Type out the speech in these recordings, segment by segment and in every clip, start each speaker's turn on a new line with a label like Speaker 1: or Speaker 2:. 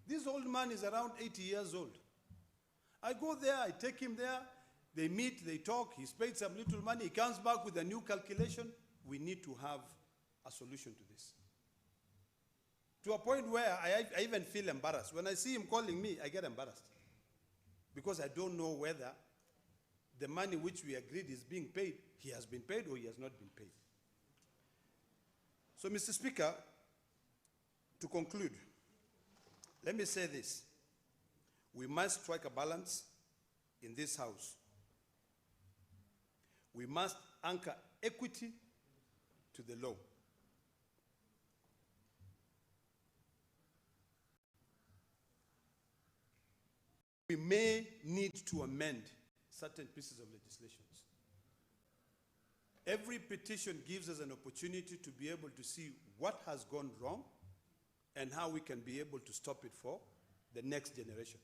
Speaker 1: This old man is around 80 years old. I go there, I take him there, they meet, they talk, he's paid some little money, he comes back with a new calculation. We need to have a solution to this. To a point where I even feel embarrassed. When I see him calling me, I get embarrassed. Because I don't know whether the money which we agreed is being paid, he has been paid or he has not been paid. So, Mr. Speaker, to conclude, let me say this. We must strike a balance in this House. We must anchor equity to the law. We may need to amend certain pieces of legislation. Every petition gives us an opportunity to be able to see what has gone wrong and how we can be able to stop it for the next generation.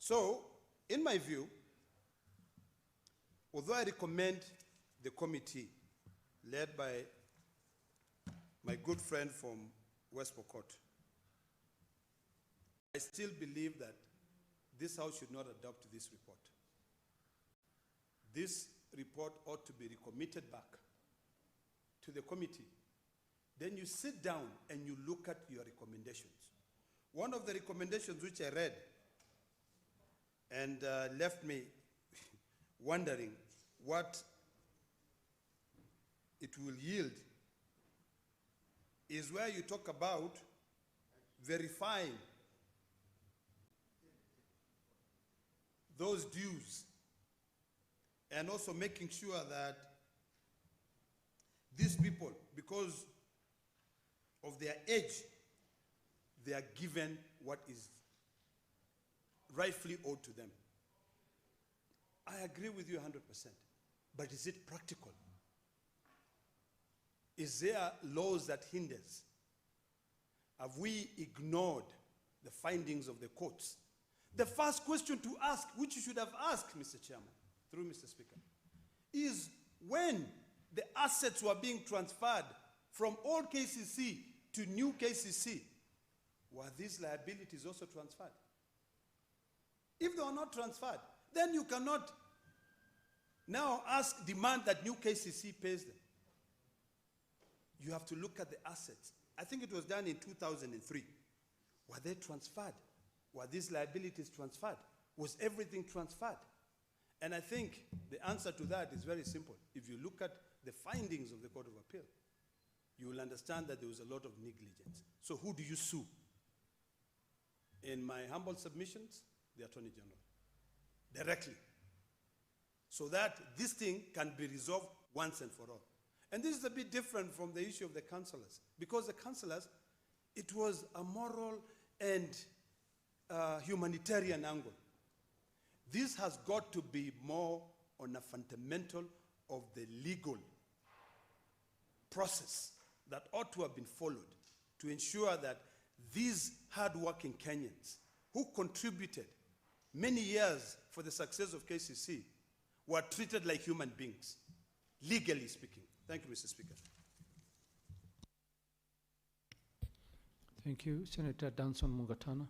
Speaker 1: So, in my view, although I recommend the committee led by my good friend from West Pokot, I still believe that this House should not adopt this report. This report ought to be recommitted back to the committee. Then you sit down and you look at your recommendations. One of the recommendations which I read and left me wondering what it will yield is where you talk about verifying those dues and also making sure that these people, because of their age, they are given what is rightfully owed to them. I agree with you 100%, but is it practical? Is there laws that hinders? Have we ignored the findings of the courts? The first question to ask, which you should have asked, Mr. Chairman, through Mr. Speaker, is when the assets were being transferred from old KCC to new KCC, were these liabilities also transferred? If they are not transferred, then you cannot now demand that new KCC pays them. You have to look at the assets. I think it was done in 2003. Were they transferred? Were these liabilities transferred? Was everything transferred? And I think the answer to that is very simple. If you look at the findings of the Court of Appeal, you will understand that there was a lot of negligence. So who do you sue? In my humble submissions, the Attorney General, directly, so that this thing can be resolved once and for all. And this is a bit different from the issue of the councillors, because the councillors, it was a moral and humanitarian angle. This has got to be more on a fundamental of the legal process that ought to have been followed to ensure that these hard-working Kenyans who contributed many years for the success of KCC were treated like human beings, legally speaking. Thank you, Mr. Speaker.
Speaker 2: Thank you. Senator Danson Mugatana.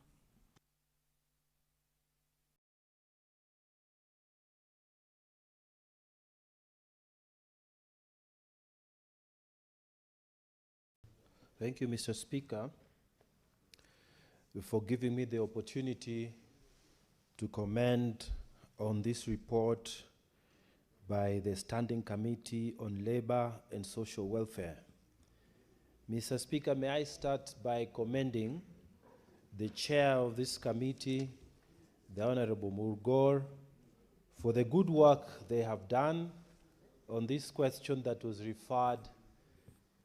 Speaker 3: Thank you, Mr. Speaker, for giving me the opportunity to comment on this report by the Standing Committee on Labor and Social Welfare. Mr. Speaker, may I start by commending the chair of this committee, the Honorable Murgor, for the good work they have done on this question that was referred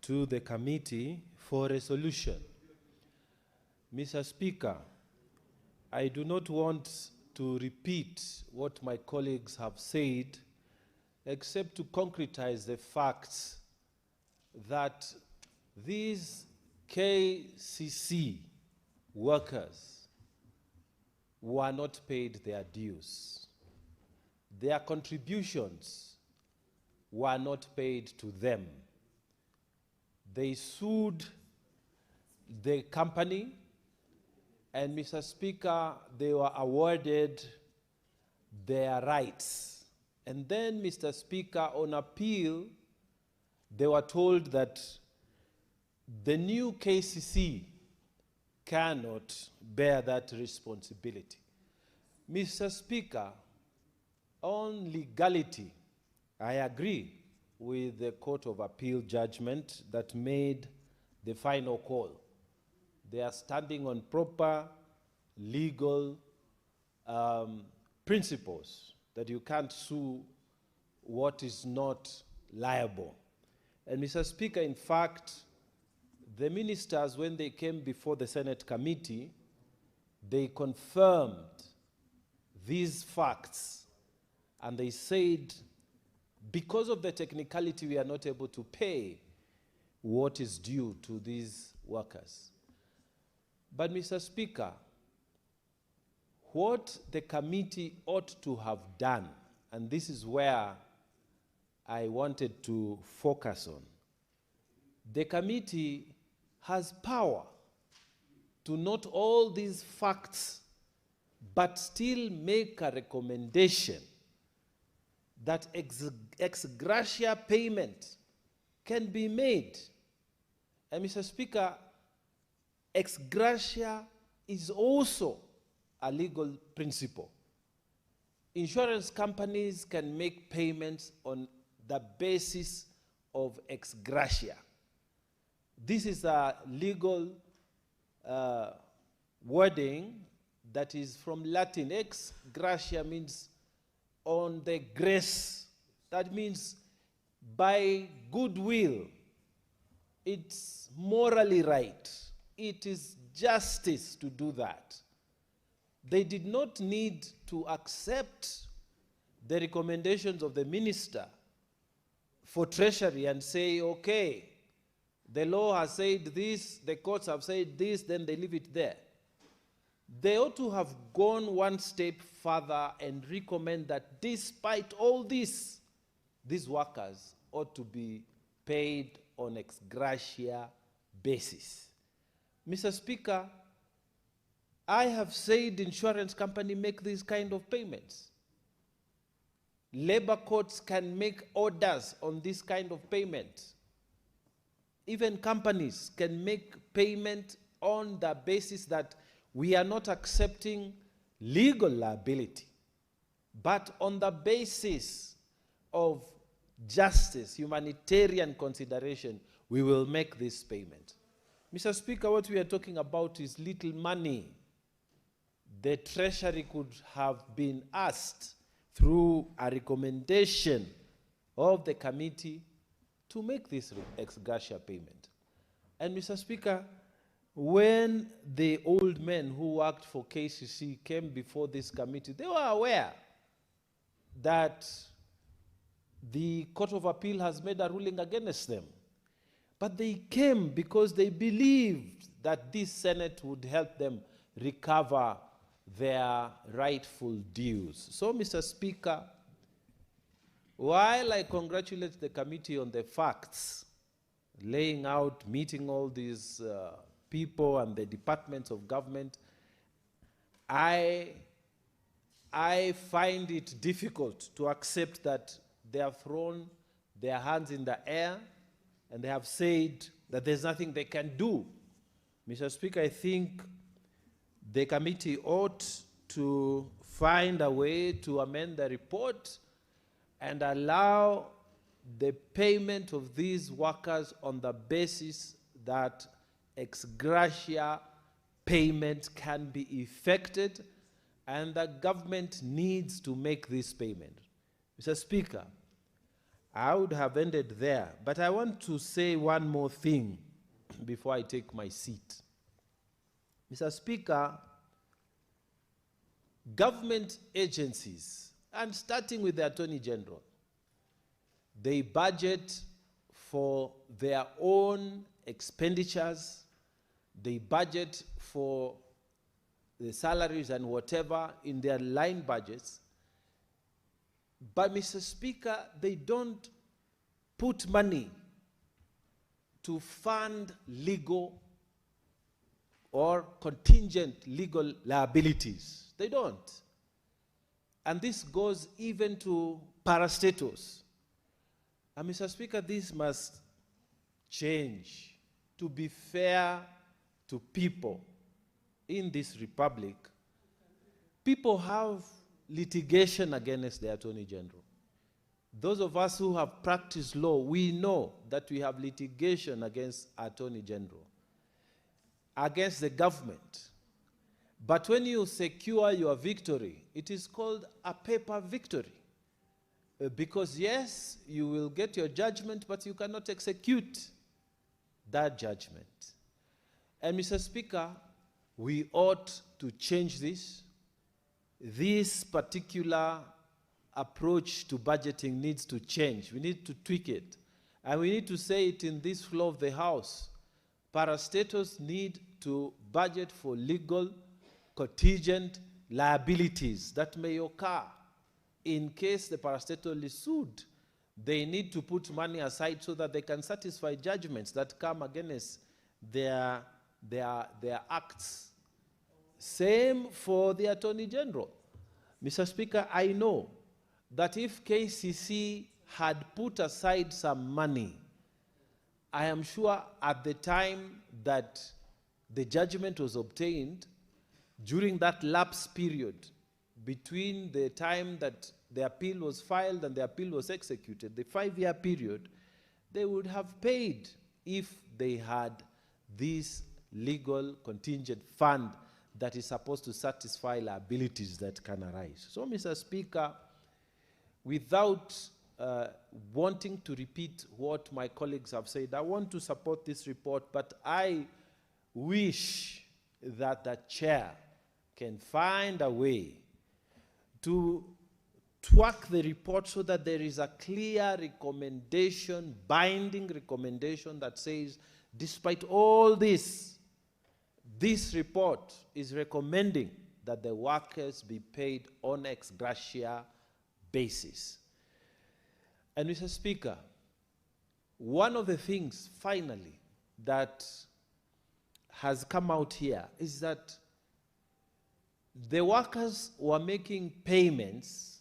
Speaker 3: to the committee for resolution. Mr. Speaker, I do not want to repeat what my colleagues have said, except to concretize the facts that these KCC workers were not paid their dues. Their contributions were not paid to them. They sued the company And Mr. Speaker, they were awarded their rights. And then, Mr. Speaker, on appeal, they were told that the new KCC cannot bear that responsibility. Mr. Speaker, on legality, I agree with the Court of Appeal judgment that made the final call. They are standing on proper legal principles that you can't sue what is not liable. And Mr. Speaker, in fact, the ministers, when they came before the Senate committee, they confirmed these facts, and they said, because of the technicality, we are not able to pay what is due to these workers. But Mr. Speaker, what the committee ought to have done, and this is where I wanted to focus on, the committee has power to note all these facts, but still make a recommendation that ex gratia payment can be made. And Mr. Speaker, ex gratia is also a legal principle. Insurance companies can make payments on the basis of ex gratia. This is a legal wording that is from Latin. Ex gratia means on the grace. That means by goodwill. It's morally right. It is justice to do that. They did not need to accept the recommendations of the minister for Treasury and say, okay, the law has said this, the courts have said this, then they leave it there. They ought to have gone one step further and recommend that despite all this, these workers ought to be paid on ex gratia basis. Mr. Speaker, I have said insurance companies make these kind of payments. Labor courts can make orders on this kind of payment. Even companies can make payment on the basis that we are not accepting legal liability, but on the basis of justice, humanitarian consideration, we will make this payment. Mr. Speaker, what we are talking about is little money. The Treasury could have been asked through a recommendation of the committee to make this ex gratia payment. And Mr. Speaker, when the old men who worked for KCC came before this committee, they were aware that the Court of Appeal has made a ruling against them. But they came because they believed that this Senate would help them recover their rightful dues. So, Mr. Speaker, while I congratulate the committee on the facts, laying out, meeting all these people and the departments of government, I find it difficult to accept that they have thrown their hands in the air and they have said that there's nothing they can do. Mr. Speaker, I think the committee ought to find a way to amend the report and allow the payment of these workers on the basis that ex gratia payment can be effected, and the government needs to make this payment. Mr. Speaker, I would have ended there, but I want to say one more thing before I take my seat. Mr. Speaker, government agencies, and starting with the Attorney General, they budget for their own expenditures, they budget for the salaries and whatever in their line budgets. But, Mr. Speaker, they don't put money to fund legal or contingent legal liabilities. They don't. And this goes even to parastatals. And Mr. Speaker, this must change to be fair to people in this republic. People have litigation against the Attorney General. Those of us who have practiced law, we know that we have litigation against Attorney General, against the government. But when you secure your victory, it is called a paper victory. Because yes, you will get your judgment, but you cannot execute that judgment. And Mr. Speaker, we ought to change this. This particular approach to budgeting needs to change. We need to tweak it. And we need to say it in this floor of the House. Parastatals need to budget for legal contingent liabilities that may occur in case the parastatal is sued. They need to put money aside so that they can satisfy judgments that come against their acts. Same for the Attorney General. Mr. Speaker, I know that if KCC had put aside some money, I am sure at the time that the judgment was obtained, during that lapse period between the time that the appeal was filed and the appeal was executed, the 5-year period, they would have paid if they had this legal contingent fund that is supposed to satisfy liabilities that can arise. So, Mr. Speaker, without wanting to repeat what my colleagues have said, I want to support this report, but I wish that the chair can find a way to twerk the report so that there is a clear recommendation, binding recommendation that says, despite all this, this report is recommending that the workers be paid on ex gratia basis. And Mr. Speaker, one of the things, finally, that has come out here is that the workers were making payments,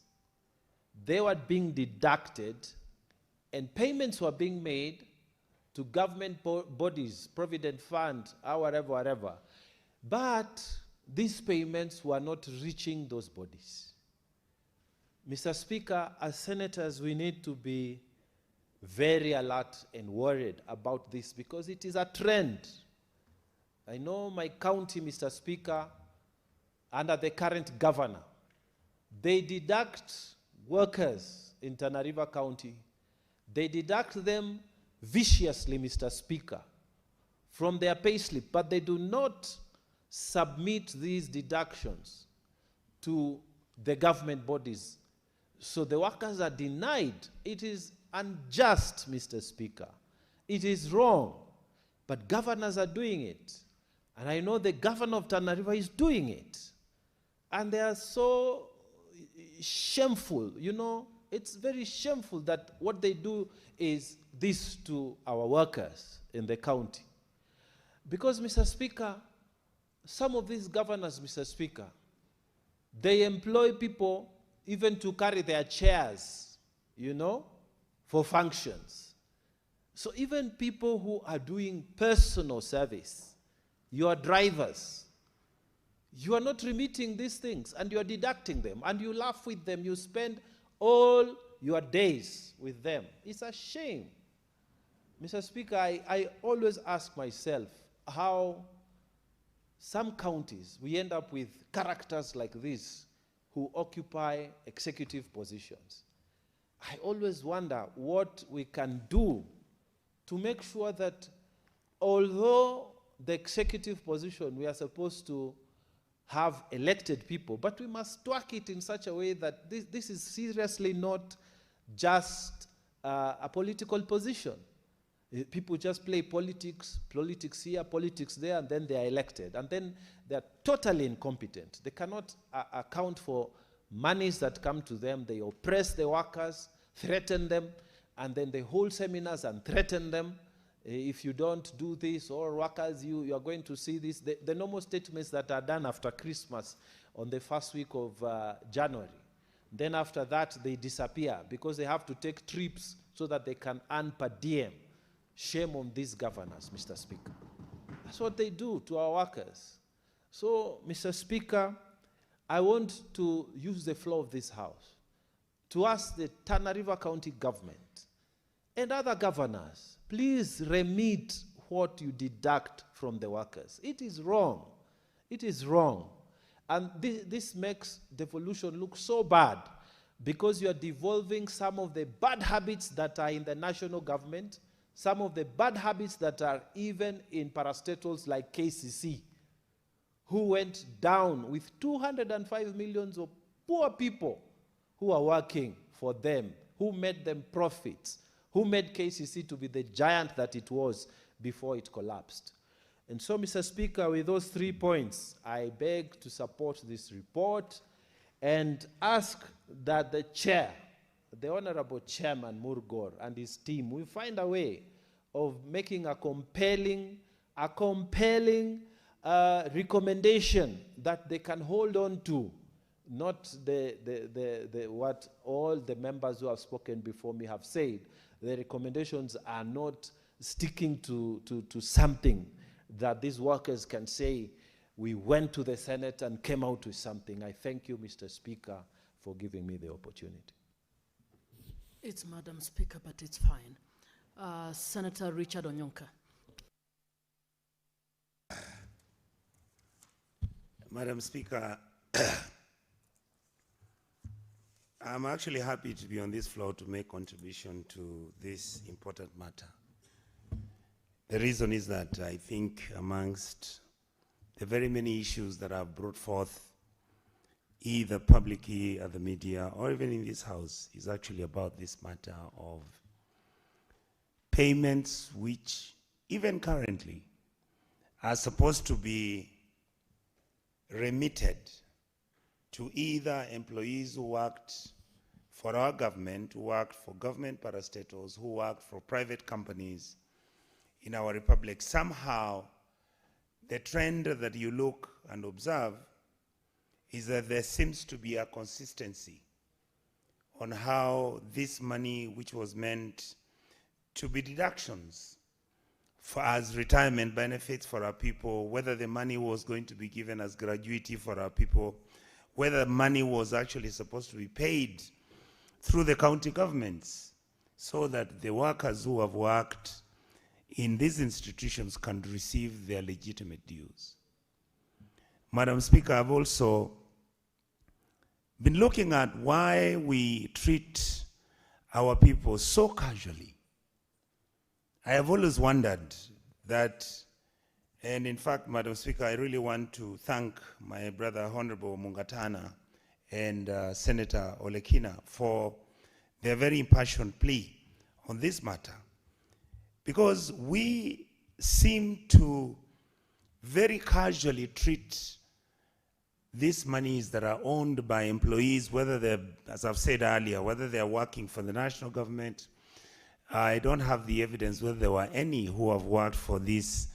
Speaker 3: they were being deducted, and payments were being made to government bodies, Provident Fund, or whatever. But these payments were not reaching those bodies. Mr. Speaker, as senators, we need to be very alert and worried about this because it is a trend. I know my county, Mr. Speaker, under the current governor, they deduct workers in Tana River County. They deduct them viciously, Mr. Speaker, from their payslip, but they do not submit these deductions to the government bodies. So the workers are denied. It is unjust, Mr. Speaker. It is wrong, but governors are doing it. And I know the governor of Tana River is doing it. And they are so shameful, you know. It's very shameful that what they do is this to our workers in the county. Because, Mr. Speaker, some of these governors, Mr. Speaker, they employ people even to carry their chairs, you know, for functions. So even people who are doing personal service, your drivers, you are not remitting these things and you are deducting them and you laugh with them. You spend all your days with them. It's a shame. Mr. Speaker, I always ask myself how some counties, we end up with characters like this who occupy executive positions. I always wonder what we can do to make sure that although the executive position, we are supposed to have elected people, but we must twerk it in such a way that this is seriously not just a political position. People just play politics here, politics there, and then they are elected. And then they are totally incompetent. They cannot account for monies that come to them. They oppress the workers, threaten them, and then they hold seminars and threaten them. if you don't do this, or workers, you are going to see this. The normal statements that are done after Christmas on the first week of January. Then after that, they disappear because they have to take trips so that they can earn per diem. Shame on these governors, Mr. Speaker. That's what they do to our workers. So, Mr. Speaker, I want to use the floor of this House to ask the Tana River County government and other governors, please remit what you deduct from the workers. It is wrong. It is wrong. And this makes devolution look so bad because you are devolving some of the bad habits that are in the national government, some of the bad habits that are even in parastatals like KCC, who went down with 205 million of poor people who are working for them, who made them profits, who made KCC to be the giant that it was before it collapsed. And so, Mr. Speaker, with those 3 points, I beg to support this report and ask that the chair, the Honorable Chairman Murgor and his team, will find a way of making a compelling recommendation that they can hold on to, not what all the members who have spoken before me have said. The recommendations are not sticking to something that these workers can say, we went to the Senate and came out with something. I thank you, Mr. Speaker, for giving me the opportunity.
Speaker 4: It's Madam Speaker, but it's fine. Senator Richard Onyonka.
Speaker 5: Madam Speaker, I'm actually happy to be on this floor to make contribution to this important matter. The reason is that I think amongst the very many issues that I've brought forth, either publicly at the media or even in this House, is actually about this matter of payments which, even currently, are supposed to be remitted to either employees who worked for our government, who worked for government parastatals, who worked for private companies in our republic. Somehow, the trend that you look and observe is that there seems to be a consistency on how this money, which was meant to be deductions for as retirement benefits for our people, whether the money was going to be given as gratuity for our people, whether money was actually supposed to be paid through the county governments so that the workers who have worked in these institutions can receive their legitimate dues. Madam Speaker, I've also been looking at why we treat our people so casually. I have always wondered that, and in fact, Madam Speaker, I really want to thank my brother, Honorable Mungatana, and Senator Olekina for their very impassioned plea on this matter. Because we seem to very casually treat these monies that are owned by employees, whether they're, as I've said earlier, whether they're working for the national government. I don't have the evidence whether there were any who have worked for this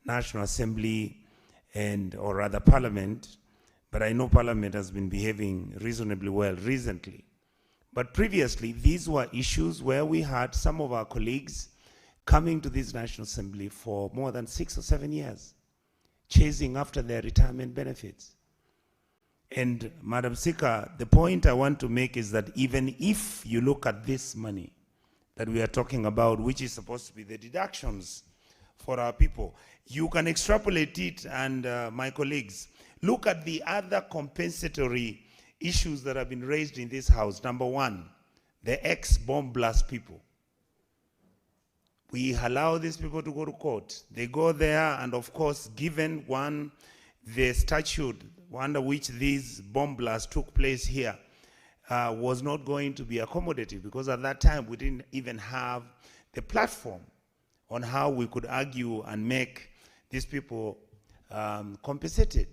Speaker 5: National Assembly or rather Parliament, but I know Parliament has been behaving reasonably well recently. But previously, these were issues where we had some of our colleagues coming to this National Assembly for more than 6 or 7 years, chasing after their retirement benefits. And Madam Speaker, the point I want to make is that even if you look at this money that we are talking about, which is supposed to be the deductions for our people, you can extrapolate it, and my colleagues, look at the other compensatory issues that have been raised in this House. Number one, the ex-bomb blast people. We allow these people to go to court. They go there, and of course, given one, the statute under which these bomb blasts took place here was not going to be accommodative, because at that time we didn't even have the platform on how we could argue and make these people compensated.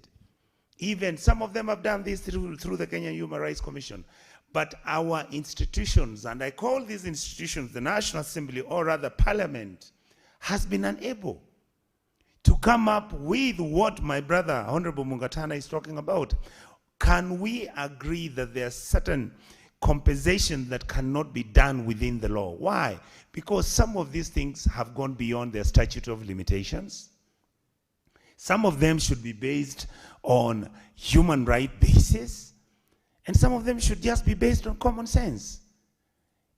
Speaker 5: Even some of them have done this through the Kenyan Human Rights Commission. But our institutions, and I call these institutions the National Assembly, or rather Parliament, has been unable to come up with what my brother, Honorable Mungatana, is talking about. Can we agree that there are certain compensation that cannot be done within the law? Why? Because some of these things have gone beyond their statute of limitations. Some of them should be based on human right basis, and some of them should just be based on common sense.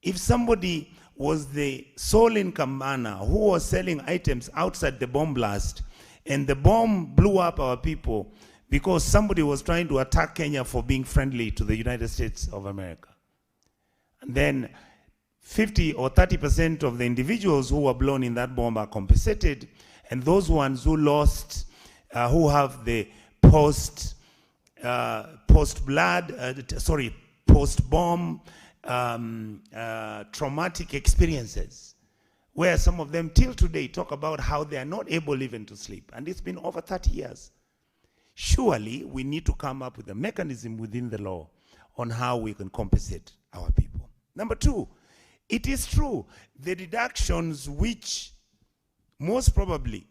Speaker 5: If somebody was the sole income earner who was selling items outside the bomb blast, and the bomb blew up our people because somebody was trying to attack Kenya for being friendly to the United States of America, and then 50 or 30% of the individuals who were blown in that bomb are compensated, and those ones who lost, who have the post-bomb traumatic experiences, where some of them till today talk about how they are not able even to sleep, and it's been over 30 years. Surely we need to come up with a mechanism within the law on how we can compensate our people. Number two, it is true, the deductions which most probably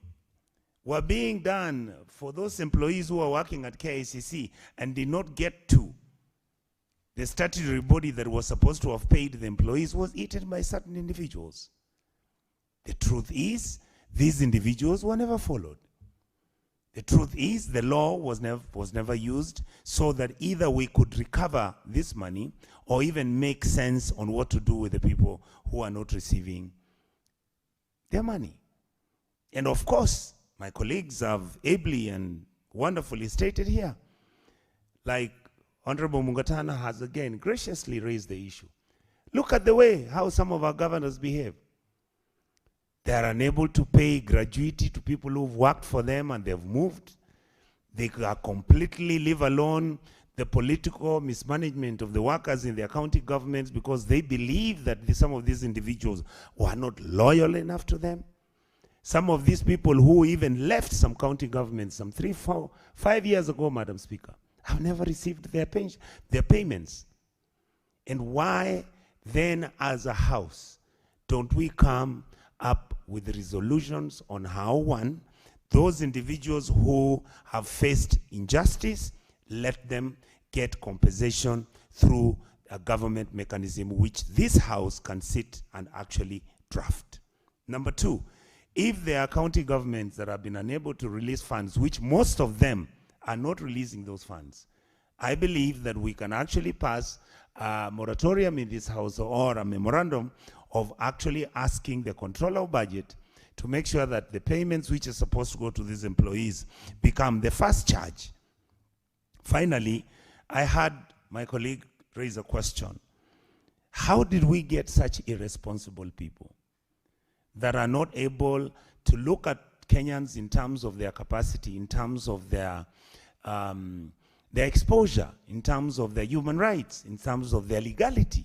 Speaker 5: were being done for those employees who are working at KICC and did not get to the statutory body that was supposed to have paid the employees was eaten by certain individuals. The truth is, these individuals were never followed. The truth is, the law was never used so that either we could recover this money or even make sense on what to do with the people who are not receiving their money. And of course, my colleagues have ably and wonderfully stated here, like Honorable Mungatana has again graciously raised the issue. Look at the way how some of our governors behave. They are unable to pay gratuity to people who've worked for them and they've moved. They are completely leave alone the political mismanagement of the workers in their county governments because they believe that some of these individuals were not loyal enough to them. Some of these people who even left some county governments some 3, 4, 5 years ago, Madam Speaker, have never received their payments. And why then, as a house, don't we come up with resolutions on how, one, those individuals who have faced injustice, let them get compensation through a government mechanism which this house can sit and actually draft. Number two, if there are county governments that have been unable to release funds, which most of them are not releasing those funds, I believe that we can actually pass a moratorium in this house or a memorandum of actually asking the controller of budget to make sure that the payments which are supposed to go to these employees become the first charge. Finally, I had my colleague raise a question. How did we get such irresponsible people that are not able to look at Kenyans in terms of their capacity, in terms of their exposure, in terms of their human rights, in terms of their legality,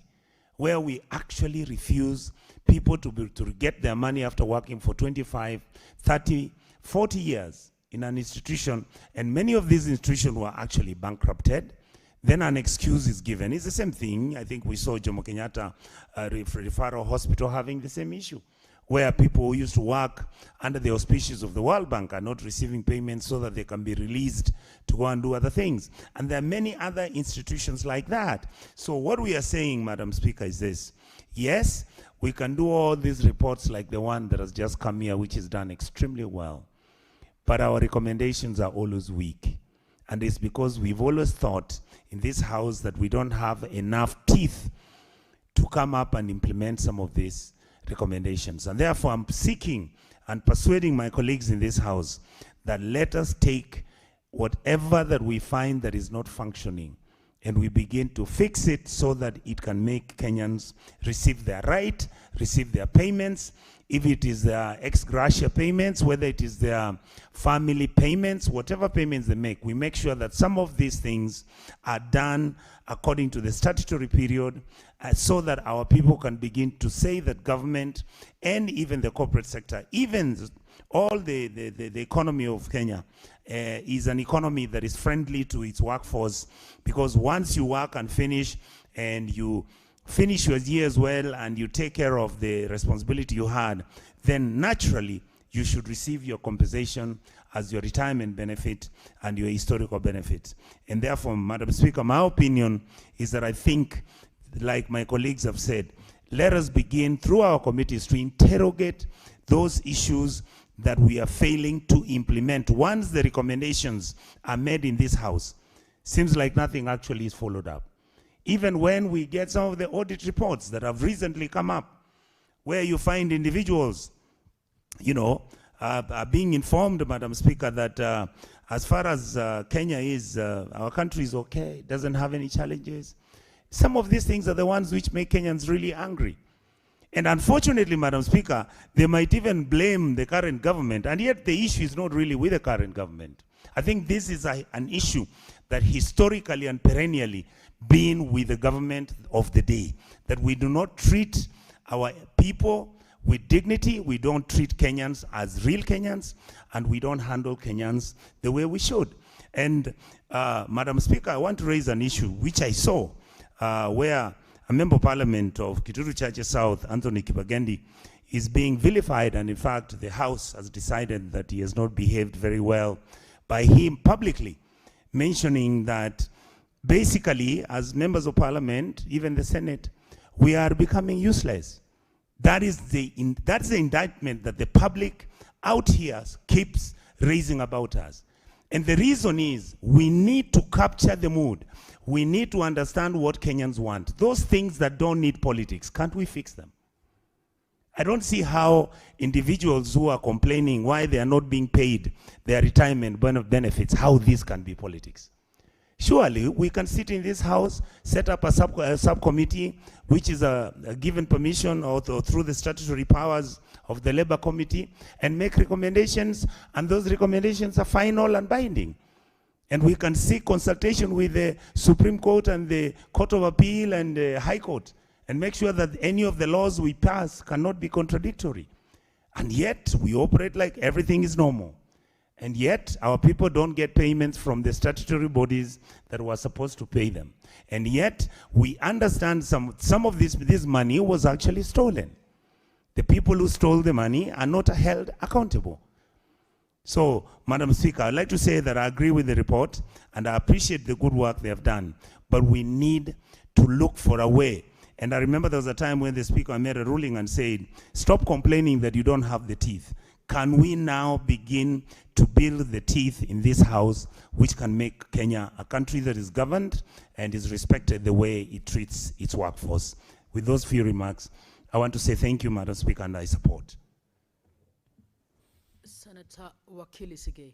Speaker 5: where we actually refuse people to get their money after working for 25, 30, 40 years in an institution, and many of these institutions were actually bankrupted. Then an excuse is given. It's the same thing. I think we saw Jomo Kenyatta Referral Hospital having the same issue, where people who used to work under the auspices of the World Bank are not receiving payments so that they can be released to go and do other things. And there are many other institutions like that. So what we are saying, Madam Speaker, is this. Yes, we can do all these reports like the one that has just come here, which is done extremely well. But our recommendations are always weak. And it's because we've always thought in this house that we don't have enough teeth to come up and implement some of these recommendations. And therefore, I'm seeking and persuading my colleagues in this house that let us take whatever that we find that is not functioning and we begin to fix it so that it can make Kenyans receive their right, receive their payments. If it is their ex gratia payments, whether it is their family payments, whatever payments they make, we make sure that some of these things are done according to the statutory period so that our people can begin to say that government and even the corporate sector, even all the economy of Kenya is an economy that is friendly to its workforce, because once you work and finish and you finish your years well and you take care of the responsibility you had, then naturally you should receive your compensation as your retirement benefit and your historical benefit. And therefore, Madam Speaker, my opinion is that I think, like my colleagues have said, let us begin through our committees to interrogate those issues that we are failing to implement. Once the recommendations are made in this House, seems like nothing actually is followed up. Even when we get some of the audit reports that have recently come up, where you find individuals, you know, are being informed, Madam Speaker, that as far as Kenya is, our country is okay, doesn't have any challenges. Some of these things are the ones which make Kenyans really angry. And unfortunately, Madam Speaker, they might even blame the current government, and yet the issue is not really with the current government. I think this is an issue that historically and perennially been with the government of the day, that we do not treat our people with dignity, we don't treat Kenyans as real Kenyans, and we don't handle Kenyans the way we should. And Madam Speaker, I want to raise an issue which I saw where a member of Parliament of Kituru Church South, Anthony Kibagendi, is being vilified, and in fact the House has decided that he has not behaved very well by him publicly mentioning that basically as members of Parliament, even the Senate, we are becoming useless. That's the indictment that the public out here keeps raising about us. And the reason is we need to capture the mood. We need to understand what Kenyans want. Those things that don't need politics, can't we fix them? I don't see how individuals who are complaining why they are not being paid their retirement benefits, how this can be politics. Surely we can sit in this House, set up a subcommittee, which is a given permission or through the statutory powers of the Labour Committee, and make recommendations, and those recommendations are final and binding. And we can seek consultation with the Supreme Court and the Court of Appeal and the High Court, and make sure that any of the laws we pass cannot be contradictory. And yet we operate like everything is normal. And yet our people don't get payments from the statutory bodies that were supposed to pay them. And yet we understand some of this money was actually stolen. The people who stole the money are not held accountable. So, Madam Speaker, I'd like to say that I agree with the report and I appreciate the good work they have done, but we need to look for a way. And I remember there was a time when the Speaker made a ruling and said, stop complaining that you don't have the teeth. Can we now begin to build the teeth in this House which can make Kenya a country that is governed and is respected the way it treats its workforce? With those few remarks, I want to say thank you, Madam Speaker, and I support.
Speaker 4: Senator Wakili Sigei.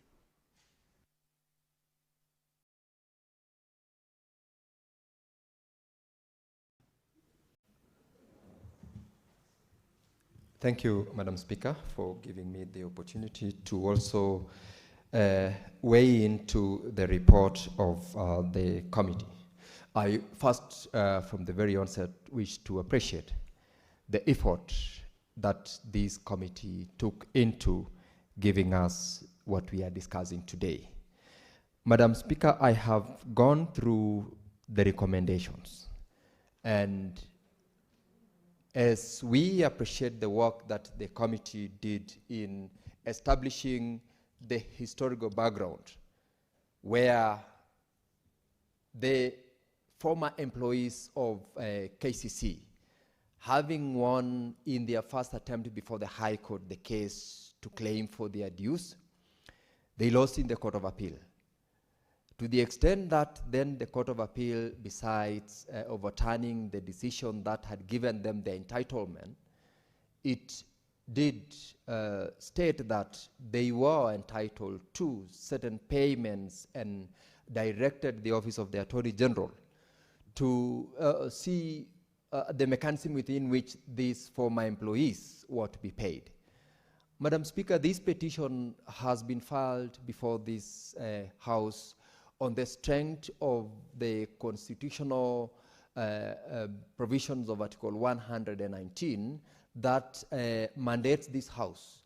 Speaker 6: Thank you, Madam Speaker, for giving me the opportunity to also weigh into the report of the committee. I first, from the very onset, wish to appreciate the effort that this committee took into giving us what we are discussing today. Madam Speaker, I have gone through the recommendations, and as we appreciate the work that the committee did in establishing the historical background where the former employees of KCC, having won in their first attempt before the High Court the case to claim for their dues, they lost in the Court of Appeal. To the extent that then the Court of Appeal, besides overturning the decision that had given them the entitlement, it did state that they were entitled to certain payments and directed the Office of the Attorney General to see the mechanism within which these former employees were to be paid. Madam Speaker, this petition has been filed before this House on the strength of the constitutional provisions of Article 119 that mandates this House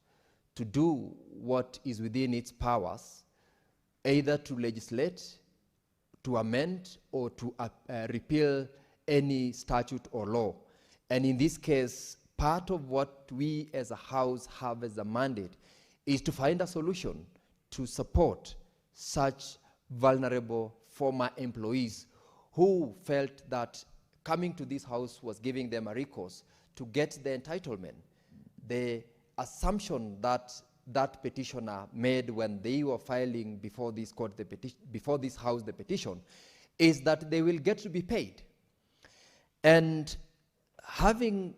Speaker 6: to do what is within its powers, either to legislate, to amend, or to repeal any statute or law. And in this case, part of what we as a house have as a mandate is to find a solution to support such vulnerable former employees who felt that coming to this house was giving them a recourse to get the entitlement. The assumption that that petitioner made when they were filing before this court, before this house, the petition, is that they will get to be paid. And having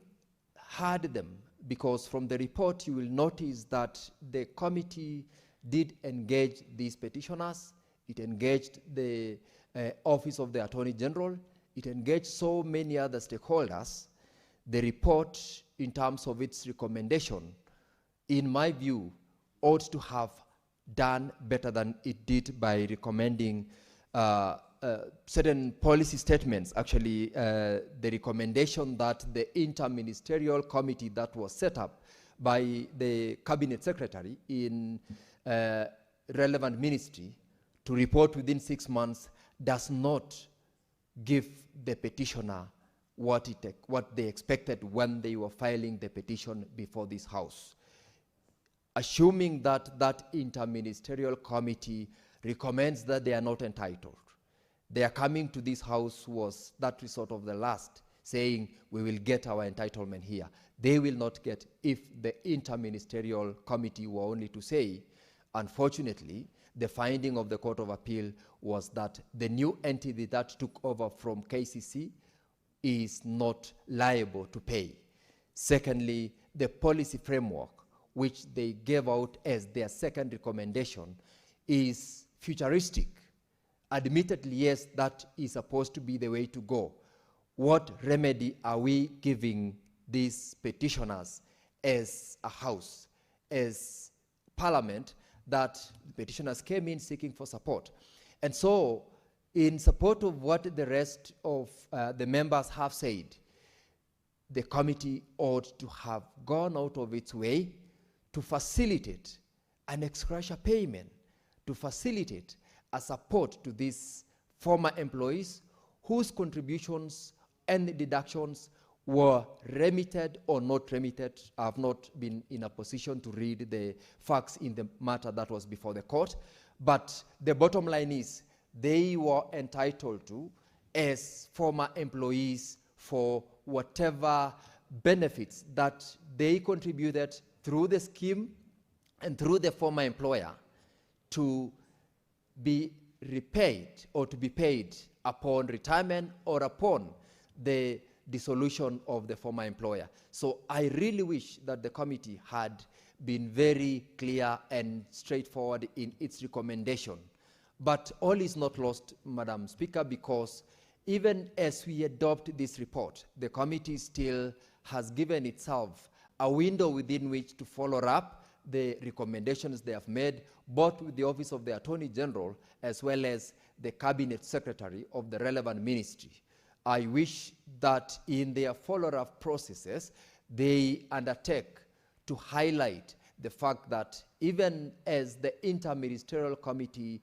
Speaker 6: heard them, because from the report you will notice that the committee did engage these petitioners, it engaged the Office of the Attorney General, it engaged so many other stakeholders. The report, in terms of its recommendation, in my view, ought to have done better than it did by recommending certain policy statements. Actually, the recommendation that the interministerial committee that was set up by the cabinet secretary in relevant ministry to report within 6 months does not give the petitioner what they expected when they were filing the petition before this house. Assuming that that interministerial committee recommends that they are not entitled, their coming to this house was that resort of the last, saying we will get our entitlement here. They will not get if the interministerial committee were only to say, unfortunately, the finding of the Court of Appeal was that the new entity that took over from KCC is not liable to pay. Secondly, the policy framework, which they gave out as their second recommendation, is futuristic. Admittedly, yes, that is supposed to be the way to go. What remedy are we giving these petitioners as a house, as Parliament, that the petitioners came in seeking for support? And so, in support of what the rest of the members have said, the committee ought to have gone out of its way to facilitate an ex gratia payment, to facilitate a support to these former employees whose contributions and deductions were remitted or not remitted. I have not been in a position to read the facts in the matter that was before the court, but the bottom line is they were entitled to, as former employees, for whatever benefits that they contributed through the scheme and through the former employer, to be repaid or to be paid upon retirement or upon the dissolution of the former employer. So I really wish that the committee had been very clear and straightforward in its recommendation. But all is not lost, Madam Speaker, because even as we adopt this report, the committee still has given itself a window within which to follow up the recommendations they have made, both with the Office of the Attorney General as well as the Cabinet Secretary of the relevant ministry. I wish that in their follow-up processes, they undertake to highlight the fact that even as the interministerial committee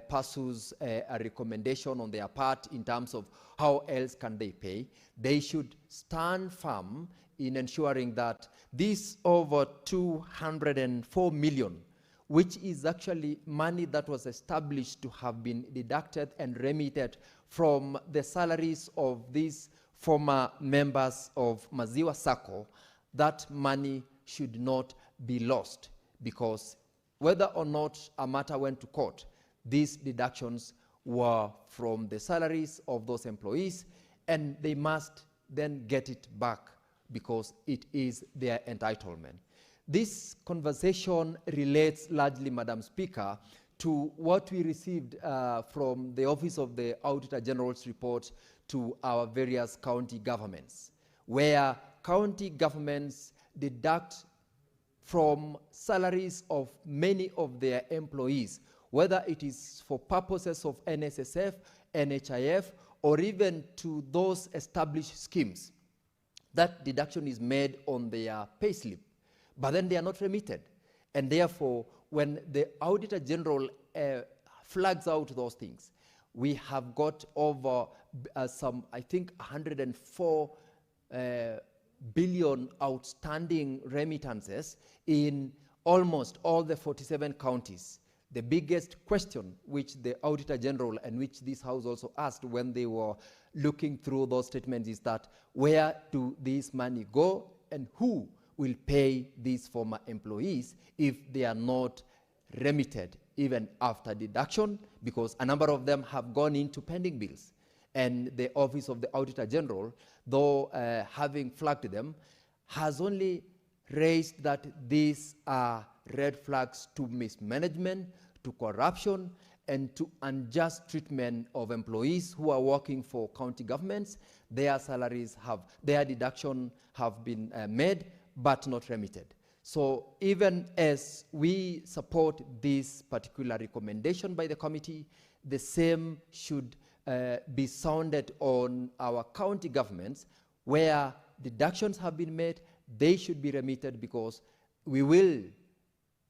Speaker 6: pursues a recommendation on their part in terms of how else can they pay, they should stand firm in ensuring that this over 204 million, which is actually money that was established to have been deducted and remitted from the salaries of these former members of Maziwa Sacco, that money should not be lost, because whether or not a matter went to court, these deductions were from the salaries of those employees, and they must then get it back because it is their entitlement. This conversation relates largely, Madam Speaker, to what we received from the Office of the Auditor General's report to our various county governments, where county governments deduct from salaries of many of their employees, whether it is for purposes of NSSF, NHIF, or even to those established schemes. That deduction is made on their payslip, but then they are not remitted. And therefore, when the Auditor General flags out those things, we have got over I think 104 billion outstanding remittances in almost all the 47 counties. The biggest question which the Auditor General and which this House also asked when they were looking through those statements is that where do this money go and who will pay these former employees if they are not remitted even after deduction, because a number of them have gone into pending bills. And the Office of the Auditor General, though having flagged them, has only raised that these are red flags to mismanagement, to corruption, and to unjust treatment of employees who are working for county governments. Their salaries their deduction have been made, but not remitted. So even as we support this particular recommendation by the committee, the same should be sounded on our county governments where deductions have been made. They should be remitted, because we will,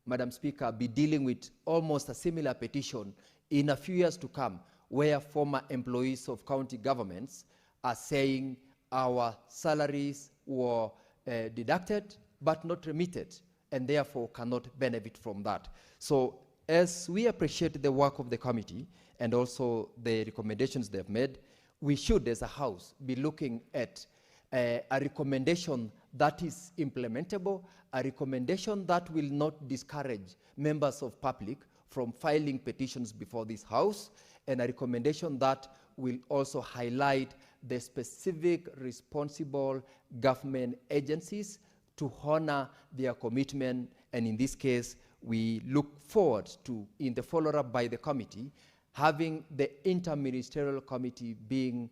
Speaker 6: Madam Speaker, be dealing with almost a similar petition in a few years to come, where former employees of county governments are saying our salaries were deducted but not remitted, and therefore cannot benefit from that. So as we appreciate the work of the committee and also the recommendations they've made, we should, as a House, be looking at a recommendation that is implementable, a recommendation that will not discourage members of public from filing petitions before this House, and a recommendation that will also highlight the specific responsible government agencies to honor their commitment. And in this case, we look forward to, in the follow-up by the committee, having the interministerial committee being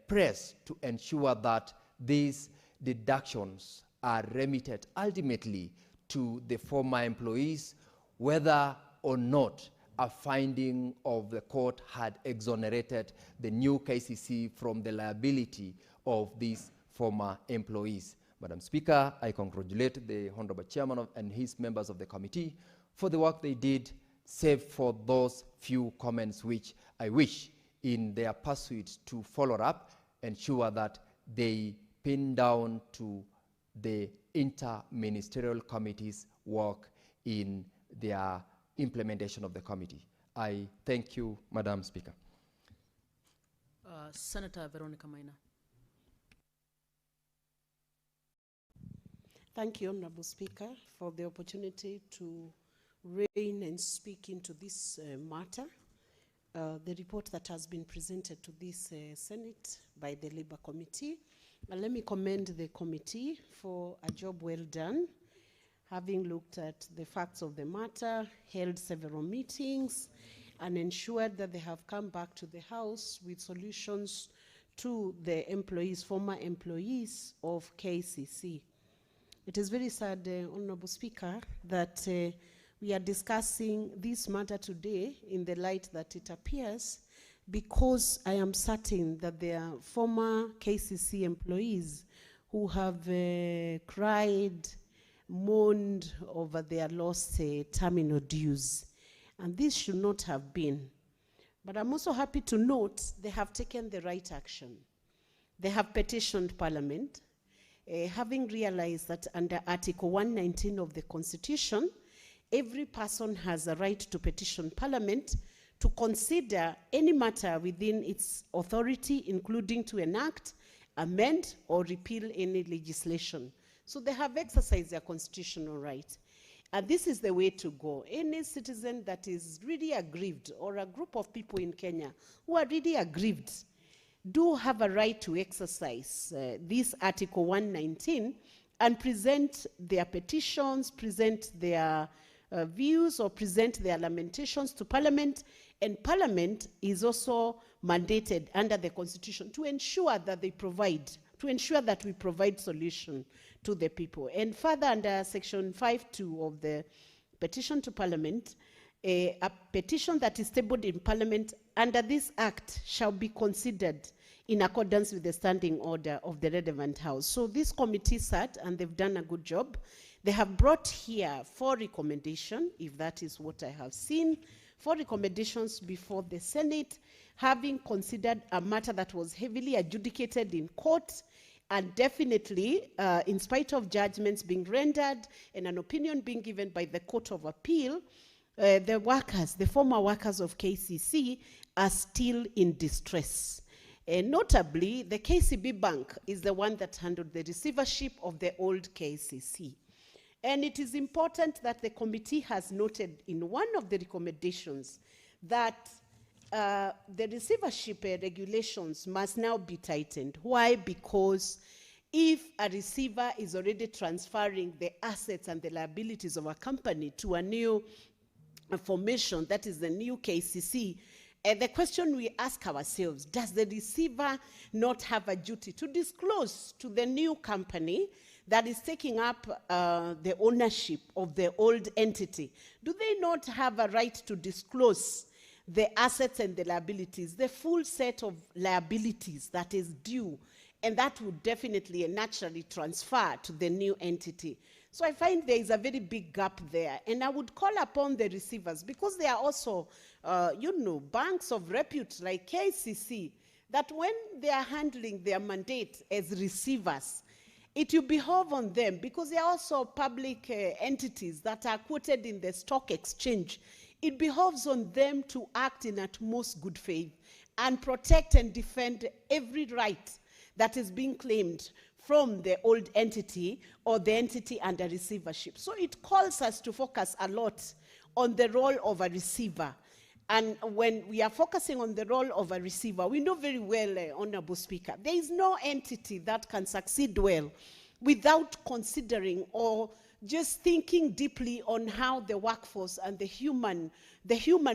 Speaker 6: pressed to ensure that these deductions are remitted ultimately to the former employees, whether or not a finding of the court had exonerated the new KCC from the liability of these former employees. Madam Speaker, I congratulate the Honorable Chairman and his members of the committee for the work they did, save for those few comments which I wish, in their pursuit to follow up, ensure that they pin down to the inter-ministerial committee's work in their implementation of the committee. I thank you, Madam Speaker.
Speaker 4: Senator Veronica Maina.
Speaker 7: Thank you, Honorable Speaker, for the opportunity to reign and speak into this matter. The report that has been presented to this Senate by the Labour Committee. Let me commend the committee for a job well done, having looked at the facts of the matter, held several meetings, and ensured that they have come back to the House with solutions to the employees, former employees of KCC. It is very sad, Honorable Speaker, that we are discussing this matter today in the light that it appears, because I am certain that there are former KCC employees who have cried, mourned over their lost terminal dues. And this should not have been. But I'm also happy to note they have taken the right action. They have petitioned Parliament, having realized that under Article 119 of the Constitution, every person has a right to petition Parliament to consider any matter within its authority, including to enact, amend, or repeal any legislation. So they have exercised their constitutional right. And this is the way to go. Any citizen that is really aggrieved, or a group of people in Kenya who are really aggrieved, do have a right to exercise this Article 119 and present their petitions, present their views, or present their lamentations to Parliament. And Parliament is also mandated under the Constitution to ensure that they provide, to ensure that we provide solution to the people. And further, under Section 5.2 of the Petition to Parliament, a petition that is tabled in Parliament under this Act shall be considered in accordance with the standing order of the relevant House. So this committee sat, and they've done a good job. They have brought here 4 recommendations, if that is what I have seen, 4 recommendations before the Senate, having considered a matter that was heavily adjudicated in court, and definitely, in spite of judgments being rendered and an opinion being given by the Court of Appeal, the former workers of KCC are still in distress. Notably, the KCB Bank is the one that handled the receivership of the old KCC. And it is important that the committee has noted in one of the recommendations that the receivership regulations must now be tightened. Why? Because if a receiver is already transferring the assets and the liabilities of a company to a new formation, that is the new KCC, the question we ask ourselves, does the receiver not have a duty to disclose to the new company that is taking up the ownership of the old entity? Do they not have a right to disclose the assets and the liabilities, the full set of liabilities that is due, and that would definitely and naturally transfer to the new entity? So I find there is a very big gap there, and I would call upon the receivers, because they are also, banks of repute like KCC, that when they are handling their mandate as receivers, it will behove on them, because they are also public entities that are quoted in the stock exchange. It behoves on them to act in utmost good faith and protect and defend every right that is being claimed from the old entity or the entity under receivership. So it calls us to focus a lot on the role of a receiver. And when we are focusing on the role of a receiver, we know very well, Honorable Speaker, there is no entity that can succeed well without considering or just thinking deeply on how the workforce and the human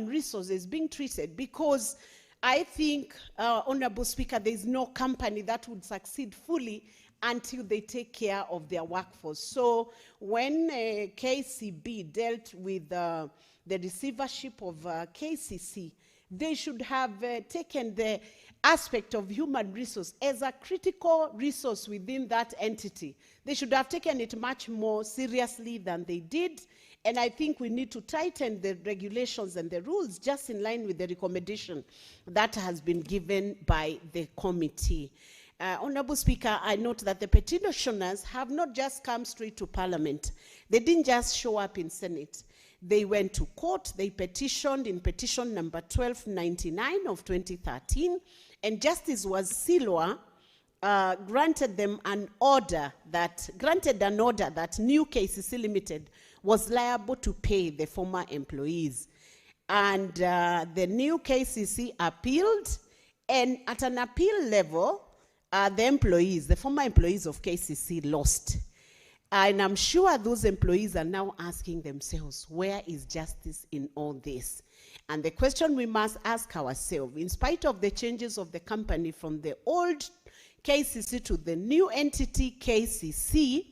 Speaker 7: resource is being treated. Because I think, Honorable Speaker, there is no company that would succeed fully until they take care of their workforce. So when KCB dealt with the receivership of KCC, they should have taken the aspect of human resource as a critical resource within that entity. They should have taken it much more seriously than they did. And I think we need to tighten the regulations and the rules just in line with the recommendation that has been given by the committee. Honorable Speaker, I note that the petitioners have not just come straight to Parliament. They didn't just show up in Senate. They went to court. They petitioned in petition number 1299 of 2013, and Justice Wasilwa granted an order that New KCC Limited was liable to pay the former employees. And the new KCC appealed, and at an appeal level, the former employees of KCC lost. And I'm sure those employees are now asking themselves, where is justice in all this? And the question we must ask ourselves, in spite of the changes of the company from the old KCC to the new entity KCC,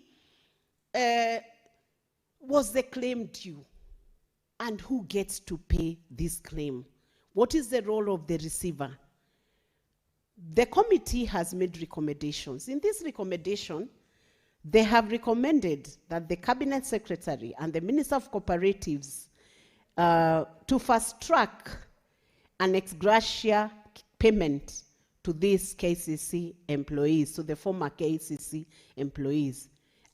Speaker 7: was the claim due? And who gets to pay this claim? What is the role of the receiver? The committee has made recommendations. In this recommendation, they have recommended that the Cabinet Secretary and the Minister of Cooperatives to fast track an ex gratia payment to these KCC employees, to the former KCC employees.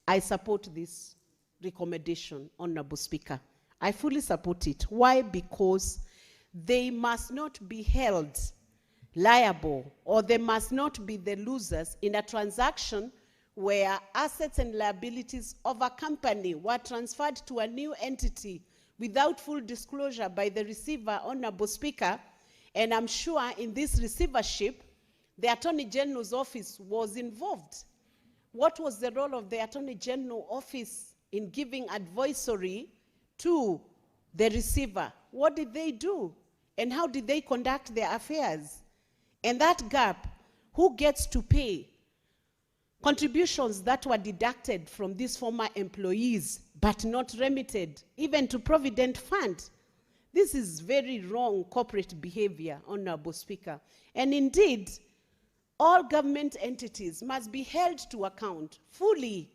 Speaker 7: I support this recommendation, Honorable Speaker. I fully support it. Why? Because they must not be held liable, or they must not be the losers in a transaction where assets and liabilities of a company were transferred to a new entity without full disclosure by the receiver, Honorable Speaker. And I'm sure in this receivership, the Attorney General's office was involved. What was the role of the Attorney General office in giving advisory to the receiver? What did they do? And how did they conduct their affairs? And that gap, who gets to pay contributions that were deducted from these former employees but not remitted even to Provident Fund? This is very wrong corporate behavior, Honorable Speaker. And indeed, all government entities must be held to account fully.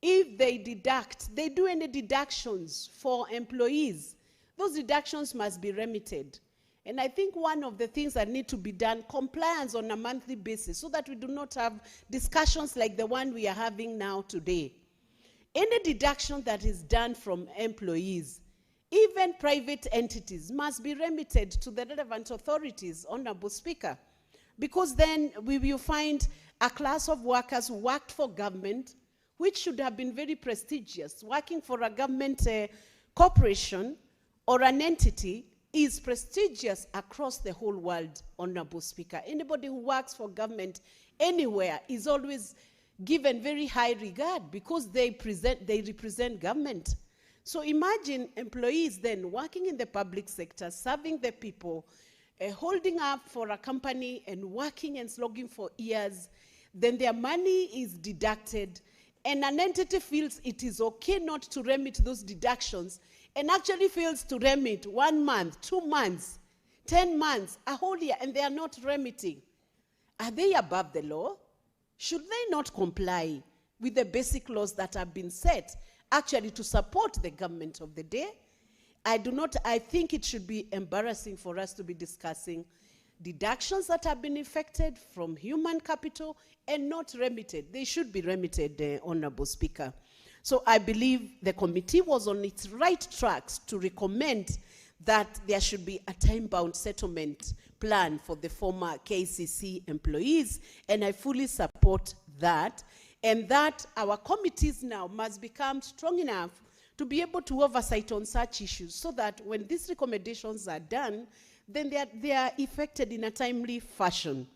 Speaker 7: If they do any deductions for employees those deductions must be remitted. And I think one of the things that need to be done, compliance on a monthly basis, so that we do not have discussions like the one we are having now today. Any deduction that is done from employees, even private entities, must be remitted to the relevant authorities, Honorable Speaker, because then we will find a class of workers who worked for government, which should have been very prestigious. Working for a government corporation or an entity is prestigious across the whole world, Honorable Speaker. Anybody who works for government anywhere is always given very high regard because they represent government. So imagine employees then working in the public sector, serving the people, holding up for a company and working and slogging for years, then their money is deducted, and an entity feels it is okay not to remit those deductions, and actually fails to remit 1 month, 2 months, 10 months, a whole year, and they are not remitting. Are they above the law? Should they not comply with the basic laws that have been set, actually to support the government of the day? I think it should be embarrassing for us to be discussing deductions that have been effected from human capital and not remitted. They should be remitted, Honorable Speaker. So I believe the committee was on its right tracks to recommend that there should be a time-bound settlement plan for the former KCC employees, and I fully support that, and that our committees now must become strong enough to be able to oversight on such issues so that when these recommendations are done, then they are effected in a timely fashion.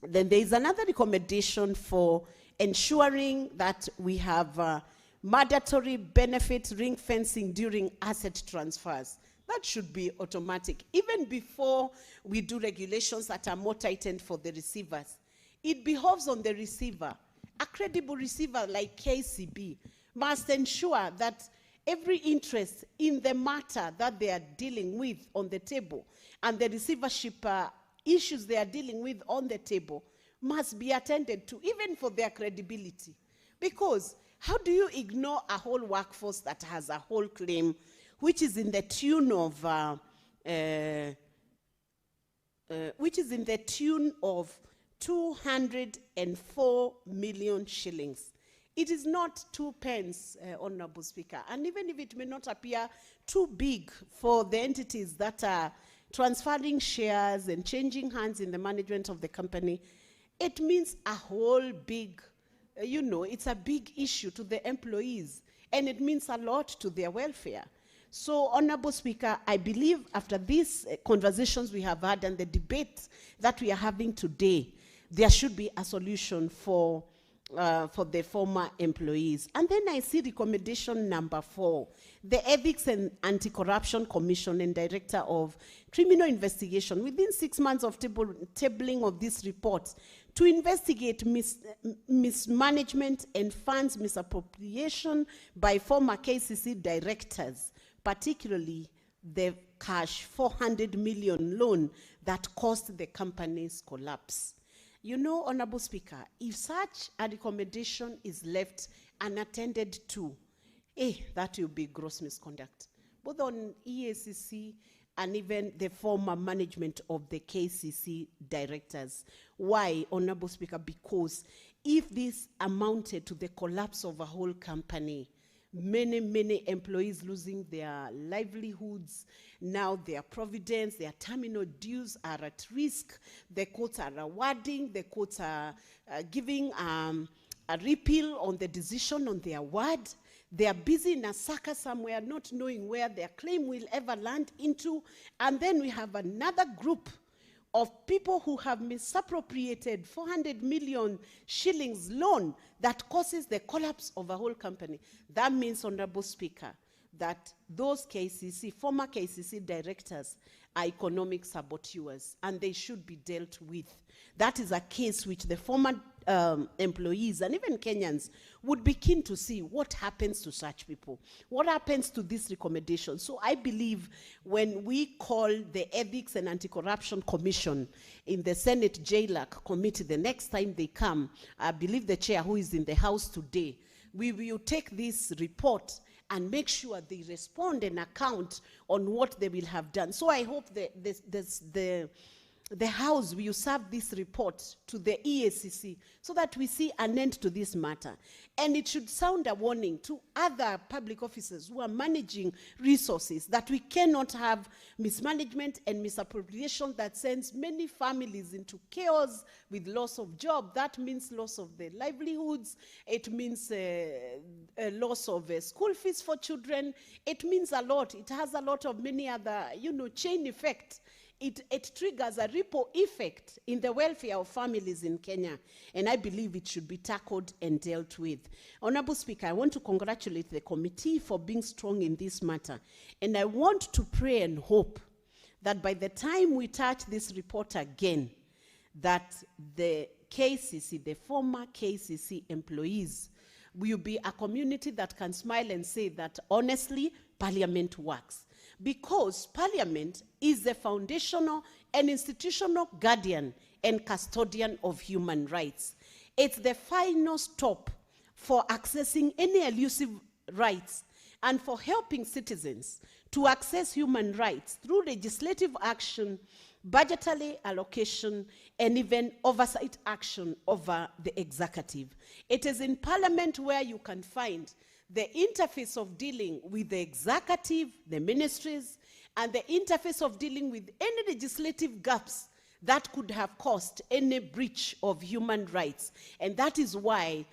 Speaker 7: Then there is another recommendation for ensuring that we have mandatory benefit ring fencing during asset transfers. That should be automatic. Even before we do regulations that are more tightened for the receivers, it behoves on the receiver. A credible receiver like KCB must ensure that every interest in the matter that they are dealing with on the table and the receivership issues they are dealing with on the table must be attended to, even for their credibility. Because how do you ignore a whole workforce that has a whole claim, which is in the tune of 204 million shillings? It is not 2 pence, Honorable Speaker. And even if it may not appear too big for the entities that are transferring shares and changing hands in the management of the company, it means a whole big, it's a big issue to the employees, and it means a lot to their welfare. So, Honorable Speaker, I believe after these conversations we have had and the debate that we are having today, there should be a solution for the former employees. And then I see recommendation number 4, the Ethics and Anti-Corruption Commission and Director of Criminal Investigation, within 6 months of tabling of this report, to investigate mismanagement and funds misappropriation by former KCC directors, particularly the cash 400 million loan that caused the company's collapse. Honorable Speaker, if such a recommendation is left unattended to, that will be gross misconduct, both on EACC and even the former management of the KCC directors. Why, Honorable Speaker? Because if this amounted to the collapse of a whole company, many employees losing their livelihoods, now their providence, their terminal dues are at risk, the courts are awarding, the courts are giving a repeal on the decision on their award. They are busy in a Sacco somewhere, not knowing where their claim will ever land into. And then we have another group of people who have misappropriated 400 million shillings loan that causes the collapse of a whole company. That means, Honorable Speaker, that those KCC, former KCC directors are economic saboteurs, and they should be dealt with. That is a case which the former employees and even Kenyans would be keen to see what happens to such people. What happens to this recommendation? So I believe when we call the Ethics and Anti-Corruption Commission in the Senate JLAC committee, the next time they come, I believe the chair who is in the house today, we will take this report and make sure they respond and account on what they will have done. So I hope that the House will serve this report to the EACC so that we see an end to this matter. And it should sound a warning to other public officers who are managing resources that we cannot have mismanagement and misappropriation that sends many families into chaos with loss of job. That means loss of their livelihoods. It means a loss of school fees for children. It means a lot. It has a lot of many other, chain effect. It triggers a ripple effect in the welfare of families in Kenya, and I believe it should be tackled and dealt with. Honorable Speaker, I want to congratulate the committee for being strong in this matter, and I want to pray and hope that by the time we touch this report again, that the KCC, the former KCC employees, will be a community that can smile and say that honestly, Parliament works. Because Parliament is the foundational and institutional guardian and custodian of human rights. It's the final stop for accessing any elusive rights and for helping citizens to access human rights through legislative action, budgetary allocation, and even oversight action over the executive. It is in Parliament where you can find the interface of dealing with the executive, the ministries, and the interface of dealing with any legislative gaps that could have caused any breach of human rights. And that is why,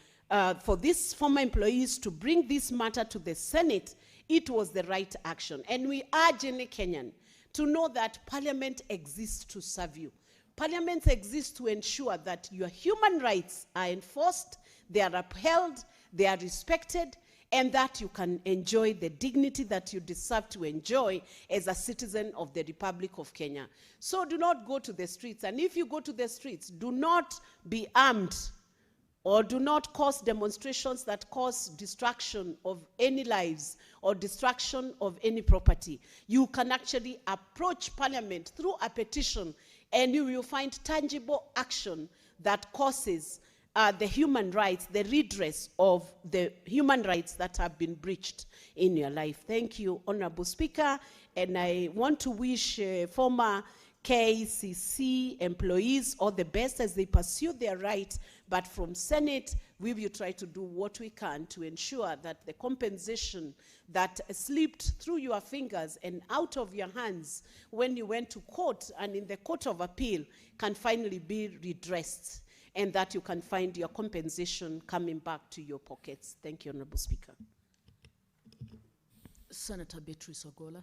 Speaker 7: for these former employees to bring this matter to the Senate, it was the right action. And we urge any Kenyan to know that Parliament exists to serve you. Parliament exists to ensure that your human rights are enforced, they are upheld, they are respected, and that you can enjoy the dignity that you deserve to enjoy as a citizen of the Republic of Kenya. So do not go to the streets, and if you go to the streets, do not be armed or do not cause demonstrations that cause destruction of any lives or destruction of any property. You can actually approach Parliament through a petition, and you will find tangible action that causes the human rights, the redress of the human rights that have been breached in your life. Thank you, Honorable Speaker. And I want to wish former KCC employees all the best as they pursue their right. But from Senate, we will try to do what we can to ensure that the compensation that slipped through your fingers and out of your hands when you went to court and in the Court of Appeal can finally be redressed, and that you can find your compensation coming back to your pockets. Thank you, Honorable Speaker.
Speaker 4: Senator Beatrice Ogola.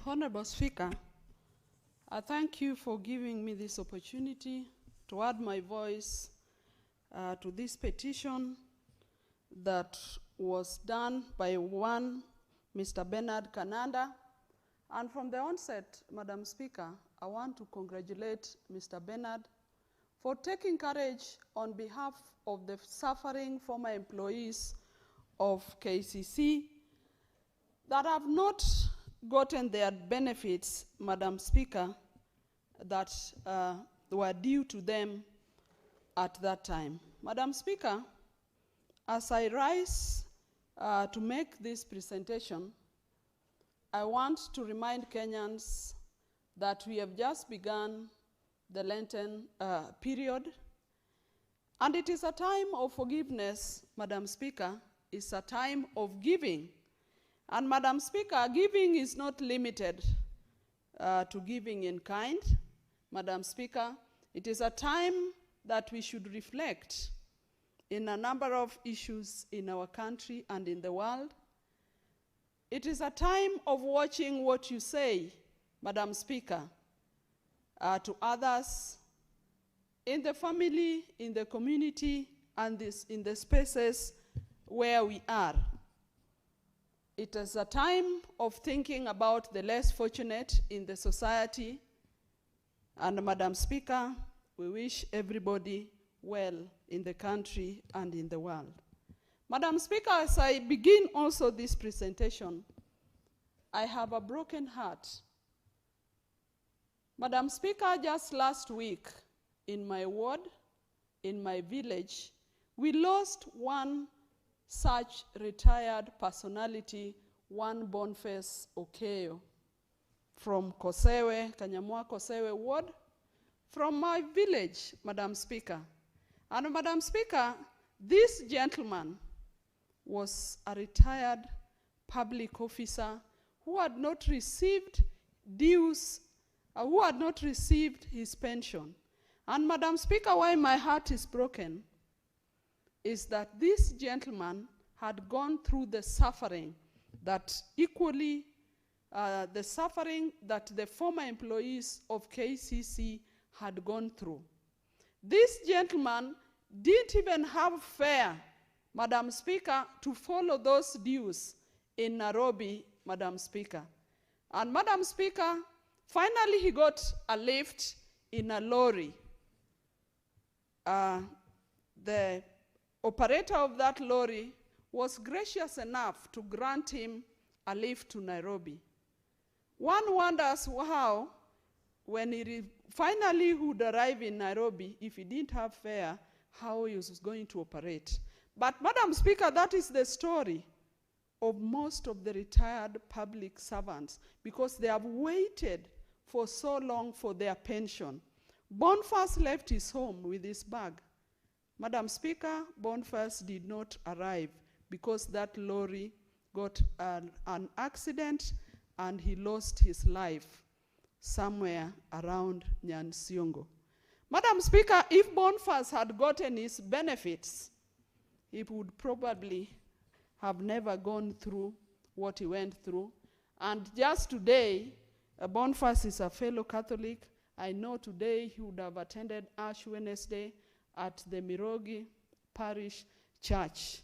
Speaker 8: Honorable Speaker, I thank you for giving me this opportunity to add my voice to this petition that was done by one Mr. Bernard Kananda. And from the onset, Madam Speaker, I want to congratulate Mr. Bernard for taking courage on behalf of the suffering former employees of KCC that have not gotten their benefits, Madam Speaker, that were due to them at that time. Madam Speaker, as I rise to make this presentation, I want to remind Kenyans that we have just begun the Lenten period, and it is a time of forgiveness, Madam Speaker. It's a time of giving. And Madam Speaker, giving is not limited to giving in kind. Madam Speaker, it is a time that we should reflect in a number of issues in our country and in the world. It is a time of watching what you say, Madam Speaker, to others in the family, in the community, and in the spaces where we are. It is a time of thinking about the less fortunate in the society. And Madam Speaker, we wish everybody well in the country and in the world. Madam Speaker, as I begin also this presentation, I have a broken heart. Madam Speaker, just last week in my ward, in my village, We lost one such retired personality, one Boniface Okeyo, from Kosewe, Kanyamwa Kosewe ward, from my village, Madam Speaker. And Madam Speaker, this gentleman was a retired public officer who had not received dues, who had not received his pension. And Madam Speaker, why my heart is broken is that this gentleman had gone through the suffering that equally, the suffering that the former employees of KCC had gone through. This gentleman didn't even have fare, Madam Speaker, to follow those dues in Nairobi, Madam Speaker. And Madam Speaker, finally he got a lift in a lorry. The operator of that lorry was gracious enough to grant him a lift to Nairobi. One wonders how, when he finally would arrive in Nairobi, if he didn't have fare, how he was going to operate. But Madam Speaker, that is the story of most of the retired public servants, because they have waited for so long for their pension. Boniface left his home with his bag. Madam Speaker, Boniface did not arrive because that lorry got an accident and he lost his life somewhere around Nyansiongo. Madam Speaker, if Boniface had gotten his benefits, he would probably have never gone through what he went through. And just today, Boniface is a fellow Catholic. I know today he would have attended Ash Wednesday at the Mirogi Parish Church.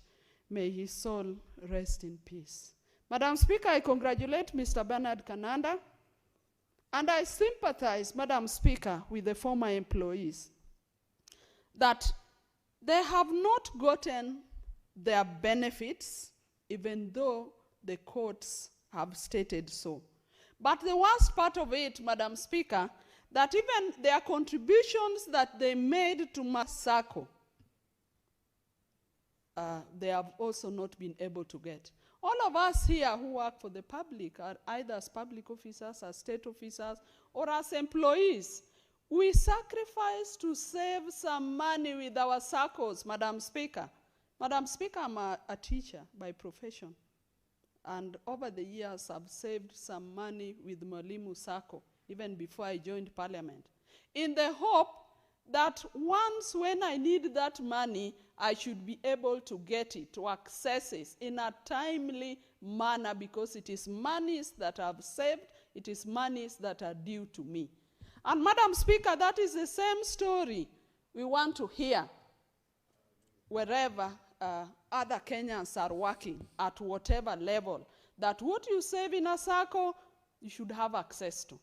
Speaker 8: May his soul rest in peace. Madam Speaker, I congratulate Mr. Bernard Kananda, and I sympathize, Madam Speaker, with the former employees that they have not gotten their benefits, even though the courts have stated so. But the worst part of it, Madam Speaker, that even their contributions that they made to Sacco, they have also not been able to get. All of us here who work for the public are either as public officers, as state officers, or as employees. We sacrifice to save some money with our Saccos, Madam Speaker. Madam Speaker, I'm a teacher by profession. And over the years, I've saved some money with Mwalimu Sacco, even before I joined Parliament, in the hope that once when I need that money, I should be able to get it, to access it in a timely manner, because it is monies that I've saved, it is monies that are due to me. And Madam Speaker, that is the same story we want to hear wherever other Kenyans are working, at whatever level, that what you save in a Sacco, you should have access to.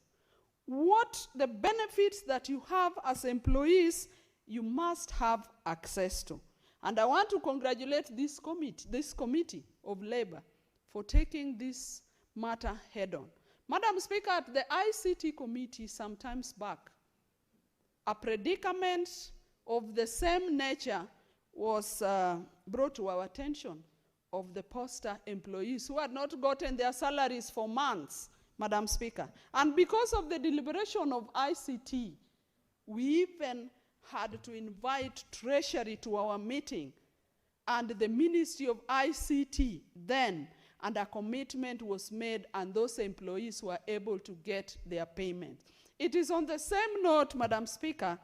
Speaker 8: What the benefits that you have as employees, you must have access to. And I want to congratulate this committee of labor for taking this matter head on. Madam Speaker, at the ICT committee sometimes back, a predicament of the same nature was brought to our attention of the poster employees who had not gotten their salaries for months, Madam Speaker. And because of the deliberation of ICT, we even had to invite Treasury to our meeting and the Ministry of ICT then, and a commitment was made, and those employees were able to get their payment. It is on the same note, Madam Speaker,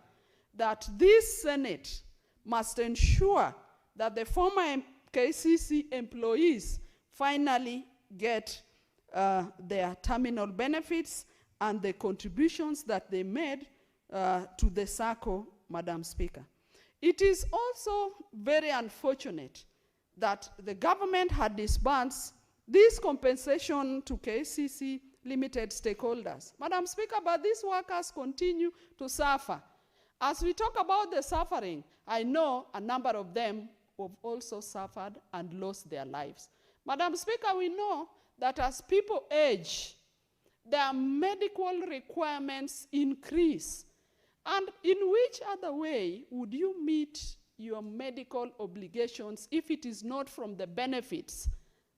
Speaker 8: that this Senate must ensure that the former KCC employees finally get their terminal benefits and the contributions that they made to the Sacco, Madam Speaker. It is also very unfortunate that the government had disbursed this compensation to KCC limited stakeholders. Madam Speaker, but these workers continue to suffer. As we talk about the suffering, I know a number of them have also suffered and lost their lives. Madam Speaker, we know that as people age, their medical requirements increase. And in which other way would you meet your medical obligations if it is not from the benefits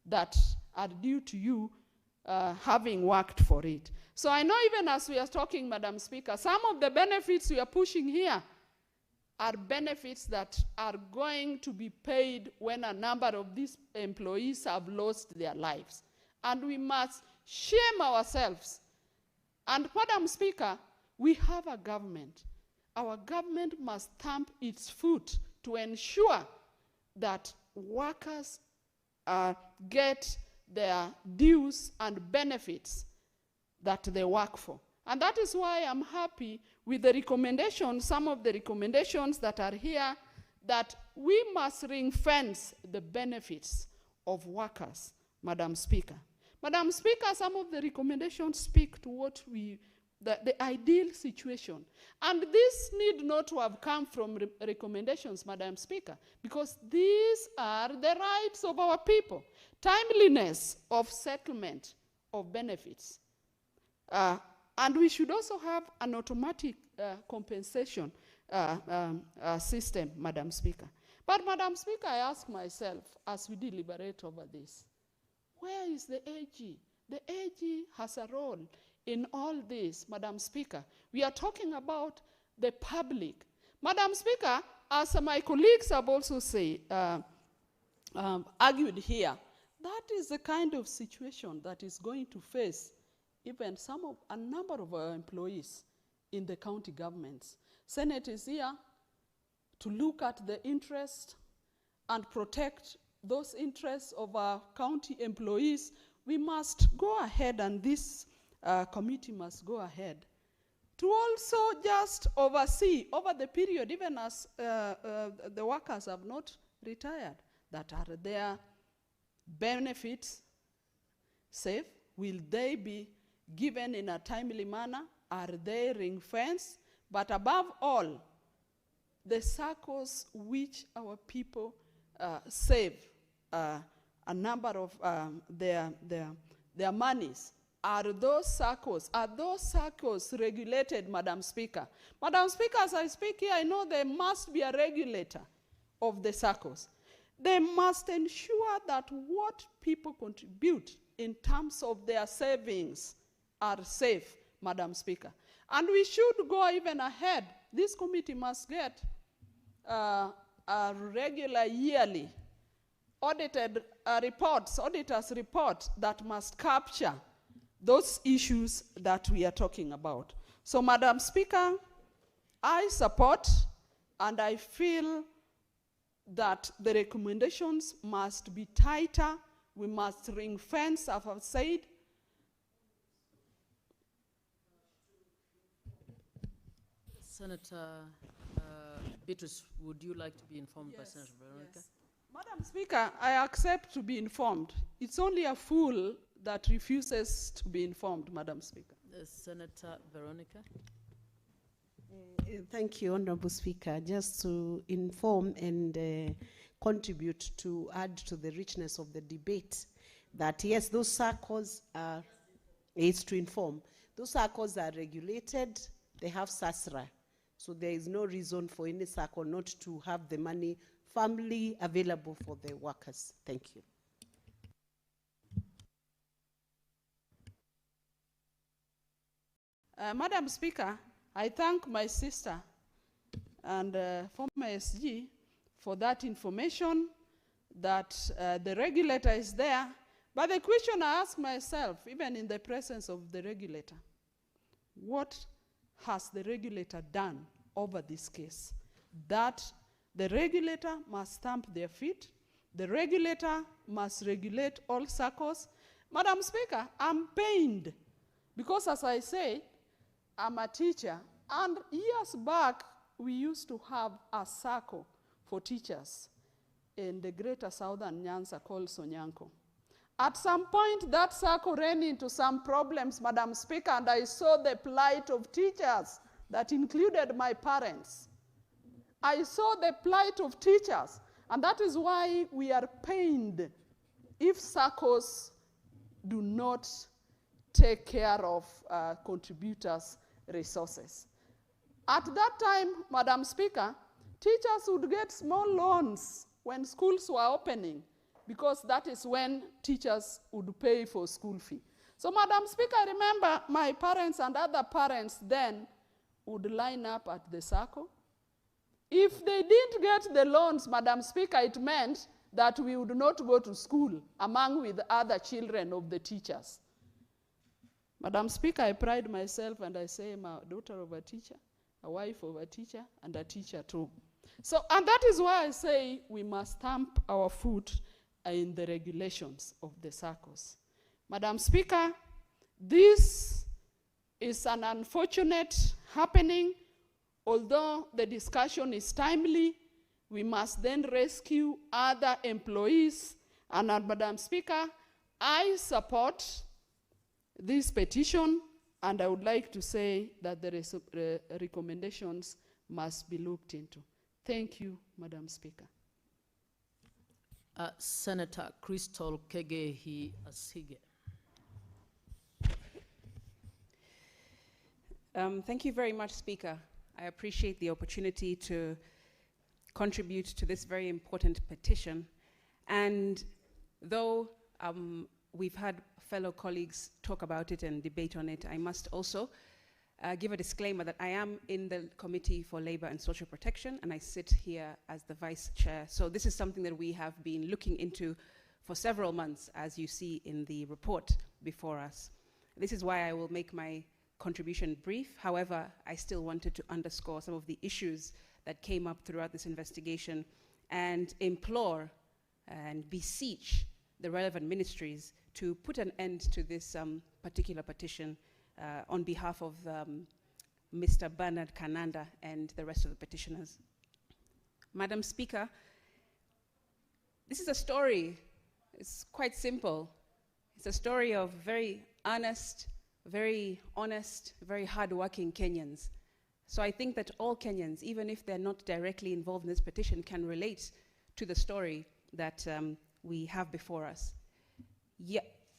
Speaker 8: that are due to you having worked for it. So I know even as we are talking, Madam Speaker, some of the benefits we are pushing here are benefits that are going to be paid when a number of these employees have lost their lives. And we must shame ourselves. And Madam Speaker, we have a government. Our government must stamp its foot to ensure that workers get their dues and benefits that they work for. And that is why I'm happy with the recommendations, some of the recommendations that are here, that we must ring-fence the benefits of workers, Madam Speaker. Madam Speaker, some of the recommendations speak to what the ideal situation. And this need not to have come from recommendations, Madam Speaker, because these are the rights of our people. Timeliness of settlement of benefits. And we should also have an automatic compensation system, Madam Speaker. But Madam Speaker, I ask myself, as we deliberate over this, where is the AG? The AG has a role in all this, Madam Speaker. We are talking about the public. Madam Speaker, as my colleagues have also argued here, that is the kind of situation that is going to face even a number of our employees in the county governments. Senate is here to look at the interest and protect those interests of our county employees. We must go ahead, and this committee must go ahead to also just oversee over the period, even as the workers have not retired, that are their benefits safe? Will they be given in a timely manner? Are they ring-fenced? But above all, the Saccos which our people save a number of their monies, are those Saccos regulated, Madam Speaker? Madam Speaker, as I speak here, I know there must be a regulator of the Saccos. They must ensure that what people contribute in terms of their savings are safe, Madam Speaker. And we should go even ahead. This committee must get a regular yearly audited auditors report that must capture those issues that we are talking about. So, Madam Speaker, I support and I feel that the recommendations must be tighter. We must ring fence, as I've said.
Speaker 4: Senator Beatrice, would you like to be informed by Senator Veronica?
Speaker 8: Yes. Madam Speaker, I accept to be informed. It's only a fool that refuses to be informed, Madam Speaker.
Speaker 4: Senator Veronica.
Speaker 7: Thank you, Honorable Speaker. Just to inform and contribute to add to the richness of the debate, that yes, those Saccos are, it's to inform. Those Saccos are regulated, they have SASRA. So there is no reason for any Sacco not to have the money firmly available for the workers. Thank you.
Speaker 8: Madam Speaker, I thank my sister and former SG for that information, that the regulator is there. But the question I ask myself, even in the presence of the regulator, what has the regulator done over this case? That the regulator must stamp their feet. The regulator must regulate all Saccos. Madam Speaker, I'm pained because, as I say, I'm a teacher, and years back we used to have a Sacco for teachers in the greater southern Nyanza called Sonyanko. At some point that Sacco ran into some problems, Madam Speaker, and I saw the plight of teachers that included my parents. I saw the plight of teachers, and that is why we are pained if Saccos do not take care of contributors' resources. At that time, Madam Speaker, teachers would get small loans when schools were opening, because that is when teachers would pay for school fee. So, Madam Speaker, I remember my parents and other parents then would line up at the Sacco. If they didn't get the loans, Madam Speaker, it meant that we would not go to school among with other children of the teachers. Madam Speaker, I pride myself and I say I'm a daughter of a teacher, a wife of a teacher, and a teacher too. So, and that is why I say we must stamp our foot in the regulations of the Saccos. Madam Speaker, this is an unfortunate happening. Although the discussion is timely, we must then rescue other employees. And Madam Speaker, I support this petition, and I would like to say that the recommendations must be looked into. Thank you, Madam Speaker.
Speaker 4: Senator Crystal Kegehi Asige.
Speaker 9: Thank you very much, Speaker. I appreciate the opportunity to contribute to this very important petition. And though we've had fellow colleagues talk about it and debate on it, I must also give a disclaimer that I am in the Committee for Labor and Social Protection, and I sit here as the Vice Chair. So this is something that we have been looking into for several months, as you see in the report before us. This is why I will make my contribution brief. However, I still wanted to underscore some of the issues that came up throughout this investigation and implore and beseech the relevant ministries to put an end to this particular petition on behalf of Mr. Bernard Kananda and the rest of the petitioners. Madam Speaker, this is a story. It's quite simple. It's a story of very earnest, very honest, very hardworking Kenyans. So I think that all Kenyans, even if they're not directly involved in this petition, can relate to the story that we have before us.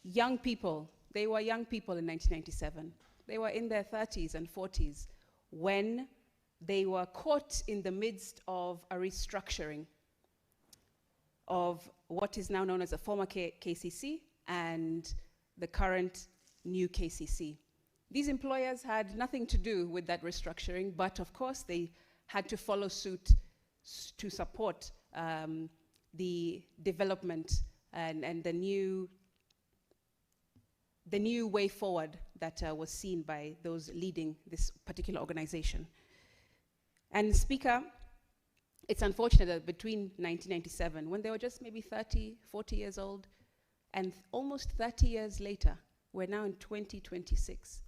Speaker 9: Young people, they were young people in 1997. They were in their 30s and 40s when they were caught in the midst of a restructuring of what is now known as the former KCC and the current new KCC. These employers had nothing to do with that restructuring, but of course they had to follow suit to support the development and the new way forward that was seen by those leading this particular organization. And Speaker, it's unfortunate that between 1997, when they were just maybe 30, 40 years old, and almost 30 years later, we're now in 2026,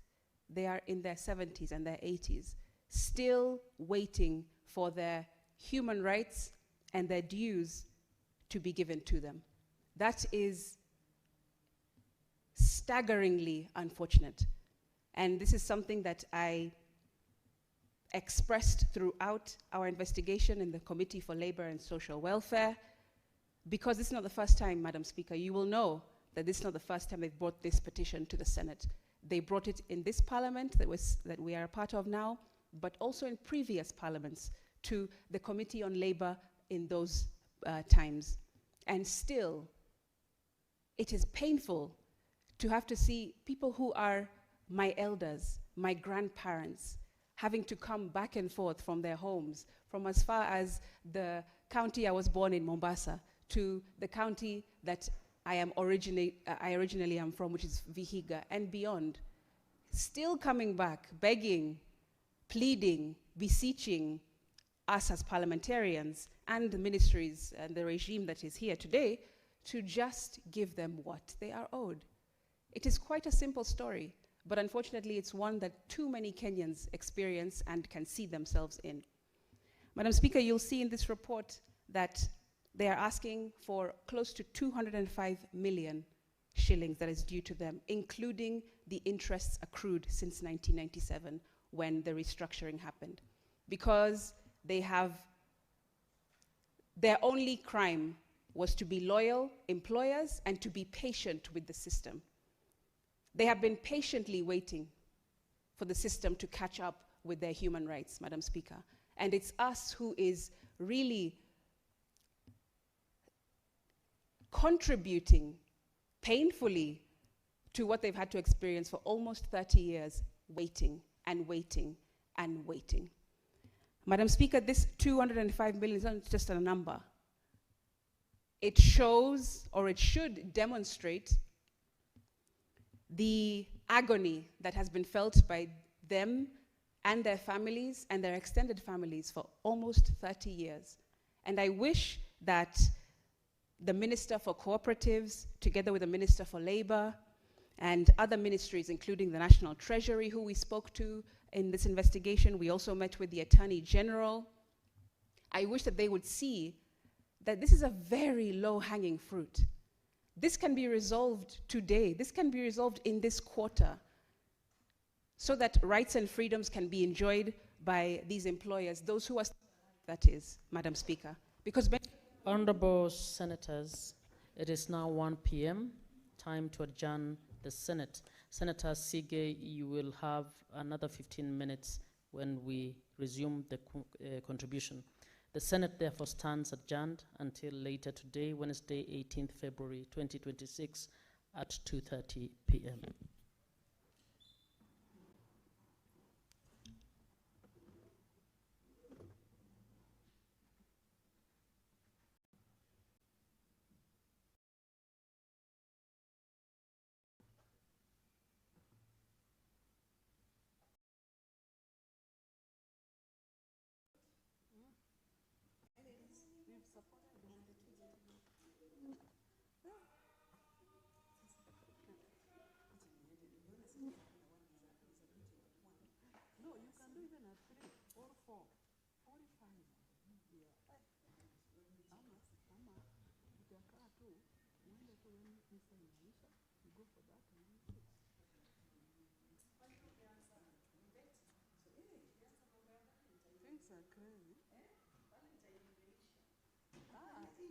Speaker 9: they are in their 70s and their 80s, still waiting for their human rights and their dues to be given to them. That is staggeringly unfortunate. And this is something that I expressed throughout our investigation in the Committee for Labor and Social Welfare, because this is not the first time, Madam Speaker. You will know that this is not the first time they've brought this petition to the Senate. They brought it in this parliament that we are a part of now, but also in previous parliaments to the Committee on Labor in those times. And still, it is painful to have to see people who are my elders, my grandparents, having to come back and forth from their homes, from as far as the county I was born in, Mombasa, to the county that I originally am from, which is Vihiga, and beyond, still coming back, begging, pleading, beseeching us as parliamentarians and the ministries and the regime that is here today to just give them what they are owed. It is quite a simple story, but unfortunately it's one that too many Kenyans experience and can see themselves in. Madam Speaker, you'll see in this report that they are asking for close to 205 million shillings that is due to them, including the interests accrued since 1997 when the restructuring happened. Because their only crime was to be loyal employers and to be patient with the system. They have been patiently waiting for the system to catch up with their human rights, Madam Speaker. And it's us who is really contributing painfully to what they've had to experience for almost 30 years, waiting and waiting and waiting. Madam Speaker, this 205 million is not just a number. It shows, or it should demonstrate, the agony that has been felt by them and their families and their extended families for almost 30 years. And I wish that the Minister for Cooperatives, together with the Minister for Labor, and other ministries, including the National Treasury, who we spoke to in this investigation. We also met with the Attorney General. I wish that they would see that this is a very low-hanging fruit. This can be resolved today. This can be resolved in this quarter, so that rights and freedoms can be enjoyed by these employers, those who are, that is, Madam Speaker. Because
Speaker 4: Honorable Senators, it is now 1 p.m., time to adjourn the Senate. Senator Sige, you will have another 15 minutes when we resume the contribution. The Senate therefore stands adjourned until later today, Wednesday, 18th February 2026 at 2:30 p.m.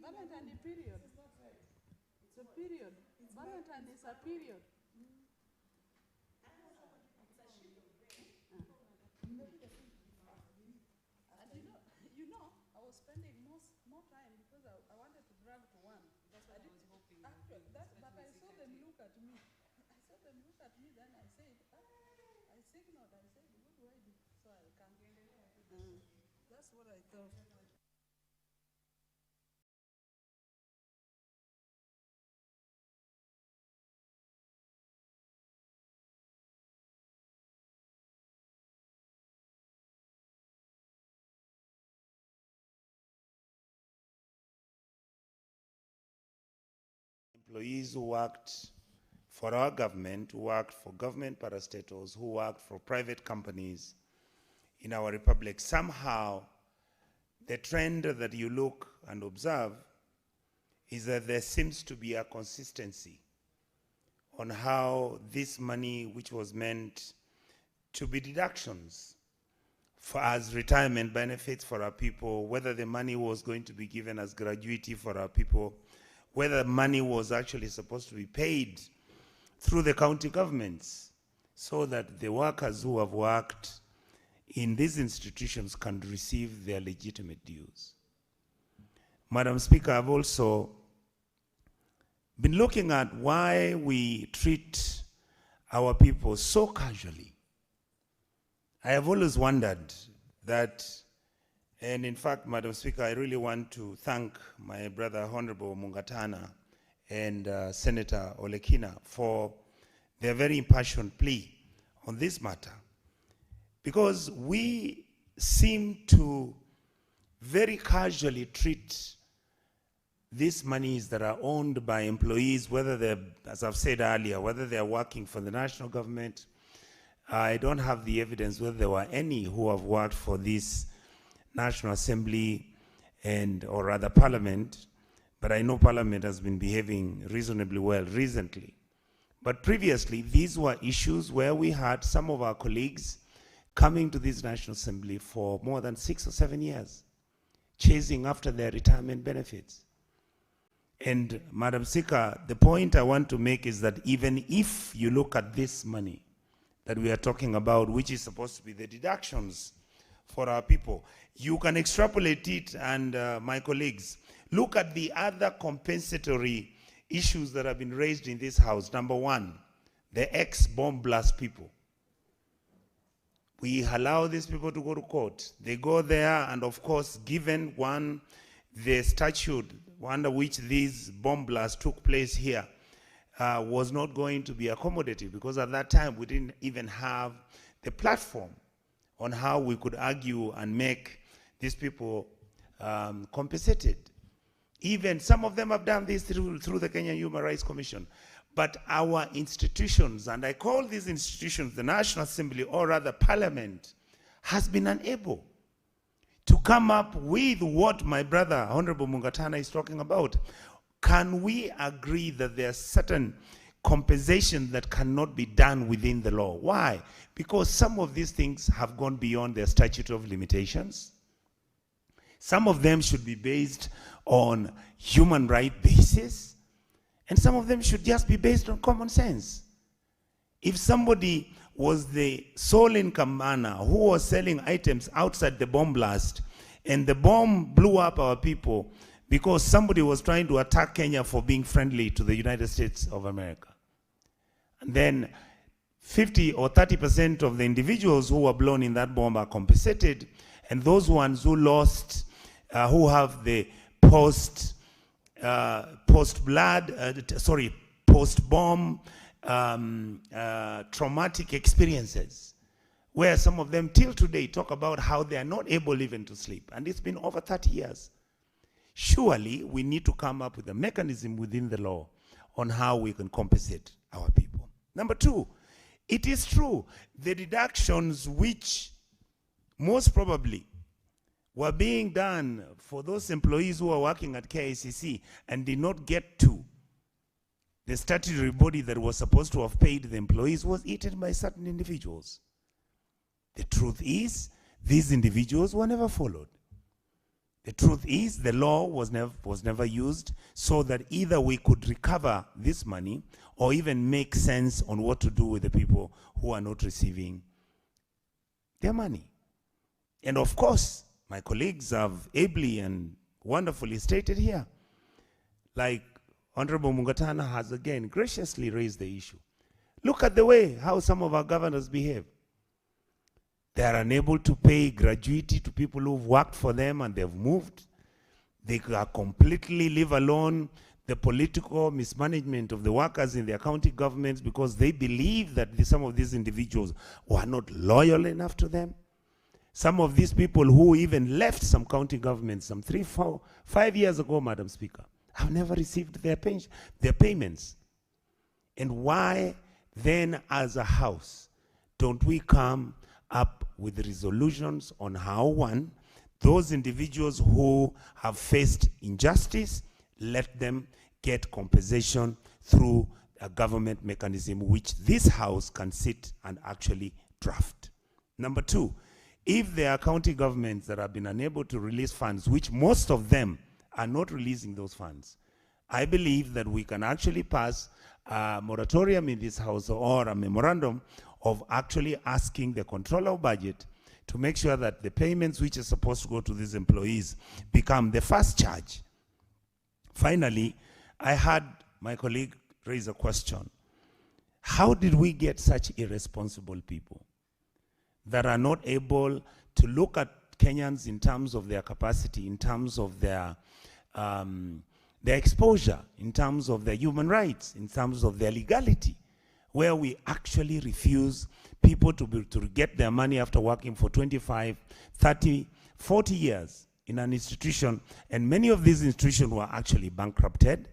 Speaker 8: Valentine is period. It's a period. Valentine is a period. And you know, I was spending more time because I wanted to drag to one. That's what I was hoping. Actually, but I saw them look at me. I saw them look at me, then I said, I signaled, I said, what do I do? So I can't. That's what I thought.
Speaker 5: Employees who worked for our government, who worked for government parastatals, who worked for private companies in our republic, somehow the trend that you look and observe is that there seems to be a consistency on how this money, which was meant to be deductions as retirement benefits for our people, whether the money was going to be given as gratuity for our people, whether money was actually supposed to be paid through the county governments so that the workers who have worked in these institutions can receive their legitimate dues. Madam Speaker, I've also been looking at why we treat our people so casually. I have always wondered that. And in fact, Madam Speaker, I really want to thank my brother, Honorable Mungatana, and Senator Olekina for their very impassioned plea on this matter. Because we seem to very casually treat these monies that are owned by employees, whether they're, as I've said earlier, whether they're working for the national government. I don't have the evidence whether there were any who have worked for this National Assembly or rather Parliament, but I know Parliament has been behaving reasonably well recently. But previously, these were issues where we had some of our colleagues coming to this National Assembly for more than 6 or 7 years, chasing after their retirement benefits. And Madam Speaker, the point I want to make is that even if you look at this money that we are talking about, which is supposed to be the deductions for our people. You can extrapolate it, and my colleagues, look at the other compensatory issues that have been raised in this house. Number one, the ex-bomb blast people. We allow these people to go to court. They go there, and of course, given one, the statute under which these bomb blasts took place here was not going to be accommodative, because at that time we didn't even have the platform on how we could argue and make these people compensated. Even some of them have done this through the Kenya Human Rights Commission. But our institutions, and I call these institutions the National Assembly, or rather Parliament, has been unable to come up with what my brother, Honorable Mungatana, is talking about. Can we agree that there are certain compensations that cannot be done within the law? Why? Because some of these things have gone beyond their statute of limitations. Some of them should be based on human right basis, and some of them should just be based on common sense. If somebody was the sole income earner who was selling items outside the bomb blast, and the bomb blew up our people because somebody was trying to attack Kenya for being friendly to the United States of America, and then 50 or 30% of the individuals who were blown in that bomb are compensated, and those ones who lost, who have the post-bomb traumatic experiences, where some of them till today talk about how they are not able even to sleep, and it's been over 30 years. Surely we need to come up with a mechanism within the law on how we can compensate our people. Number two, it is true, the deductions which most probably were being done for those employees who are working at KICC and did not get to the statutory body that was supposed to have paid the employees was eaten by certain individuals. The truth is, these individuals were never followed. The truth is, the law was never used so that either we could recover this money or even make sense on what to do with the people who are not receiving their money. And of course, my colleagues have ably and wonderfully stated here, like Honorable Mungatana has again graciously raised the issue. Look at the way how some of our governors behave. They are unable to pay gratuity to people who've worked for them and they've moved. They are completely leave alone the political mismanagement of the workers in their county governments because they believe that some of these individuals were not loyal enough to them. Some of these people who even left some county governments some 3, 4, 5 years ago, Madam Speaker, have never received their payments. And why then, as a house, don't we come up with resolutions on how, one, those individuals who have faced injustice, let them get compensation through a government mechanism which this house can sit and actually draft. Number two, if there are county governments that have been unable to release funds, which most of them are not releasing those funds, I believe that we can actually pass a moratorium in this house or a memorandum of actually asking the controller of budget to make sure that the payments which are supposed to go to these employees become the first charge. Finally, I had my colleague raise a question. How did we get such irresponsible people that are not able to look at Kenyans in terms of their capacity, in terms of their exposure, in terms of their human rights, in terms of their legality, where we actually refuse people to get their money after working for 25, 30, 40 years in an institution, and many of these institutions were actually bankrupted.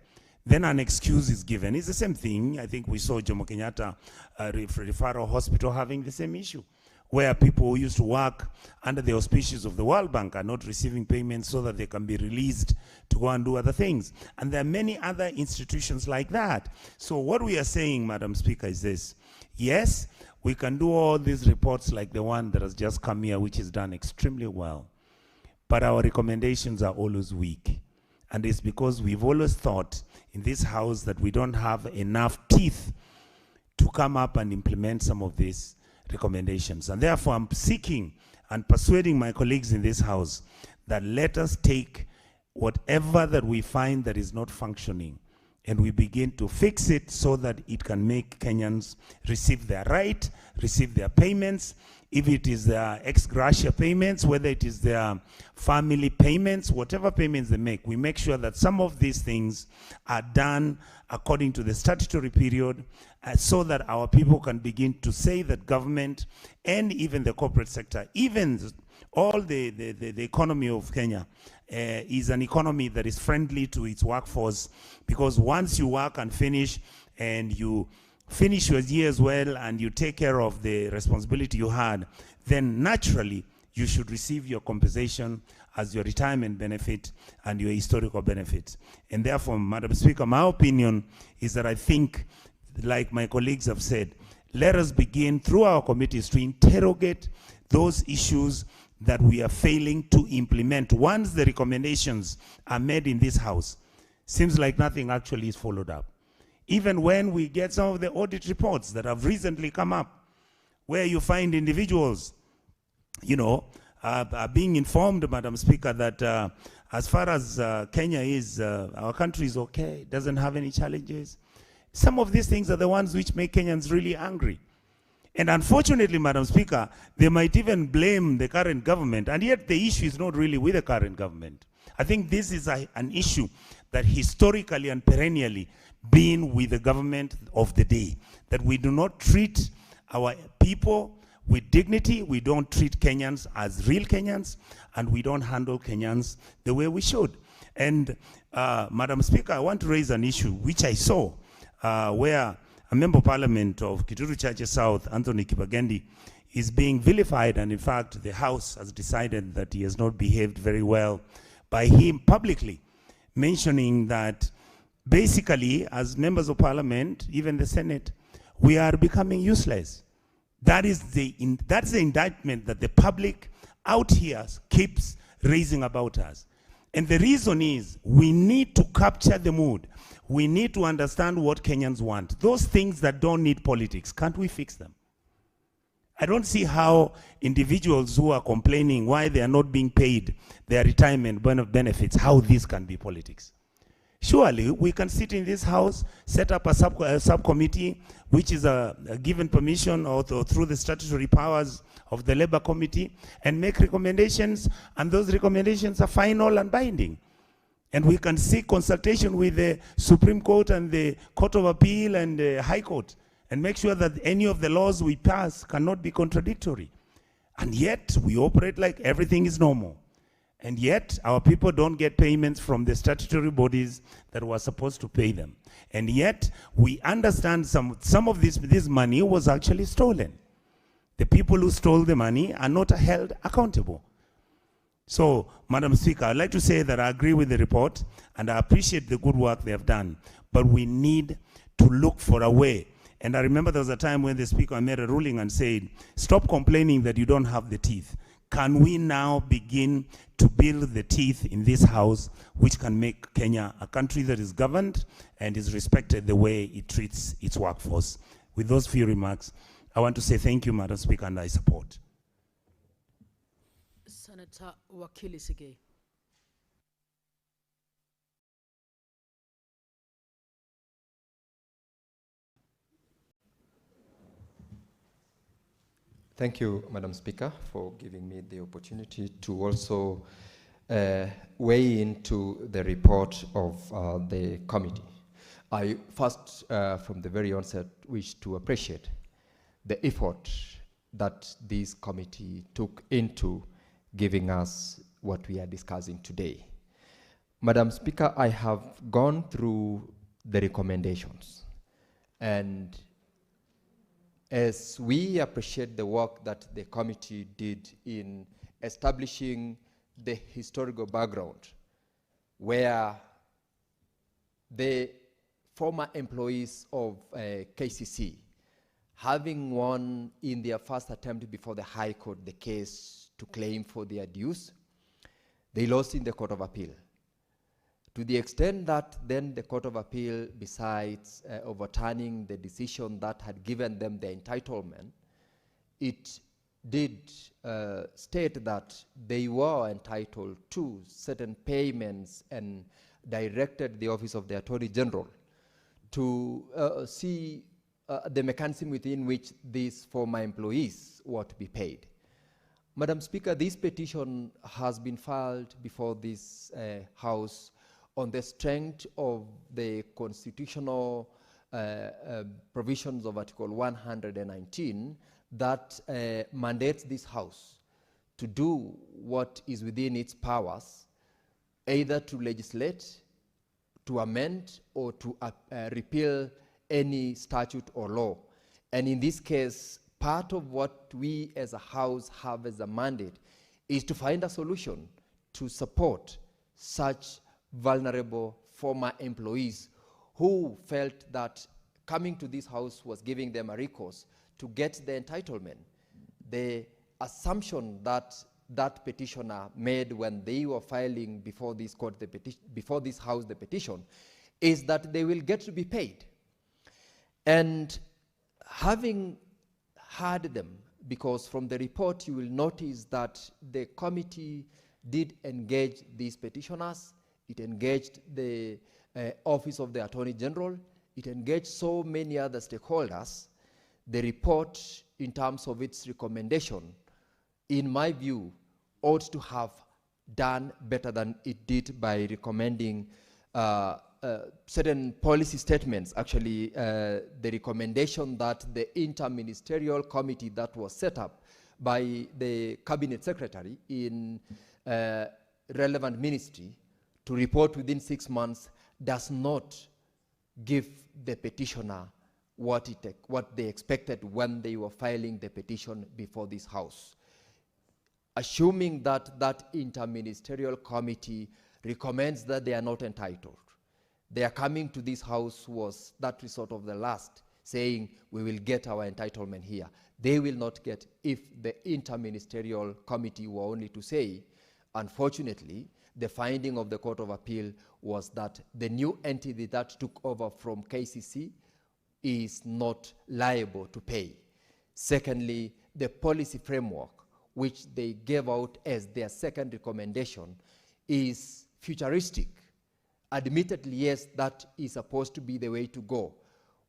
Speaker 5: Then an excuse is given. It's the same thing. I think we saw Jomo Kenyatta Referral Hospital having the same issue, where people who used to work under the auspices of the World Bank are not receiving payments so that they can be released to go and do other things. And there are many other institutions like that. So what we are saying, Madam Speaker, is this. Yes, we can do all these reports like the one that has just come here, which is done extremely well. But our recommendations are always weak. And it's because we've always thought in this house that we don't have enough teeth to come up and implement some of these recommendations. And therefore, I'm seeking and persuading my colleagues in this House that let us take whatever that we find that is not functioning and we begin to fix it so that it can make Kenyans receive their right, receive their payments, if it is their ex gratia payments, whether it is their family payments, whatever payments they make, we make sure that some of these things are done according to the statutory period so that our people can begin to say that government and even the corporate sector, even all the economy of Kenya is an economy that is friendly to its workforce, because once you work and finish and you finish your years well and you take care of the responsibility you had, then naturally you should receive your compensation as your retirement benefit and your historical benefit. And therefore, Madam Speaker, my opinion is that I think, like my colleagues have said, let us begin through our committees to interrogate those issues that we are failing to implement once the recommendations are made in this House. Seems like nothing actually is followed up. Even when we get some of the audit reports that have recently come up, where you find individuals, you know, are being informed, Madam Speaker, that as far as Kenya is, our country is okay, doesn't have any challenges. Some of these things are the ones which make Kenyans really angry. And unfortunately, Madam Speaker, they might even blame the current government, and yet the issue is not really with the current government. I think this is an issue that historically and perennially been with the government of the day, that we do not treat our people with dignity, we don't treat Kenyans as real Kenyans, and we don't handle Kenyans the way we should. And Madam Speaker, I want to raise an issue which I saw where a member of Parliament of Kituru Church South, Anthony Kibagendi, is being vilified, and in fact the House has decided that he has not behaved very well by him publicly mentioning that basically as members of Parliament, even the Senate, we are becoming useless. That's the indictment that the public out here keeps raising about us. And the reason is we need to capture the mood. We need to understand what Kenyans want. Those things that don't need politics, can't we fix them? I don't see how individuals who are complaining why they are not being paid their retirement benefits, how this can be politics. Surely we can sit in this House, set up a subcommittee, which is a given permission or through the statutory powers of the Labour Committee, and make recommendations, and those recommendations are final and binding. And we can seek consultation with the Supreme Court and the Court of Appeal and the High Court, and make sure that any of the laws we pass cannot be contradictory. And yet we operate like everything is normal. And yet our people don't get payments from the statutory bodies that were supposed to pay them. And yet we understand some of this money was actually stolen. The people who stole the money are not held accountable. So, Madam Speaker, I'd like to say that I agree with the report and I appreciate the good work they have done, but we need to look for a way. And I remember there was a time when the Speaker made a ruling and said, stop complaining that you don't have the teeth. Can we now begin to build the teeth in this House which can make Kenya a country that is governed and is respected the way it treats its workforce? With those few remarks, I want to say thank you, Madam Speaker, and I support.
Speaker 4: Senator Wakili Sigei.
Speaker 6: Thank you, Madam Speaker, for giving me the opportunity to also weigh into the report of the committee. I first, from the very onset, wish to appreciate the effort that this committee took into giving us what we are discussing today. Madam Speaker, I have gone through the recommendations, and as we appreciate the work that the committee did in establishing the historical background where the former employees of KCC, having won in their first attempt before the High Court the case to claim for their dues, they lost in the Court of Appeal. To the extent that then the Court of Appeal, besides overturning the decision that had given them the entitlement, it did state that they were entitled to certain payments and directed the Office of the Attorney General to see the mechanism within which these former employees were to be paid. Madam Speaker, this petition has been filed before this House on the strength of the constitutional provisions of Article 119 that mandates this House to do what is within its powers, either to legislate, to amend, or to repeal any statute or law. And in this case, part of what we as a House have as a mandate is to find a solution to support such vulnerable former employees who felt that coming to this House was giving them a recourse to get the entitlement. The assumption that that petitioner made when they were filing before this court, before this House, the petition, is that they will get to be paid. And having heard them, because from the report you will notice that the committee did engage these petitioners, it engaged the Office of the Attorney General, it engaged so many other stakeholders. The report, in terms of its recommendation, in my view, ought to have done better than it did by recommending certain policy statements. Actually, the recommendation that the interministerial committee that was set up by the cabinet secretary in relevant ministry to report within 6 months does not give the petitioner what they expected when they were filing the petition before this House. Assuming that that interministerial committee recommends that they are not entitled, their coming to this House was that resort of the last, saying we will get our entitlement here. They will not get if the interministerial committee were only to say, unfortunately, the finding of the Court of Appeal was that the new entity that took over from KCC is not liable to pay. Secondly, the policy framework, which they gave out as their second recommendation, is futuristic. Admittedly, yes, that is supposed to be the way to go.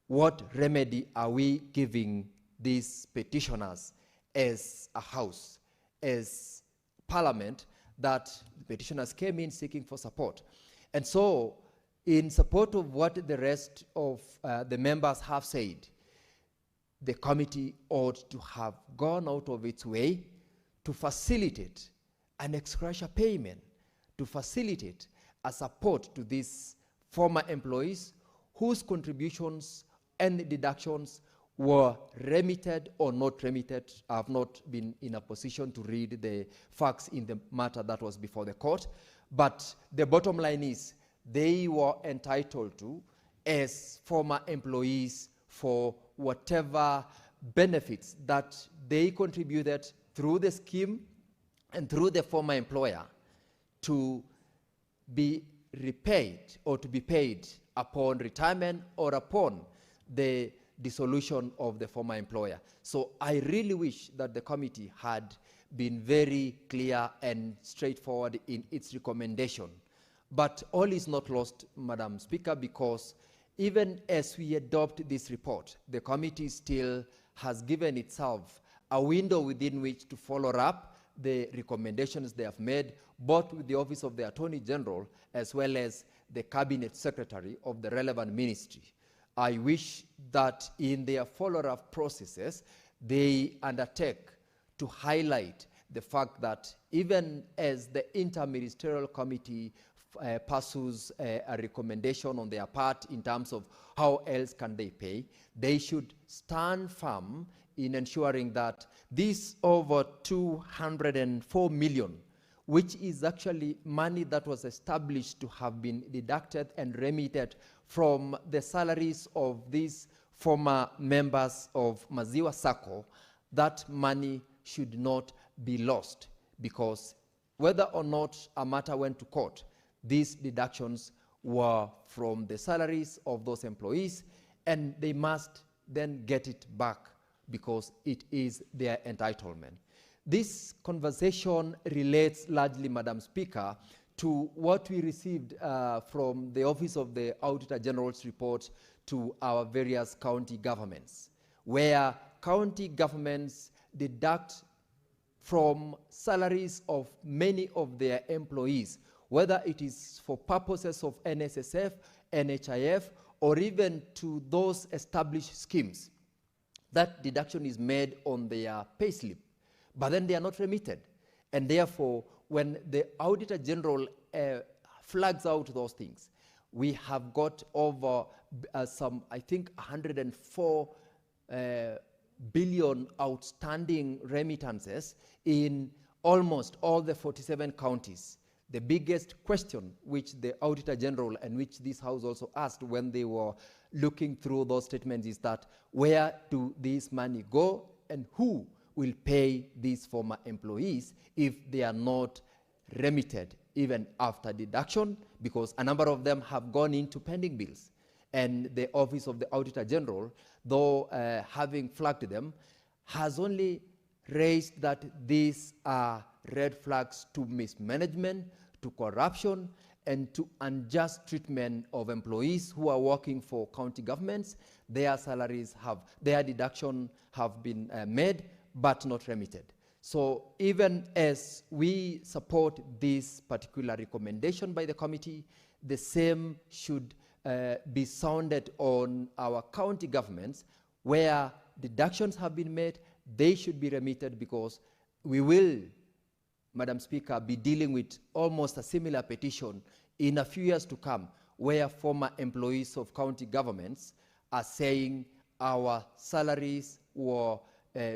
Speaker 6: What remedy are we giving these petitioners as a House, as Parliament, that the petitioners came in seeking for support? And so, in support of what the rest of the members have said, the committee ought to have gone out of its way to facilitate an ex gratia payment, to facilitate a support to these former employees whose contributions and deductions were remitted or not remitted. I have not been in a position to read the facts in the matter that was before the court, but the bottom line is they were entitled to, as former employees, for whatever benefits that they contributed through the scheme and through the former employer, to be repaid or to be paid upon retirement or upon the dissolution of the former employer. So I really wish that the committee had been very clear and straightforward in its recommendation. But all is not lost, Madam Speaker, because even as we adopt this report, the committee still has given itself a window within which to follow up the recommendations they have made, both with the Office of the Attorney General as well as the Cabinet Secretary of the relevant ministry. I wish that in their follow-up processes, they undertake to highlight the fact that even as the interministerial committee pursues a recommendation on their part in terms of how else can they pay, they should stand firm in ensuring that this over 204 million, which is actually money that was established to have been deducted and remitted from the salaries of these former members of Maziwa Sacco, that money should not be lost, because whether or not a matter went to court, these deductions were from the salaries of those employees, and they must then get it back because it is their entitlement. This conversation relates largely, Madam Speaker, to what we received from the Office of the Auditor General's report to our various county governments, where county governments deduct from salaries of many of their employees, whether it is for purposes of NSSF, NHIF, or even to those established schemes. That deduction is made on their payslip, but then they are not remitted. And therefore, when the Auditor General flags out those things, we have got over some, I think, 104 billion outstanding remittances in almost all the 47 counties. The biggest question which the Auditor General and which this House also asked when they were looking through those statements is that where do this money go and who will pay these former employees if they are not remitted even after deduction, because a number of them have gone into pending bills. And the Office of the Auditor General, though having flagged them, has only raised that these are red flags to mismanagement, to corruption, and to unjust treatment of employees who are working for county governments. Their salaries have, their deduction have been made, but not remitted. So even as we support this particular recommendation by the committee, the same should be sounded on our county governments where deductions have been made. They should be remitted, because we will, Madam Speaker, be dealing with almost a similar petition in a few years to come, where former employees of county governments are saying our salaries were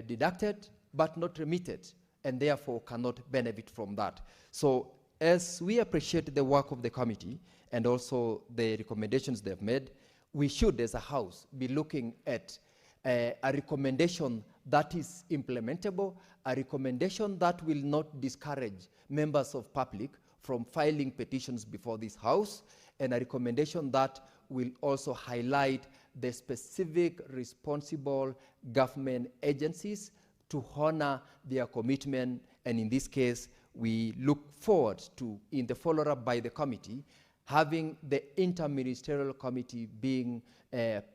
Speaker 6: deducted but not remitted, and therefore cannot benefit from that. So as we appreciate the work of the committee and also the recommendations they've made, we should, as a House, be looking at a recommendation that is implementable, a recommendation that will not discourage members of public from filing petitions before this House, and a recommendation that will also highlight the specific responsible government agencies to honor their commitment. And in this case, we look forward to, in the follow-up by the committee, having the interministerial committee being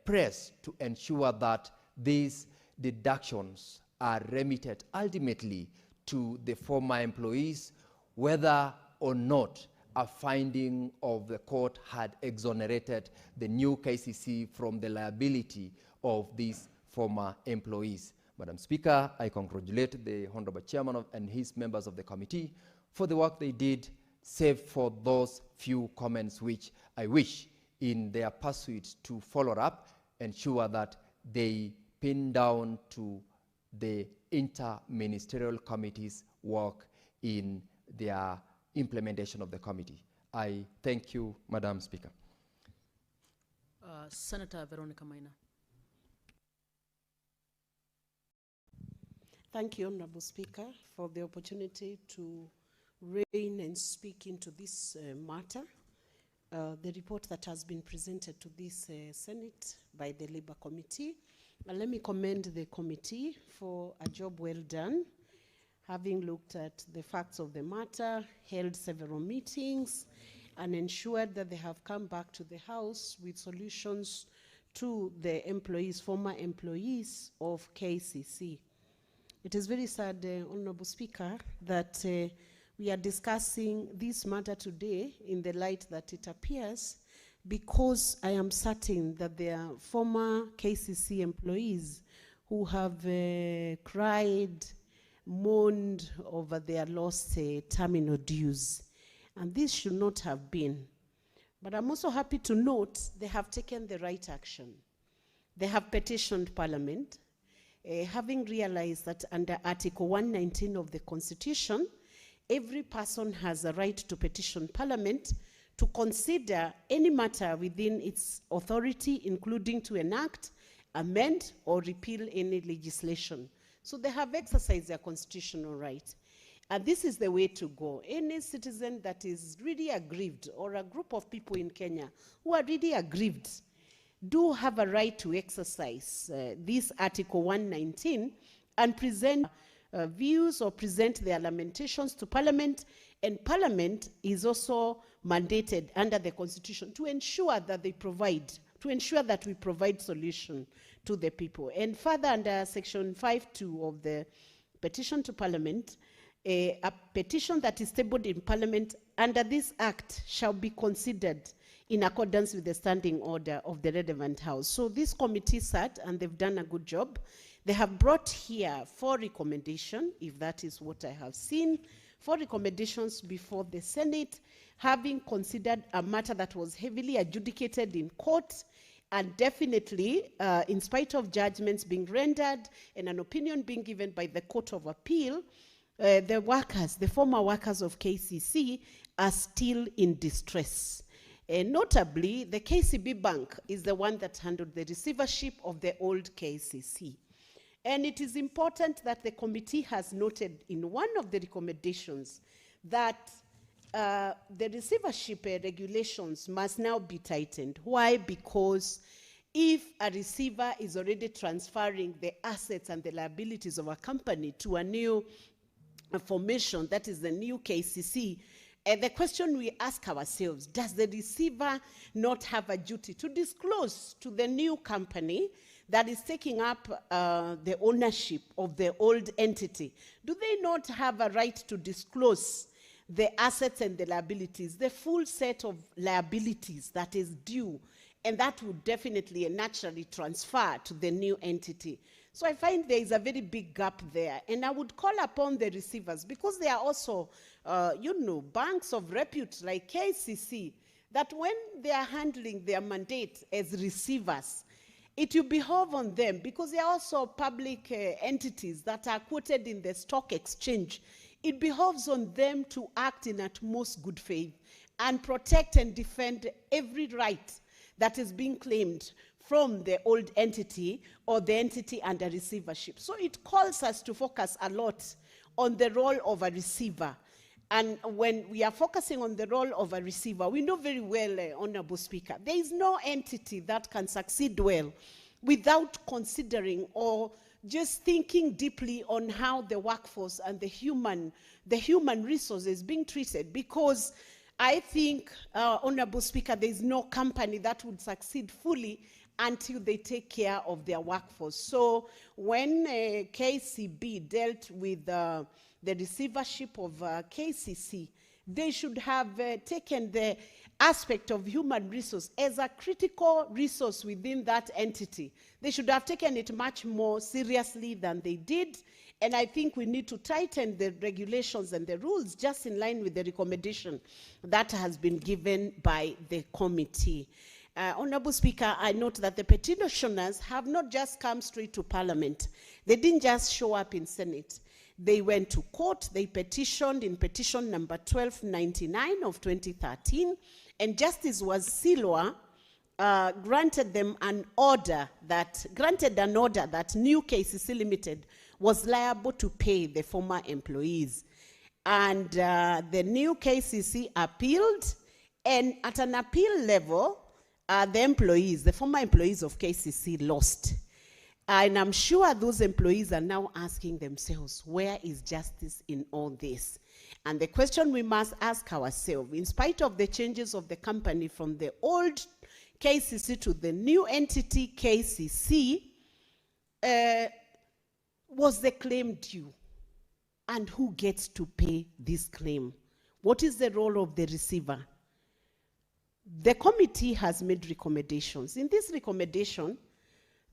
Speaker 6: pressed to ensure that these deductions are remitted ultimately to the former employees, whether or not a finding of the court had exonerated the new KCC from the liability of these former employees. Madam Speaker, I congratulate the Honorable Chairman and his members of the committee for the work they did, save for those few comments which I wish, in their pursuit to follow up, ensure that they pin down to the inter-ministerial committee's work in their implementation of the committee. I thank you, Madam Speaker.
Speaker 4: Senator Veronica Maina.
Speaker 7: Thank you, Honorable Speaker, for the opportunity to reign and speak into this matter. The report that has been presented to this Senate by the Labour Committee. Let me commend the committee for a job well done, having looked at the facts of the matter, held several meetings, and ensured that they have come back to the House with solutions to the employees, former employees of KCC. It is very sad, Honorable Speaker, that we are discussing this matter today in the light that it appears, because I am certain that there are former KCC employees who have cried, mourned over their lost terminal dues. And this should not have been. But I'm also happy to note they have taken the right action. They have petitioned Parliament, having realized that under Article 119 of the Constitution, every person has a right to petition Parliament to consider any matter within its authority, including to enact, amend, or repeal any legislation. So they have exercised their constitutional right. And this is the way to go. Any citizen that is really aggrieved, or a group of people in Kenya who are really aggrieved do have a right to exercise this Article 119 and present views or present their lamentations to Parliament, and Parliament is also mandated under the Constitution to ensure that we provide solution to the people. And further, under Section 5.2 of the Petition to Parliament, a petition that is tabled in Parliament under this Act shall be considered in accordance with the standing order of the relevant House. So this committee sat and they've done a good job. They have brought here 4 recommendations, if that is what I have seen, 4 recommendations before the Senate, having considered a matter that was heavily adjudicated in court, and definitely, in spite of judgments being rendered and an opinion being given by the Court of Appeal, the former workers of KCC are still in distress. Notably, the KCB Bank is the one that handled the receivership of the old KCC. And it is important that the committee has noted in one of the recommendations that the receivership regulations must now be tightened. Why? Because if a receiver is already transferring the assets and the liabilities of a company to a new formation, that is the new KCC, the question we ask ourselves, does the receiver not have a duty to disclose to the new company that is taking up the ownership of the old entity? Do they not have a right to disclose the assets and the liabilities, the full set of liabilities that is due, and that would definitely and naturally transfer to the new entity? So I find there is a very big gap there, and I would call upon the receivers, because they are also, banks of repute like KCC, that when they are handling their mandate as receivers, it will behove on them, because they are also public entities that are quoted in the stock exchange. It behoves on them to act in utmost good faith and protect and defend every right that is being claimed from the old entity or the entity under receivership. So it calls us to focus a lot on the role of a receiver. And when we are focusing on the role of a receiver, we know very well, Honorable Speaker, there is no entity that can succeed well without considering or just thinking deeply on how the workforce and the human resource is being treated. Because I think, Honorable Speaker, there is no company that would succeed fully until they take care of their workforce. So when KCB dealt with the receivership of KCC, they should have taken the aspect of human resource as a critical resource within that entity. They should have taken it much more seriously than they did. And I think we need to tighten the regulations and the rules just in line with the recommendation that has been given by the committee. Honorable Speaker, I note that the petitioners have not just come straight to Parliament. They didn't just show up in Senate. They went to court. They petitioned in petition number 1299 of 2013, and Justice Wasilwa granted an order that New KCC Limited was liable to pay the former employees. And the New KCC appealed, and at an appeal level, the former employees of KCC lost. And I'm sure those employees are now asking themselves, where is justice in all this? And the question we must ask ourselves, in spite of the changes of the company from the old KCC to the new entity KCC, was the claim due? And who gets to pay this claim? What is the role of the receiver? The committee has made recommendations. In this recommendation,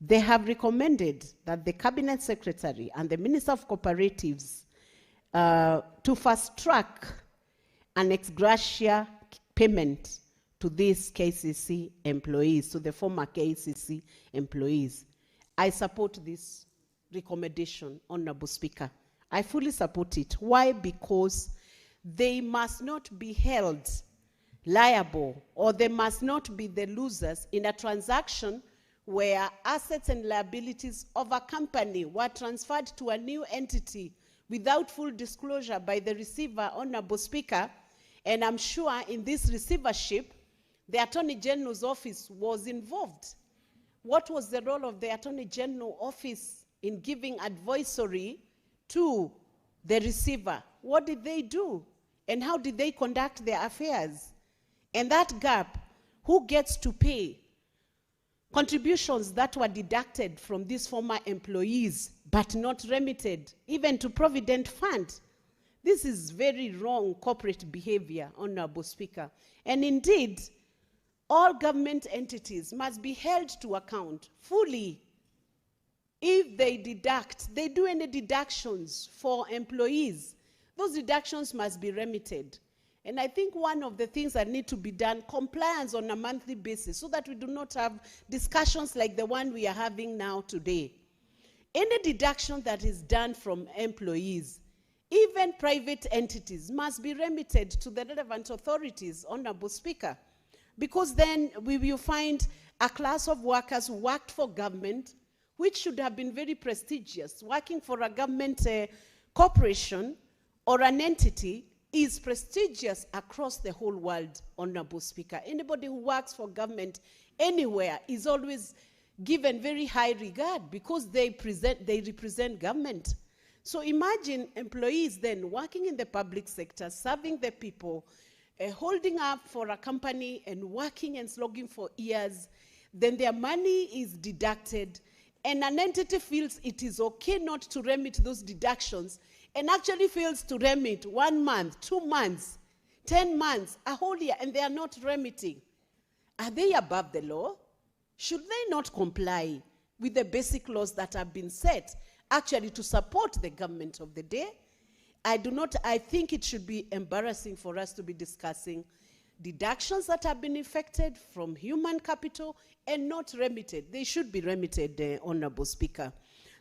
Speaker 7: they have recommended that the Cabinet Secretary and the Minister of Cooperatives to fast-track an ex gratia payment to these KCC employees, to the former KCC employees. I support this recommendation, Honorable Speaker. I fully support it. Why? Because they must not be held liable, or they must not be the losers in a transaction where assets and liabilities of a company were transferred to a new entity without full disclosure by the receiver, Honorable Speaker. And I'm sure in this receivership, the Attorney General's office was involved. What was the role of the Attorney General Office in giving advisory to the receiver? What did they do? And how did they conduct their affairs? And that gap, who gets to pay contributions that were deducted from these former employees but not remitted even to Provident Fund? This is very wrong corporate behavior, Honorable Speaker. And indeed, all government entities must be held to account fully. If they do any deductions for employees, those deductions must be remitted. And I think one of the things that need to be done, compliance on a monthly basis, so that we do not have discussions like the one we are having now today. Any deduction that is done from employees, even private entities, must be remitted to the relevant authorities, Honorable Speaker, because then we will find a class of workers who worked for government, which should have been very prestigious. Working for a government corporation or an entity is prestigious across the whole world, Honorable Speaker. Anybody who works for government anywhere is always given very high regard because they represent government. So imagine employees then working in the public sector, serving the people, holding up for a company and working and slogging for years, then their money is deducted, and an entity feels it is okay not to remit those deductions, and actually fails to remit 1 month, 2 months, 10 months, a whole year, and they are not remitting. Are they above the law? Should they not comply with the basic laws that have been set, actually to support the government of the day? I think it should be embarrassing for us to be discussing deductions that have been effected from human capital and not remitted. They should be remitted, Honorable Speaker.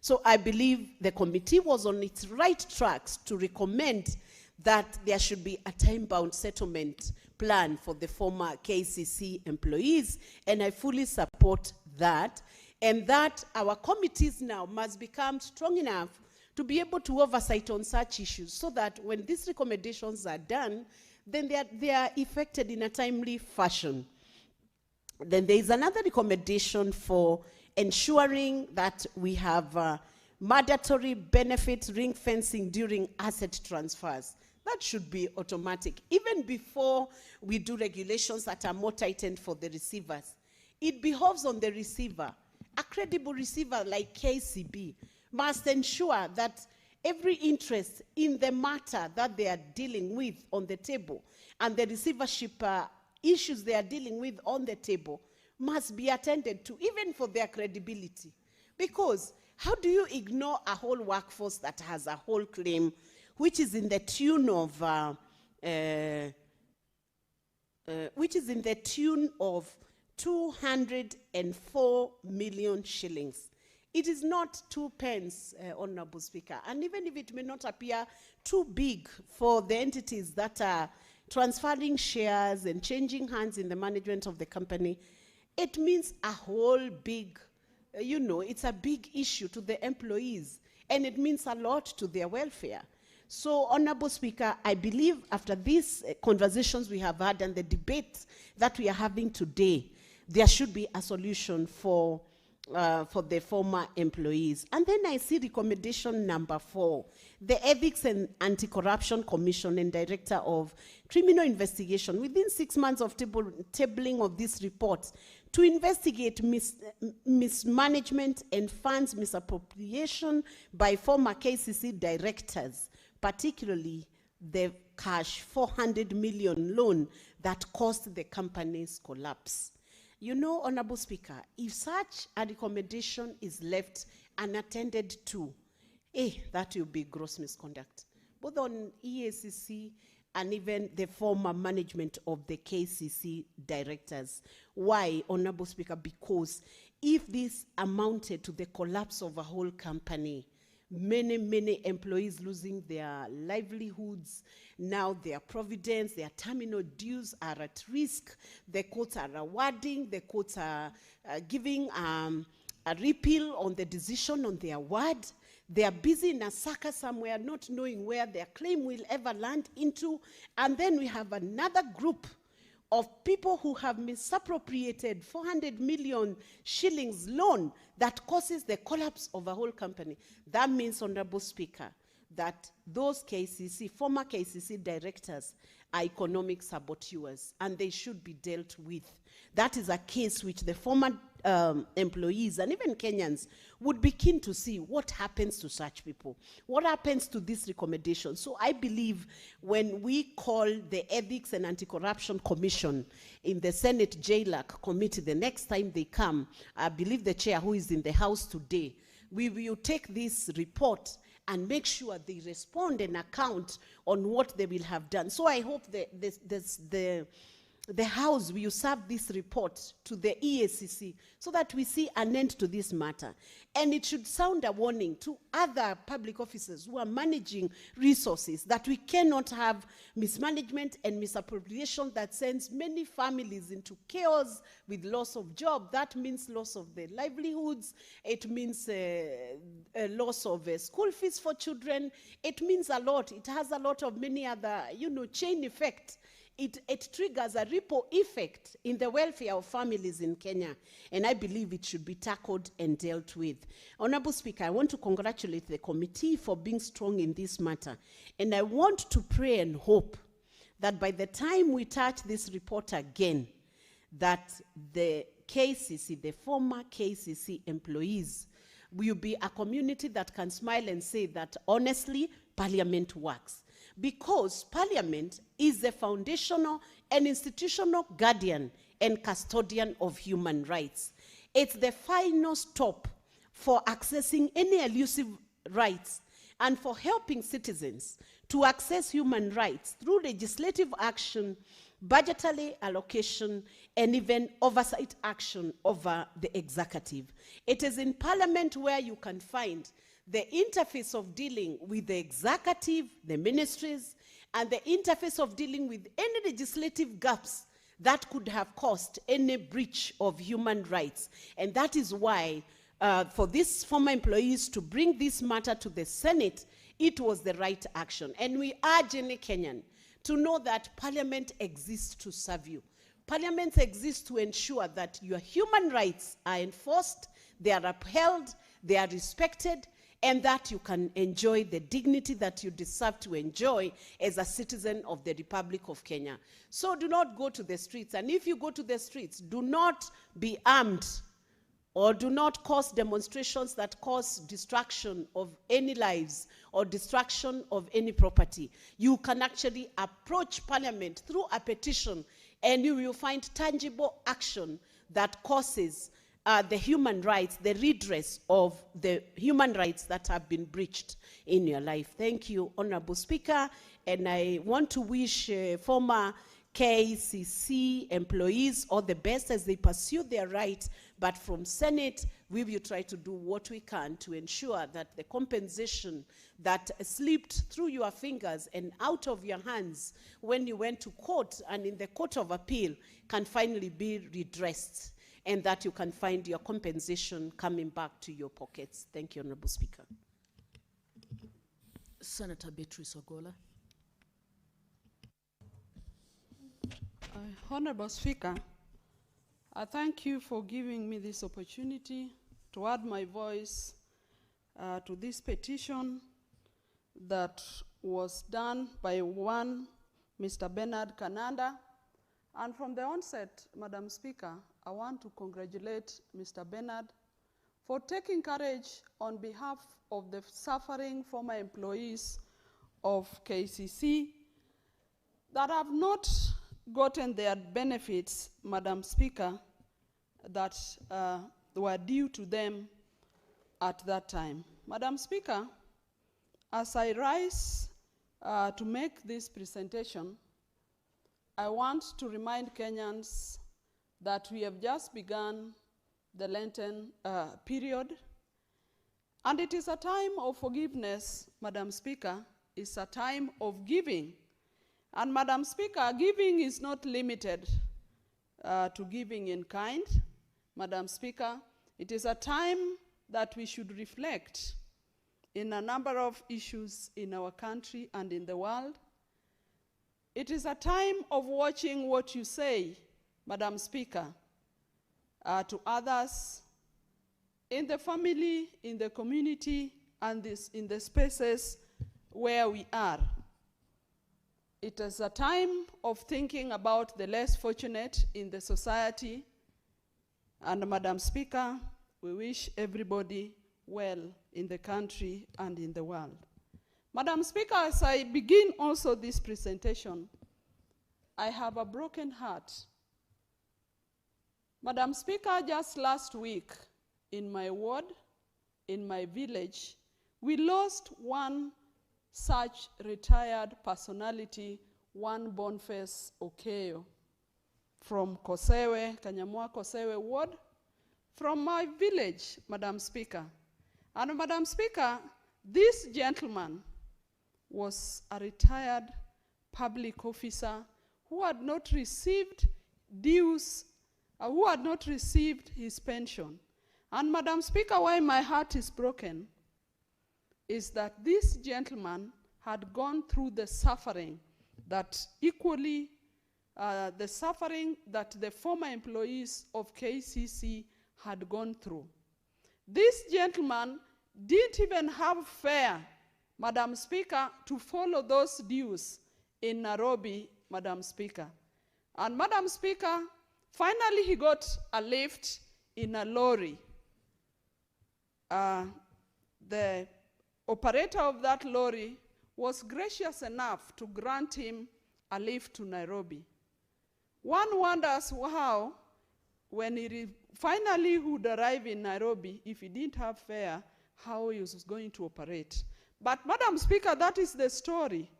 Speaker 7: So I believe the committee was on its right tracks to recommend that there should be a time-bound settlement plan for the former KCC employees, and I fully support that, and that our committees now must become strong enough to be able to oversight on such issues, so that when these recommendations are done, then they are effected in a timely fashion. Then there is another recommendation for ensuring that we have mandatory benefit ring fencing during asset transfers. That should be automatic, even before we do regulations that are more tightened for the receivers. It behoves on the receiver. A credible receiver like KCB must ensure that every interest in the matter that they are dealing with on the table and the receivership issues they are dealing with on the table must be attended to, even for their credibility. Because how do you ignore a whole workforce that has a whole claim, which is in the tune of 204 million shillings? It is not 2 pence, Honorable Speaker. And even if it may not appear too big for the entities that are transferring shares and changing hands in the management of the company, it means a whole big, it's a big issue to the employees, and it means a lot to their welfare. So, Honorable Speaker, I believe after these conversations we have had and the debate that we are having today, there should be a solution for the former employees. And then I see recommendation number 4, the Ethics and Anti-Corruption Commission and Director of Criminal Investigation, within 6 months of tabling of this report, to investigate mismanagement and funds misappropriation by former KCC directors, particularly the cash 400 million loan that caused the company's collapse. Honorable Speaker, if such a recommendation is left unattended to, that will be gross misconduct, both on EACC and even the former management of the KCC directors. Why, Honorable Speaker? Because if this amounted to the collapse of a whole company, many employees losing their livelihoods, now their providence, their terminal dues are at risk, the courts are awarding, the courts are giving a repeal on the decision on their award. They are busy in a Sacco somewhere, not knowing where their claim will ever land into. And then we have another group of people who have misappropriated 400 million shillings loan that causes the collapse of a whole company. That means, Honorable Speaker, that those KCC, former KCC directors, are economic saboteurs, and they should be dealt with. That is a case which the former employees and even Kenyans would be keen to see what happens to such people. What happens to this recommendation? So I believe when we call the Ethics and Anti-Corruption Commission in the Senate JLAC committee, the next time they come, I believe the chair who is in the House today, we will take this report and make sure they respond and account on what they will have done. So I hope the House will serve this report to the EACC so that we see an end to this matter. And it should sound a warning to other public officers who are managing resources that we cannot have mismanagement and misappropriation that sends many families into chaos with loss of job. That means loss of their livelihoods. It means a loss of school fees for children. It means a lot. It has a lot of many other, chain effect. It triggers a ripple effect in the welfare of families in Kenya, and I believe it should be tackled and dealt with. Honorable Speaker, I want to congratulate the committee for being strong in this matter, and I want to pray and hope that by the time we touch this report again, that the KCC, the former KCC employees, will be a community that can smile and say that honestly, Parliament works. Because Parliament is the foundational and institutional guardian and custodian of human rights. It's the final stop for accessing any elusive rights and for helping citizens to access human rights through legislative action, budgetary allocation, and even oversight action over the executive. It is in Parliament where you can find the interface of dealing with the executive, the ministries, and the interface of dealing with any legislative gaps that could have caused any breach of human rights. And that is why, for these former employees to bring this matter to the Senate, it was the right action. And we urge any Kenyan to know that Parliament exists to serve you. Parliament exists to ensure that your human rights are enforced, they are upheld, they are respected, and that you can enjoy the dignity that you deserve to enjoy as a citizen of the Republic of Kenya. So do not go to the streets, and if you go to the streets, do not be armed or do not cause demonstrations that cause destruction of any lives or destruction of any property. You can actually approach Parliament through a petition, and you will find tangible action that causes the human rights, the redress of the human rights that have been breached in your life. Thank you, Honorable Speaker. And I want to wish former KCC employees all the best as they pursue their rights. But from Senate, we will try to do what we can to ensure that the compensation that slipped through your fingers and out of your hands when you went to court and in the Court of Appeal can finally be redressed, and that you can find your compensation coming back to your pockets. Thank you, Honorable Speaker.
Speaker 4: Senator Beatrice Ogola.
Speaker 8: Honorable Speaker, I thank you for giving me this opportunity to add my voice to this petition that was done by one Mr. Bernard Kananda. And from the onset, Madam Speaker, I want to congratulate Mr. Bernard for taking courage on behalf of the suffering former employees of KCC that have not gotten their benefits, Madam Speaker, that were due to them at that time. Madam Speaker, as I rise to make this presentation, I want to remind Kenyans that we have just begun the Lenten period, and it is a time of forgiveness, Madam Speaker. It's a time of giving. And Madam Speaker, giving is not limited to giving in kind. Madam Speaker, it is a time that we should reflect in a number of issues in our country and in the world. It is a time of watching what you say, Madam Speaker, to others in the family, in the community, and in the spaces where we are. It is a time of thinking about the less fortunate in the society. And Madam Speaker, we wish everybody well in the country and in the world. Madam Speaker, as I begin also this presentation, I have a broken heart. Madam Speaker, just last week in my ward, in my village, we lost one such retired personality, one Boniface Okeyo, from Kosewe, Kanyamwa Kosewe ward, from my village, Madam Speaker. And Madam Speaker, this gentleman was a retired public officer who had not received dues, who had not received his pension. And Madam Speaker, why my heart is broken is that this gentleman had gone through the suffering that equally, the suffering that the former employees of KCC had gone through. This gentleman didn't even have fare, Madam Speaker, to follow those dues in Nairobi, Madam Speaker. And Madam Speaker, finally he got a lift in a lorry. The operator of that lorry was gracious enough to grant him a lift to Nairobi. One wonders how, when he finally would arrive in Nairobi, if he didn't have fare, how he was going to operate. But Madam Speaker, that is the story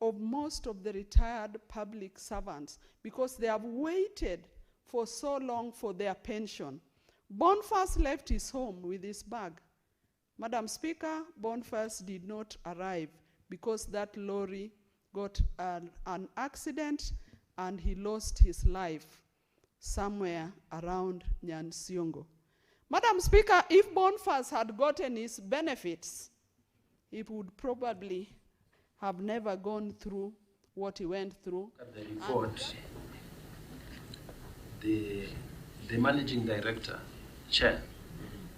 Speaker 8: of most of the retired public servants, because they have waited for so long for their pension. Boniface left his home with his bag. Madam Speaker, Boniface did not arrive because that lorry got an accident and he lost his life somewhere around Nyansiongo. Madam Speaker, if Boniface had gotten his benefits, he would probably have never gone through what he went through.
Speaker 3: At the report, the managing director, chair,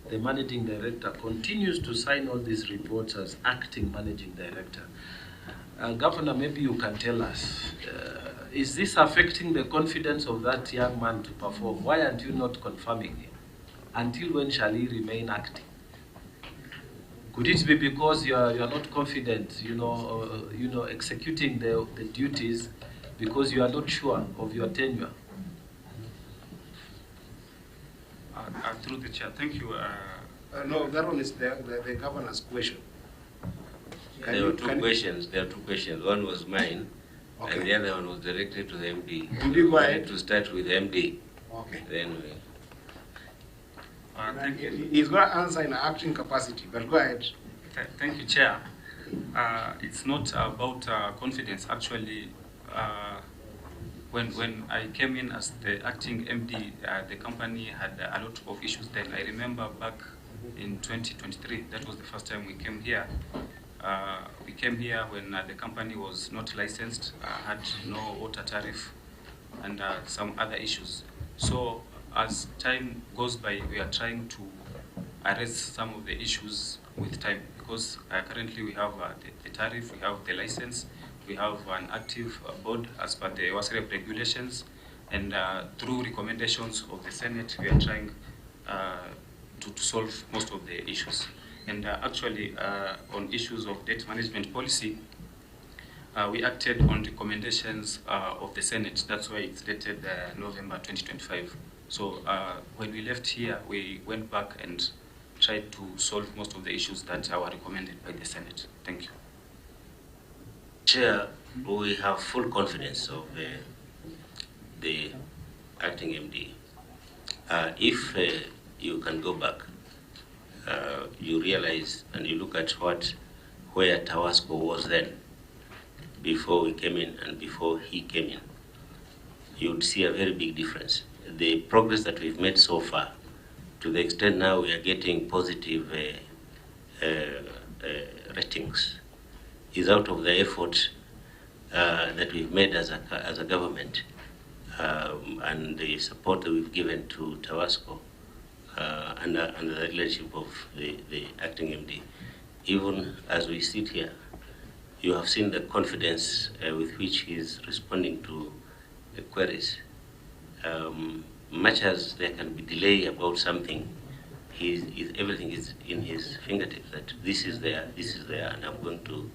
Speaker 3: the managing director continues to sign all these reports as acting managing director. Governor, maybe you can tell us, is this affecting the confidence of that young man to perform? Why aren't you not confirming him? Until when shall he remain acting? Could it be because you are not confident, executing the duties because you are not sure of your tenure?
Speaker 10: Through the chair, thank you.
Speaker 11: No, that one is the governor's question.
Speaker 12: There were two questions. One was mine, okay, and the other one was directed to the MD.
Speaker 11: Indeed,
Speaker 12: I had to start with MD.
Speaker 11: Okay.
Speaker 12: Then
Speaker 10: thank you.
Speaker 11: He's going to answer in an acting capacity, but go ahead.
Speaker 10: Thank you, Chair. It's not about confidence. Actually, when I came in as the acting MD, the company had a lot of issues then. I remember back in 2023, that was the first time we came here. We came here when the company was not licensed, had no water tariff, and some other issues. So as time goes by, we are trying to address some of the issues with time, because currently we have the tariff, we have the license, we have an active board as per the WASREP regulations, and through recommendations of the Senate, we are trying to solve most of the issues. And actually, on issues of debt management policy, we acted on recommendations of the Senate. That's why it's dated November 2025. So when we left here, we went back and tried to solve most of the issues that were recommended by the Senate. Thank you.
Speaker 12: Chair, we have full confidence of the acting MD. If you can go back, you realize and you look at where Tawasco was then, before we came in and before he came in, you would see a very big difference. The progress that we've made so far, to the extent now we are getting positive ratings, is out of the effort that we've made as a government, and the support that we've given to Tawasco under the leadership of the acting MD. Even as we sit here, you have seen the confidence with which he is responding to the queries. Much as there can be delay about something, everything is in his fingertips, that this is there, and I'm going to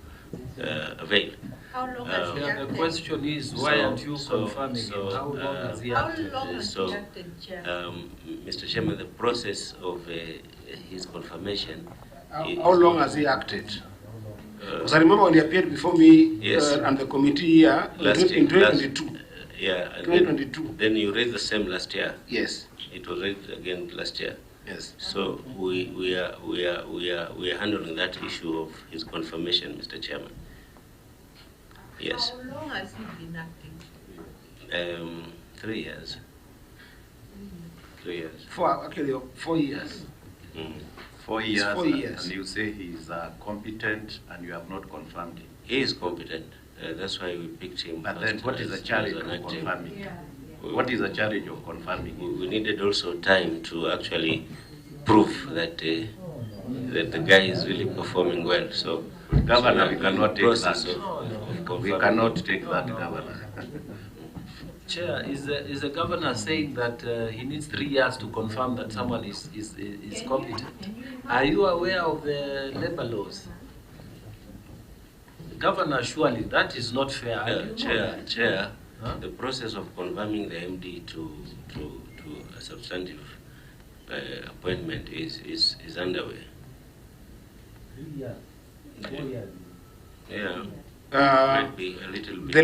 Speaker 12: avail.
Speaker 13: How long has he acted?
Speaker 2: The question is, why aren't you confirming him? How long has he acted?
Speaker 13: How long has he acted, Chair?
Speaker 12: Mr. Chairman, the process of his confirmation.
Speaker 11: How long has he acted? Because I remember when he appeared before me and the committee here in 2022.
Speaker 12: Yeah, and
Speaker 11: 2022.
Speaker 12: Then you raised the same last year.
Speaker 11: Yes.
Speaker 12: It was raised again last year.
Speaker 11: Yes.
Speaker 12: So we are handling that issue of his confirmation, Mr. Chairman. Yes.
Speaker 13: How long has he been acting?
Speaker 12: 3 years. 3 years.
Speaker 11: Actually, 4 years.
Speaker 14: 4 years.
Speaker 11: 4 years.
Speaker 14: And you say he's competent, and you have not confirmed him.
Speaker 12: He is competent. That's why we picked him.
Speaker 14: But then, what is the challenge of confirming? What is the challenge of confirming?
Speaker 12: We needed also time to actually prove that that the guy is really performing well. So,
Speaker 14: Governor, we cannot take that. We cannot take that, Governor.
Speaker 2: Chair, is the governor saying that he needs 3 years to confirm that someone is competent? Are you aware of the labor laws? Governor, surely that is not fair.
Speaker 12: Chair, the process of confirming the MD to a substantive appointment is underway. Yeah. Might be a little bit.
Speaker 11: The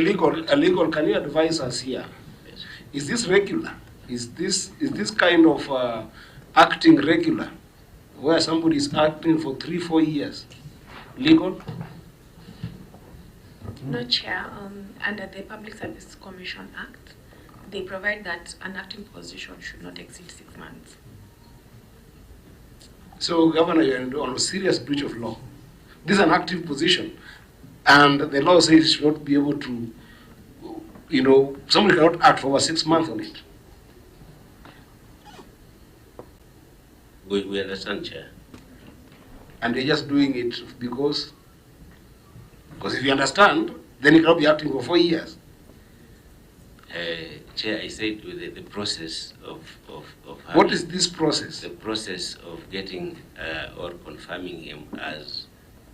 Speaker 11: legal, can you advise us here?
Speaker 12: Yes.
Speaker 11: Is this regular? Is this kind of acting regular, where somebody is acting for 3-4 years? Legal?
Speaker 15: No, Chair. Under the Public Service Commission Act, they provide that an acting position should not exceed 6 months.
Speaker 11: So, Governor, you're on a serious breach of law. This is an active position, and the law says you should not be able to, somebody cannot act for over 6 months on it.
Speaker 12: We understand, Chair.
Speaker 11: And they're just doing it because if you understand, then you cannot be acting for 4 years.
Speaker 12: Chair, I said with the process of
Speaker 11: what is this process?
Speaker 12: The process of getting or confirming him as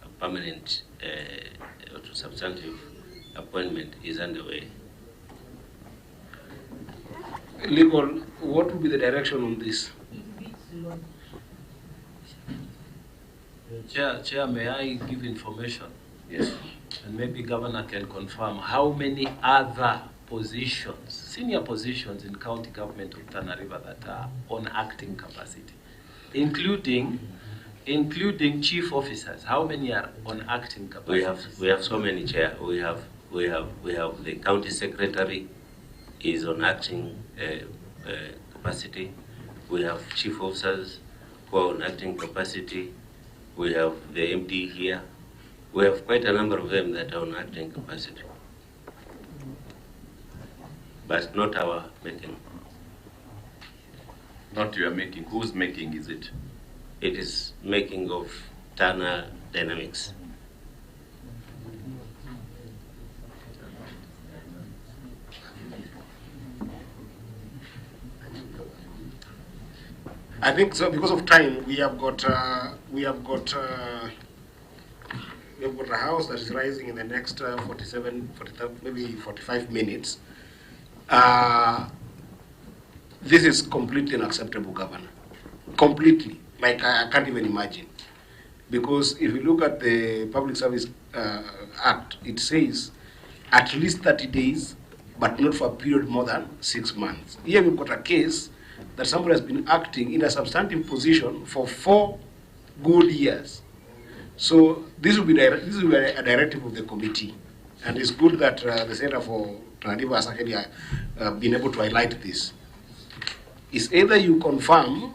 Speaker 12: a permanent or substantive appointment is underway.
Speaker 11: Legal, what will be the direction on this?
Speaker 2: Chair, may I give information?
Speaker 11: Yes.
Speaker 2: And maybe Governor can confirm how many other positions, senior positions in county government of Tana River that are on acting capacity, including chief officers. How many are on acting capacity?
Speaker 12: We have so many, Chair. We have the county secretary is on acting capacity. We have chief officers who are on acting capacity. We have the MD here. We have quite a number of them that are on acting capacity. But not our making.
Speaker 14: Not your making. Whose making is it?
Speaker 12: It is making of Tana Dynamics.
Speaker 11: I think so. Because of time, we have got a house that is rising in the next 45 minutes. This is completely unacceptable, Governor. Completely. Like, I can't even imagine. Because if you look at the Public Service Act, it says at least 30 days, but not for a period more than 6 months. Here we've got a case that somebody has been acting in a substantive position for 4 good years. So this will be a directive of the committee. And it's good that the Senator for Tana River has actually been able to highlight this. It's either you confirm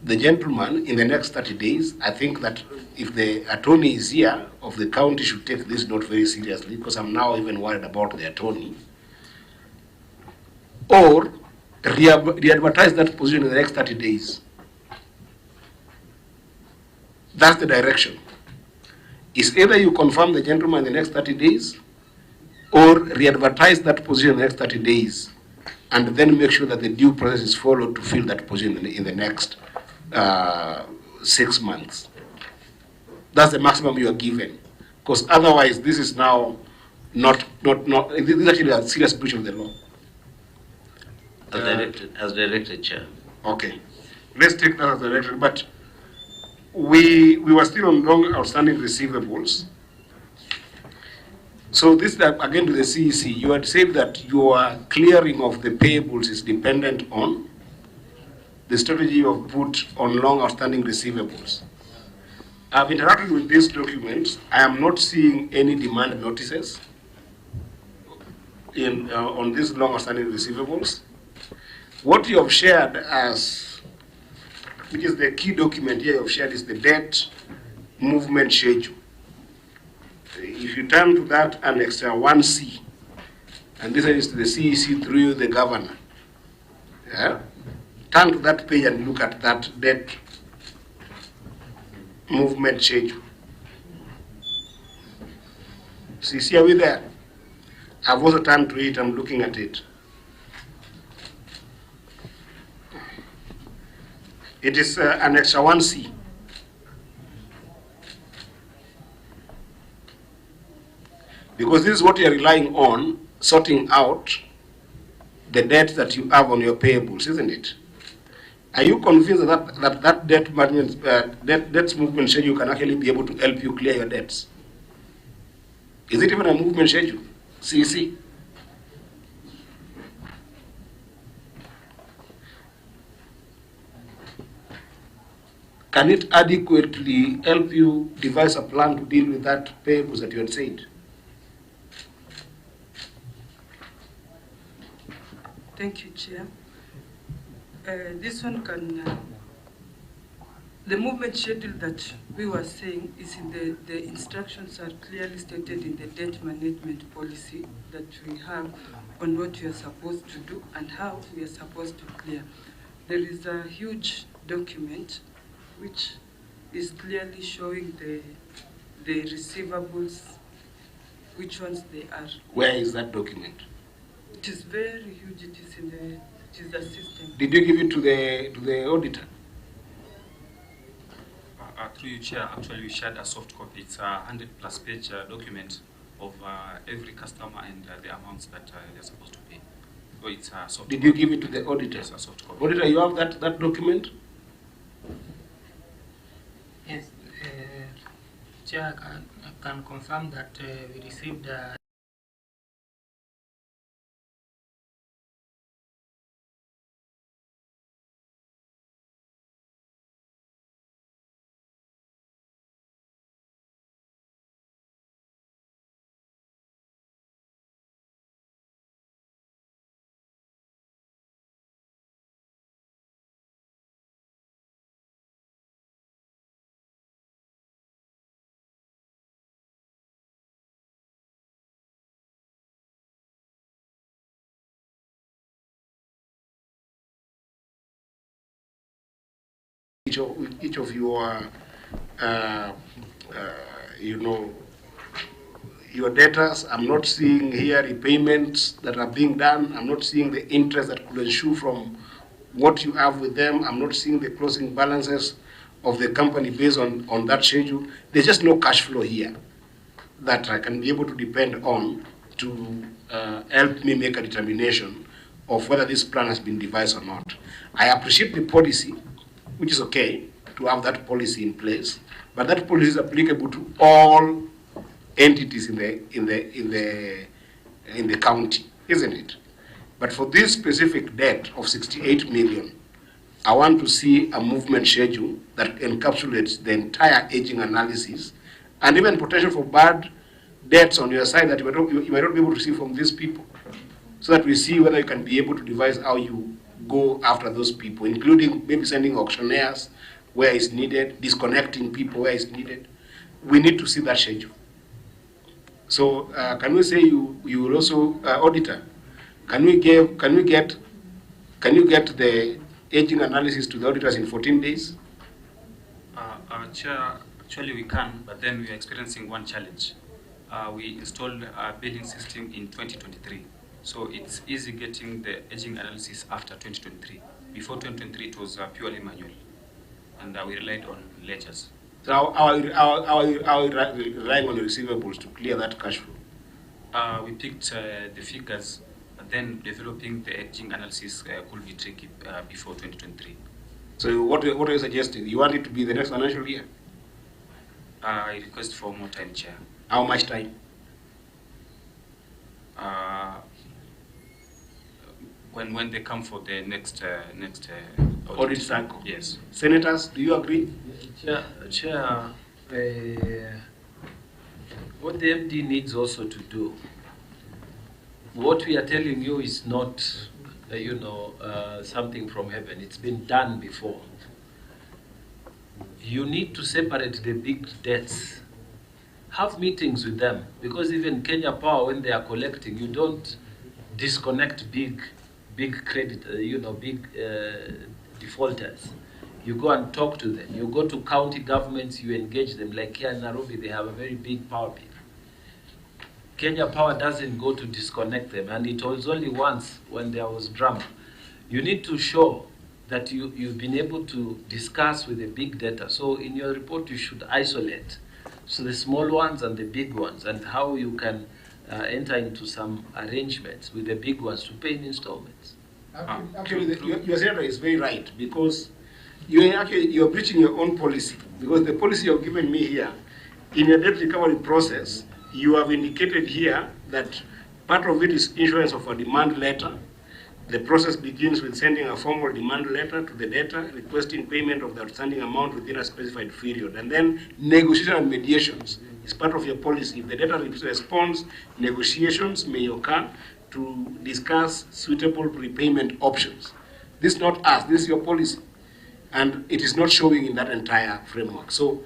Speaker 11: the gentleman in the next 30 days. I think that if the attorney is here of the county should take this note very seriously, because I'm now even worried about the attorney. Or re-advertise that position in the next 30 days. That's the direction. It's either you confirm the gentleman in the next 30 days or re-advertise that position in the next 30 days and then make sure that the due process is followed to fill that position in the next 6 months. That's the maximum you are given. Because otherwise, this is now this is actually a serious breach of the law.
Speaker 12: As directed, Chair.
Speaker 11: Okay. Let's take that as directed, but we were still on long outstanding receivables. So this, again, to the CEC, you had said that your clearing of the payables is dependent on the strategy you have put on long outstanding receivables. I've interacted with these documents. I am not seeing any demand notices on these long outstanding receivables. What you have shared as, which is the key document here you have shared, is the debt movement schedule. If you turn to that Annex 1C, and this is to the CEC through the governor, yeah? Turn to that page and look at that debt movement schedule. CEC, are we there? I've also turned to it, I'm looking at it. It is Annex 1C. Because this is what you're relying on, sorting out the debt that you have on your payables, isn't it? Are you convinced that debt management, debt movement schedule can actually be able to help you clear your debts? Is it even a movement schedule, CEC? Can it adequately help you devise a plan to deal with that payables that you had said?
Speaker 16: Thank you, Chair. This one can, the movement schedule that we were saying is in the instructions are clearly stated in the debt management policy that we have on what we are supposed to do and how we are supposed to clear. There is a huge document which is clearly showing the receivables, which ones they are.
Speaker 11: Where is that document?
Speaker 16: It is very huge. It is in the system.
Speaker 11: Did you give it to the auditor?
Speaker 10: Through you, Chair, actually we shared a soft copy. It's a 100+ page document of every customer and the amounts that they're supposed to pay. So it's a soft
Speaker 11: Did
Speaker 10: copy.
Speaker 11: you give it to the auditor?
Speaker 10: Yes, a soft copy.
Speaker 11: Auditor, you have that document?
Speaker 17: Yes, Chair, I can confirm that we received
Speaker 11: each of your, your debtors. I'm not seeing here repayments that are being done. I'm not seeing the interest that could ensue from what you have with them. I'm not seeing the closing balances of the company based on that schedule. There's just no cash flow here that I can be able to depend on to help me make a determination of whether this plan has been devised or not. I appreciate the policy, which is okay to have that policy in place, but that policy is applicable to all entities in the county, isn't it? But for this specific debt of 68 million, I want to see a movement schedule that encapsulates the entire aging analysis and even potential for bad debts on your side that you might not be able to see from these people, so that we see whether you can be able to devise how you go after those people, including maybe sending auctioneers where it's needed, disconnecting people where it's needed. We need to see that schedule. So can we say you will also, auditor, can you get the aging analysis to the auditors in 14 days?
Speaker 10: Chair, actually we can, but then we are experiencing one challenge. We installed a billing system in 2023. So it's easy getting the aging analysis after 2023. Before 2023, it was purely manual, and we relied on ledgers.
Speaker 11: So how are you relying on the receivables to clear that cash flow?
Speaker 10: We picked the figures, but then developing the aging analysis could be tricky before 2023.
Speaker 11: So what are you suggesting? You want it to be the next financial year?
Speaker 10: I request for more time, Chair.
Speaker 11: How much time?
Speaker 10: When they come for the next
Speaker 11: audit cycle.
Speaker 10: Yes.
Speaker 11: Senators, do you agree?
Speaker 2: Chair, what the MD needs also to do, what we are telling you is not, something from heaven. It's been done before. You need to separate the big debts. Have meetings with them, because even Kenya Power, when they are collecting, you don't disconnect big credit, big defaulters. You go and talk to them. You go to county governments, you engage them. Like here in Nairobi, they have a very big power bill. Kenya Power doesn't go to disconnect them, and it was only once when there was drama. You need to show that you've been able to discuss with the big data. So in your report, you should isolate so the small ones and the big ones, and how you can enter into some arrangements with the big ones to pay in installments.
Speaker 11: Actually, your senator is very right, because you're breaching your own policy, because the policy you've given me here, in your debt recovery process, you have indicated here that part of it is issuance of a demand letter. The process begins with sending a formal demand letter to the debtor, requesting payment of the outstanding amount within a specified period. And then negotiation and mediations is part of your policy. If the debtor responds, negotiations may occur to discuss suitable repayment options. This is not us, this is your policy. And it is not showing in that entire framework. So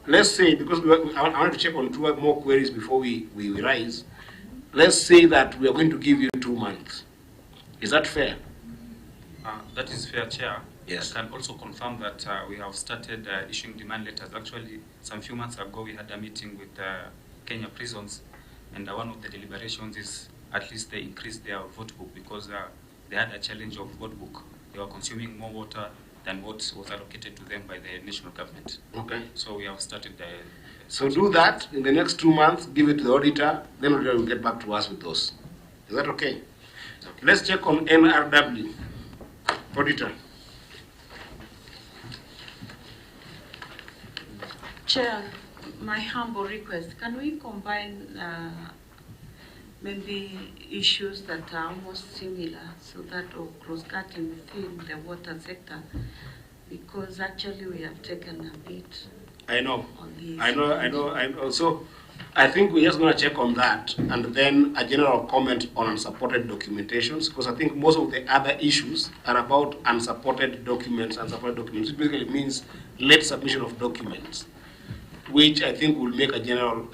Speaker 11: let's say, because I want to check on two more queries before we rise. Let's say that we are going to give you 2 months. Is that fair?
Speaker 10: That is fair, Chair.
Speaker 11: Yes.
Speaker 10: I can also confirm that we have started issuing demand letters. Actually, some few months ago, we had a meeting with Kenya prisons, and one of the deliberations is at least they increased their vote book, because they had a challenge of vote book. They were consuming more water than what was allocated to them by the national government.
Speaker 11: Okay.
Speaker 10: So we have started the...
Speaker 11: So do that in the next 2 months, give it to the auditor, then the auditor will get back to us with those. Is that okay? Let's check on NRW. Auditor.
Speaker 13: Chair, my humble request, can we combine maybe issues that are almost similar, so that or cross-cutting within the water sector? Because actually we have taken a bit.
Speaker 11: I know. So I think we're just going to check on that, and then a general comment on unsupported documentations, because I think most of the other issues are about unsupported documents. Unsupported documents, which basically means late submission of documents, which I think will make a general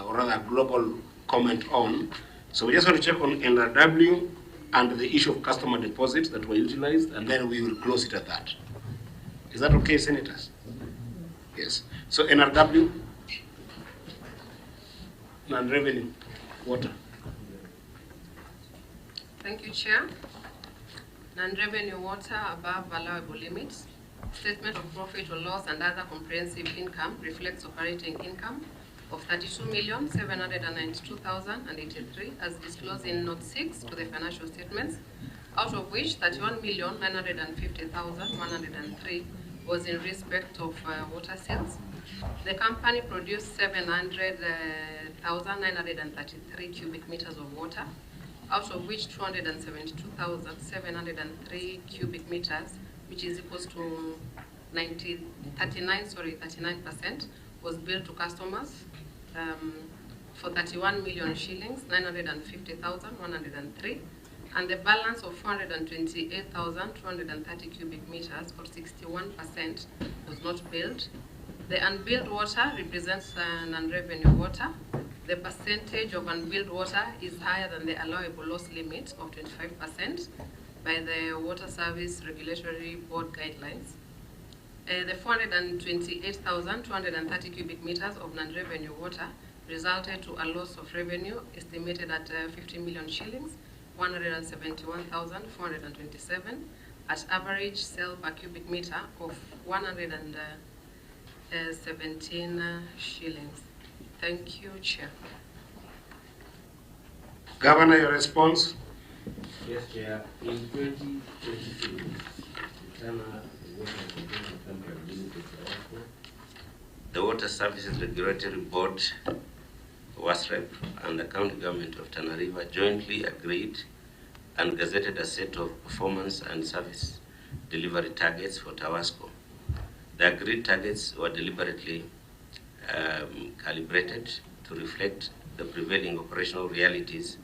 Speaker 11: or rather a global comment on. So we just want to check on NRW and the issue of customer deposits that were utilized, and then we will close it at that. Is that okay, Senators? Yes. So NRW. Non-revenue, water.
Speaker 18: Thank you, Chair. Non-revenue water above allowable limits. Statement of profit or loss and other comprehensive income reflects operating income of 32,792,083 as disclosed in Note 6 to the financial statements, out of which 31,950,103 was in respect of water sales. The company produced 700,933 cubic meters of water, out of which 272,703 cubic meters, which is equals to 39%, was billed to customers for 31 million shillings, 950,103. and the balance of 428,230 cubic meters, or 61%, was not billed. The unbilled water represents non-revenue water. The percentage of unbilled water is higher than the allowable loss limit of 25% by the Water Service Regulatory Board guidelines. The 428,230 cubic meters of non-revenue water resulted to a loss of revenue estimated at 50 million shillings, 171,427, at average sale per cubic meter of 117 shillings. Thank you, Chair.
Speaker 11: Governor, your response?
Speaker 12: Yes, Chair. In 2022, the Water Services Regulatory Board, WASREP, and the County Government of Tana River jointly agreed and gazetted a set of performance and service delivery targets for Tawasco. The agreed targets were deliberately calibrated to reflect the prevailing operational realities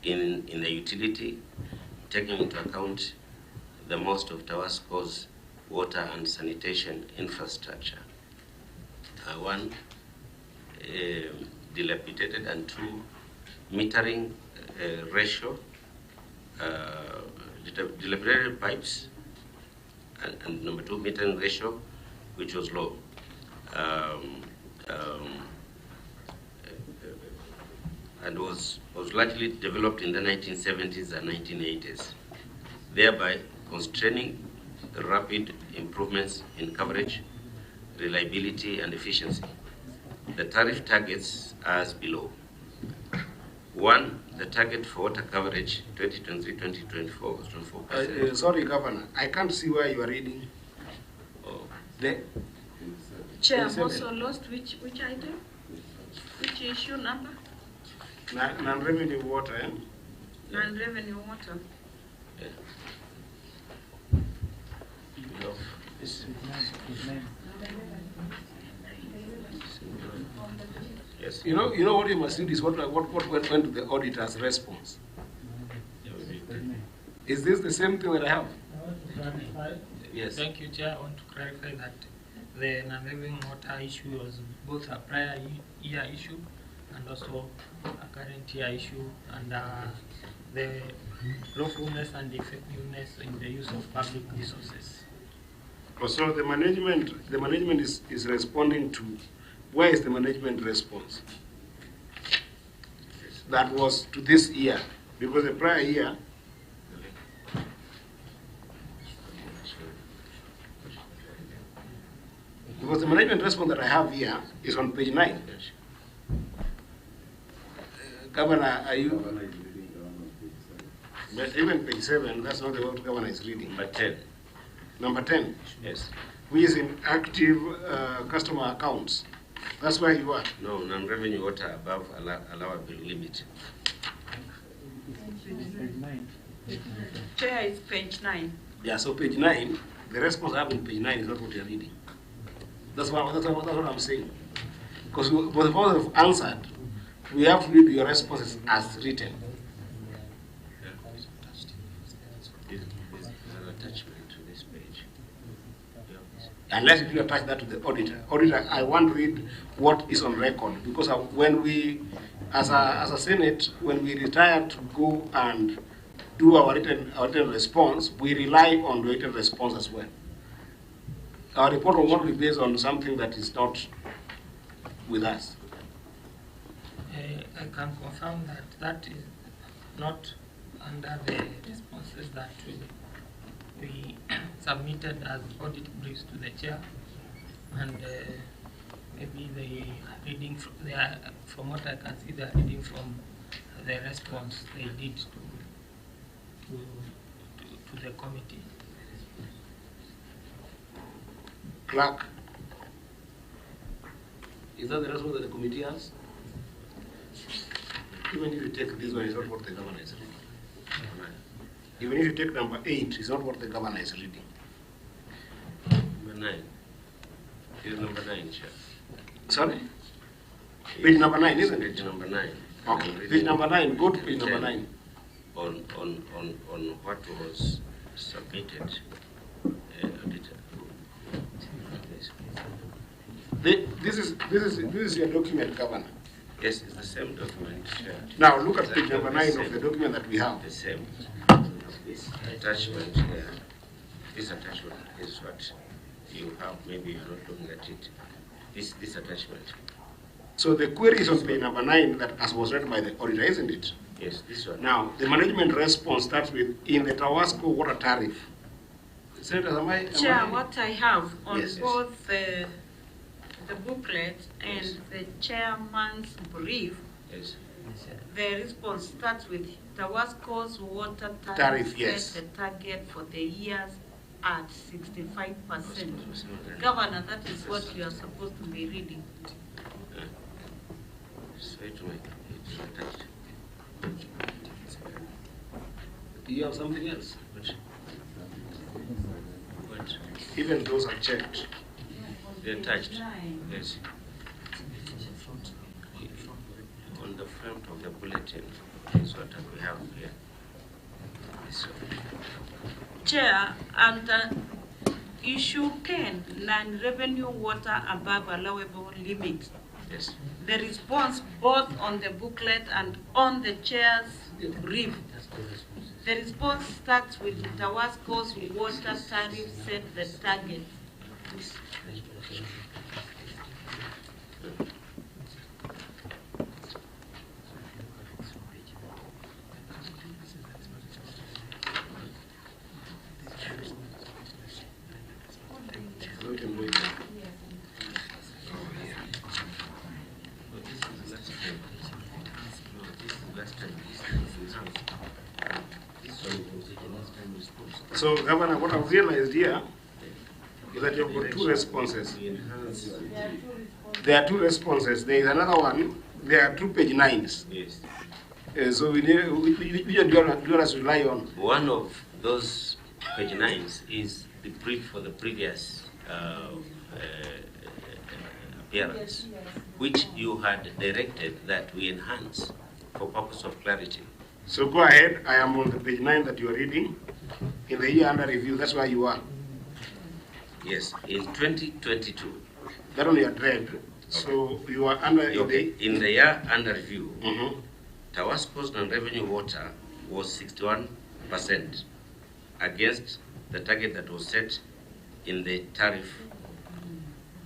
Speaker 12: in the utility, taking into account the most of Tawasco's water and sanitation infrastructure. One, dilapidated, and two, metering ratio, dilapidated pipes, and number two, metering ratio, which was low. And was largely developed in the 1970s and 1980s, thereby constraining the rapid improvements in coverage, reliability, and efficiency. The tariff targets are as below. One, the target for water coverage 2023-2024 was 24%.
Speaker 11: Sorry, Governor, I can't see where you are reading.
Speaker 13: Chair, I'm also lost. Which item? Which issue number?
Speaker 11: Non-revenue water, eh?
Speaker 13: Non-revenue water.
Speaker 12: Yes.
Speaker 11: You know what you must do is what went to the auditor's response. Is this the same thing that I have?
Speaker 12: Yes.
Speaker 17: Thank you, Chair. I want to clarify that the non-revenue water issue was both a prior year issue and also a current year issue, and the lawfulness and effectiveness in the use of public resources.
Speaker 11: So the management is responding to, where is the management response? That was to this year, because the prior year, because the management response that I have here is on page 9. Governor, are you? But even page 7, that's not the what Governor is reading.
Speaker 12: Number 10.
Speaker 11: Number 10?
Speaker 12: Yes.
Speaker 11: Which is in active customer accounts. That's where you are.
Speaker 12: No, non-revenue water above allowable limit.
Speaker 13: Chair, it's page 9.
Speaker 11: Yeah, so page 9, the response I have in page 9 is not what you're reading. That's what I'm saying. Because for the purpose of answered, we have to read your responses as written. Unless you attach that to the auditor. Auditor, I want to read what is on record, because when we, as a Senate, when we retire to go and do our written response, we rely on the written response as well. Our report will not be based on something that is not with us.
Speaker 17: I can confirm that that is not under the responses that we submitted as audit briefs to the chair, and maybe they are reading from what I can see, they are reading from the response they did to the committee.
Speaker 11: Clerk, is that the response that the committee has? Even if you take this one, it's not what the governor is reading. Even if you take number 8, it's not what the governor is reading.
Speaker 12: Number 9. Here's number 9, Chair.
Speaker 11: Sorry? Page number 9, isn't it?
Speaker 12: Page number 9.
Speaker 11: Okay, page number 9, go to page number 9.
Speaker 12: on what was submitted.
Speaker 11: This is your document, Governor.
Speaker 12: Yes, it's the same document.
Speaker 11: Now look at page number 9 of the document that we have.
Speaker 12: The same. This attachment here. This attachment is what you have. Maybe you're not looking at it. This attachment.
Speaker 11: So the query is on page number 9 that as was read by the auditor, isn't it?
Speaker 12: Yes, this one.
Speaker 11: Now the management response starts with in the Tawasco water tariff. Senator,
Speaker 13: Chair, what I have on
Speaker 11: Yes,
Speaker 13: both the booklet and the chairman's brief, the response starts with Tawasco's water tariff
Speaker 11: yes.
Speaker 13: set the target for the years at 65%. Governor, that is what you are supposed to be reading.
Speaker 12: Do you have something else?
Speaker 11: Even those are checked.
Speaker 12: They're touched. Yes. On the front of the bulletin is what we have here. This one.
Speaker 13: Chair, under issue 10, non-revenue water above allowable limit.
Speaker 12: Yes.
Speaker 13: The response both on the booklet and on the chair's brief. The response starts with Tawasco's water tariff set the target.
Speaker 11: So, Governor, what I've realized here is that you've got two responses. There are two responses. There is another one. There are 2 page 9s.
Speaker 12: Yes.
Speaker 11: So which do you want us to rely on?
Speaker 12: One of those page 9s is the brief for the previous appearance, which you had directed that we enhance for purpose of clarity.
Speaker 11: So go ahead. I am on the page 9 that you are reading. In the year under review, that's where you are.
Speaker 12: Yes, in 2022.
Speaker 11: That one you had read. So you are under
Speaker 12: in the year under review. Tawasco's non-revenue water was 61% against the target that was set in the tariff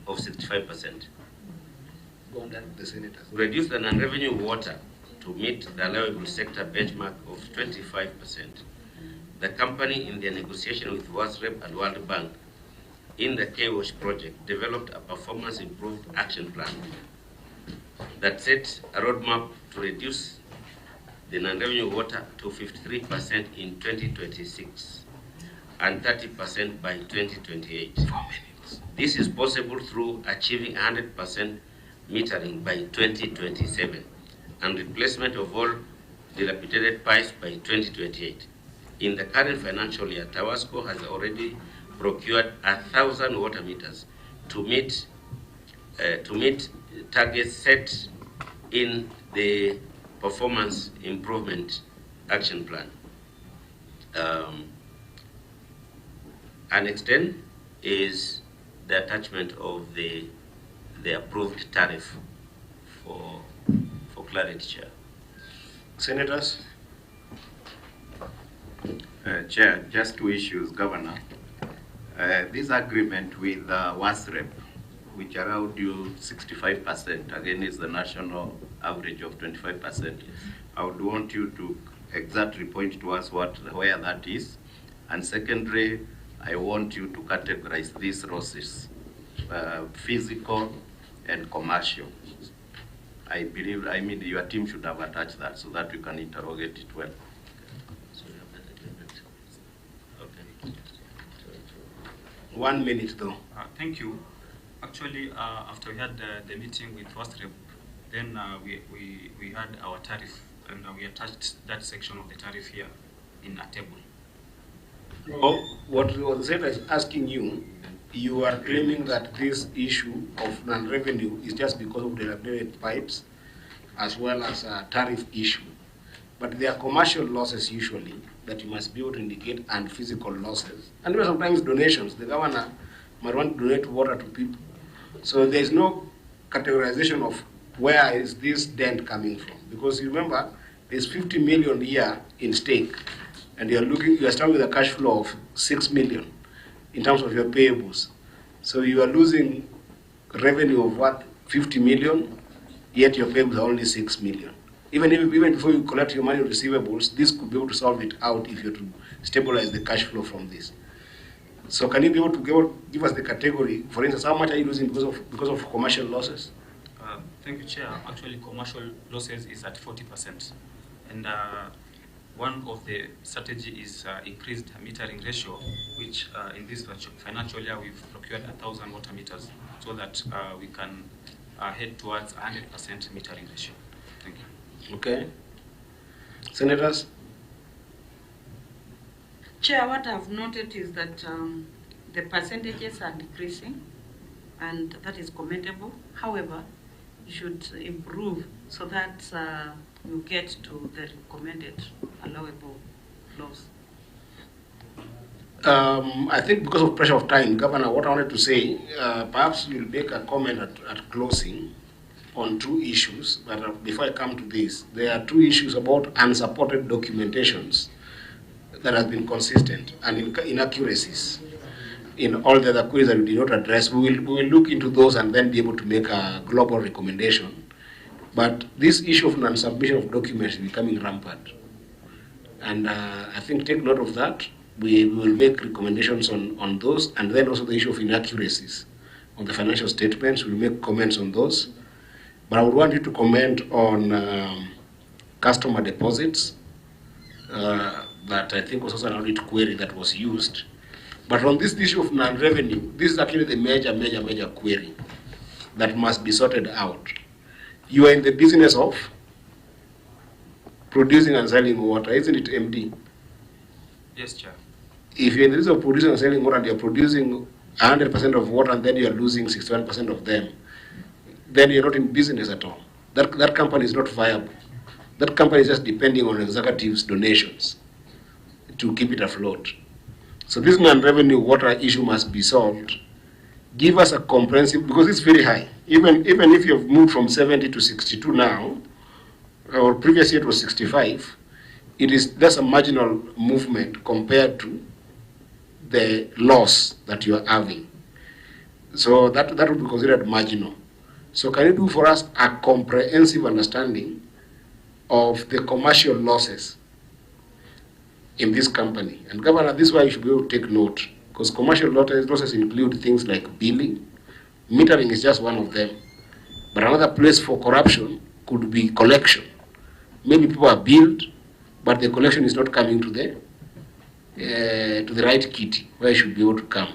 Speaker 12: of 65%.
Speaker 11: Go on, the senators.
Speaker 12: Reduce the non-revenue water to meet the allowable sector benchmark of 25%. The company, in their negotiation with WASREP and World Bank in the K-Wash project, developed a performance improved action plan that set a roadmap to reduce the non-revenue water to 53% in 2026 and 30% by 2028. This is possible through achieving 100% metering by 2027 and replacement of all dilapidated pipes by 2028. In the current financial year, Tawasco has already procured 1,000 water meters to meet targets set in the performance improvement action plan. Annex 10 is the attachment of the approved tariff for clarity, Chair.
Speaker 11: Senators?
Speaker 19: Chair, just 2 issues, Governor. This agreement with WASREP, which allowed you 65%, again is the national average of 25%. I would want you to exactly point to us where that is. And secondly, I want you to categorize these losses, physical and commercial. I mean, your team should have attached that so that we can interrogate it well.
Speaker 11: Okay. 1 minute though.
Speaker 10: Thank you. Actually, after we had the meeting with WASREP, then we had our tariff, and we attached that section of the tariff here in a table.
Speaker 11: Oh, what the senator is asking you, you are claiming that this issue of non-revenue is just because of the dilapidated pipes as well as a tariff issue. but there are commercial losses usually that you must be able to indicate, and physical losses. And even sometimes donations. The governor might want to donate water to people. So there's no categorization of where is this dent coming from. Because you remember, there's 50 million a year in stake, and you are starting with a cash flow of 6 million in terms of your payables. So you are losing revenue of what, 50 million, yet your payables are only 6 million. Even before you collect your money on receivables, this could be able to solve it out if you're to stabilize the cash flow from this. So can you be able to give us the category? For instance, how much are you losing because of commercial losses?
Speaker 10: Thank you, Chair. Actually, commercial losses is at 40%. And one of the strategy is increased metering ratio, which in this financial year we've procured 1,000 water meters so that we can head towards 100% metering ratio. Thank you.
Speaker 11: Okay. Senators?
Speaker 13: Chair, what I've noted is that the percentages are decreasing, and that is commendable. However, you should improve so that you get to the recommended allowable loss.
Speaker 11: I think because of pressure of time, Governor, what I wanted to say, perhaps you'll make a comment at closing on two issues. But before I come to this, there are two issues about unsupported documentations that has been consistent and inaccuracies in all the other queries that we did not address. We will look into those and then be able to make a global recommendation. But this issue of non-submission of documents is becoming rampant. And I think take note of that. We will make recommendations on those, and then also the issue of inaccuracies on the financial statements. We'll make comments on those. But I would want you to comment on customer deposits. That I think was also an audit query that was used. But on this issue of non-revenue, this is actually the major query that must be sorted out. You are in the business of producing and selling water, isn't it, MD?
Speaker 10: Yes, Chair.
Speaker 11: If you're in the business of producing and selling water and you're producing 100% of water and then you're losing 61% of them, then you're not in business at all. That company is not viable. That company is just depending on executives' donations to keep it afloat. So this non-revenue water issue must be solved. Give us a comprehensive, because it's very high. Even if you've moved from 70 to 62 now, or previous year it was 65, that's a marginal movement compared to the loss that you are having. So that would be considered marginal. So can you do for us a comprehensive understanding of the commercial losses in this company? And Governor, this is why you should be able to take note, because commercial losses include things like billing. Metering is just one of them. But another place for corruption could be collection. Maybe people are billed, but the collection is not coming to the right kitty where it should be able to come.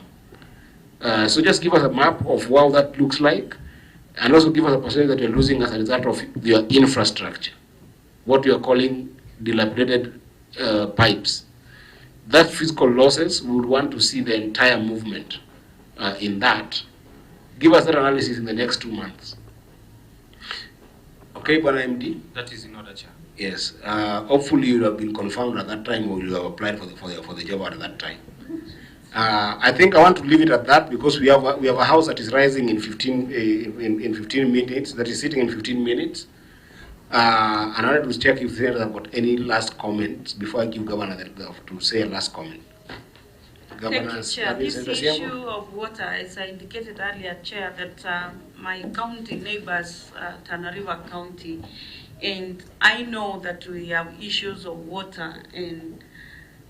Speaker 11: So just give us a map of how that looks like, and also give us a percentage that you're losing as a result of your infrastructure, what you are calling dilapidated pipes. That physical losses, we would want to see the entire movement in that. Give us that analysis in the next 2 months. Okay, Bwana MD?
Speaker 10: That is in order, Chair.
Speaker 11: Yes. Hopefully you have been confirmed at that time, or you have applied for the job at that time. I think I want to leave it at that, because we have a house that is rising in 15 minutes, that is sitting in 15 minutes. And I wanted to check if there have got any last comments before I give Governor to say a last comment.
Speaker 13: Thank you, Chair. This issue of water, as I indicated earlier, Chair, that my county neighbors, Tana River County, and I know that we have issues of water, and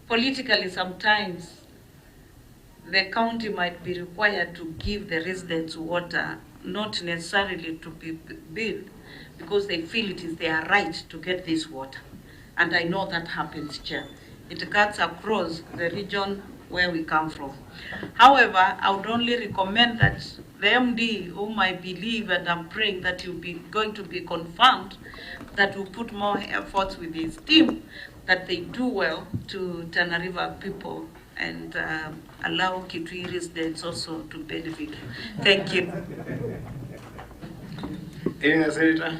Speaker 13: politically sometimes the county might be required to give the residents water, not necessarily to be billed, because they feel it is their right to get this water. And I know that happens, Chair. It cuts across the region where we come from. However, I would only recommend that the MD, whom I believe and I'm praying that you'll be going to be confirmed, that will put more efforts with his team, that they do well to Tana River people and allow Kitui residents also to benefit. Thank you.
Speaker 11: Any Senator?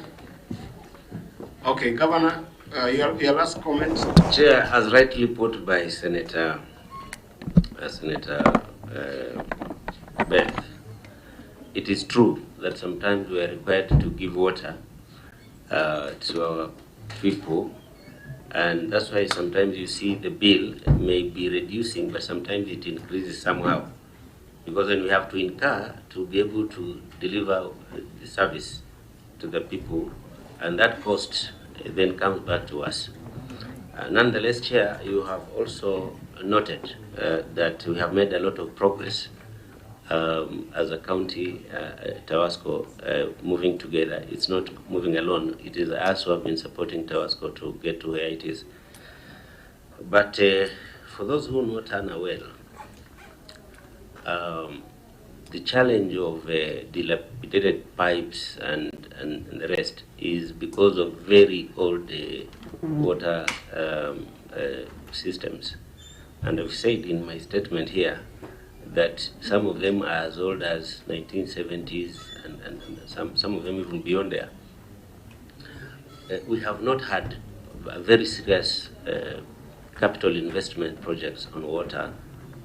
Speaker 11: Okay, Governor, Your last comment?
Speaker 12: Chair, as rightly put by Senator Beth, it is true that sometimes we are required to give water to our people, and that's why sometimes you see the bill may be reducing, but sometimes it increases somehow, because then we have to incur to be able to deliver the service to the people, and that cost then comes back to us. Nonetheless, Chair, you have also noted that we have made a lot of progress as a county, Tawasco, moving together. It's not moving alone. It is us who have been supporting Tawasco to get to where it is. But for those who know Tana well, the challenge of dilapidated pipes and the rest is because of very old water systems. And I've said in my statement here that some of them are as old as 1970s and some of them even beyond there. We have not had very serious capital investment projects on water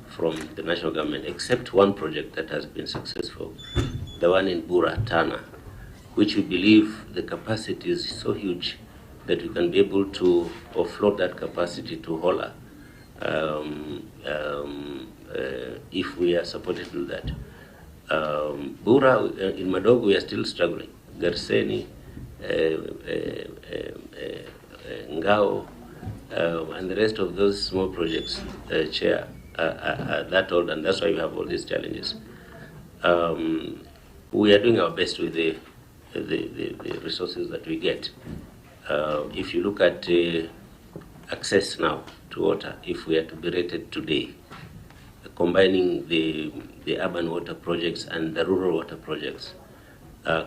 Speaker 12: from the national government, except one project that has been successful, the one in Bura, Tana, which we believe the capacity is so huge that we can be able to offload that capacity to Hola if we are supported to do that. Bura, in Madogo, we are still struggling. Garseni, Ngao, and the rest of those small projects, Chair, are that old, and that's why we have all these challenges. We are doing our best with the resources that we get. If you look at access now to water, if we are to be rated today, combining the urban water projects and the rural water projects,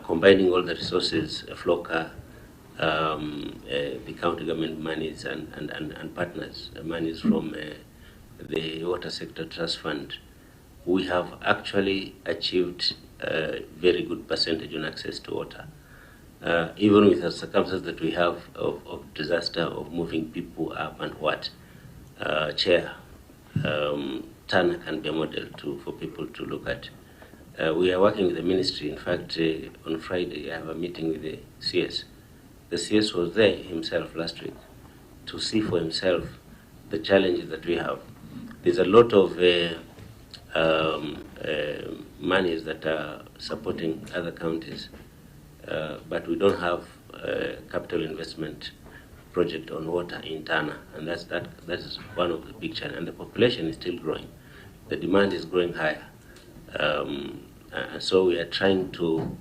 Speaker 12: combining all the resources, FLOCA, the county government monies and partners, monies from the Water Sector Trust Fund, we have actually achieved a very good percentage on access to water. Even with the circumstances that we have of disaster, of moving people up and what, Chair, Tana can be a model for people to look at. We are working with the ministry. In fact, on Friday, I have a meeting with the CS. The CS was there himself last week to see for himself the challenges that we have. There's a lot of monies that are supporting other counties, but we don't have a capital investment project on water in Tana, and that is one of the big challenges. And the population is still growing. The demand is growing higher. So we are trying to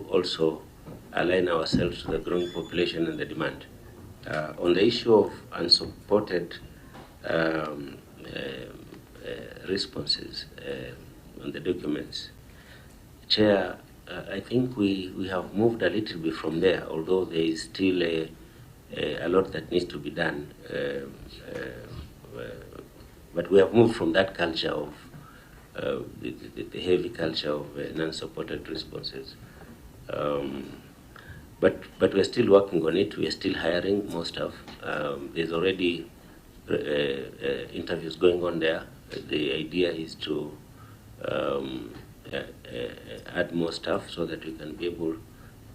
Speaker 12: also align ourselves to the growing population and the demand. On the issue of unsupported responses on the documents, Chair, I think we have moved a little bit from there, although there is still a lot that needs to be done. But we have moved from that culture of the heavy culture of non-supported responses. But we're still working on it. We are still hiring more staff. There's already interviews going on there. The idea is to add more staff so that we can be able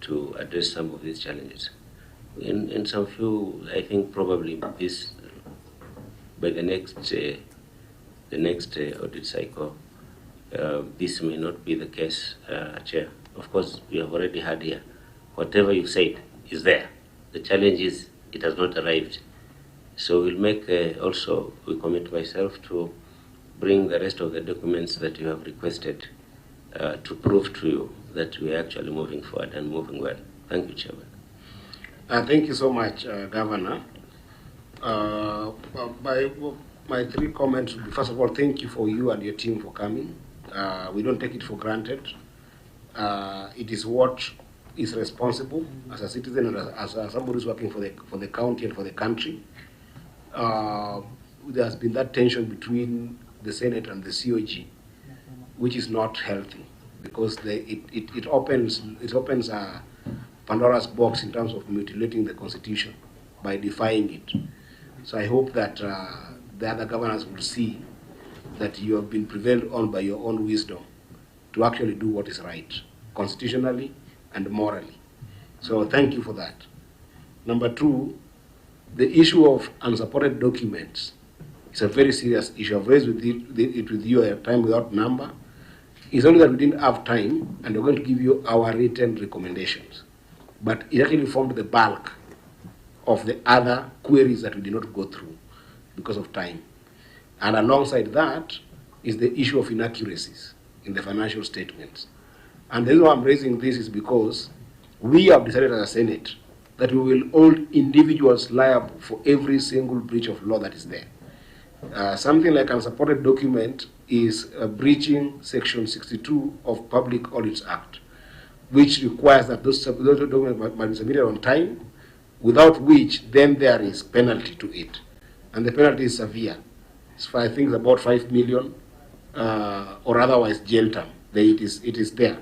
Speaker 12: to address some of these challenges. In some few, I think probably this by the next audit cycle, this may not be the case, Chair. Of course, we have already had here. Whatever you said is there. The challenge is it has not arrived. So we'll make also, we commit myself to bring the rest of the documents that you have requested to prove to you that we are actually moving forward and moving well. Thank you, Chairman.
Speaker 11: Thank you so much, Governor. My three comments would be, first of all, thank you for you and your team for coming. We don't take it for granted. It is what is responsible as a citizen and as somebody who's working for the county and for the country. There has been that tension between the Senate and the COG, which is not healthy, because it opens Pandora's box in terms of mutilating the constitution by defying it. So I hope that the other governors will see that you have been prevailed on by your own wisdom to actually do what is right, constitutionally and morally. So thank you for that. Number two, the issue of unsupported documents is a very serious issue. I've raised it with you at a time without number. It's only that we didn't have time, and we're going to give you our written recommendations. But it actually formed the bulk of the other queries that we did not go through because of time. And alongside that is the issue of inaccuracies in the financial statements. And the reason why I'm raising this is because we have decided as a Senate that we will hold individuals liable for every single breach of law that is there. Something like unsupported document is breaching Section 62 of Public Audits Act, which requires that those documents must be submitted on time, without which then there is penalty to it. And the penalty is severe. So I think it's about 5 million or otherwise jail term. It is there.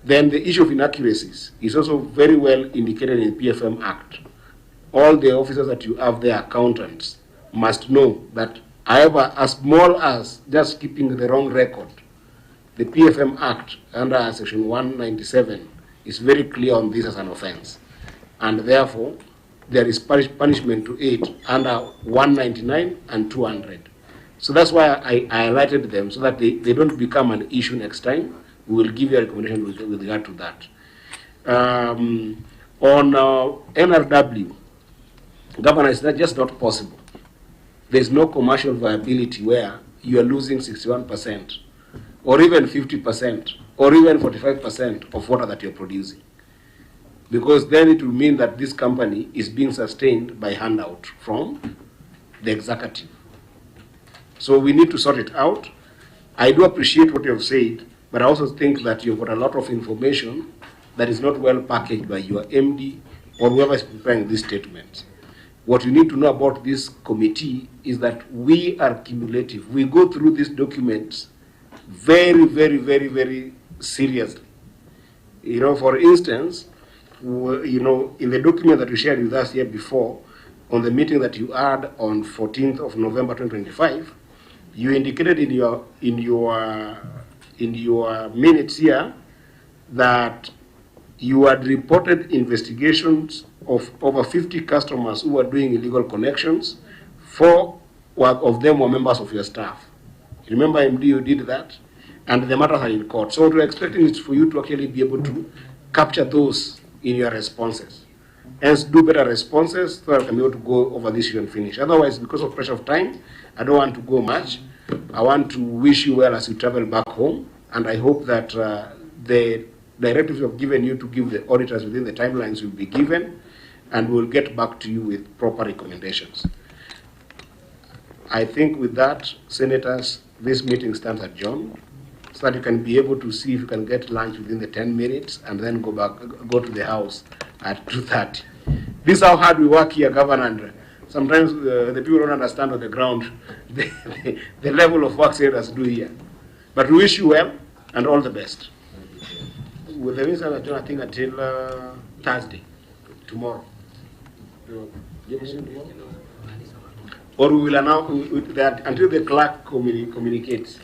Speaker 11: Then the issue of inaccuracies is also very well indicated in the PFM Act. All the officers that you have there, accountants, must know that however as small as just keeping the wrong record, the PFM Act under Section 197 is very clear on this as an offense. And therefore, there is punishment to it under 199 and 200. So that's why I highlighted them, so that they don't become an issue next time. We will give you a recommendation with regard to that. On NRW, Governor, it's just not possible. There's no commercial viability where you are losing 61%, or even 50%, or even 45% of water that you're producing. Because then it will mean that this company is being sustained by handout from the executive. So we need to sort it out. I do appreciate what you have said, but I also think that you've got a lot of information that is not well packaged by your MD or whoever is preparing this statement. What you need to know about this committee is that we are cumulative. We go through these documents very, very, very, very seriously. You know, for instance, you know, in the document that you shared with us here before, on the meeting that you had on 14th of November 2025, you indicated in your minutes here that you had reported investigations of over 50 customers who were doing illegal connections. 4 of them were members of your staff. Remember, MD, you did that, and the matters are in court. So what we're expecting is for you to actually be able to capture those in your responses. Hence, do better responses so that I can be able to go over this issue and finish. Otherwise, because of pressure of time, I don't want to go much. I want to wish you well as you travel back home, and I hope that the directives we have given you to give the auditors within the timelines will be given, and we'll get back to you with proper recommendations. I think with that, Senators, this meeting stands adjourned, so that you can be able to see if you can get lunch within the 10 minutes and then go to the house at 2:30. This is how hard we work here, Governor. And sometimes the people don't understand on the ground the level of work senators do here. But we wish you well and all the best. With the minister adjourn, I think until Thursday, tomorrow. Or we will announce that until the clerk communicates.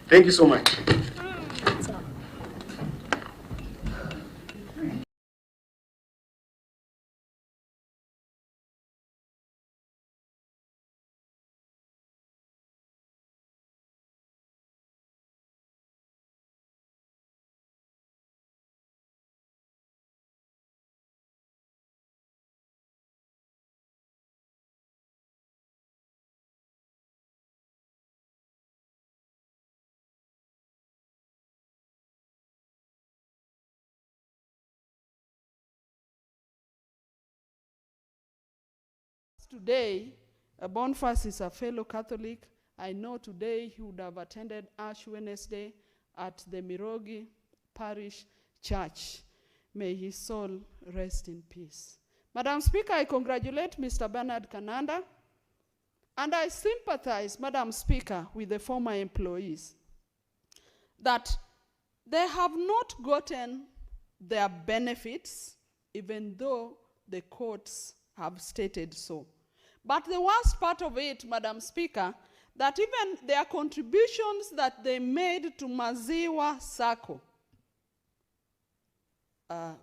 Speaker 11: Thank you so much.
Speaker 8: Today, Boniface is a fellow Catholic. I know today he would have attended Ash Wednesday at the Mirogi Parish Church. May his soul rest in peace. Madam Speaker, I congratulate Mr. Bernard Kananda, and I sympathize, Madam Speaker, with the former employees that they have not gotten their benefits, even though the courts have stated so. But the worst part of it, Madam Speaker, that even their contributions that they made to Maziwa Sacco,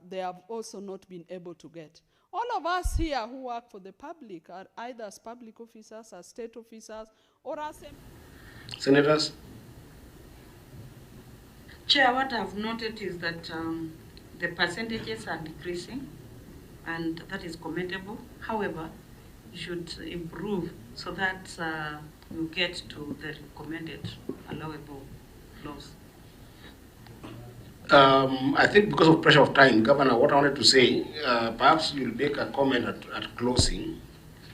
Speaker 8: they have also not been able to get. All of us here who work for the public are either as public officers, as state officers, or as...
Speaker 11: Senators?
Speaker 13: Chair, what I've noted is that the percentages are decreasing, and that is commendable. However, you should improve so that you get to the recommended allowable loss.
Speaker 11: I think because of pressure of time, Governor, what I wanted to say, perhaps you'll make a comment at closing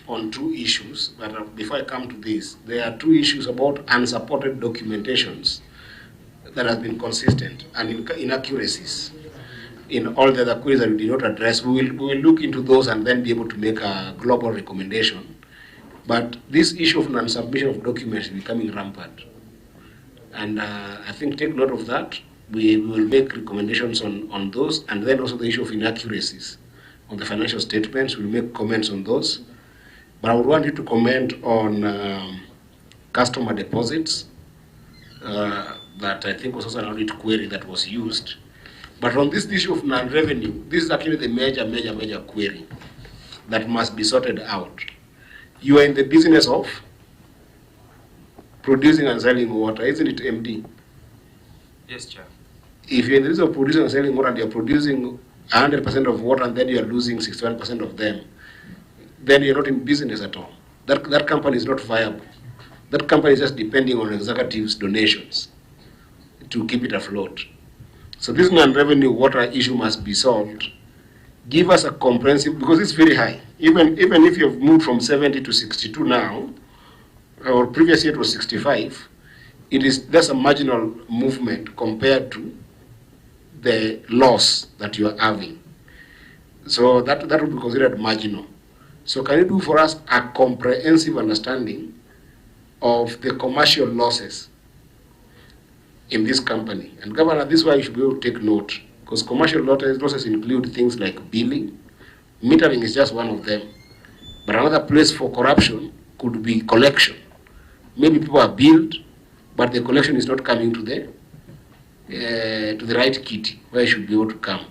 Speaker 11: on two issues, but before I come to this, there are two issues about unsupported documentations that has been consistent and inaccuracies in all the other queries that we did not address. We will look into those and then be able to make a global recommendation. But this issue of non-submission of documents is becoming rampant. And I think take note of that. We will make recommendations on those, and then also the issue of inaccuracies on the financial statements. We'll make comments on those. But I would want you to comment on customer deposits. That I think was also an audit query that was used. But on this issue of non-revenue, this is actually the major query that must be sorted out. You are in the business of producing and selling water, isn't it, MD?
Speaker 10: Yes, Chair.
Speaker 11: If you're in the business of producing and selling water and you're producing 100% of water and then you're losing 61% of them, then you're not in business at all. That company is not viable. That company is just depending on executives' donations to keep it afloat. So this non-revenue water issue must be solved. Give us a comprehensive, because it's very high. Even if you've moved from 70 to 62 now, or previous year it was 65, that's a marginal movement compared to the loss that you are having. So that would be considered marginal. So can you do for us a comprehensive understanding of the commercial losses in this company? And Governor, this is why you should be able to take note, because commercial losses include things like billing. Metering is just one of them. But another place for corruption could be collection. Maybe people are billed, but the collection is not coming to the right kitty where it should be able to come.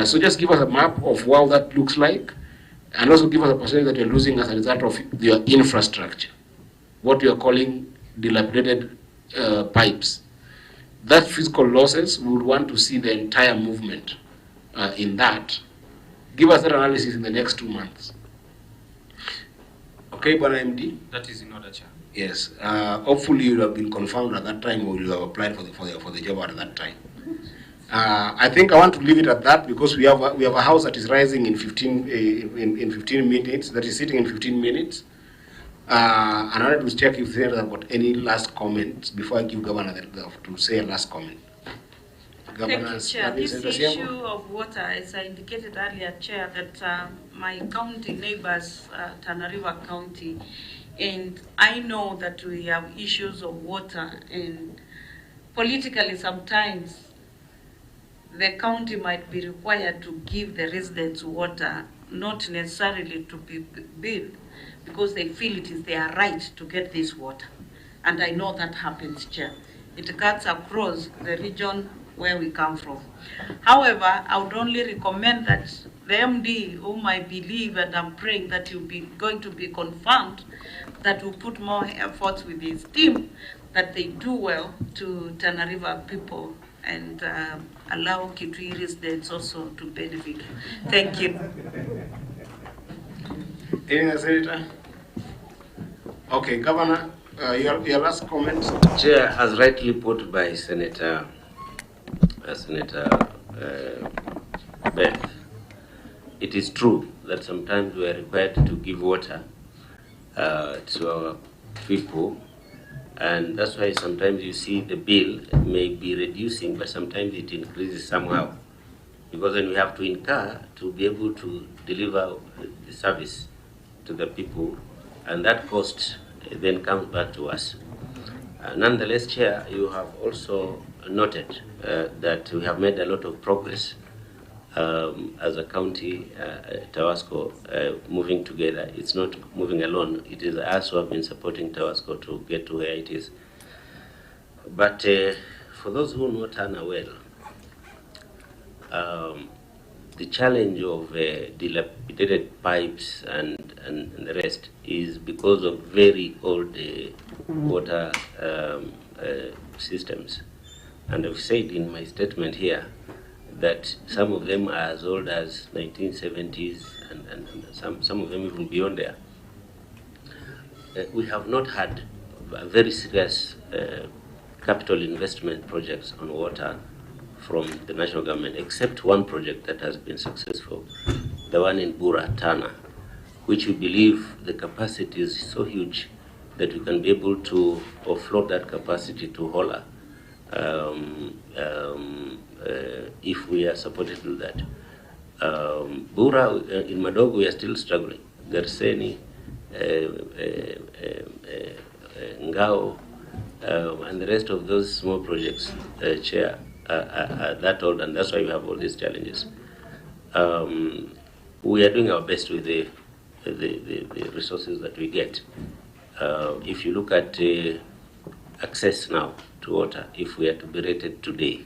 Speaker 11: So just give us a map of how that looks like, and also give us a percentage that you're losing as a result of your infrastructure, what you're calling dilapidated pipes. That physical losses, we would want to see the entire movement in that. Give us that analysis in the next 2 months. Okay, Bwana MD?
Speaker 10: That is in order, Chair.
Speaker 11: Yes. Hopefully you will have been confirmed at that time, or you have applied for the job at that time. I think I want to leave it at that, because we have a house that is rising in 15 minutes, that is sitting in 15 minutes. And I wanted to check if there have got any last comments before I give Governor to say a last comment.
Speaker 13: Thank you, Chair. This issue of water, as I indicated earlier, Chair, that my county neighbors, Tana River County, and I know that we have issues of water, and politically sometimes the county might be required to give the residents water, not necessarily to be billed, because they feel it is their right to get this water. And I know that happens, Chair. It cuts across the region where we come from. However, I would only recommend that the MD, whom I believe and I'm praying that you'll be going to be confirmed, that will put more efforts with his team, that they do well to Tana River people and allow Kitui residents also to benefit. Thank you.
Speaker 11: Any Senator? Okay, Governor, your last comment.
Speaker 12: Chair, as rightly put by Senator Beth, it is true that sometimes we are required to give water to our people, and that's why sometimes you see the bill may be reducing, but sometimes it increases somehow, because then we have to incur to be able to deliver the service to the people, and that cost then comes back to us. Nonetheless, Chair, you have also noted that we have made a lot of progress as a county, Tawasco, moving together. It's not moving alone. It is us who have been supporting Tawasco to get to where it is. But for those who know Tana well, the challenge of dilapidated pipes and the rest is because of very old water systems. And I've said in my statement here that some of them are as old as 1970s and some of them even beyond there. We have not had a very serious capital investment projects on water from the national government, except one project that has been successful, the one in Bura, Tana, which we believe the capacity is so huge that we can be able to offload that capacity to Hola if we are supported to do that. Bura, in Madogo, we are still struggling. Garseni, Ngao, and the rest of those small projects, Chair, are that old, and that's why we have all these challenges. We are doing our best with the resources that we get. If you look at access now to water, if we are to be rated today,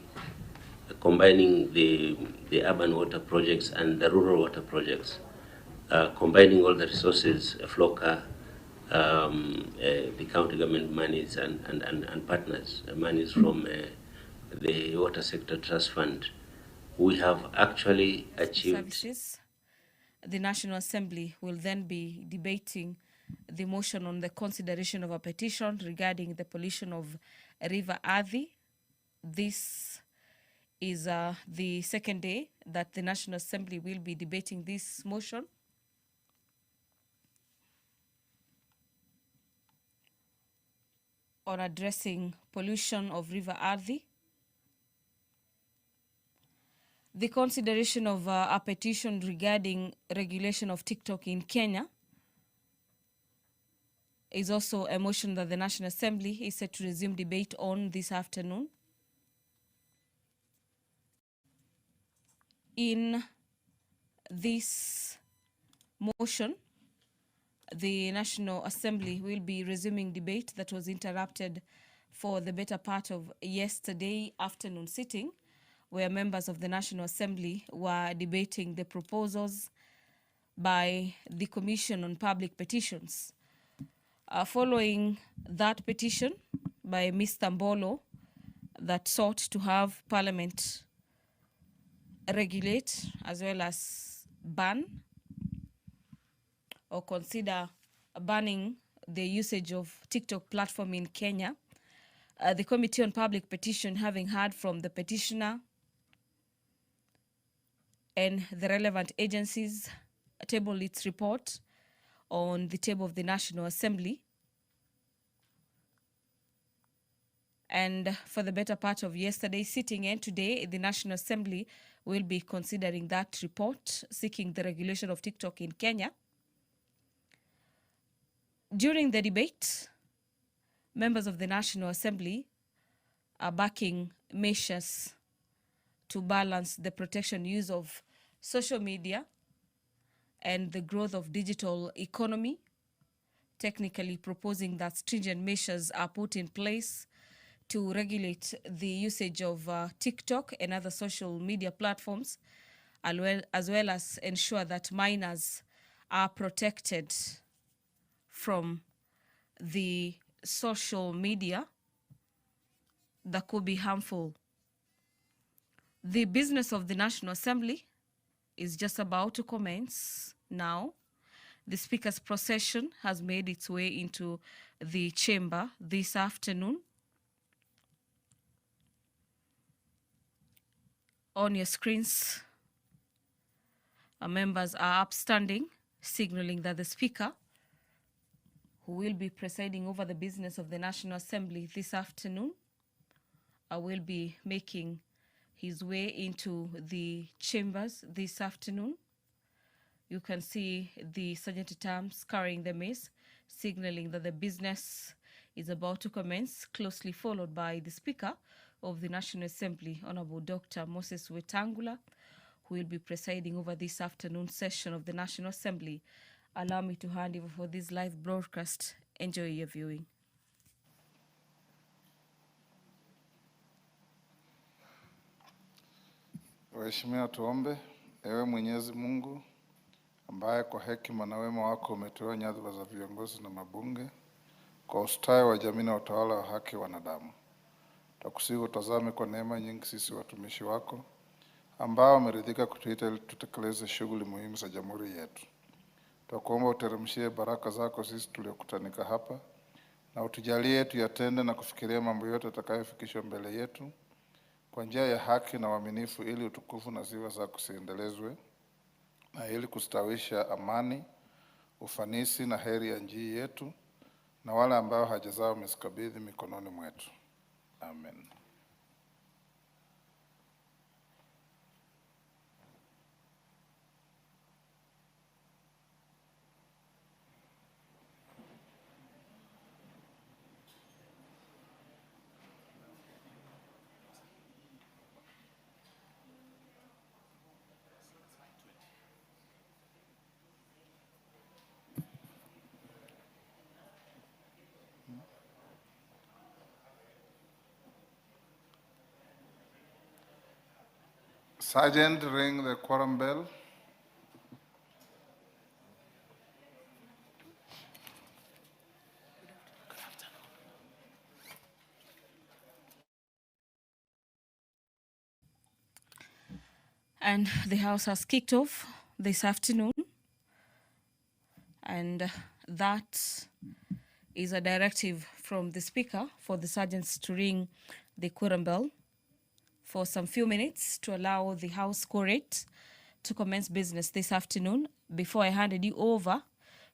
Speaker 12: combining the urban water projects and the rural water projects, combining all the resources, FLOCA, the county government monies and partners, monies from the Water Sector Trust Fund, we have actually achieved.
Speaker 20: Services. The National Assembly will then be debating the motion on the consideration of a petition regarding the pollution of River Athi. This is the second day that the National Assembly will be debating this motion. On addressing pollution of River Athi. The consideration of a petition regarding regulation of TikTok in Kenya is also a motion that the National Assembly is set to resume debate on this afternoon. In this motion, the National Assembly will be resuming debate that was interrupted for the better part of yesterday afternoon sitting, where members of the National Assembly were debating the proposals by the Commission on Public Petitions. Following that petition by Mr. Mbolo that sought to have Parliament regulate as well as ban or consider banning the usage of TikTok platform in Kenya, the Committee on Public Petition, having heard from the petitioner and the relevant agencies, tabled its report on the table of the National Assembly. And for the better part of yesterday's sitting and today, the National Assembly will be considering that report, seeking the regulation of TikTok in Kenya. During the debate, members of the National Assembly are backing measures to balance the protection use of social media and the growth of digital economy, technically proposing that stringent measures are put in place to regulate the usage of TikTok and other social media platforms, as well as ensure that minors are protected from the social media that could be harmful. The business of the National Assembly is just about to commence now. The Speaker's procession has made its way into the chamber this afternoon. On your screens, our members are upstanding, signaling that the Speaker, who will be presiding over the business of the National Assembly this afternoon, will be making his way into the chambers this afternoon. You can see the Sergeant-at-Arms carrying the mace, signaling that the business is about to commence, closely followed by the Speaker, of the National Assembly, Honorable Dr. Moses Wetangula, who will be presiding over this afternoon session of the National Assembly. Allow me to hand over for this live broadcast. Enjoy your viewing.
Speaker 21: Waheshimiwa, tuombe. Ewe Mwenyezi Mungu ambaye kwa hekima na wema wako umetoa nyadhifa za viongozi na mabunge kwa ustawi wa jamii na utawala wa haki wanadamu, tukusihi utazame kwa neema nyingi sisi watumishi wako ambao wameridhika kutuita ili tutekeleze shughuli muhimu za jamhuri yetu. Tukuomba uteremshie baraka zako sisi tuliokutanika hapa na utujalie tuyatende na kufikiria mambo yote yatakayofikishwa mbele yetu kwa njia ya haki na uaminifu, ili utukufu na sifa zako ziendelezwe na ili kustawisha amani, ufanisi na heri ya nchi yetu na wale ambao haja zao umezikabidhi mikononi mwetu. Amen. Sergeant, ring the quorum bell.
Speaker 20: And the House has kicked off this afternoon, and that is a directive from the Speaker for the sergeants to ring the quorum bell for some few minutes to allow the House quorate to commence business this afternoon. Before I handed you over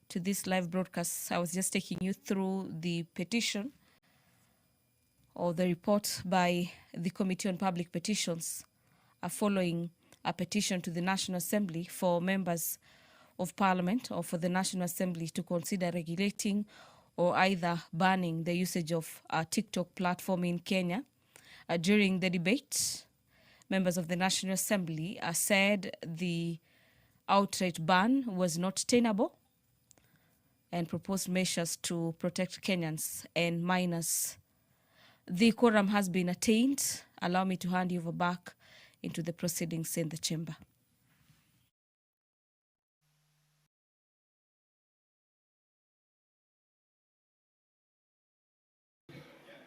Speaker 20: to this live broadcast, I was just taking you through the petition or the report by the Committee on Public Petitions following a petition to the National Assembly for members of Parliament or for the National Assembly to consider regulating or either banning the usage of a TikTok platform in Kenya. During the debate, members of the National Assembly said the outright ban was not tenable and proposed measures to protect Kenyans and minors. The quorum has been attained. Allow me to hand you over back into the proceedings in the chamber.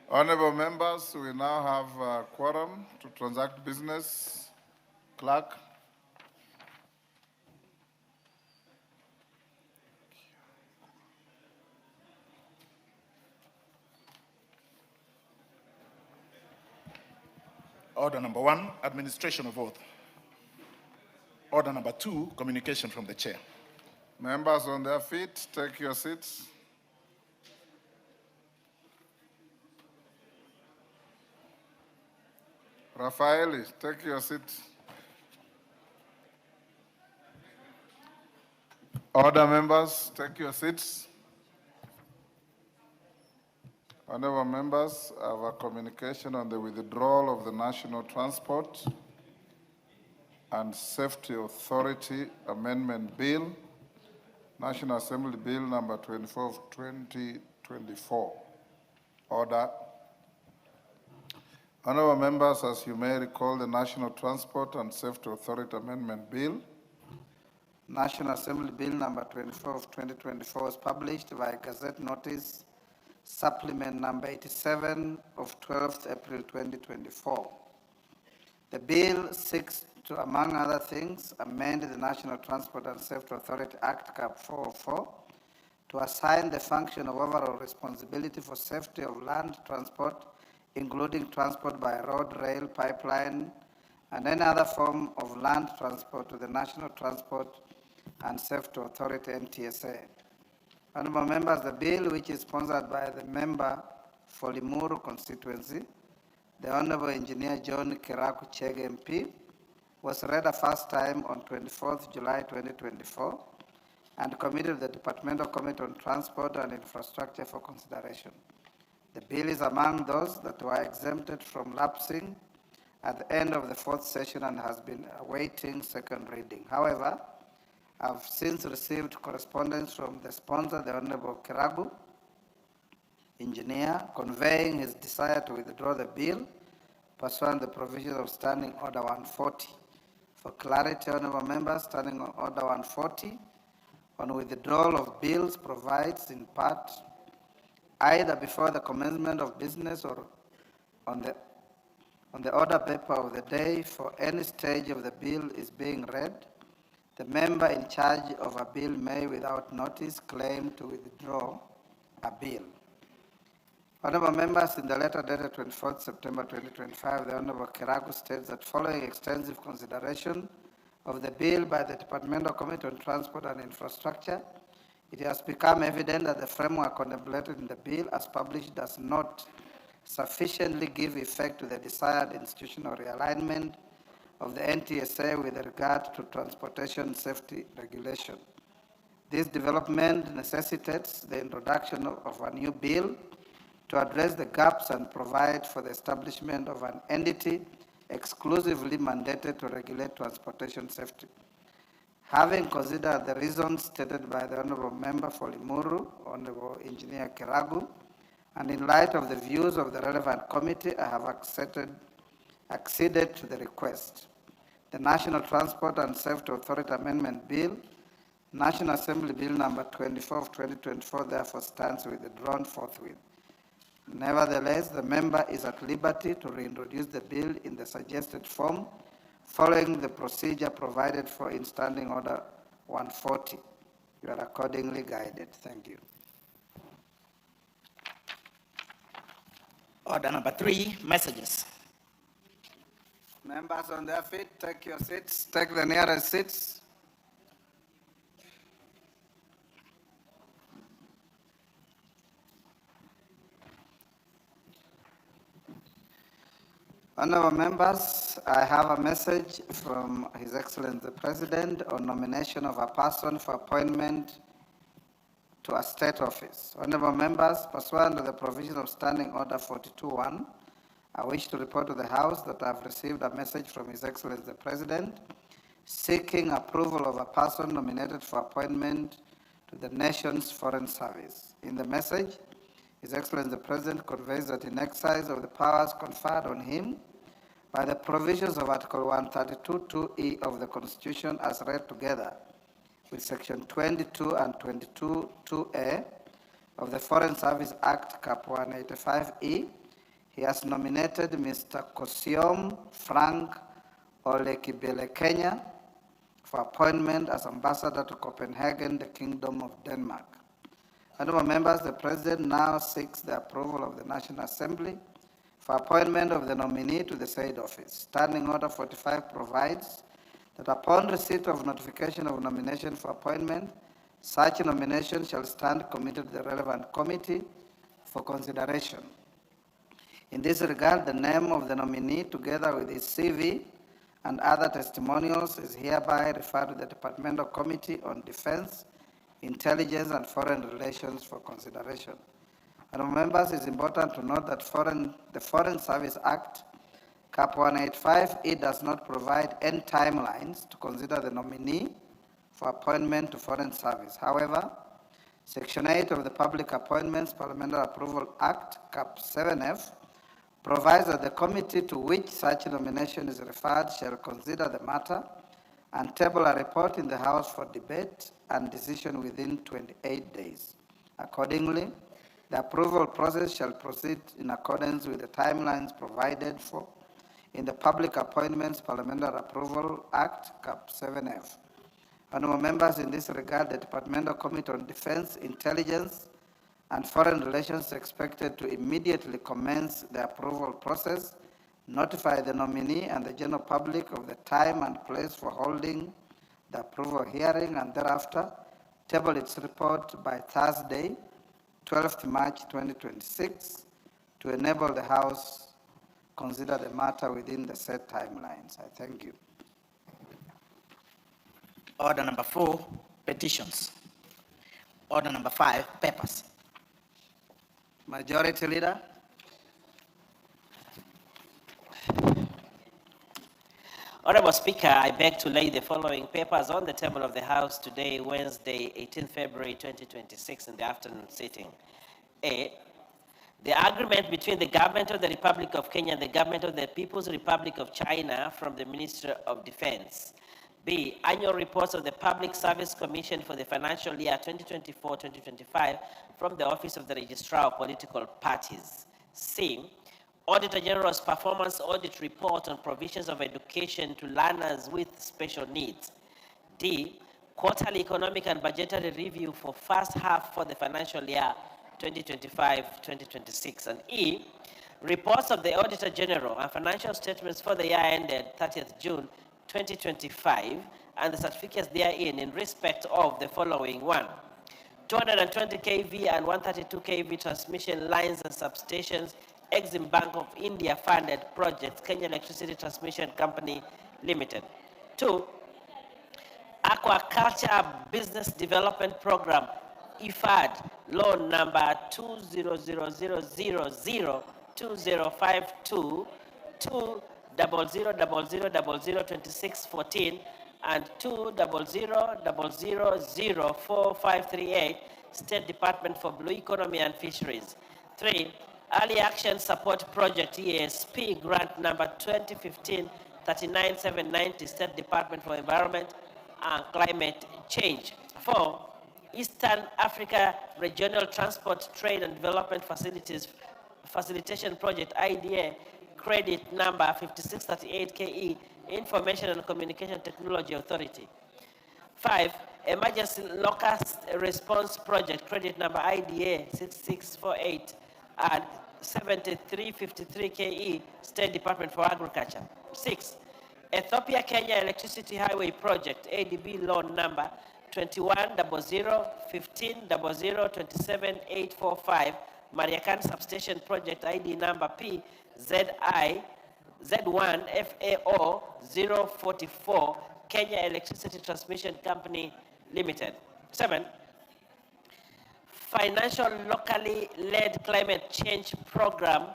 Speaker 21: Honorable members, we now have a quorum to transact business. Clerk.
Speaker 22: Order number 1, administration of oath. Order number 2, communication from the chair.
Speaker 21: Members on their feet, take your seats. Rafaeli, take your seat. Order members, take your seats. Honorable members, I have a communication on the withdrawal of the National Transport and Safety Authority Amendment Bill, National Assembly Bill number 24 of 2024. Order. Honorable members, as you may recall, the National Transport and Safety Authority Amendment Bill,
Speaker 23: National Assembly Bill number 24 of 2024 was published by Gazette Notice, Supplement number 87 of 12th April 2024. The bill seeks to, among other things, amend the National Transport and Safety Authority Act Cap 404 to assign the function of overall responsibility for safety of land transport, including transport by road, rail, pipeline, and any other form of land transport to the National Transport and Safety Authority, NTSA. Honorable members, the bill, which is sponsored by the member for Limuru constituency, the Honorable Engineer John Kiraku Chege MP, was read a first time on 24th July 2024 and committed to the Departmental Committee on Transport and Infrastructure for consideration. The bill is among those that were exempted from lapsing at the end of the fourth session and has been awaiting second reading. However, I've since received correspondence from the sponsor, the Honorable Kiragu, engineer, conveying his desire to withdraw the bill pursuant to the provisions of Standing Order 140. For clarity, Honorable Members, Standing Order 140 on withdrawal of bills provides in part either before the commencement of business or on the order paper of the day for any stage of the bill is being read, the member in charge of a bill may, without notice, claim to withdraw a bill. Honorable Members, in the letter dated 24th September 2025, the Honorable Kiragu states that following extensive consideration of the bill by the Departmental Committee on Transport and Infrastructure, it has become evident that the framework contemplated in the bill as published does not sufficiently give effect to the desired institutional realignment of the NTSA with regard to transportation safety regulation. This development necessitates the introduction of a new bill to address the gaps and provide for the establishment of an entity exclusively mandated to regulate transportation safety. Having considered the reasons stated by the Honorable Member for Limuru, Honorable Engineer Kiragu, and in light of the views of the relevant committee, I have acceded to the request. The National Transport and Safety Authority Amendment Bill, National Assembly Bill number 24 of 2024, therefore stands withdrawn forthwith. Nevertheless, the member is at liberty to reintroduce the bill in the suggested form following the procedure provided for in Standing Order 140. You are accordingly guided. Thank you.
Speaker 1: Order number 3, messages.
Speaker 23: Members on their feet, take your seats. Take the nearest seats. Honorable members, I have a message from His Excellency the President on nomination of a person for appointment to a state office. Honorable members, pursuant to the provision of Standing Order 42.1, I wish to report to the House that I have received a message from His Excellency the President seeking approval of a person nominated for appointment to the nation's foreign service. In the message, His Excellency the President conveys that in exercise of the powers conferred on him by the provisions of Article 132(2)(e) of the Constitution as read together with Section 22 and 22(2)(a) of the Foreign Service Act Cap 185(e), he has nominated Mr. Kosiom Frank Olekibele Kenya for appointment as Ambassador to Copenhagen, the Kingdom of Denmark. Honorable members, the President now seeks the approval of the National Assembly for appointment of the nominee to the said office. Standing Order 45 provides that upon receipt of notification of nomination for appointment, such nomination shall stand committed to the relevant committee for consideration. In this regard, the name of the nominee, together with his CV and other testimonials, is hereby referred to the Departmental Committee on Defense, Intelligence and Foreign Relations for consideration. Honorable members, it is important to note that the Foreign Service Act, Cap 185(e) does not provide any timelines to consider the nominee for appointment to foreign service. However, Section 8 of the Public Appointments Parliamentary Approval Act, Cap 7F, provides that the committee to which such nomination is referred shall consider the matter and table a report in the House for debate and decision within 28 days. Accordingly, the approval process shall proceed in accordance with the timelines provided for in the Public Appointments Parliamentary Approval Act, Cap 7F. Honorable members, in this regard, the Departmental Committee on Defense, Intelligence and Foreign Relations is expected to immediately commence the approval process, notify the nominee and the general public of the time and place for holding the approval hearing, and thereafter table its report by Thursday, 12th March 2026, to enable the House consider the matter within the set timelines. I thank you.
Speaker 1: Order number 4, petitions. Order number 5, papers.
Speaker 23: Majority Leader.
Speaker 5: Honorable Speaker, I beg to lay the following papers on the table of the House today, Wednesday, 18 February 2026, in the afternoon sitting. A, the agreement between the Government of the Republic of Kenya and the Government of the People's Republic of China from the Ministry of Defense. B, annual reports of the Public Service Commission for the financial year 2024-2025 from the Office of the Registrar of Political Parties. C, Auditor General's performance audit report on provisions of education to learners with special needs. D, quarterly economic and budgetary review for first half for the financial year 2025-2026. And E, reports of the Auditor General and financial statements for the year ended 30th June 2025 and the certificates therein in respect of the following: 1, 220 kV and 132 kV transmission lines and substations, Exim Bank of India funded projects, Kenya Electricity Transmission Company Limited. 2, Aquaculture Business Development Program, IFAD, loan number 20000002052 20000002614 and 20000004538, State Department for Blue Economy and Fisheries. 3, Early Action Support Project, ESP, grant number 2015-39790, State Department for Environment and Climate Change. 4, Eastern Africa Regional Transport, Trade and Development Facilities Facilitation Project, IDA, credit number 5638KE, Information and Communication Technology Authority. 5, Emergency Locust Response Project, credit number IDA 6648 and 7353KE, State Department for Agriculture. 6, Ethiopia Kenya Electricity Highway Project, ADB loan number 210015002785, Mariakan Substation Project, ID number PZI-Z1FAO 044, Kenya Electricity Transmission Company Limited. 7, Financial Locally Led Climate Change Program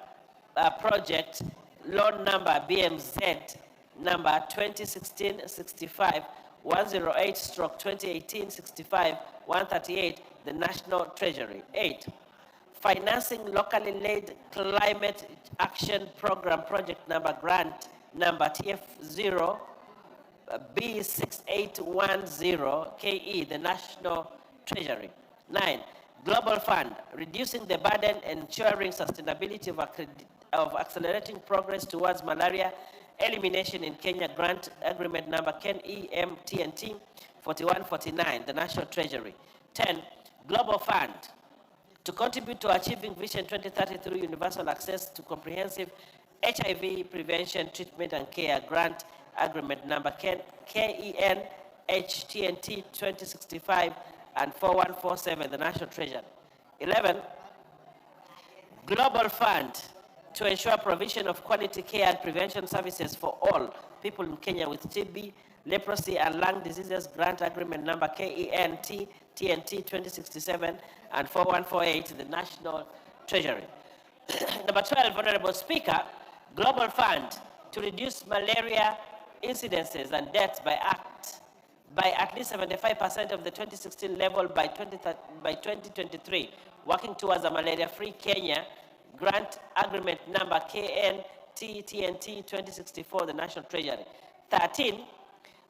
Speaker 5: Project, loan number BMZ number 2016-65 108/2018-65 the National Treasury. 8, Financing Locally Led Climate Action Program Project number grant number TF0 B6810 KE, the National Treasury. 9, Global Fund, reducing the burden and ensuring sustainability of accelerating progress towards malaria elimination in Kenya, grant agreement number KEMTNT 4149, the National Treasury. 10, Global Fund, to contribute to achieving Vision 2030 through universal access to comprehensive HIV prevention, treatment and care, grant agreement number KENHTNT 2065 and 4147, the National Treasury. 11, Global Fund, to ensure provision of quality care and prevention services for all people in Kenya with TB, leprosy and lung diseases, grant agreement number KENTTNT 2067 and 4148, the National Treasury. Number 12, Honorable Speaker, Global Fund, to reduce malaria incidences and deaths by at least 75% of the 2016 level by 2023, working towards a malaria-free Kenya, grant agreement number KNTTNT 2064, the National Treasury. 13,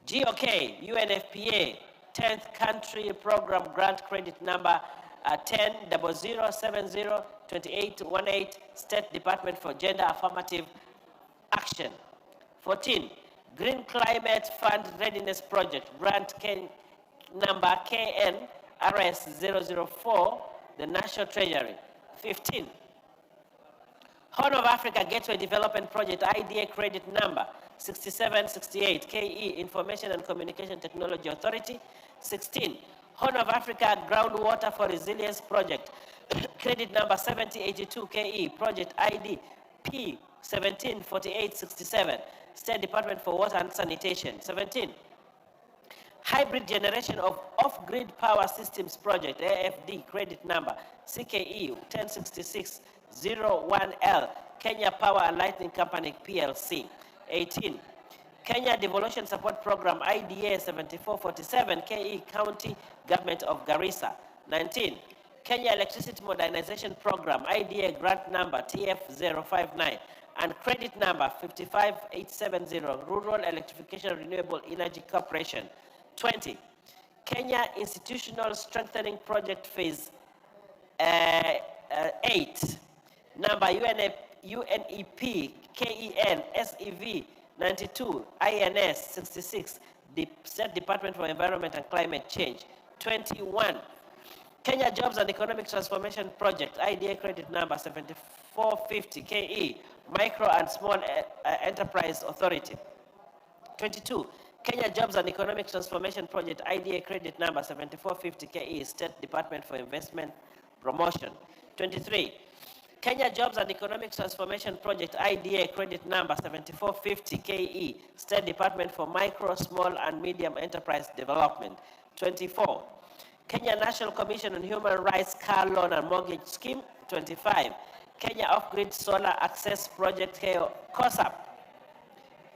Speaker 5: GOK, UNFPA, 10th Country Program Grant Credit number 1000702818, State Department for Gender Affirmative Action. 14, Green Climate Fund Readiness Project, grant number KNRS004, the National Treasury. 15, Horn of Africa Gateway Development Project, IDA credit number 6768, KE, Information and Communication Technology Authority. 16, Horn of Africa Groundwater for Resilience Project, credit number 7082, KE, Project ID P174867, State Department for Water and Sanitation. 17, Hybrid Generation of Off-Grid Power Systems Project, AFD, credit number CKE 106601L, Kenya Power and Lighting Company, PLC. 18. Kenya Devolution Support Program, IDA 7447, KE County Government of Garissa. 19. Kenya Electricity Modernization Program, IDA grant number TF059 and credit number 55870, Rural Electrification Renewable Energy Corporation. 20. Kenya Institutional Strengthening Project Phase 8, number UNEP KEN SEV 92 INS 66, the State Department for Environment and Climate Change. 21. Kenya Jobs and Economic Transformation Project, IDA credit number 7450 KE, Micro and Small Enterprise Authority. 22. Kenya Jobs and Economic Transformation Project, IDA credit number 7450 KE, State Department for Investment Promotion. 23. Kenya Jobs and Economic Transformation Project, IDA credit number 7450 KE, State Department for Micro, Small and Medium Enterprise Development. 24. Kenya National Commission on Human Rights Car Loan and Mortgage Scheme. 25. Kenya Off-Grid Solar Access Project, COSAP.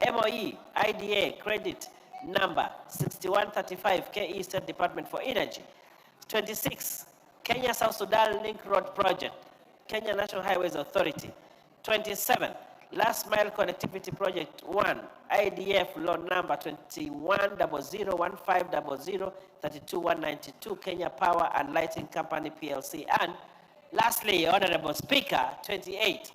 Speaker 5: MOE, IDA, credit number 6135, KE State Department for Energy. 26. Kenya South Sudan Link Road Project, Kenya National Highways Authority. 27. Last Mile Connectivity Project 1, IDF loan number 21001500329192, Kenya Power and Lighting Company, PLC. And lastly, Honorable Speaker, 28.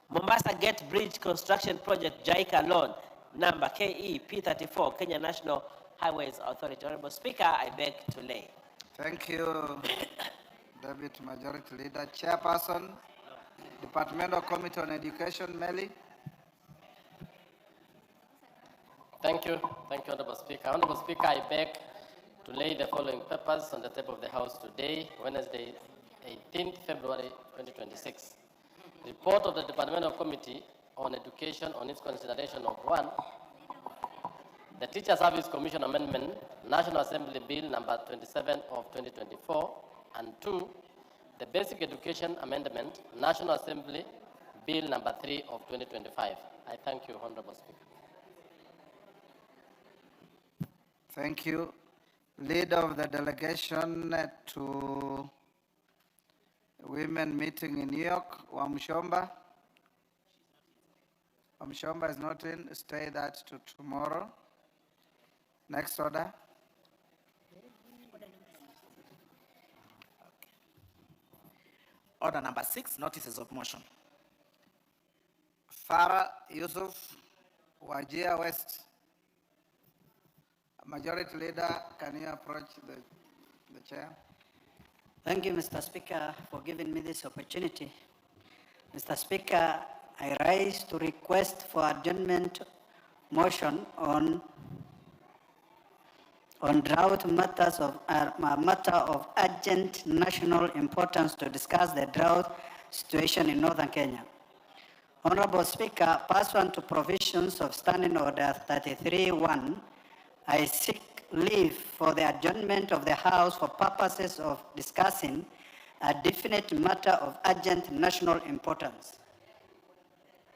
Speaker 5: Mombasa Gate Bridge Construction Project, JICA loan number KE P34, Kenya National Highways Authority. Honorable Speaker, I beg to lay.
Speaker 23: Thank you, Deputy Majority Leader. Chairperson, Departmental Committee on Education, Meli.
Speaker 6: Thank you, Honorable Speaker. Honorable Speaker, I beg to lay the following papers on the table of the House today, Wednesday, 18th February 2026. Report of the Departmental Committee on Education on its consideration of 1. The Teacher Service Commission Amendment, National Assembly Bill number 27 of 2024, and 2. The Basic Education Amendment, National Assembly Bill number 3 of 2025. I thank you, Honorable Speaker.
Speaker 23: Thank you. Leader of the delegation to women meeting in New York, Wamshomba. Wamshomba is not in, stay that to tomorrow. Next order.
Speaker 1: Order number 6, notices of motion.
Speaker 23: Farah Yusuf, Wajir West. Majority Leader, can you approach the chair?
Speaker 7: Thank you, Mr. Speaker, for giving me this opportunity. Mr. Speaker, I rise to request for adjournment motion on drought matters of matter of urgent national importance to discuss the drought situation in northern Kenya. Honorable Speaker, pursuant to provisions of Standing Order 33-1, I seek leave for the adjournment of the House for purposes of discussing a definite matter of urgent national importance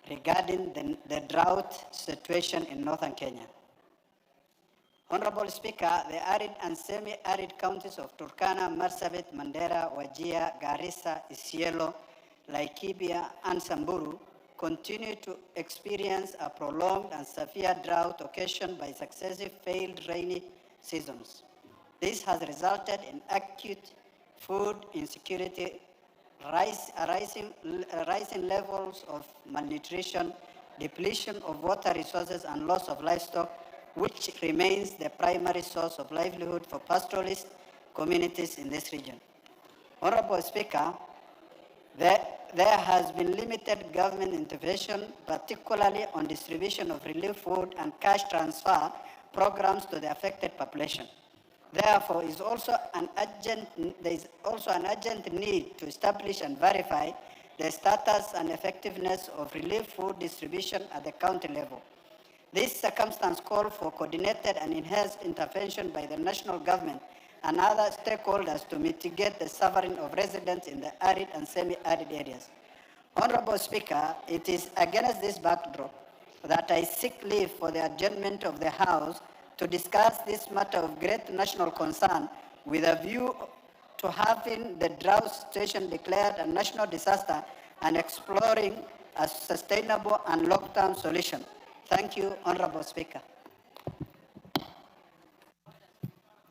Speaker 7: regarding the drought situation in northern Kenya. Honorable Speaker, the arid and semi-arid counties of Turkana, Marsabit, Mandera, Wajir, Garissa, Isiolo, Laikipia, and Samburu continue to experience a prolonged and severe drought occasioned by successive failed rainy seasons. This has resulted in acute food insecurity, rising levels of malnutrition, depletion of water resources, and loss of livestock, which remains the primary source of livelihood for pastoralist communities in this region. Honorable Speaker, there has been limited government intervention, particularly on distribution of relief food and cash transfer programs to the affected population. Therefore, there is also an urgent need to establish and verify the status and effectiveness of relief food distribution at the county level. This circumstance called for coordinated and enhanced intervention by the national government and other stakeholders to mitigate the suffering of residents in the arid and semi-arid areas. Honorable Speaker, it is against this backdrop that I seek leave for the adjournment of the House to discuss this matter of great national concern with a view to having the drought situation declared a national disaster and exploring a sustainable and long-term solution. Thank you, Honorable Speaker.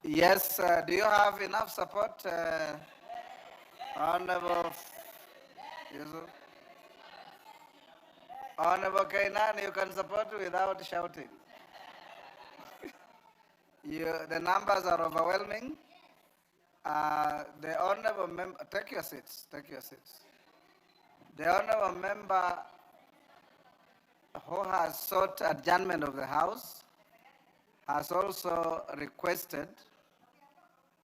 Speaker 23: Yes, do you have enough support, Honorable Yusuf? Honorable Kainan, you can support without shouting. The numbers are overwhelming. The honorable member, take your seats, take your seats. The honorable member who has sought adjournment of the House has also requested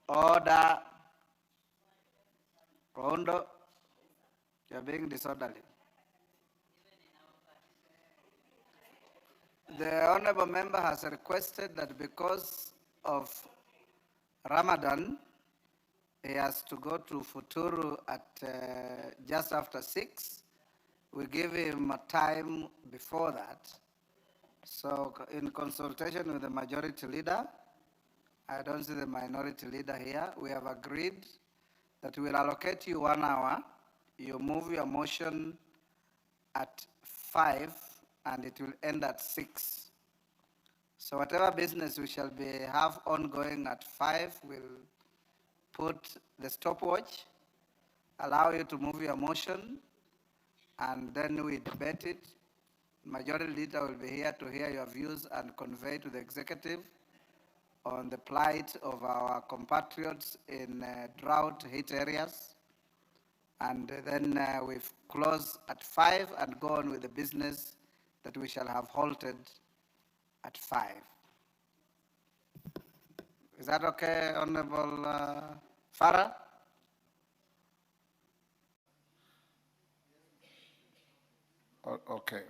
Speaker 23: order. Rondo, you're being disorderly. The honorable member has requested that because of Ramadan, he has to go to Futuru at just after 6. We give him a time before that. So in consultation with the majority leader, I don't see the minority leader here, we have agreed that we will allocate you 1 hour. You move your motion at 5 and it will end at 6. So whatever business we shall have ongoing at 5, we'll put the stopwatch, allow you to move your motion, and then we debate it. Majority leader will be here to hear your views and convey to the executive on the plight of our compatriots in drought hit areas. And then we close at 5 and go on with the business that we shall have halted at 5. Is that okay, Honorable Farah?
Speaker 21: Okay.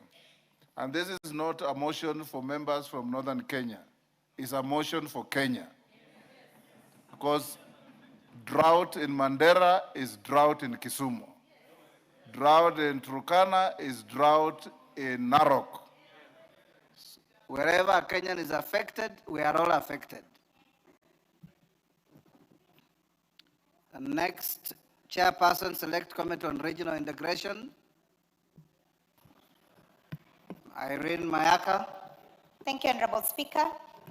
Speaker 21: And this is not a motion for members from Northern Kenya. It's a motion for Kenya. Because drought in Mandera is drought in Kisumu. Drought in Turkana is drought in Narok.
Speaker 23: Wherever a Kenyan is affected, we are all affected. The next chairperson, Select Committee on Regional Integration, Irene Mayaka.
Speaker 3: Thank you, Honorable Speaker.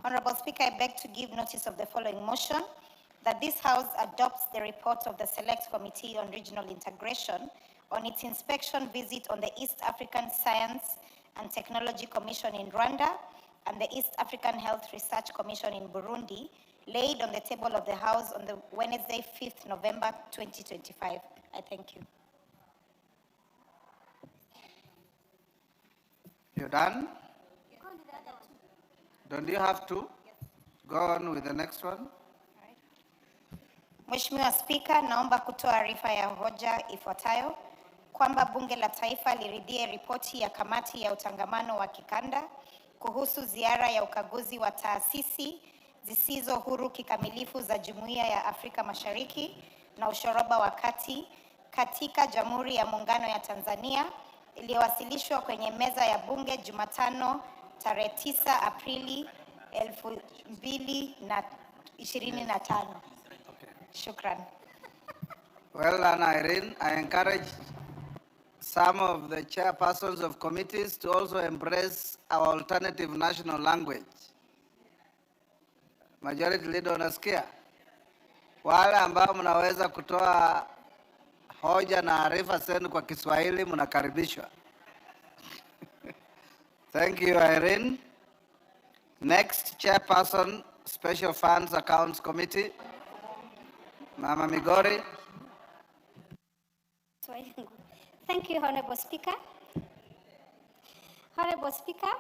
Speaker 3: Honorable Speaker, I beg to give notice of the following motion, that this House adopts the report of the Select Committee on Regional Integration on its inspection visit on the East African Science and Technology Commission in Rwanda and the East African Health Research Commission in Burundi, laid on the table of the House on the Wednesday, 5th November 2025. I thank you.
Speaker 23: You done? Don't you have to? Go on with the next one.
Speaker 3: Mheshimiwa Spika, naomba kutoa arifa ya hoja ifuatayo kwamba Bunge la Taifa liridhie ripoti ya kamati ya utangamano wa kikanda kuhusu ziara ya ukaguzi wa taasisi zisizo huru kikamilifu za Jumuiya ya Afrika Mashariki na Ushoroba wa Kati katika Jamhuri ya Muungano ya Tanzania iliyowasilishwa kwenye meza ya Bunge Jumatano tarehe 9 Aprili 2025. Shukran.
Speaker 23: Well done, Irene. I encourage some of the chairpersons of committees to also embrace our alternative national language. Majority leader, unasikia? Wale ambao mnaweza kutoa hoja na arifa zenu kwa Kiswahili mnakaribishwa. Thank you, Irene. Next, chairperson, Special Funds Accounts Committee, Mama Migori.
Speaker 4: Thank you, Honorable Speaker. Honorable Speaker,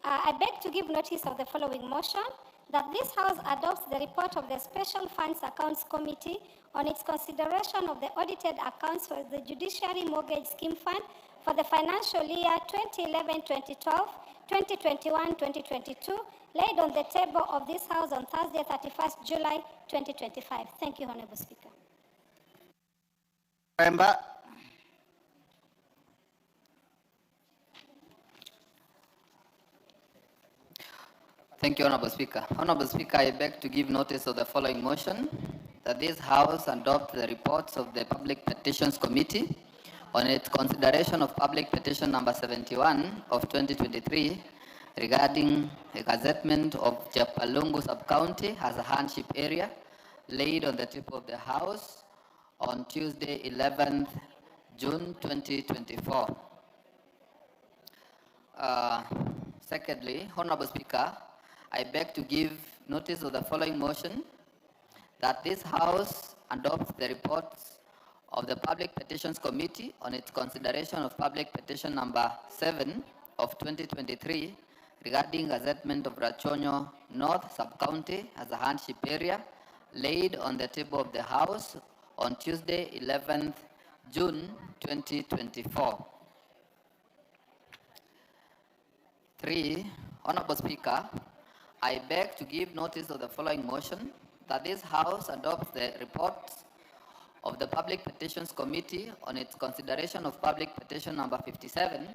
Speaker 4: I beg to give notice of the following motion, that this House adopts the report of the Special Funds Accounts Committee on its consideration of the audited accounts for the Judiciary Mortgage Scheme Fund for the financial year 2011-2012, 2021-2022, laid on the table of this House on Thursday, 31st July 2025. Thank you, Honorable Speaker.
Speaker 23: Member.
Speaker 9: Thank you, Honorable Speaker. Honorable Speaker, I beg to give notice of the following motion, that this House adopt the reports of the Public Petitions Committee on its consideration of Public Petition number 71 of 2023 regarding a gazettement of Japalungu Sub-County as a hardship area, laid on the table of the House on Tuesday, 11th June 2024. Secondly, Honorable Speaker, I beg to give notice of the following motion, that this House adopts the reports of the Public Petitions Committee on its consideration of Public Petition number 7 of 2023 regarding gazettement of Rachonyo North Sub-County as a hardship area, laid on the table of the House on Tuesday, 11th June 2024. 3. Honorable Speaker, I beg to give notice of the following motion, that this House adopts the reports of the Public Petitions Committee on its consideration of Public Petition number 57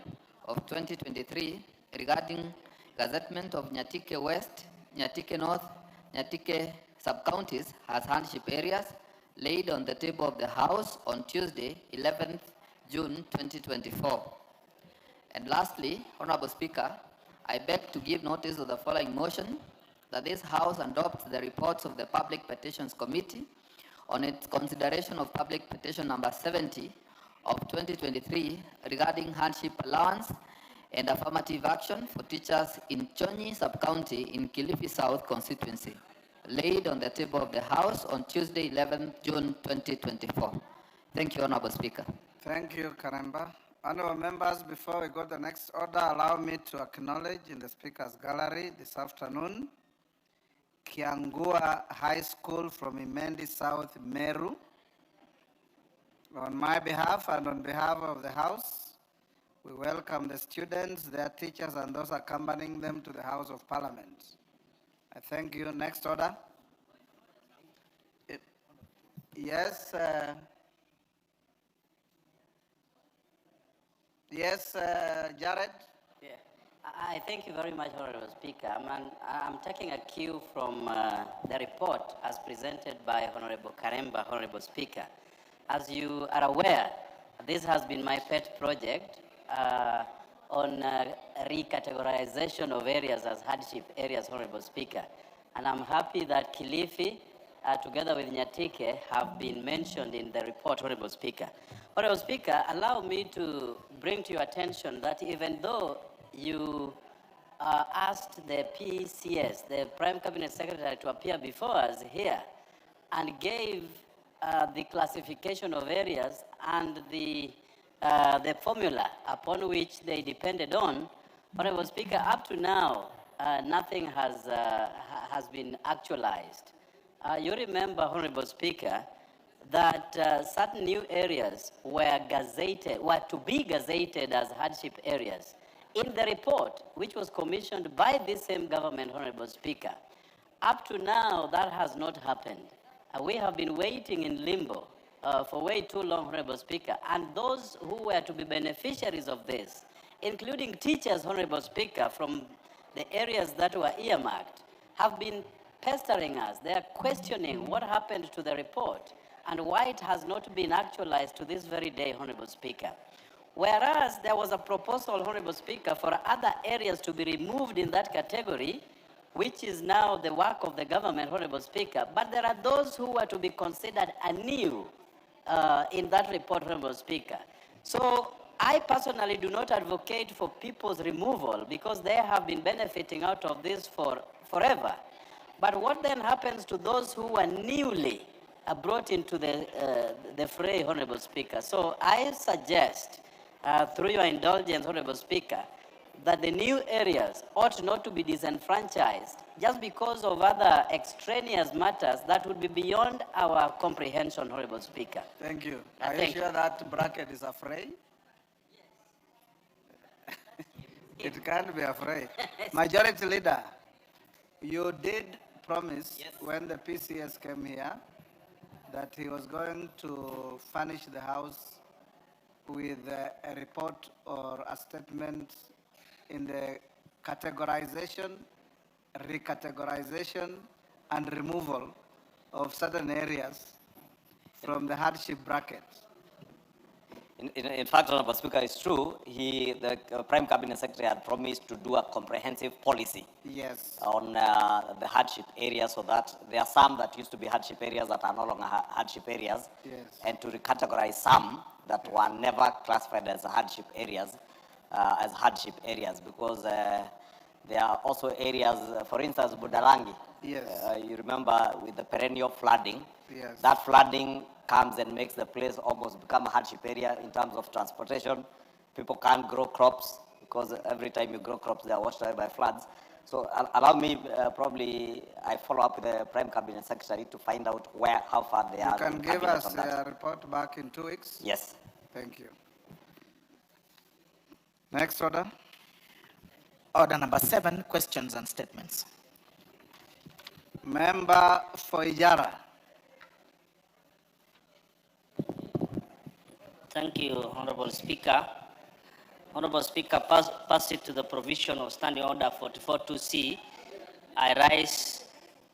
Speaker 9: of 2023 regarding gazettement of Nyatike West, Nyatike North, Nyatike sub-counties as hardship areas, laid on the table of the House on Tuesday, 11th June 2024. And lastly, Honorable Speaker, I beg to give notice of the following motion, that this House adopts the reports of the Public Petitions Committee on its consideration of Public Petition number 70 of 2023 regarding hardship allowance and affirmative action for teachers in Chonyi Sub-County in Kilifi South constituency, laid on the table of the House on Tuesday, 11th June 2024. Thank you, Honorable Speaker.
Speaker 23: Thank you, Karemba. Honorable members, before we go to the next order, allow me to acknowledge in the Speaker's Gallery this afternoon, Kiangua High School from Imendi South, Meru. On my behalf and on behalf of the House, we welcome the students, their teachers, and those accompanying them to the House of Parliament. I thank you. Next order. Yes. Yes, Jared.
Speaker 14: Yeah. I thank you very much, Honorable Speaker. I'm taking a cue from the report as presented by Honorable Karemba, Honorable Speaker. As you are aware, this has been my pet project on recategorization of areas as hardship areas, Honorable Speaker. And I'm happy that Kilifi, together with Nyatike, have been mentioned in the report, Honorable Speaker. Honorable Speaker, allow me to bring to your attention that even though you asked the PCS, the Prime Cabinet Secretary, to appear before us here and gave the classification of areas and the formula upon which they depended on, Honorable Speaker, up to now, nothing has been actualized. You remember, Honorable Speaker, that certain new areas were to be gazetted as hardship areas. In the report, which was commissioned by this same government, Honorable Speaker, up to now, that has not happened. We have been waiting in limbo for way too long, Honorable Speaker, and those who were to be beneficiaries of this, including teachers, Honorable Speaker, from the areas that were earmarked, have been pestering us. They are questioning what happened to the report and why it has not been actualized to this very day, Honorable Speaker. Whereas there was a proposal, Honorable Speaker, for other areas to be removed in that category, which is now the work of the government, Honorable Speaker, but there are those who are to be considered anew in that report, Honorable Speaker. So I personally do not advocate for people's removal because they have been benefiting out of this forever. But what then happens to those who are newly brought into the fray, Honorable Speaker? So I suggest, through your indulgence, Honorable Speaker, that the new areas ought not to be disenfranchised just because of other extraneous matters that would be beyond our comprehension, Honorable Speaker.
Speaker 23: Thank you. Are you sure that bracket is afraid? It can't be afraid. Majority Leader, you did promise when the PCS came here that he was going to furnish the House with a report or a statement in the categorization, recategorization, and removal of certain areas from the hardship bracket.
Speaker 2: In fact, Honorable Speaker, it's true. The Prime Cabinet Secretary had promised to do a comprehensive policy on the hardship areas, so that there are some that used to be hardship areas that are no longer hardship areas, and to recategorize some that were never classified as hardship areas, because there are also areas, for instance, Budalangi. You remember with the perennial flooding, that flooding comes and makes the place almost become a hardship area in terms of transportation. People can't grow crops because every time you grow crops, they are washed away by floods. So allow me, probably I follow up with the Prime Cabinet Secretary to find out how far they are.
Speaker 23: You can give us a report back in 2 weeks?
Speaker 2: Yes.
Speaker 23: Thank you. Next order.
Speaker 1: Order number 7, questions and statements.
Speaker 23: Member for Ijara.
Speaker 15: Thank you, Honorable Speaker. Honorable Speaker, pursuant to the provision of Standing Order 44.2c, I rise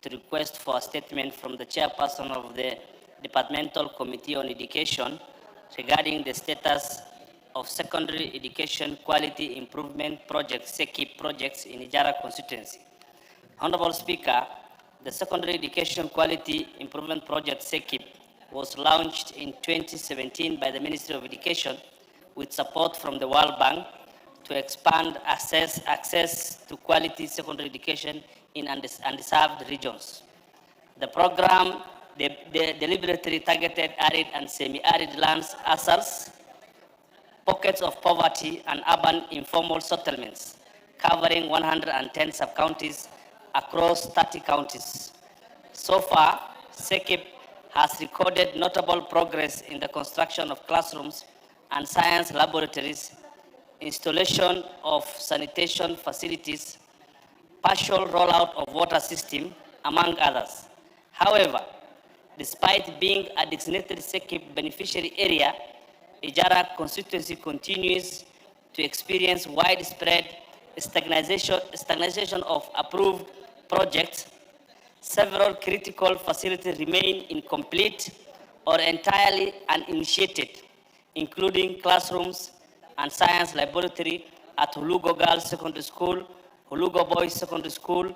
Speaker 15: to request for a statement from the chairperson of the Departmental Committee on Education regarding the status of secondary education quality improvement projects, SEQIP projects in Ijara constituency. Honorable Speaker, the Secondary Education Quality Improvement Project, SEQIP, was launched in 2017 by the Ministry of Education with support from the World Bank to expand access to quality secondary education in undeserved regions. The program deliberately targeted arid and semi-arid lands, ASALs, pockets of poverty, and urban informal settlements, covering 110 sub-counties across 30 counties. So far, SEQIP has recorded notable progress in the construction of classrooms and science laboratories, installation of sanitation facilities, partial rollout of water system, among others. However, despite being a designated SEQIP beneficiary area, Ijara constituency continues to experience widespread stagnation of approved projects. Several critical facilities remain incomplete or entirely uninitiated, including classrooms and science laboratory at Hulugo Girls Secondary School, Hulugo Boys Secondary School,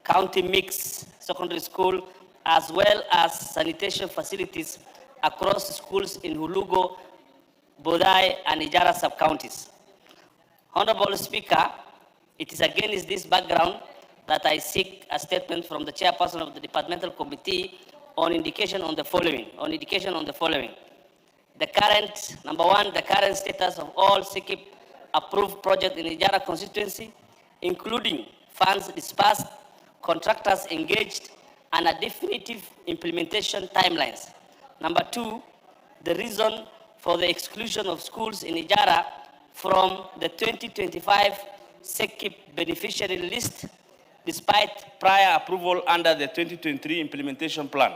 Speaker 15: County Mix Secondary School, as well as sanitation facilities across schools in Hulugo, Bodai, and Ijara sub-counties. Honorable Speaker, it is against this background that I seek a statement from the chairperson of the Departmental Committee on indication on the following. The current, number one, the current status of all SEQIP approved projects in Ijara constituency, including funds dispersed, contractors engaged, and a definitive implementation timelines. Number two, the reason for the exclusion of schools in Ijara from the 2025 SEQIP beneficiary list, despite prior approval under the 2023 implementation plan.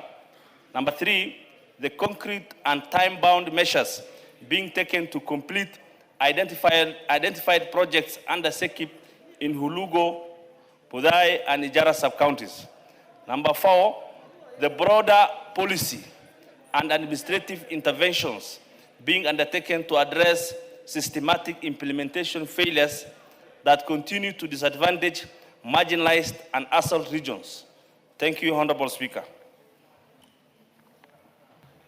Speaker 15: Number three, the concrete and time-bound measures being taken to complete identified projects under SEQIP in Hulugo, Pudai, and Ijara sub-counties. Number four, the broader policy and administrative interventions being undertaken to address systematic implementation failures that continue to disadvantage marginalized and ASAL regions. Thank you, Honorable Speaker.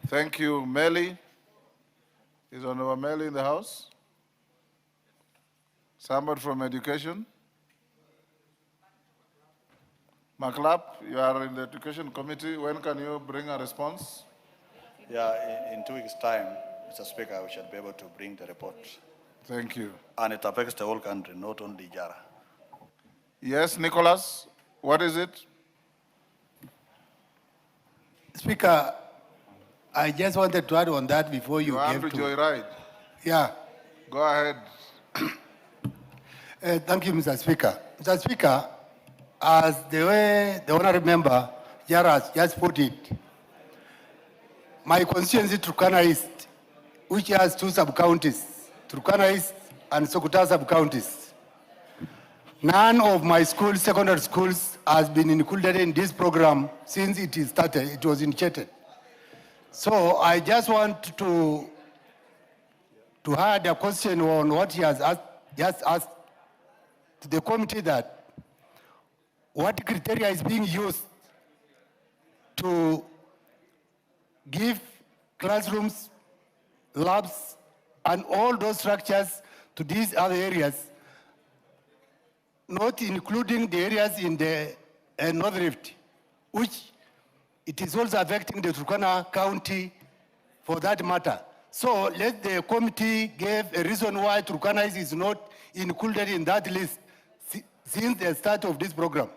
Speaker 21: Thank you, Meli. Is Honorable Meli in the house? Somebody from Education? Maclap, you are in the Education Committee. When can you bring a response?
Speaker 16: Yeah, in 2 weeks' time, Mr. Speaker, we shall be able to bring the report.
Speaker 21: Thank you.
Speaker 16: And it affects the whole country, not only Ijara.
Speaker 21: Yes, Nicholas, what is it?
Speaker 24: Speaker, I just wanted to add on that before you
Speaker 21: want
Speaker 24: gave
Speaker 21: to
Speaker 24: to...
Speaker 21: joyride?
Speaker 24: Yeah.
Speaker 21: Go ahead.
Speaker 24: Thank you, Mr. Speaker. Mr. Speaker, as the way the honorable member Jaras just put it, my constituency Turkana East, which has 2 sub-counties, Turkana East and Sokoto sub-counties. None of my schools, secondary schools, has been included in this program since it started, it was initiated. So I just want to add a question on what he has asked, just asked to the committee, that what criteria is being used to give classrooms, labs, and all those structures to these other areas, not including the areas in the North Rift, which it is also affecting the Turkana County for that matter. So let the committee give a reason why Turkana is not included in that list since the start of this program.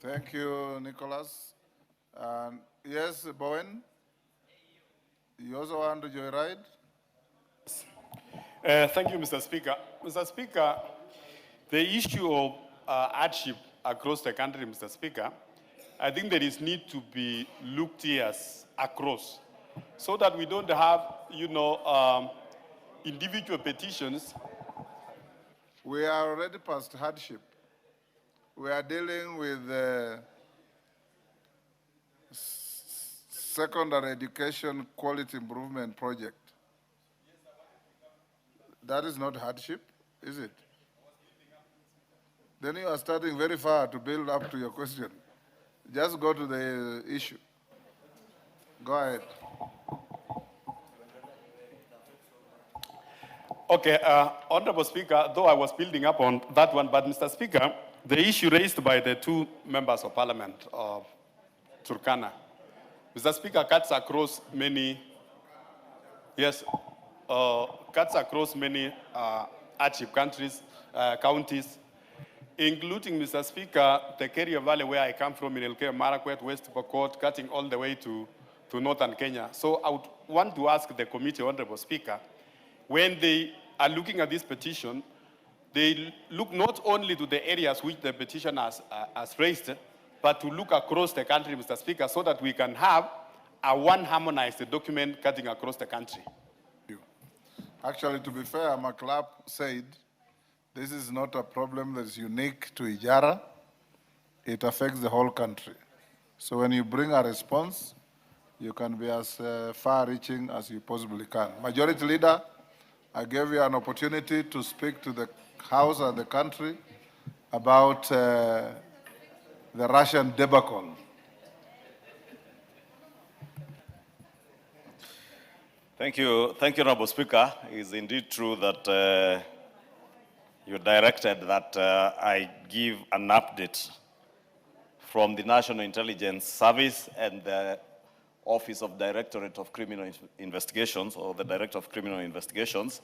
Speaker 21: Thank you, Nicholas. Yes, Bowen, you also want to joyride?
Speaker 8: Thank you, Mr. Speaker. Mr. Speaker, the issue of hardship across the country, Mr. Speaker, I think there is need to be looked at across, so that we don't have, individual petitions.
Speaker 21: We are already past hardship. We are dealing with the secondary education quality improvement project. That is not hardship, is it? Then you are starting very far to build up to your question. Just go to the issue. Go ahead.
Speaker 8: Okay, Honorable Speaker, though I was building up on that one, but Mr. Speaker, the issue raised by the 2 members of Parliament of Turkana, Mr. Speaker, cuts across many, cuts across many hardship counties, including, Mr. Speaker, the Kerio Valley, where I come from in Elgeyo Marakwet, West Pokot, cutting all the way to northern Kenya. So I would want to ask the committee, Honorable Speaker, when they are looking at this petition, they look not only to the areas which the petition has raised, but to look across the country, Mr. Speaker, so that we can have a one harmonized document cutting across the country.
Speaker 21: Actually, to be fair, McClap said, this is not a problem that is unique to Ijara. It affects the whole country. So when you bring a response, you can be as far-reaching as you possibly can. Majority Leader, I gave you an opportunity to speak to the House and the country about the Russian debacle.
Speaker 17: Thank you, Honorable Speaker. It is indeed true that you directed that I give an update from the National Intelligence Service and the Office of Directorate of Criminal Investigations, or the Director of Criminal Investigations,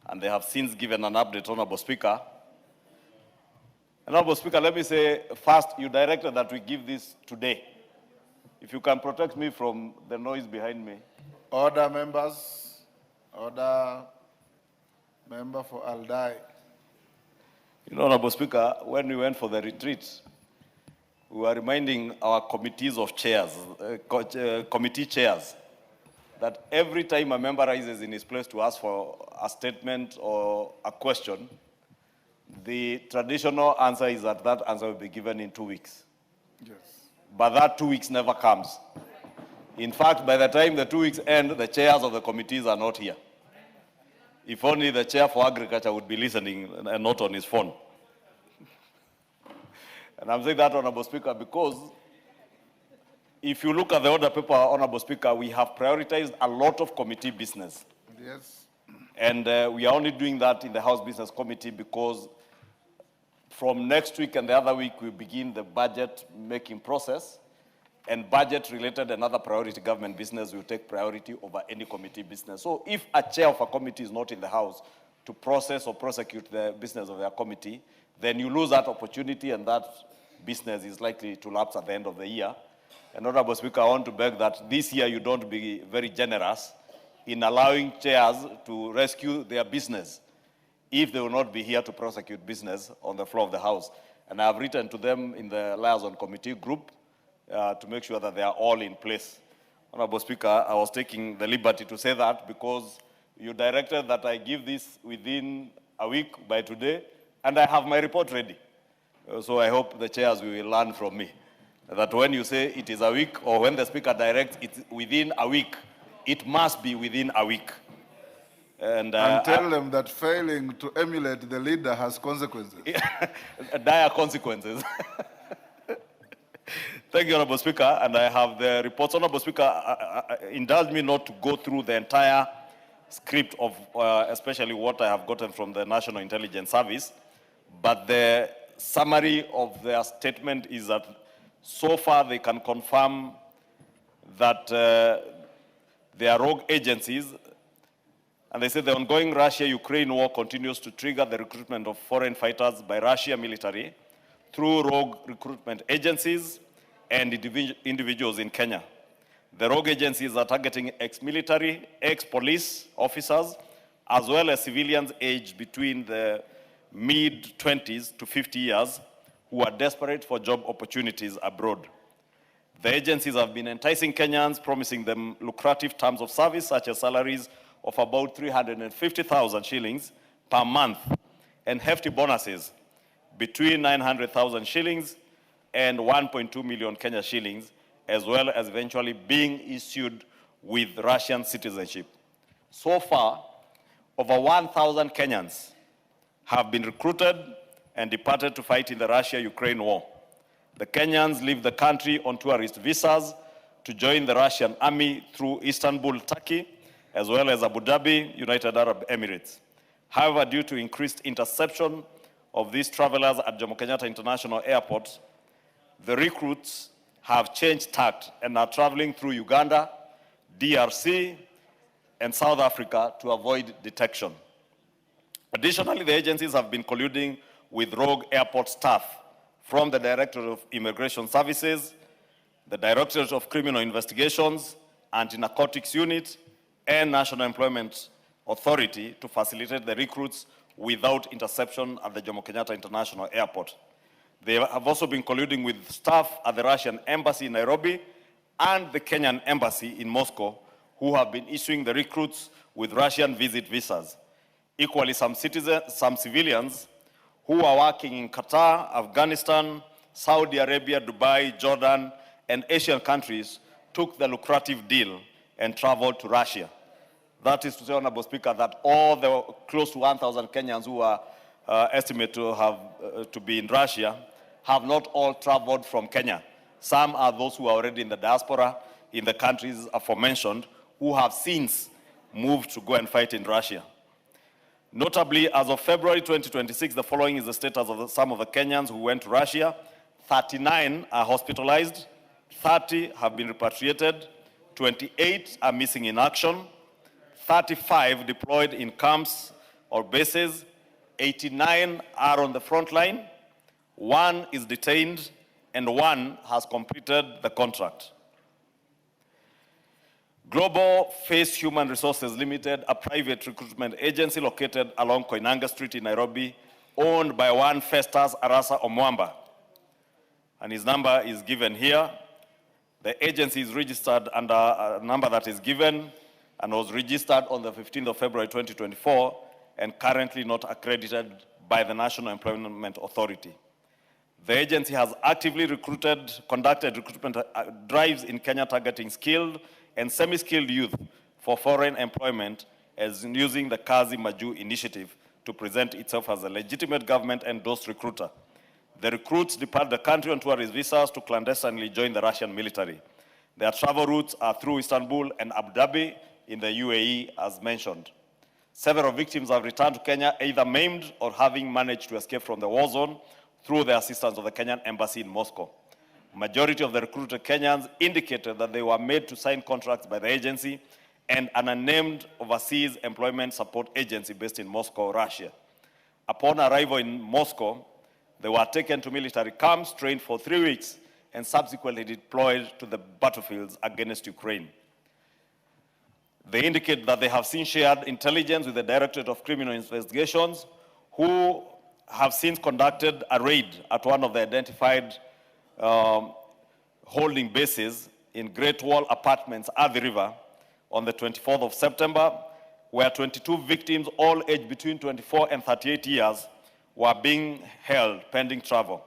Speaker 17: and they have since given an update, Honorable Speaker. Honorable Speaker, let me say first, you directed that we give this today. If you can protect me from the noise behind me.
Speaker 21: Order, members. Order. Member for Aldai.
Speaker 17: You know, Honorable Speaker, when we went for the retreat, we were reminding our committees of chairs, committee chairs, that every time a member rises in his place to ask for a statement or a question, the traditional answer is that that answer will be given in 2 weeks.
Speaker 21: Yes.
Speaker 17: But that 2 weeks never comes. In fact, by the time the 2 weeks end, the chairs of the committees are not here. If only the chair for agriculture would be listening and not on his phone. And I'm saying that, Honorable Speaker, because if you look at the order paper, Honorable Speaker, we have prioritized a lot of committee business.
Speaker 21: Yes.
Speaker 17: And we are only doing that in the House Business Committee because from next week and the other week, we begin the budget making process, and budget related and other priority government business will take priority over any committee business. So if a chair of a committee is not in the House to process or prosecute the business of their committee, then you lose that opportunity and that business is likely to lapse at the end of the year. And Honorable Speaker, I want to beg that this year you don't be very generous in allowing chairs to rescue their business if they will not be here to prosecute business on the floor of the House. And I have written to them in the liaison committee group to make sure that they are all in place. Honorable Speaker, I was taking the liberty to say that because you directed that I give this within a week by today, and I have my report ready. So I hope the chairs will learn from me that when you say it is a week, or when the Speaker directs it's within a week, it must be within a week. And
Speaker 21: tell them that failing to emulate the leader has consequences.
Speaker 17: Dire consequences. Thank you, Honorable Speaker, and I have the reports. Honorable Speaker, indulge me not to go through the entire script of especially what I have gotten from the National Intelligence Service, but the summary of their statement is that so far they can confirm that their rogue agencies, and they say the ongoing Russia-Ukraine war continues to trigger the recruitment of foreign fighters by Russia military through rogue recruitment agencies and individuals in Kenya. The rogue agencies are targeting ex-military, ex-police officers, as well as civilians aged between the mid-20s to 50 years who are desperate for job opportunities abroad. The agencies have been enticing Kenyans, promising them lucrative terms of service, such as salaries of about 350,000 shillings per month and hefty bonuses between 900,000 shillings and 1.2 million Kenya shillings, as well as eventually being issued with Russian citizenship. So far, over 1,000 Kenyans have been recruited and departed to fight in the Russia-Ukraine war. The Kenyans leave the country on tourist visas to join the Russian army through Istanbul, Turkey, as well as Abu Dhabi, United Arab Emirates. However, due to increased interception of these travelers at Jomo Kenyatta International Airport, the recruits have changed tact and are traveling through Uganda, DRC, and South Africa to avoid detection. Additionally, the agencies have been colluding with rogue airport staff from the Directorate of Immigration Services, the Directorate of Criminal Investigations, Anti-Narcotics Unit, and National Employment Authority to facilitate the recruits without interception at the Jomo Kenyatta International Airport. They have also been colluding with staff at the Russian Embassy in Nairobi and the Kenyan Embassy in Moscow, who have been issuing the recruits with Russian visit visas. Equally, some civilians who are working in Qatar, Afghanistan, Saudi Arabia, Dubai, Jordan, and Asian countries took the lucrative deal and traveled to Russia. That is to say, Honorable Speaker, that all the close to 1,000 Kenyans who are estimated to have to be in Russia have not all traveled from Kenya. Some are those who are already in the diaspora in the countries aforementioned who have since moved to go and fight in Russia. Notably, as of February 2026, the following is the status of some of the Kenyans who went to Russia. 39 are hospitalized, 30 have been repatriated, 28 are missing in action, 35 deployed in camps or bases, 89 are on the front line, 1 is detained, and 1 has completed the contract. Global Face Human Resources Limited, a private recruitment agency located along Koinange Street in Nairobi, owned by one Festus Arasa Omwamba, and his number is given here. The agency is registered under a number that is given and was registered on the 15th of February 2024 and currently not accredited by the National Employment Authority. The agency has actively conducted recruitment drives in Kenya targeting skilled and semi-skilled youth for foreign employment as using the Kazi Maju initiative to present itself as a legitimate government-endorsed recruiter. The recruits depart the country on tourist visas to clandestinely join the Russian military. Their travel routes are through Istanbul and Abu Dhabi in the UAE, as mentioned. Several victims have returned to Kenya either maimed or having managed to escape from the war zone through the assistance of the Kenyan embassy in Moscow. Majority of the recruited Kenyans indicated that they were made to sign contracts by the agency and an unnamed overseas employment support agency based in Moscow, Russia. Upon arrival in Moscow, they were taken to military camps, trained for 3 weeks, and subsequently deployed to the battlefields against Ukraine. They indicate that they have since shared intelligence with the Directorate of Criminal Investigations, who have since conducted a raid at one of the identified holding bases in Great Wall Apartments at the river on the 24th of September, where 22 victims, all aged between 24 and 38 years, were being held pending travel.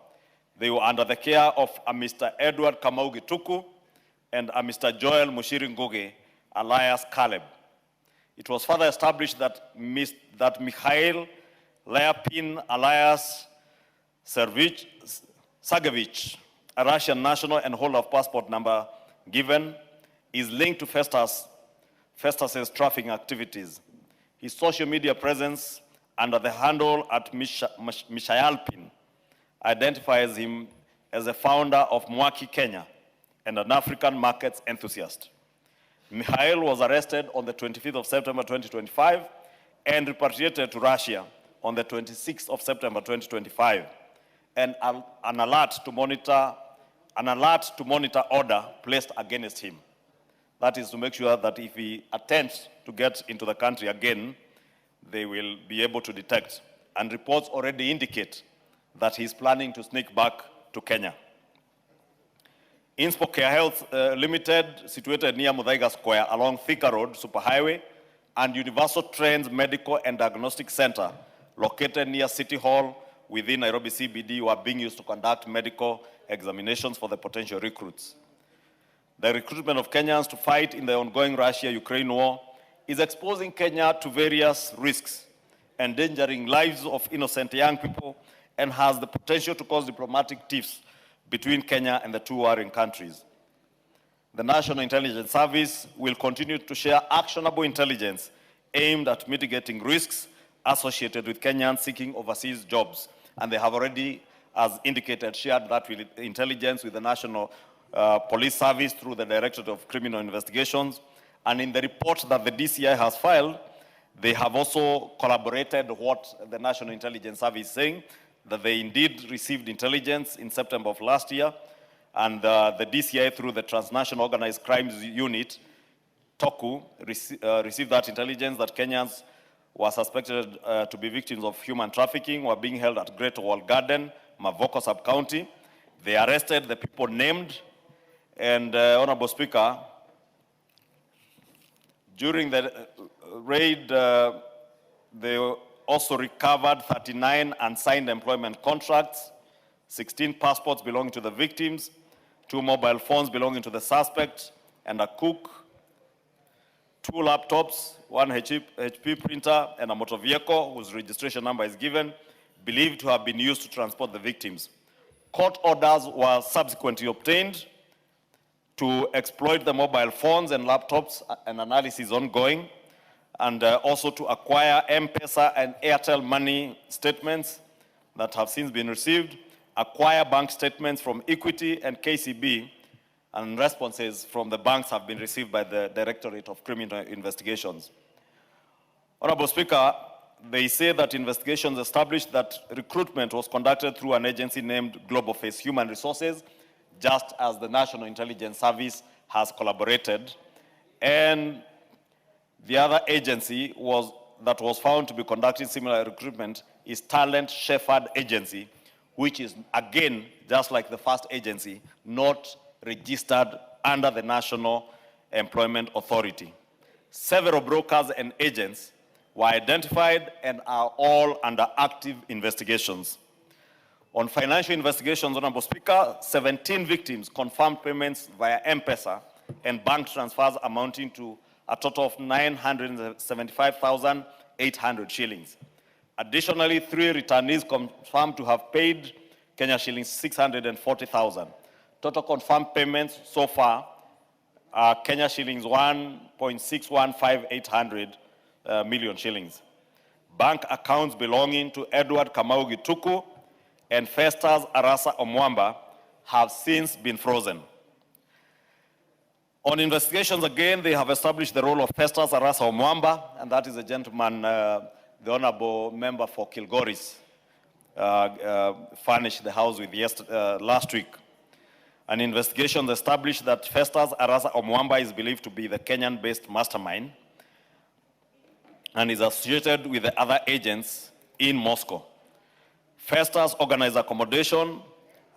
Speaker 17: They were under the care of a Mr. Edward Kamaugi Tuku and a Mr. Joel Mushiri Ngugi, alias Caleb. It was further established that Mikhail Layapin, alias Sagevich, a Russian national and holder of passport number given, is linked to Festus's trafficking activities. His social media presence under the handle at Mishayalpin identifies him as a founder of Mwaki Kenya and an African markets enthusiast. Mikhail was arrested on the 25th of September 2025 and repatriated to Russia on the 26th of September 2025, and an alert to monitor order placed against him. That is to make sure that if he attempts to get into the country again, they will be able to detect. And reports already indicate that he's planning to sneak back to Kenya. Inspo Care Health Limited, situated near Muthaiga Square along Thika Road, Superhighway, and Universal Trends Medical and Diagnostic Center, located near City Hall within Nairobi CBD, were being used to conduct medical examinations for the potential recruits. The recruitment of Kenyans to fight in the ongoing Russia-Ukraine war is exposing Kenya to various risks, endangering lives of innocent young people, and has the potential to cause diplomatic tiffs between Kenya and the two warring countries. The National Intelligence Service will continue to share actionable intelligence aimed at mitigating risks associated with Kenyans seeking overseas jobs. And they have already, as indicated, shared that with intelligence with the National Police Service through the Directorate of Criminal Investigations. And in the report that the DCI has filed, they have also collaborated what the National Intelligence Service is saying, that they indeed received intelligence in September of last year, and the DCI, through the Transnational Organized Crimes Unit, TOKU, received that intelligence that Kenyans were suspected to be victims of human trafficking, were being held at Great Wall Garden, Mavoko Sub-County. They arrested the people named, and Honorable Speaker, during the raid, they also recovered 39 unsigned employment contracts, 16 passports belonging to the victims, 2 mobile phones belonging to the suspect, and a cook, 2 laptops, 1 HP printer, and a motor vehicle whose registration number is given, believed to have been used to transport the victims. Court orders were subsequently obtained to exploit the mobile phones and laptops, and analysis ongoing, and also to acquire M-Pesa and Airtel money statements that have since been received, acquire bank statements from Equity and KCB, and responses from the banks have been received by the Directorate of Criminal Investigations. Honorable Speaker, they say that investigations established that recruitment was conducted through an agency named Global Face Human Resources, just as the National Intelligence Service has collaborated. And the other agency that was found to be conducting similar recruitment is Talent Shepherd Agency, which is, again, just like the first agency, not registered under the National Employment Authority. Several brokers and agents were identified and are all under active investigations. On financial investigations, Honorable Speaker, 17 victims confirmed payments via M-Pesa and bank transfers amounting to a total of 975,800 shillings. Additionally, 3 returnees confirmed to have paid Kenya shillings 640,000. Total confirmed payments so far are Kenya shillings 1.615800 million shillings. Bank accounts belonging to Edward Kamaugi Tuku and Festus Arasa Omwamba have since been frozen. On investigations, again, they have established the role of Festus Arasa Omwamba, and that is a gentleman, the Honorable Member for Kilgoris furnished the House with last week. An investigation established that Festus Arasa Omwamba is believed to be the Kenyan-based mastermind and is associated with the other agents in Moscow. Festers organize accommodation,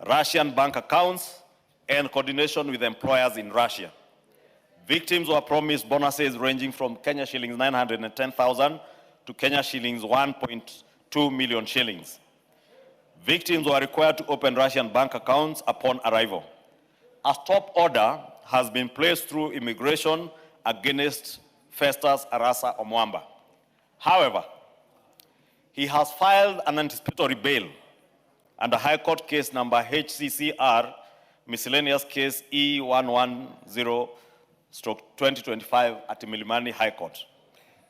Speaker 17: Russian bank accounts, and coordination with employers in Russia. Victims were promised bonuses ranging from Kenya shillings 910,000 to Kenya shillings 1.2 million shillings. Victims were required to open Russian bank accounts upon arrival. A stop order has been placed through immigration against Festus Arasa Omwamba. However, he has filed an anticipatory bail under High Court case number HCCR, miscellaneous case E110/2025 at Milimani High Court.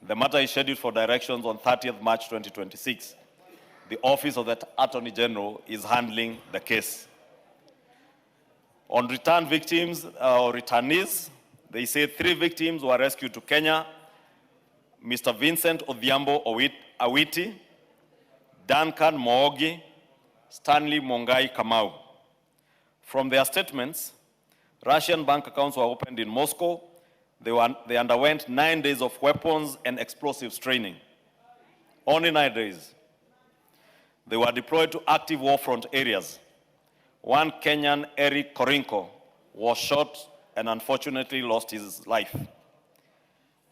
Speaker 17: The matter is scheduled for directions on 30th March 2026. The Office of the Attorney General is handling the case. On return victims or returnees, they say 3 victims were rescued to Kenya: Mr. Vincent Odhiambo Awiti, Duncan Moogi, Stanley Mongai Kamau. From their statements, Russian bank accounts were opened in Moscow. They underwent 9 days of weapons and explosives training. Only 9 days. They were deployed to active war front areas. One Kenyan, Eric Korinko, was shot and unfortunately lost his life.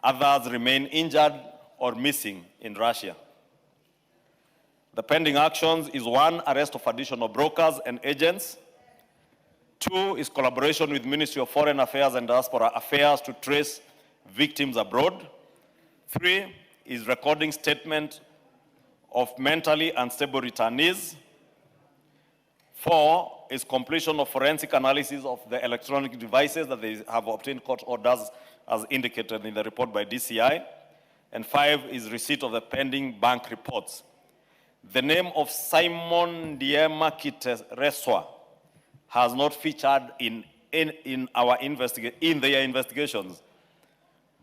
Speaker 17: Others remain injured or missing in Russia. The pending actions is 1, arrest of additional brokers and agents. 2 is collaboration with Ministry of Foreign Affairs and Diaspora Affairs to trace victims abroad. 3 is recording statement of mentally unstable returnees. 4 is completion of forensic analysis of the electronic devices that they have obtained court orders as indicated in the report by DCI. And 5 is receipt of the pending bank reports. The name of Simon Diema Kitereswa has not featured in their investigations,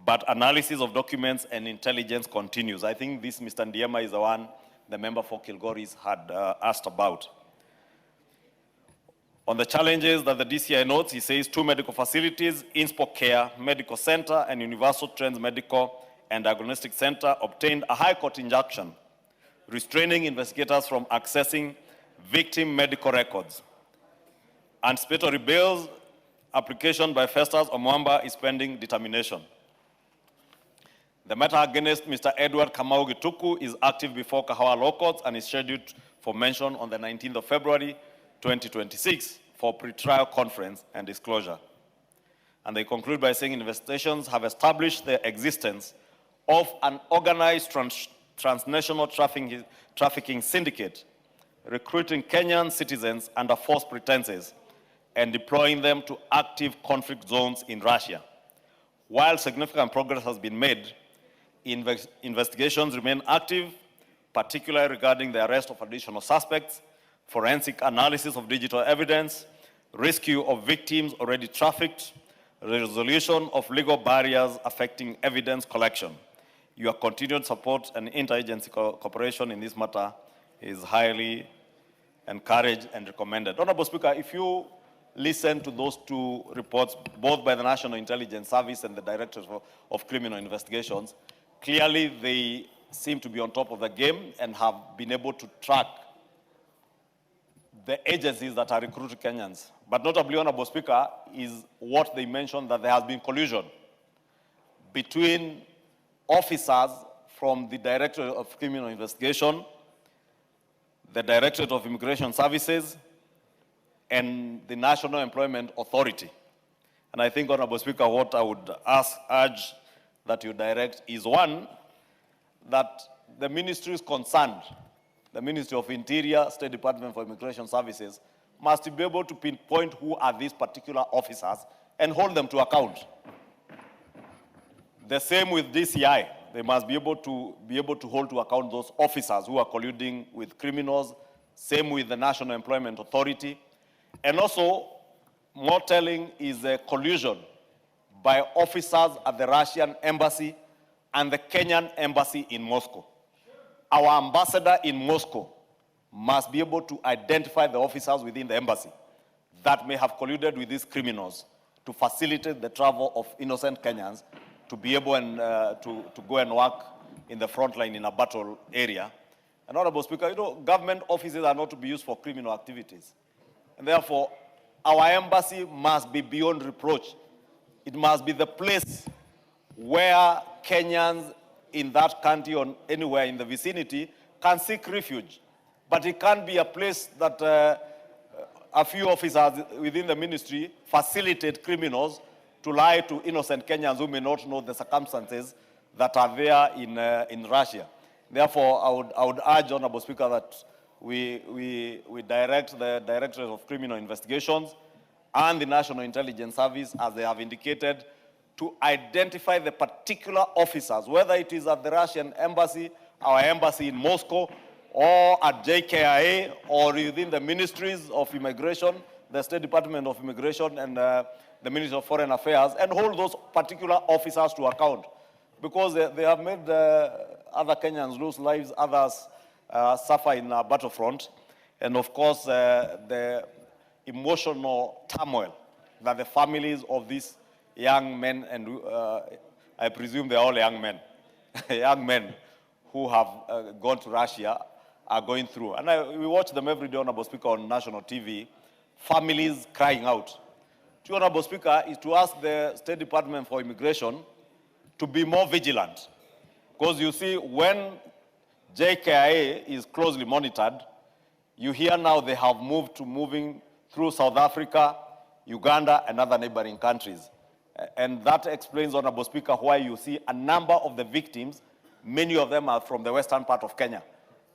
Speaker 17: but analysis of documents and intelligence continues. I think this Mr. Ndiema is the one the member for Kilgoris had asked about. On the challenges that the DCI notes, he says 2 medical facilities, Inspo Care Medical Center and Universal Trends Medical and Diagnostic Center obtained a High Court injunction restraining investigators from accessing victim medical records. Anticipatory bail application by Festus Omwamba is pending determination. The matter against Mr. Edward Kamau Gituku is active before Kahawa Law Courts and is scheduled for mention on the 19th of February 2026 for pre-trial conference and disclosure. And they conclude by saying investigations have established the existence of an organized transnational trafficking syndicate recruiting Kenyan citizens under false pretenses and deploying them to active conflict zones in Russia. While significant progress has been made, investigations remain active, particularly regarding the arrest of additional suspects, forensic analysis of digital evidence, rescue of victims already trafficked, resolution of legal barriers affecting evidence collection. Your continued support and interagency cooperation in this matter is highly encouraged and recommended. Honorable Speaker, if you listen to those 2 reports, both by the National Intelligence Service and the Directorate of Criminal Investigations, clearly they seem to be on top of the game and have been able to track the agencies that are recruiting Kenyans. But notably, Honorable Speaker, is what they mentioned, that there has been collusion between officers from the Directorate of Criminal Investigation, the Directorate of Immigration Services, and the National Employment Authority. And I think, Honorable Speaker, what I would urge that you direct is, 1, that the ministry is concerned, the Ministry of Interior, State Department for Immigration Services, must be able to pinpoint who are these particular officers and hold them to account. The same with DCI. They must be able to hold to account those officers who are colluding with criminals. Same with the National Employment Authority. And also, more telling is a collusion by officers at the Russian embassy and the Kenyan embassy in Moscow. Our ambassador in Moscow must be able to identify the officers within the embassy that may have colluded with these criminals to facilitate the travel of innocent Kenyans to be able to go and work in the front line in a battle area. And Honorable Speaker, you know, government offices are not to be used for criminal activities. And therefore, our embassy must be beyond reproach. It must be the place where Kenyans in that country or anywhere in the vicinity can seek refuge. But it can't be a place that a few officers within the ministry facilitate criminals to lie to innocent Kenyans who may not know the circumstances that are there in Russia. Therefore, I would urge, Honorable Speaker, that we direct the Directorate of Criminal Investigations and the National Intelligence Service, as they have indicated, to identify the particular officers, whether it is at the Russian embassy, our embassy in Moscow, or at JKIA, or within the ministries of immigration, the State Department of Immigration and the Ministry of Foreign Affairs, and hold those particular officers to account. Because they have made other Kenyans lose lives, others suffer in a battlefront. And of course, the emotional turmoil that the families of these young men, and I presume they're all young men, young men who have gone to Russia are going through. And we watch them every day, Honorable Speaker, on national TV, families crying out. To Honorable Speaker, is to ask the State Department for Immigration to be more vigilant. Because you see, when JKIA is closely monitored, you hear now they have moving through South Africa, Uganda, and other neighboring countries. And that explains, Honorable Speaker, why you see a number of the victims, many of them are from the western part of Kenya,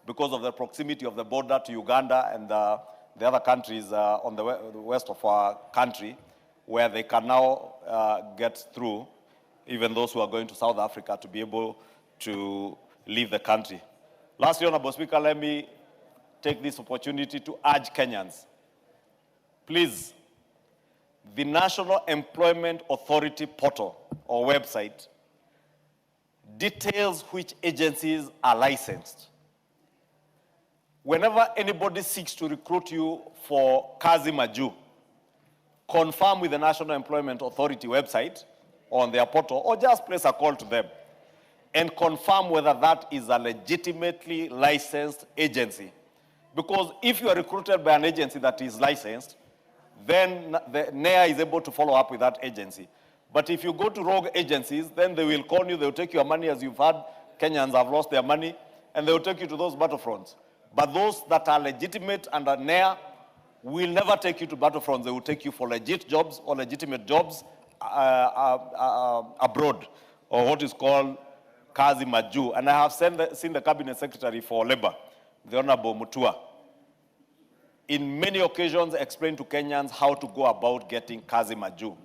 Speaker 17: because of the proximity of the border to Uganda and the other countries on the west of our country, where they can now get through, even those who are going to South Africa, to be able to leave the country. Lastly, Honorable Speaker, let me take this opportunity to urge Kenyans. Please, the National Employment Authority portal or website details which agencies are licensed. Whenever anybody seeks to recruit you for kazi maju, confirm with the National Employment Authority website on their portal, or just place a call to them and confirm whether that is a legitimately licensed agency. Because if you are recruited by an agency that is licensed, then the NEA is able to follow up with that agency. But if you go to rogue agencies, then they will call you, they will take your money, as you've heard, Kenyans have lost their money, and they will take you to those battlefronts. But those that are legitimate under NEA will never take you to battlefronts. They will take you for legit jobs or legitimate jobs abroad, or what is called kazi maju. And I have seen the Cabinet Secretary for Labor, the Honorable Mutua, in many occasions explain to Kenyans how to go about getting kazi maju.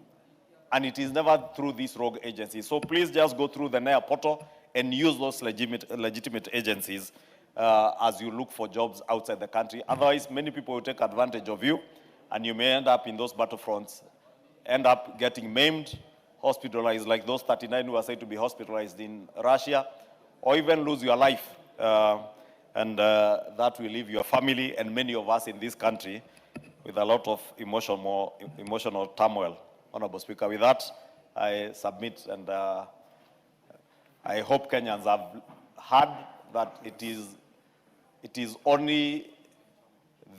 Speaker 17: And it is never through these rogue agencies. So please just go through the NEA portal and use those legitimate agencies as you look for jobs outside the country. Otherwise, many people will take advantage of you, and you may end up in those battlefronts, end up getting maimed, hospitalized, like those 39 who are said to be hospitalized in Russia, or even lose your life. And that will leave your family and many of us in this country with a lot of emotional turmoil. Honorable Speaker, with that, I submit, and I hope Kenyans have heard that it is only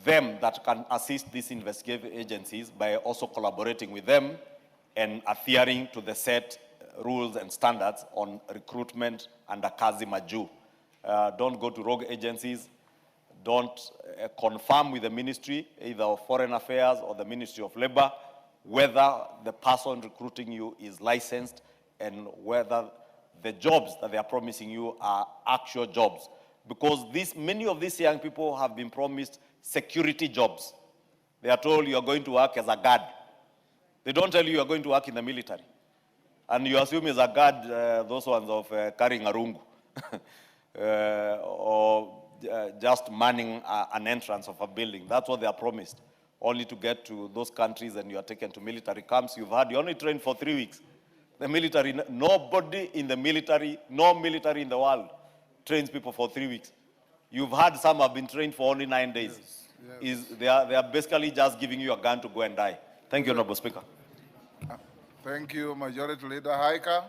Speaker 17: them that can assist these investigative agencies by also collaborating with them and adhering to the set rules and standards on recruitment under kazi maju. Don't go to rogue agencies. Don't confirm with the ministry, either of Foreign Affairs or the Ministry of Labor, whether the person recruiting you is licensed and whether the jobs that they are promising you are actual jobs. Because many of these young people have been promised security jobs. They are told you are going to work as a guard. They don't tell you you are going to work in the military. And you assume as a guard, those ones of carrying a rungu. Or just manning an entrance of a building. That's what they are promised. Only to get to those countries and you are taken to military camps. You've had, you only trained for 3 weeks. The military, nobody in the military, no military in the world trains people for 3 weeks. You've had some have been trained for only 9 days. Yes. They are basically just giving you a gun to go and die. Thank you, Honorable Speaker.
Speaker 21: Thank you, Majority Leader Haika.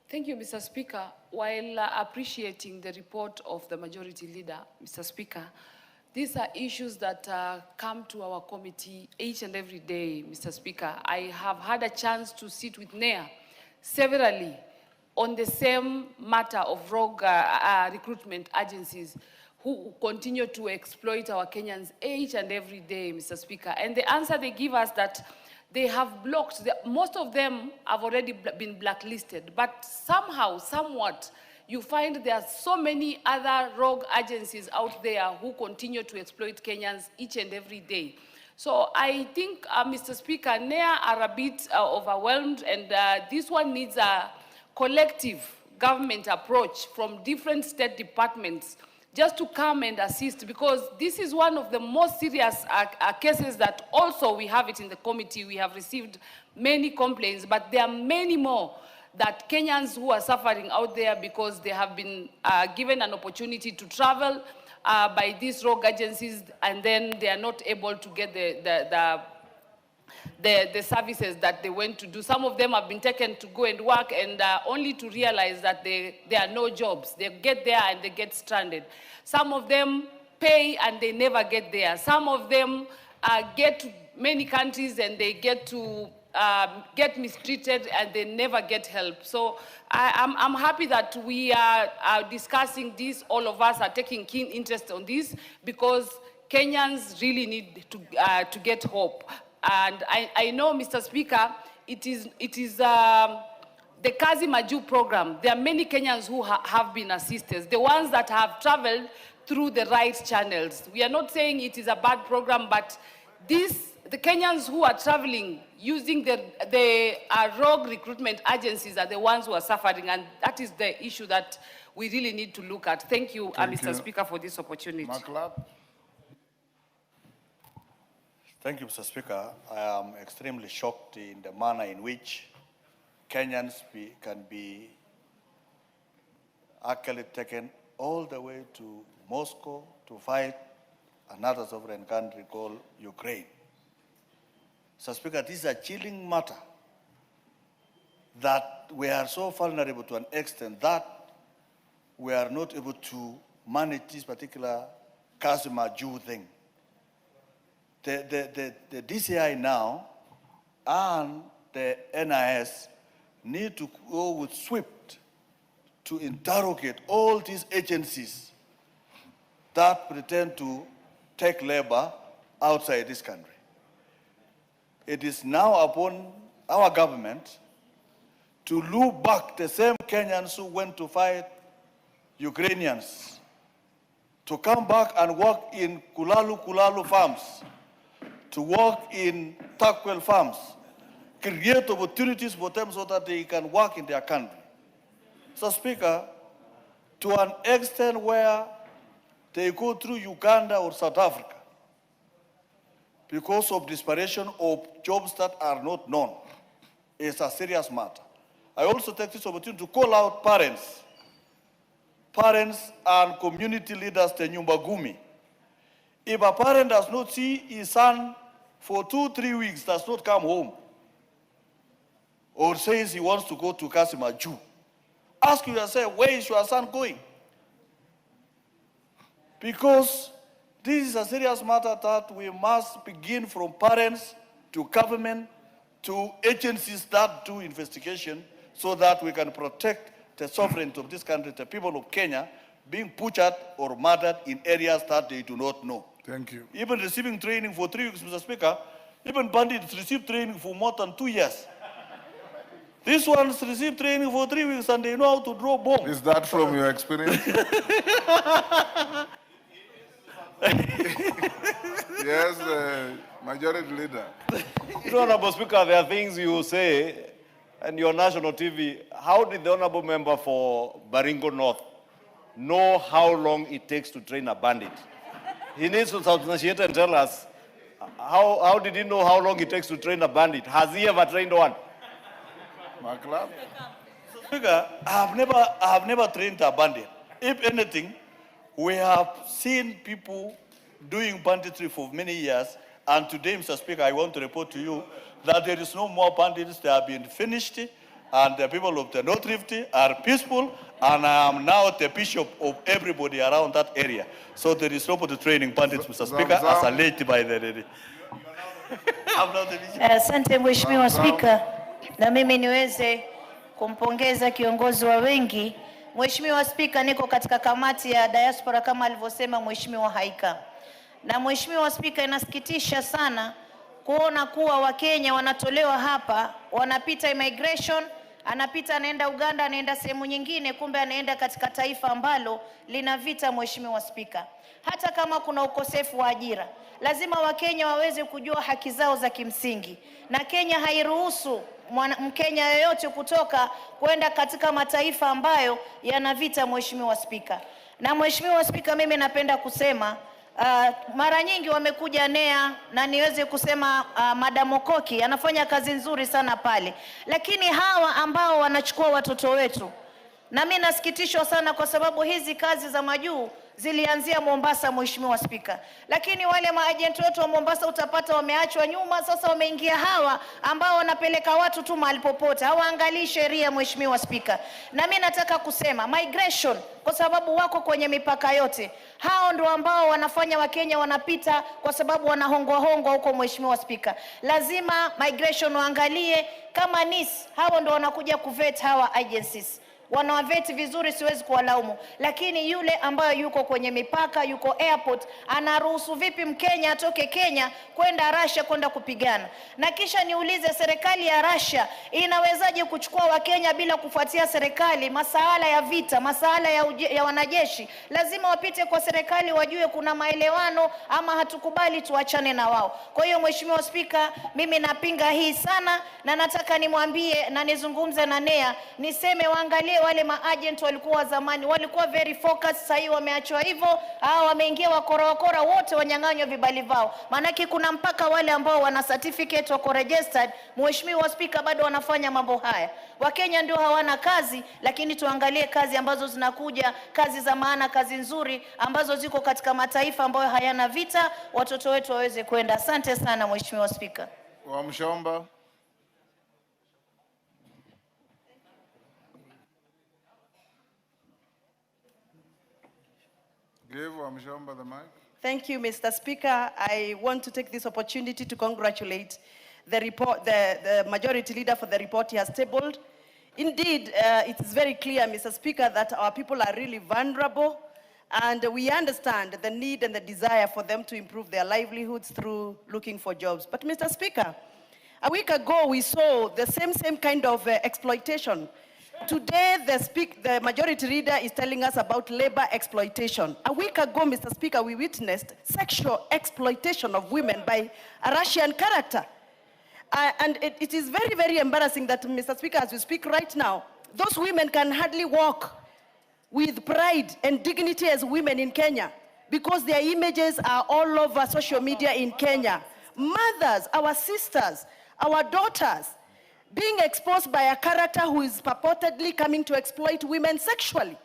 Speaker 10: Thank you, Mr. Speaker. While appreciating the report of the Majority Leader, Mr. Speaker, these are issues that come to our committee each and every day, Mr. Speaker. I have had a chance to sit with NEA severally on the same matter of rogue recruitment agencies who continue to exploit our Kenyans each and every day, Mr. Speaker. And the answer they give us that they have blocked, most of them have already been blacklisted, but somehow, somewhat, you find there are so many other rogue agencies out there who continue to exploit Kenyans each and every day. So I think, Mr. Speaker, NEA are a bit overwhelmed, and this one needs a collective government approach from different state departments just to come and assist, because this is one of the most serious cases that also we have it in the committee. We have received many complaints, but there are many more that Kenyans who are suffering out there because they have been given an opportunity to travel by these rogue agencies, and then they are not able to get the services that they went to do. Some of them have been taken to go and work, and only to realize that there are no jobs. They get there and they get stranded. Some of them pay and they never get there. Some of them get to many countries and they get to get mistreated and they never get help. So I'm happy that we are discussing this. All of us are taking keen interest on this because Kenyans really need to get hope. And I know, Mr. Speaker, it is the Kazi Maju program. There are many Kenyans who have been assisted, the ones that have traveled through the right channels. We are not saying it is a bad program, but the Kenyans who are traveling using the rogue recruitment agencies are the ones who are suffering, and that is the issue that we really need to look at. Thank you, Mr. Speaker, for this opportunity.
Speaker 16: Thank you, Mr. Speaker. I am extremely shocked in the manner in which Kenyans can be actually taken all the way to Moscow to fight another sovereign country called Ukraine. Mr. Speaker, this is a chilling matter that we are so vulnerable to an extent that we are not able to manage this particular Kazima Jew thing. The DCI now and the NIS need to go with swift to interrogate all these agencies that pretend to take labor outside this country. It is now upon our government to look back the same Kenyans who went to fight Ukrainians to come back and work in Kulalu farms, to work in Takwel farms, create opportunities for them so that they can work in their country. So, Speaker, to an extent where they go through Uganda or South Africa because of desperation of jobs that are not known, is a serious matter. I also take this opportunity to call out parents and community leaders, the Nyumbagumi. If a parent does not see his son for 2-3 weeks, does not come home, or says he wants to go to Kasima Jew, ask yourself, where is your son going? Because this is a serious matter that we must begin from parents to government to agencies that do investigation so that we can protect the sovereignty of this country, the people of Kenya, being butchered or murdered in areas that they do not know.
Speaker 21: Thank you.
Speaker 16: Even receiving training for 3 weeks, Mr. Speaker, even bandits receive training for more than 2 years. These ones receive training for 3 weeks and they know how to draw bombs.
Speaker 21: Is that from your experience? Yes, Majority Leader.
Speaker 17: Honorable Speaker, there are things you say on your national TV. How did the Honorable Member for Baringo North know how long it takes to train a bandit? He needs to substantiate and tell us, how did he know how long it takes to train a bandit? Has he ever trained one?
Speaker 16: Speaker, I have never trained a bandit. If anything, we have seen people doing banditry for many years, and today, Mr. Speaker, I want to report to you that there is no more bandits. They have been finished, and the people of the North Rift are peaceful, and I am now the bishop of everybody around that area. So there is nobody training bandits, Mr. Speaker, as alleged by the lady.
Speaker 11: Asante Mheshimiwa Spika, na mimi niweze kumpongeza kiongozi wa wengi. Mheshimiwa Spika, niko katika kamati ya diaspora kama alivyosema Mheshimiwa Haika. Na Mheshimiwa Spika, inasikitisha sana kuona kuwa Wakenya wanatolewa hapa, wanapita immigration, anapita anaenda Uganda, anaenda sehemu nyingine, kumbe anaenda katika taifa ambalo lina vita. Mheshimiwa Spika, hata kama kuna ukosefu wa ajira, lazima Wakenya waweze kujua haki zao za kimsingi, na Kenya hairuhusu Mkenya yoyote kutoka kwenda katika mataifa ambayo yana vita. Mheshimiwa Spika, na Mheshimiwa Spika, mimi napenda kusema mara nyingi wamekuja NEA, na niweze kusema Madam Okoki anafanya kazi nzuri sana pale, lakini hawa ambao wanachukua watoto wetu, na mimi nasikitishwa sana kwa sababu hizi kazi za majuu zilianzia Mombasa. Mheshimiwa Spika, lakini wale maagent wetu wa Mombasa utapata wameachwa nyuma. Sasa wameingia hawa ambao wanapeleka watu tu mahali popote, hawaangalii sheria. Mheshimiwa Spika, na mimi nataka kusema migration, kwa sababu wako kwenye mipaka yote, hao ndio ambao wanafanya Wakenya wanapita kwa sababu wanahongwa huko. Mheshimiwa Spika, lazima migration waangalie kama NIS, hao ndio wanakuja kuvet hawa agencies, wanawaveti vizuri, siwezi kuwalaumu, lakini yule ambayo yuko kwenye mipaka, yuko airport, anaruhusu vipi Mkenya atoke Kenya kwenda Russia kwenda kupigana? Na kisha niulize, serikali ya Russia inawezaje kuchukua Wakenya bila kufuatia serikali? Masuala ya vita, masuala ya wanajeshi, lazima wapite kwa serikali, wajue kuna maelewano ama hatukubali tuachane na wao. Kwa hiyo Mheshimiwa Spika, mimi napinga hii sana, na nataka nimwambie na nizungumze na NEA, niseme waangalie wale maagent walikuwa zamani, walikuwa very focused, sasa hivi wameachwa hivyo, hao wameingia wakora wote wanyang'anywa vibali vao. Maana kuna mpaka wale ambao wana certificate wako registered. Mheshimiwa Spika, bado wanafanya mambo haya. Wakenya ndio hawana kazi, lakini tuangalie kazi ambazo zinakuja, kazi za maana, kazi nzuri ambazo ziko katika mataifa ambayo hayana vita, watoto wetu waweze kwenda. Asante sana Mheshimiwa Spika.
Speaker 21: Wamshomba. Give Wamshomba the mic.
Speaker 13: Thank you, Mr. Speaker. I want to take this opportunity to congratulate the majority leader for the report he has tabled. Indeed, it is very clear, Mr. Speaker, that our people are really vulnerable, and we understand the need and the desire for them to improve their livelihoods through looking for jobs. But Mr. Speaker, a week ago we saw the same kind of exploitation. Today, the majority leader is telling us about labor exploitation. A week ago, Mr. Speaker, we witnessed sexual exploitation of women by a Russian character. And it is very, very embarrassing that, Mr. Speaker, as we speak right now, those women can hardly walk with pride and dignity as women in Kenya because their images are all over social media in Kenya. Mothers, our sisters, our daughters, being exposed by a character who is purportedly coming to exploit women sexually.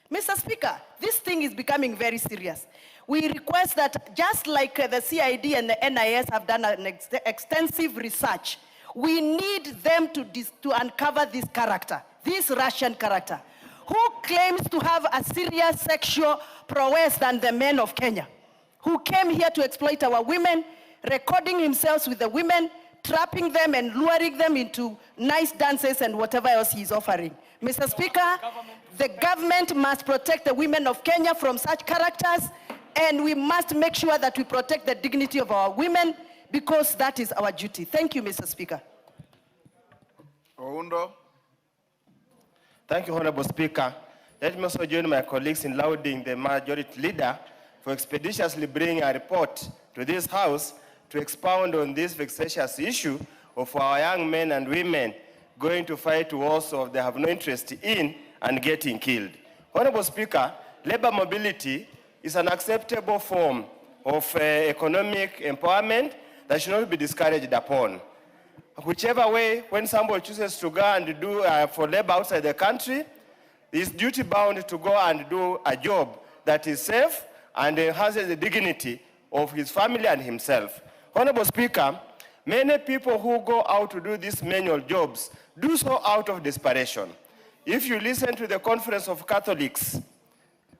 Speaker 13: Mr. Speaker, this thing is becoming very serious. We request that just like the CID and the NIS have done an extensive research, we need them to uncover this character, this Russian character, who claims to have a serious sexual prowess than the men of Kenya, who came here to exploit our women, recording himself with the women, trapping them and luring them into nice dances and whatever else he's offering. Mr. Speaker, the government must protect the women of Kenya from such characters, and we must make sure that we protect the dignity of our women because that is our duty. Thank you, Mr. Speaker.
Speaker 21: Oundo.
Speaker 18: Thank you, Honorable Speaker. Let me also join my colleagues in lauding the majority leader for expeditiously bringing a report to this House to expound on this vexatious issue of our young men and women going to fight wars of they have no interest in and getting killed. Honorable Speaker, labor mobility is an acceptable form of economic empowerment that should not be discouraged upon. Whichever way, when somebody chooses to go and do for labor outside the country, he is duty bound to go and do a job that is safe and enhances the dignity of his family and himself. Honorable Speaker, Many people who go out to do these manual jobs do so out of desperation. If you listen to the Conference of Catholics,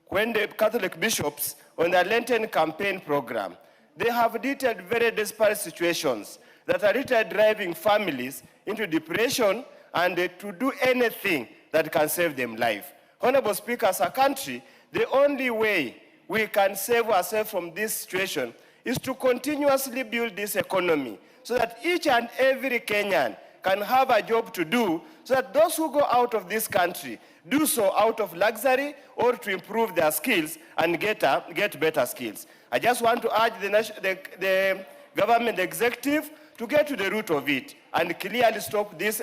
Speaker 18: when the Catholic bishops on the Lenten campaign program, they have detailed very desperate situations that are literally driving families into depression and to do anything that can save them life. Honorable Speaker, as a country, the only way we can save ourselves from this situation is to continuously build this economy so that each and every Kenyan can have a job to do, so that those who go out of this country do so out of luxury or to improve their skills and get better skills. I just want to urge the government executive to get to the root of it and clearly stop this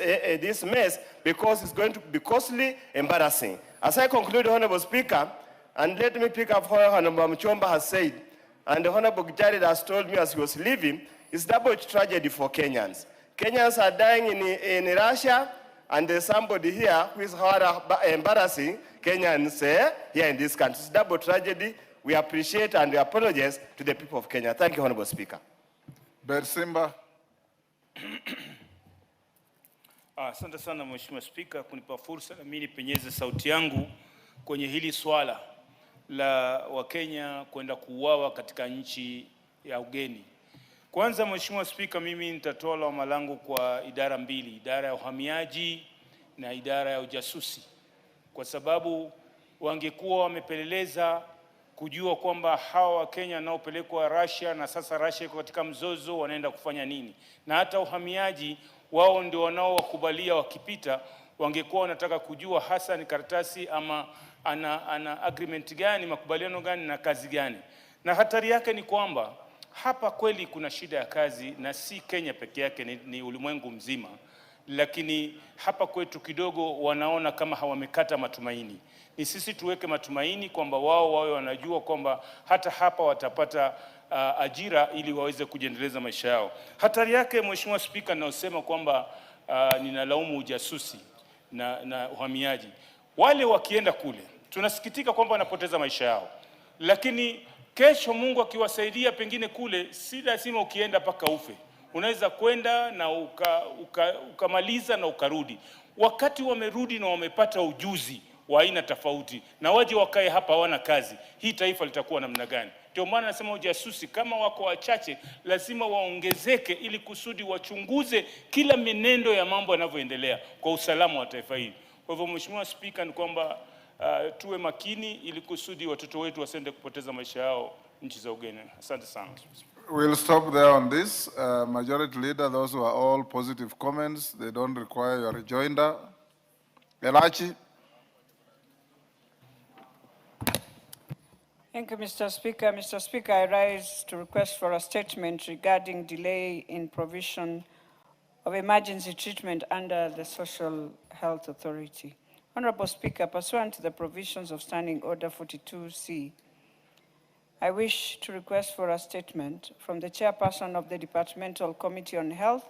Speaker 18: mess, because it's going to be costly, embarrassing. As I conclude, Honorable Speaker, and let me pick up what Honorable Mchomba has said, and the Honorable Jared has told me as he was leaving, it's double tragedy for Kenyans. Kenyans are dying in Russia, and there's somebody here who is embarrassing Kenyans here in this country. It's double tragedy. We appreciate and we apologize to the people of Kenya. Thank you, Honorable Speaker.
Speaker 21: Bersimba.
Speaker 12: Asante sana Mheshimiwa Spika kunipa fursa na mimi nipenyeze sauti yangu kwenye hili swala la Wakenya kwenda kuuawa katika nchi ya ugeni. Kwanza Mheshimiwa Spika, mimi nitatoa lawama langu kwa idara mbili, idara ya uhamiaji na idara ya ujasusi, kwa sababu wangekuwa wamepeleleza kujua kwamba hawa Wakenya wanaopelekwa Russia na sasa Russia iko katika mzozo wanaenda kufanya nini, na hata uhamiaji wao ndio wanaowakubalia wakipita, wangekuwa wanataka kujua hasa ni karatasi ama ana agreement gani, makubaliano gani na kazi gani. Na hatari yake ni kwamba hapa kweli kuna shida ya kazi, na si Kenya peke yake, ni ulimwengu mzima. Lakini hapa kwetu kidogo wanaona kama hawamekata matumaini. Ni sisi tuweke matumaini kwamba wao wawe wanajua kwamba hata hapa watapata ajira ili waweze kujiendeleza maisha yao. Hatari yake Mheshimiwa Spika, naosema kwamba ninalaumu ujasusi na uhamiaji. Wale wakienda kule, tunasikitika kwamba wanapoteza maisha yao. Lakini kesho Mungu akiwasaidia pengine kule, si lazima ukienda paka ufe. Unaweza kwenda na ukamaliza na ukarudi. Wakati wamerudi na wamepata ujuzi wa aina tofauti na waje wakae hapa hawana kazi, hii taifa litakuwa namna gani? Ndio maana nasema ujasusi kama wako wachache lazima waongezeke, ili kusudi wachunguze kila menendo ya mambo yanavyoendelea kwa usalama wa taifa hili. Kwa hivyo Mheshimiwa Spika, ni kwamba tuwe makini ili kusudi watoto wetu wasende kupoteza maisha yao nchi za ugeni. Asante sana.
Speaker 21: We'll stop there on this. Majority Leader, those were all positive comments. They don't require your rejoinder. Elachi.
Speaker 19: Thank you, Mr. Speaker. Mr. Speaker, I rise to request for a statement regarding delay in provision of emergency treatment under the Social Health Authority. Honorable Speaker, pursuant to the provisions of Standing Order 42C, I wish to request for a statement from the Chairperson of the Departmental Committee on Health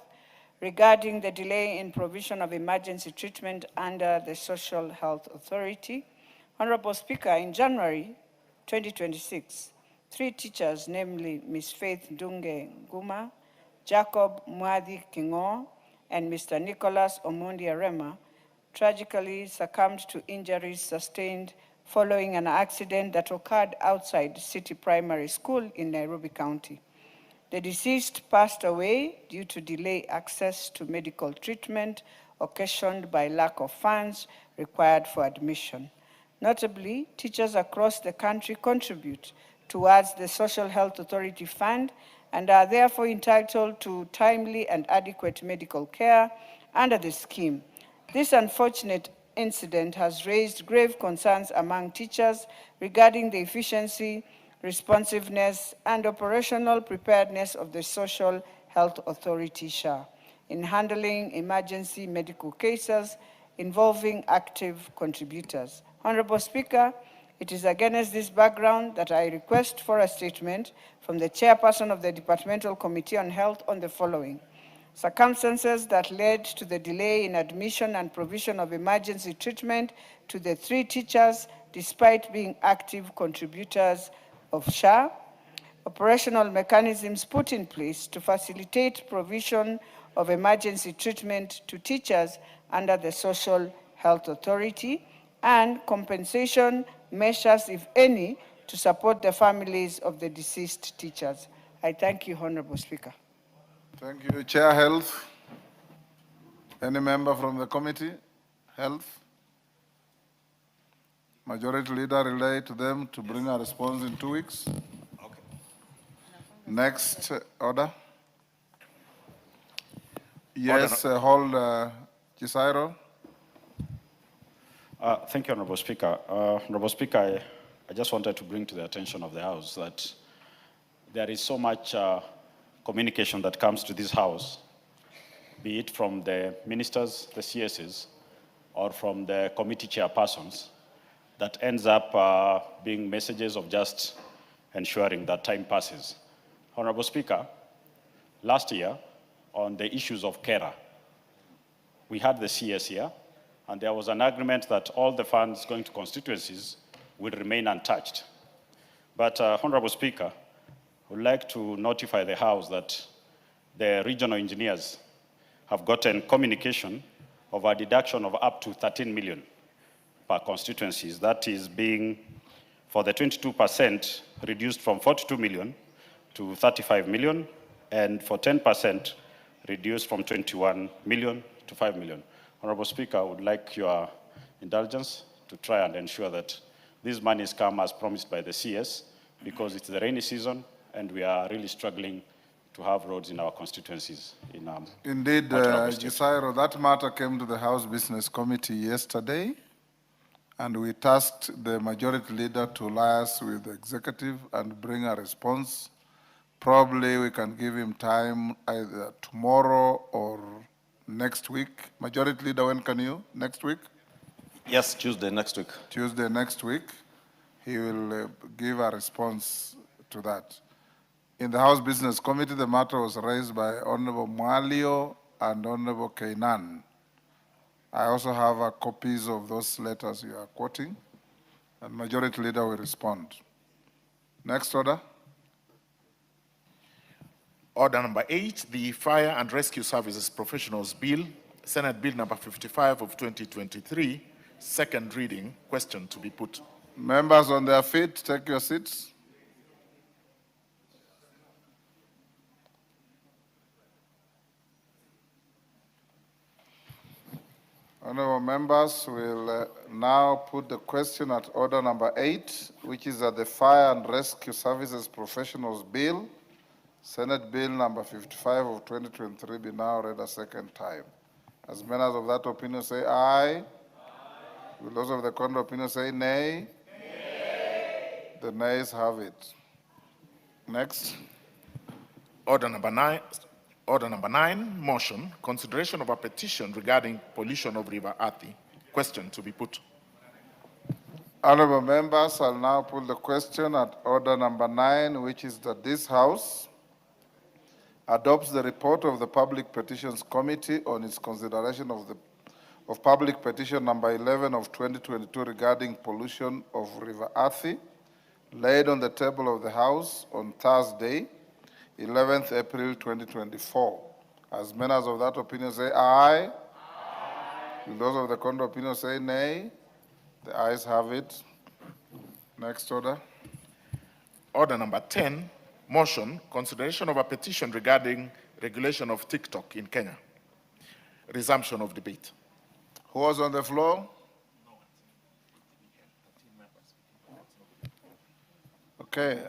Speaker 19: regarding the delay in provision of emergency treatment under the Social Health Authority. Honorable Speaker, in January 2026, 3 teachers, namely Ms. Faith Dunge Nguma, Jacob Mwadi Kingo, and Mr. Nicholas Omondi Arema, tragically succumbed to injuries sustained following an accident that occurred outside City Primary School in Nairobi County. The deceased passed away due to delayed access to medical treatment occasioned by lack of funds required for admission. Notably, teachers across the country contribute towards the Social Health Authority Fund and are therefore entitled to timely and adequate medical care under the scheme. This unfortunate incident has raised grave concerns among teachers regarding the efficiency, responsiveness, and operational preparedness of the Social Health Authority (SHA) in handling emergency medical cases involving active contributors. Honorable Speaker, it is against this background that I request for a statement from the Chairperson of the Departmental Committee on Health on the following: circumstances that led to the delay in admission and provision of emergency treatment to the 3 teachers despite being active contributors of SHA. operational mechanisms put in place to facilitate provision of emergency treatment to teachers under the Social Health Authority, and compensation measures, if any, to support the families of the deceased teachers. I thank you, Honorable Speaker.
Speaker 21: Thank you. Chair, Health. Any member from the committee? Health. Majority Leader relay to them to bring a response in 2 weeks. Okay. Next order. Yes, hold Chisairo.
Speaker 5: Thank you, Honorable Speaker. Honorable Speaker, I just wanted to bring to the attention of the House that there is so much communication that comes to this House, be it from the ministers, the CSs, or from the committee chairpersons, that ends up being messages of just ensuring that time passes. Honorable Speaker, last year, on the issues of KERA, we had the CS here, and there was an agreement that all the funds going to constituencies will remain untouched. But, Honorable Speaker, I would like to notify the House that the regional engineers have gotten communication of a deduction of up to 13 million per constituencies. That is being, for the 22%, reduced from 42 million to 35 million, and for 10%, reduced from 21 million to 5 million. Honorable Speaker, I would like your indulgence to try and ensure that these monies come as promised by the CS, because it's the rainy season and we are really struggling to have roads in our constituencies.
Speaker 21: Indeed, Gisairo, that matter came to the House Business Committee yesterday, and we tasked the Majority Leader to liaise with the Executive and bring a response. Probably we can give him time either tomorrow or next week. Majority Leader, when can you? Next week?
Speaker 17: Yes, Tuesday next week.
Speaker 21: Tuesday next week. He will give a response to that. In the House Business Committee, the matter was raised by Honorable Mwalio and Honorable Kainan. I also have copies of those letters you are quoting, and Majority Leader will respond. Next order.
Speaker 6: Order number 8, the Fire and Rescue Services Professionals Bill, Senate Bill number 55 of 2023, second reading. Question to be put.
Speaker 21: Members on their feet, take your seats. Honorable members, will now put the question at order number 8, which is that the Fire and Rescue Services Professionals Bill, Senate Bill number 55 of 2023, be now read a second time. As members of that opinion say aye. Will those of the contrary opinion say nay? Nay. The nays have it. Next.
Speaker 6: Order number 9. Order number 9, motion, consideration of a petition regarding pollution of River Athi. Question to be put.
Speaker 21: Honorable members, I'll now put the question at order number 9, which is that this House adopts the report of the Public Petitions Committee on its consideration of Public Petition number 11 of 2022 regarding pollution of River Athi, laid on the table of the House on Thursday, 11th April 2024. As members of that opinion say aye. Will those of the contrary opinion say nay? The ayes have it. Next order.
Speaker 6: Order number 10, motion, consideration of a petition regarding regulation of Tik Tok in Kenya. Resumption of debate.
Speaker 21: Who was on the floor? Okay.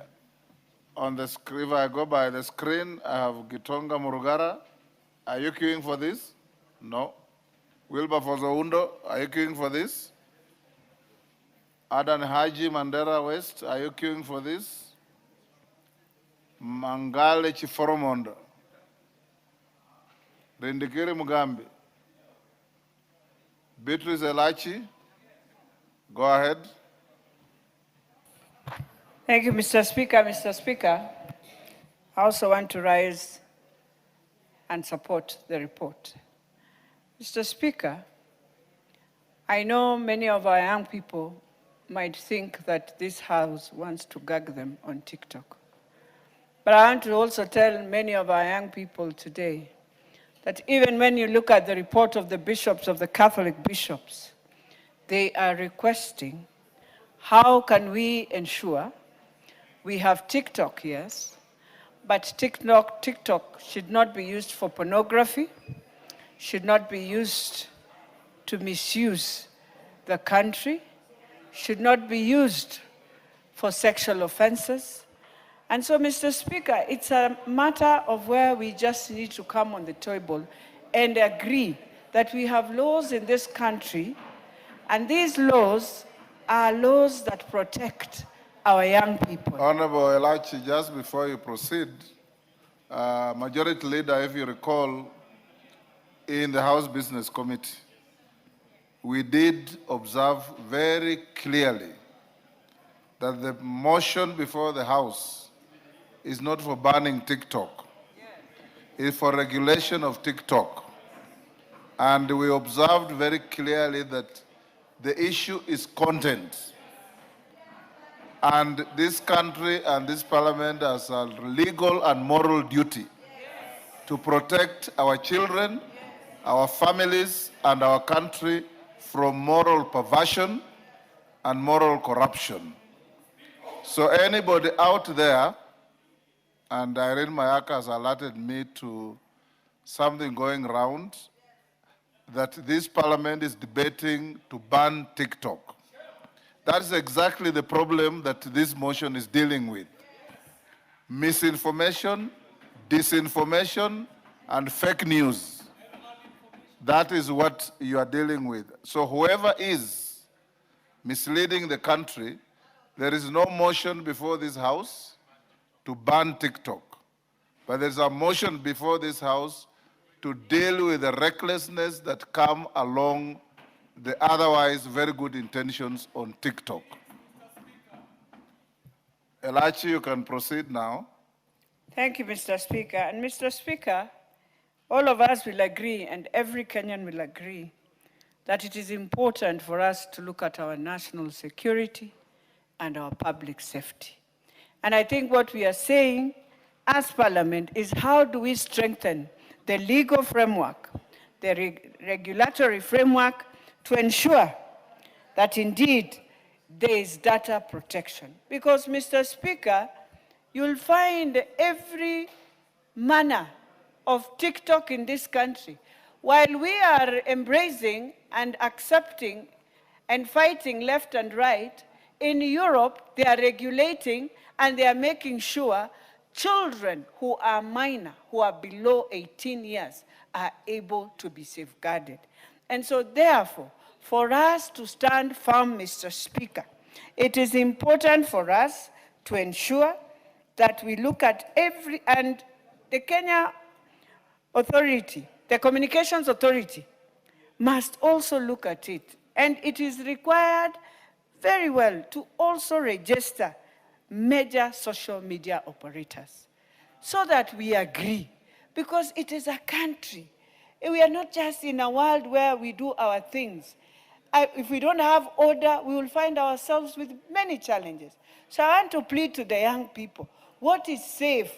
Speaker 21: On the screen, if I go by the screen, I have Gitonga Murugara. Are you queuing for this? No. Wilbur Fozoundo, are you queuing for this? Adan Haji Mandera West, are you queuing for this? Mangale Chiforomondo. Rindikiri Mugambi. Beatrice Elachi, go ahead.
Speaker 19: Thank you, Mr. Speaker. Mr. Speaker, I also want to rise and support the report. Mr. Speaker, I know many of our young people might think that this House wants to gag them on TikTok. But I want to also tell many of our young people today that even when you look at the report of the bishops, of the Catholic bishops, they are requesting, how can we ensure we have TikTok, yes, but TikTok should not be used for pornography, should not be used to misuse the country, should not be used for sexual offenses. And so, Mr. Speaker, it's a matter of where we just need to come on the table and agree that we have laws in this country, and these laws are laws that protect our young people.
Speaker 21: Honorable Elachi, just before you proceed, Majority Leader, if you recall, in the House Business Committee, we did observe very clearly that the motion before the House is not for banning TikTok. It's for regulation of TikTok. And we observed very clearly that the issue is content. And this country and this parliament has a legal and moral duty to protect our children, our families, and our country from moral perversion and moral corruption. So anybody out there, and Irene Mayaka has alerted me to something going around, that this parliament is debating to ban TikTok. That's exactly the problem that this motion is dealing with. Misinformation, disinformation, and fake news. That is what you are dealing with. So whoever is misleading the country, there is no motion before this House to ban TikTok. But there's a motion before this House to deal with the recklessness that come along the otherwise very good intentions on TikTok. Elachi, you can proceed now.
Speaker 19: Thank you, Mr. Speaker. And Mr. Speaker, all of us will agree, and every Kenyan will agree, that it is important for us to look at our national security and our public safety. And I think what we are saying as Parliament is, how do we strengthen the legal framework, the regulatory framework, to ensure that indeed there is data protection. Because, Mr. Speaker, you'll find every manner of TikTok in this country. While we are embracing and accepting and fighting left and right, in Europe they are regulating and they are making sure children who are minor, who are below 18 years, are able to be safeguarded. And so therefore, for us to stand firm, Mr. Speaker, it is important for us to ensure that we look at every, and the Kenya Authority, the Communications Authority, must also look at it. And it is required very well to also register major social media operators so that we agree, because it is a country. We are not just in a world where we do our things. If we don't have order, we will find ourselves with many challenges. So I want to plead to the young people, what is safe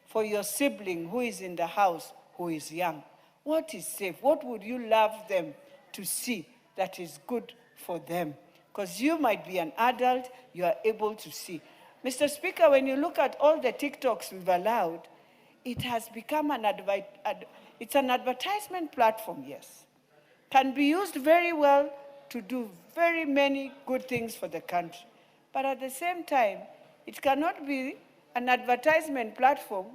Speaker 19: for your sibling who is in the house, who is young? What is safe? What would you love them to see that is good for them? Because you might be an adult, you are able to see. Mr. Speaker, when you look at all the TikToks we've allowed, it has become it's an advertisement platform, yes. Can be used very well to do very many good things for the country. But at the same time, it cannot be an advertisement platform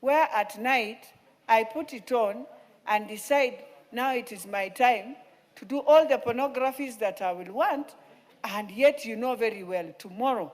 Speaker 19: where at night I put it on and decide now it is my time to do all the pornographies that I will want, and yet you know very well tomorrow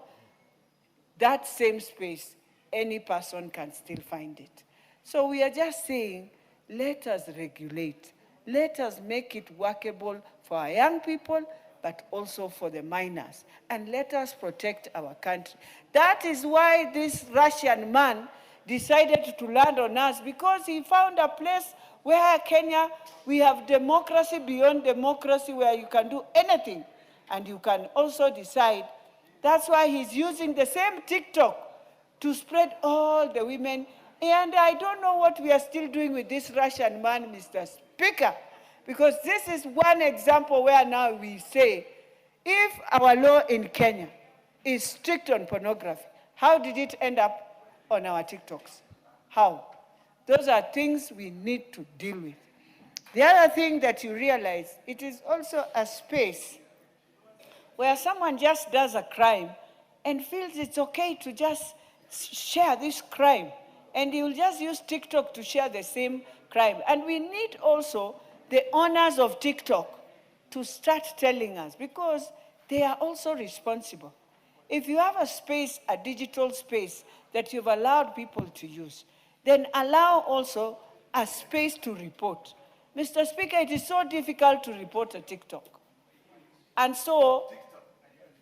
Speaker 19: that same space, any person can still find it. So we are just saying, let us regulate. Let us make it workable for our young people, but also for the minors. And let us protect our country. That is why this Russian man decided to land on us, because he found a place where Kenya, we have democracy beyond democracy, where you can do anything and you can also decide. That's why he's using the same TikTok to spread all the women. And I don't know what we are still doing with this Russian man, Mr. Speaker, because this is one example where now we say, if our law in Kenya is strict on pornography, how did it end up on our TikToks? How? Those are things we need to deal with. The other thing that you realize, it is also a space where someone just does a crime and feels it's okay to just share this crime. And he will just use TikTok to share the same crime. And we need also the owners of TikTok to start telling us, because they are also responsible. If you have a space, a digital space that you've allowed people to use, then allow also a space to report. Mr. Speaker, it is so difficult to report a TikTok. And so,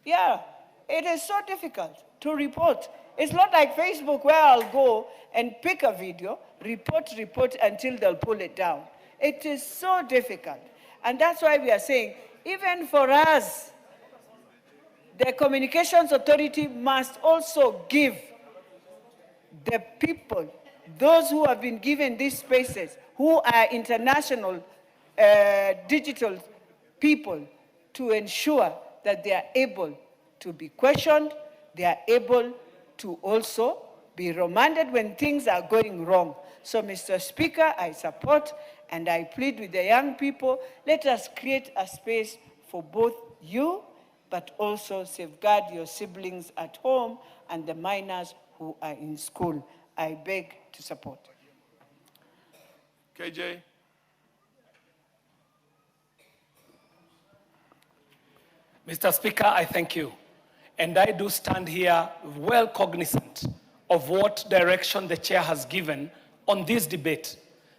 Speaker 19: yeah, it is so difficult to report. It's not like Facebook where I'll go and pick a video, report until they'll pull it down. It is so difficult. And that's why we are saying, even for us, the Communications Authority must also give the people, those who have been given these spaces, who are international digital people, to ensure that they are able to be questioned, they are able to also be remanded when things are going wrong. So, Mr. Speaker, I support and I plead with the young people, let us create a space for both you, but also safeguard your siblings at home and the minors who are in school. I beg to support.
Speaker 8: KJ.
Speaker 3: Mr. Speaker, I thank you. And I do stand here well cognizant of what direction the chair has given on this debate.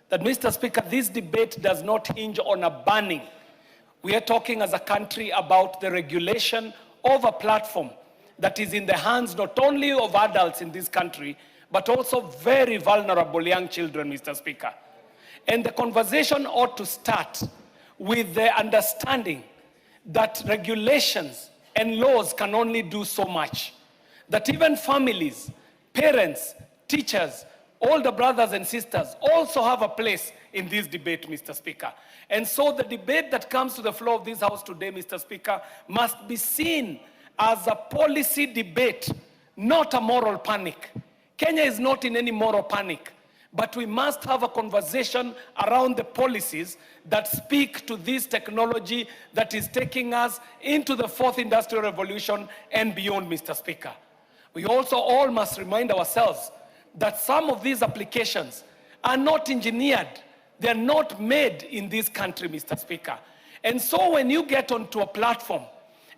Speaker 3: That, Mr. Speaker, this debate does not hinge on a banning. We are talking as a country about the regulation of a platform that is in the hands not only of adults in this country, but also very vulnerable young children, Mr. Speaker. And the conversation ought to start with the understanding that regulations and laws can only do so much. That even families, parents, teachers, older brothers and sisters also have a place in this debate, Mr. Speaker. And so the debate that comes to the floor of this House today, Mr. Speaker, must be seen as a policy debate, not a moral panic. Kenya is not in any moral panic, but we must have a conversation around the policies that speak to this technology that is taking us into the fourth industrial revolution and beyond, Mr. Speaker. We also all must remind ourselves that some of these applications are not engineered. They're not made in this country, Mr. Speaker. And so when you get onto a platform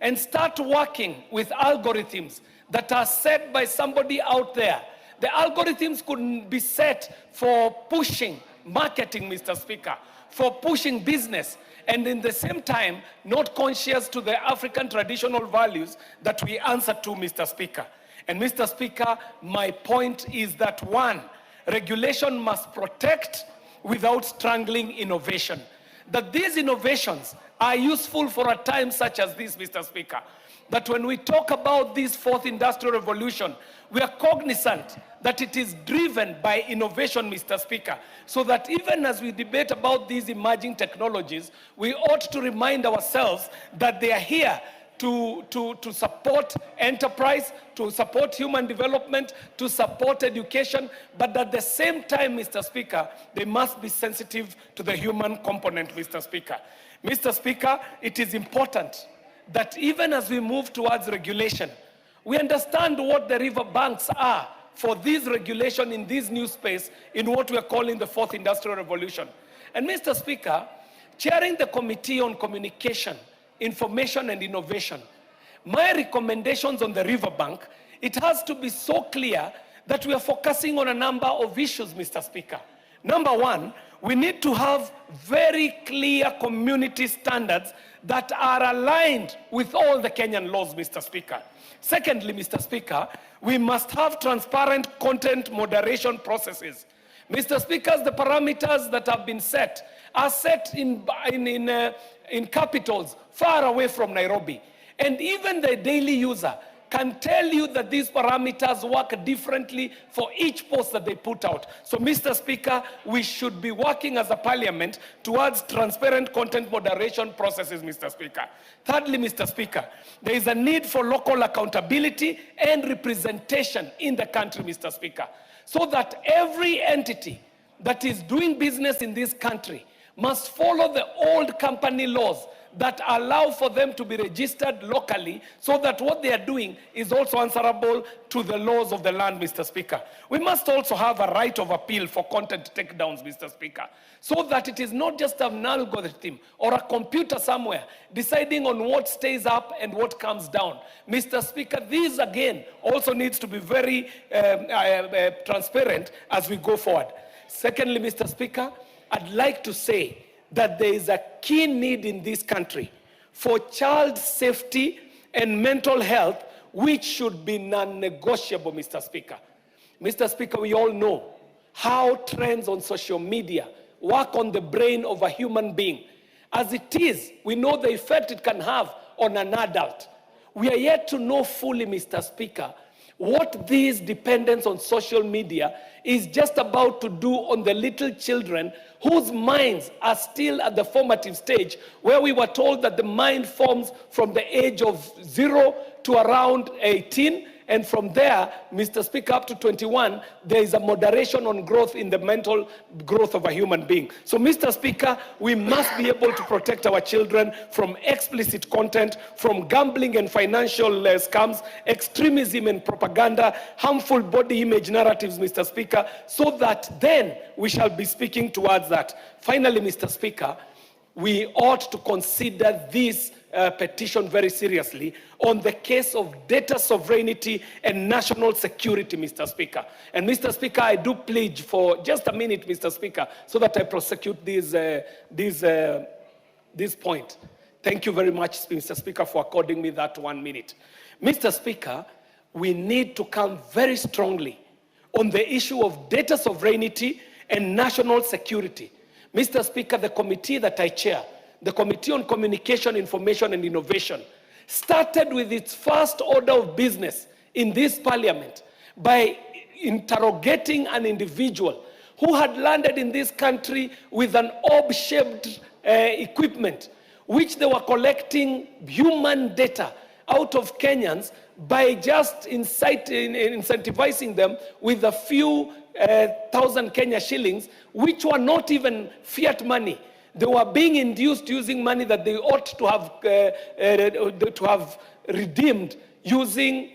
Speaker 3: and start working with algorithms that are set by somebody out there, the algorithms could be set for pushing marketing, Mr. Speaker, for pushing business, and in the same time, not conscious to the African traditional values that we answer to, Mr. Speaker. And Mr. Speaker, my point is that one, regulation must protect without strangling innovation. That these innovations are useful for a time such as this, Mr. Speaker. That when we talk about this fourth industrial revolution, we are cognizant that it is driven by innovation, Mr. Speaker. So that even as we debate about these emerging technologies, we ought to remind ourselves that they are here to support enterprise, to support human development, to support education, but at the same time, Mr. Speaker, they must be sensitive to the human component, Mr. Speaker. Mr. Speaker, it is important that even as we move towards regulation, we understand what the river banks are for this regulation in this new space in what we are calling the fourth industrial revolution. And Mr. Speaker, chairing the Committee on Communication, Information and Innovation, my recommendations on the riverbank, it has to be so clear that we are focusing on a number of issues, Mr. Speaker. Number one, we need to have very clear community standards that are aligned with all the Kenyan laws, Mr. Speaker. Secondly, Mr. Speaker, we must have transparent content moderation processes. Mr. Speaker, the parameters that have been set are set in capitals far away from Nairobi. And even the daily user can tell you that these parameters work differently for each post that they put out. So, Mr. Speaker, we should be working as a parliament towards transparent content moderation processes, Mr. Speaker. Thirdly, Mr. Speaker, there is a need for local accountability and representation in the country, Mr. Speaker, so that every entity that is doing business in this country must follow the old company laws that allow for them to be registered locally, so that what they are doing is also answerable to the laws of the land, Mr. Speaker. We must also have a right of appeal for content takedowns, Mr. Speaker, so that it is not just an algorithm or a computer somewhere deciding on what stays up and what comes down. Mr. Speaker, this again also needs to be very transparent as we go forward. Secondly, Mr. Speaker, I'd like to say that there is a key need in this country for child safety and mental health, which should be non-negotiable, Mr. Speaker. Mr. Speaker, we all know how trends on social media work on the brain of a human being. As it is, we know the effect it can have on an adult. We are yet to know fully, Mr. Speaker, what this dependence on social media is just about to do on the little children whose minds are still at the formative stage, where we were told that the mind forms from the age of 0 to around 18, and from there, Mr. Speaker, up to 21, there is a moderation on growth in the mental growth of a human being. So, Mr. Speaker, we must be able to protect our children from explicit content, from gambling and financial scams, extremism and propaganda, harmful body image narratives, Mr. Speaker, so that then we shall be speaking towards that. Finally, Mr. Speaker, we ought to consider this petition very seriously on the case of data sovereignty and national security, Mr. Speaker. And Mr. Speaker, I do pledge for just a minute, Mr. Speaker, so that I prosecute this point. Thank you very much, Mr. Speaker, for according me that 1 minute. Mr. Speaker, we need to come very strongly on the issue of data sovereignty and national security. Mr. Speaker, the committee that I chair, the Committee on Communication, Information and Innovation, started with its first order of business in this parliament by interrogating an individual who had landed in this country with an orb-shaped equipment, which they were collecting human data out of Kenyans by just incentivizing them with a few thousand Kenya shillings, which were not even fiat money. They were being induced using money that they ought to have redeemed using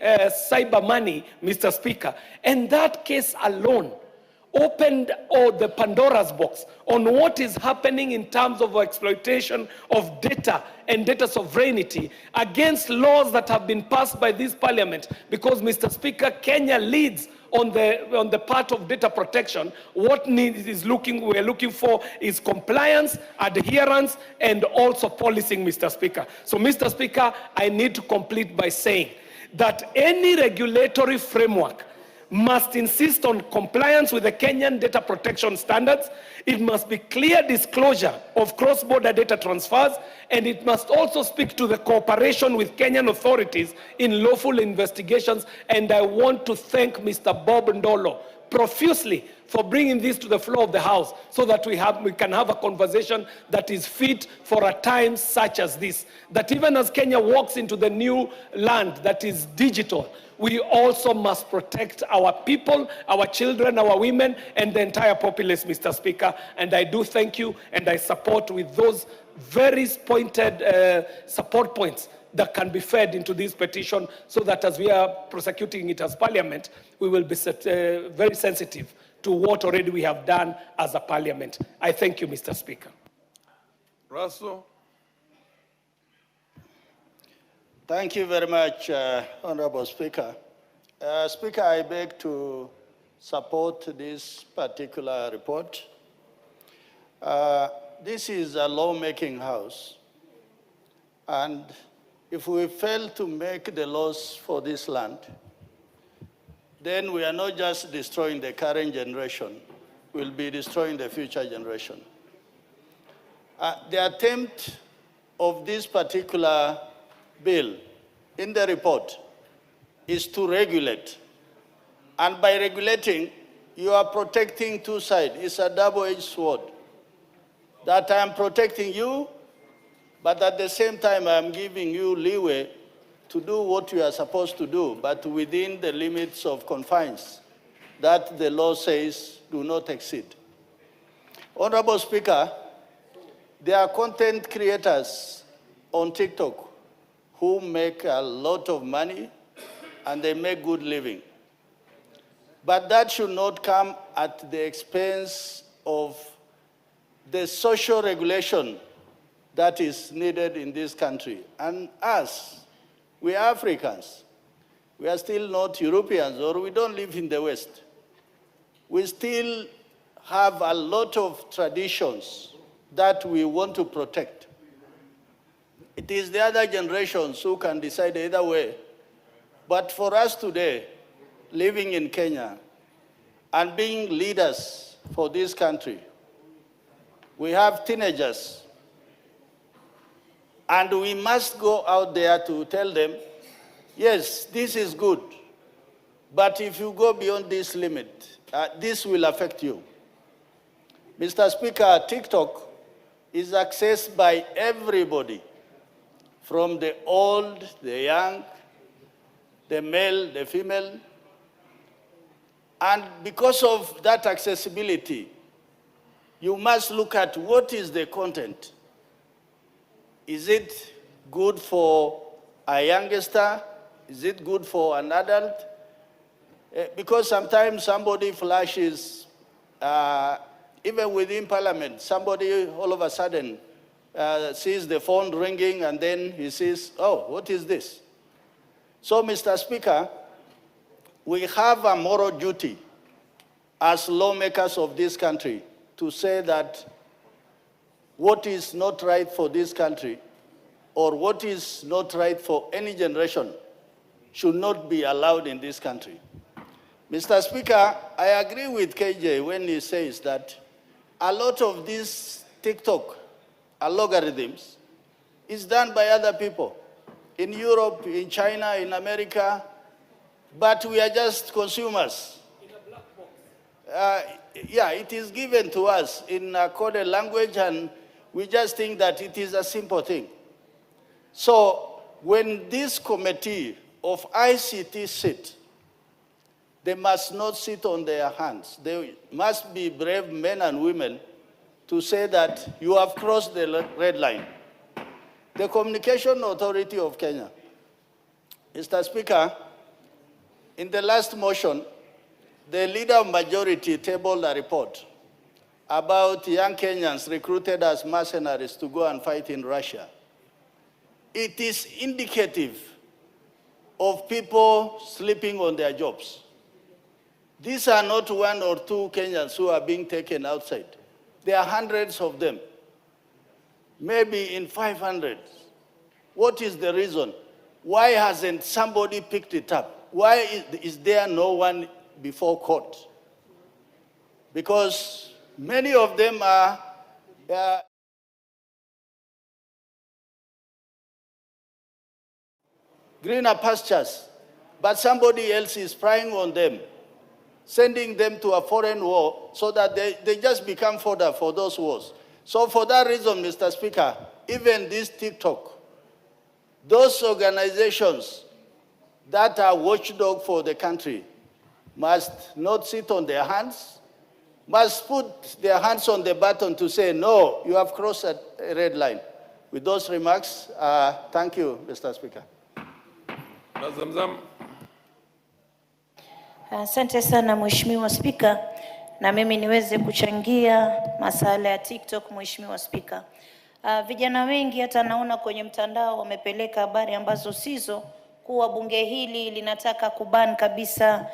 Speaker 3: cyber money, Mr. Speaker. And that case alone opened the Pandora's box on what is happening in terms of exploitation of data and data sovereignty against laws that have been passed by this parliament. Because, Mr. Speaker, Kenya leads on the part of data protection. What we're looking for is compliance, adherence, and also policing, Mr. Speaker. So, Mr. Speaker, I need to complete by saying that any regulatory framework must insist on compliance with the Kenyan data protection standards. It must be clear disclosure of cross-border data transfers, and it must also speak to the cooperation with Kenyan authorities in lawful investigations. And I want to thank Mr. Bob Ndolo profusely for bringing this to the floor of the House, so that we can have a conversation that is fit for a time such as this. That even as Kenya walks into the new land that is digital, we also must protect our people, our children, our women, and the entire populace, Mr. Speaker. And I do thank you, and I support with those very pointed support points that can be fed into this petition, so that as we are prosecuting it as Parliament, we will be very sensitive to what already we have done as a Parliament. I thank you, Mr. Speaker.
Speaker 4: Russell.
Speaker 7: Thank you very much, Honorable Speaker. Speaker, I beg to support this particular report. This is a law-making house, and if we fail to make the laws for this land, then we are not just destroying the current generation, we'll be destroying the future generation. The attempt of this particular bill in the report is to regulate. And by regulating, you are protecting two sides. It's a double-edged sword. That I am protecting you, but at the same time, I am giving you leeway to do what you are supposed to do, but within the limits of confines that the law says do not exceed. Honorable Speaker, there are content creators on TikTok who make a lot of money and they make good living. But that should not come at the expense of the social regulation that is needed in this country. And us, we are Africans. We are still not Europeans, or we don't live in the West. We still have a lot of traditions that we want to protect. It is the other generations who can decide either way. But for us today, living in Kenya and being leaders for this country, we have teenagers, and we must go out there to tell them, yes, this is good, but if you go beyond this limit, this will affect you. Mr. Speaker, TikTok is accessed by everybody, from the old, the young, the male, the female. And because of that accessibility, you must look at what is the content. Is it good for a youngster? Is it good for an adult? Because sometimes somebody flashes, even within Parliament, somebody all of a sudden sees the phone ringing and then he says, oh, what is this? So, Mr. Speaker, we have a moral duty as lawmakers of this country to say that what is not right for this country or what is not right for any generation should not be allowed in this country. Mr. Speaker, I agree with KJ when he says that a lot of these TikTok algorithms is done by other people in Europe, in China, in America, but we are just consumers. In a black box. Yeah, it is given to us in a coded language, and we just think that it is a simple thing. So when this committee of ICT sit, they must not sit on their hands. They must be brave men and women to say that you have crossed the red line. The Communication Authority of Kenya, Mr. Speaker, in the last motion, the leader of majority tabled a report about young Kenyans recruited as mercenaries to go and fight in Russia. It is indicative of people sleeping on their jobs. These are not one or two Kenyans who are being taken outside. There are hundreds of them, maybe in 500. What is the reason? Why hasn't somebody picked it up? Why is there no one before court? Because many of them are greener pastures, but somebody else is spying on them, sending them to a foreign war so that they just become fodder for those wars. So for that reason, Mr. Speaker, even this TikTok, those organizations that are watchdog for the country must not sit on their hands, must put their hands on the button to say, no, you have crossed a red line. With those remarks, thank you, Mr. Speaker.
Speaker 11: Asante sana Mheshimiwa Spika, na mimi niweze kuchangia masala ya TikTok, Mheshimiwa Spika. Vijana wengi hata naona kwenye mtandao wamepeleka habari ambazo sizo, kuwa bunge hili linataka kuban kabisa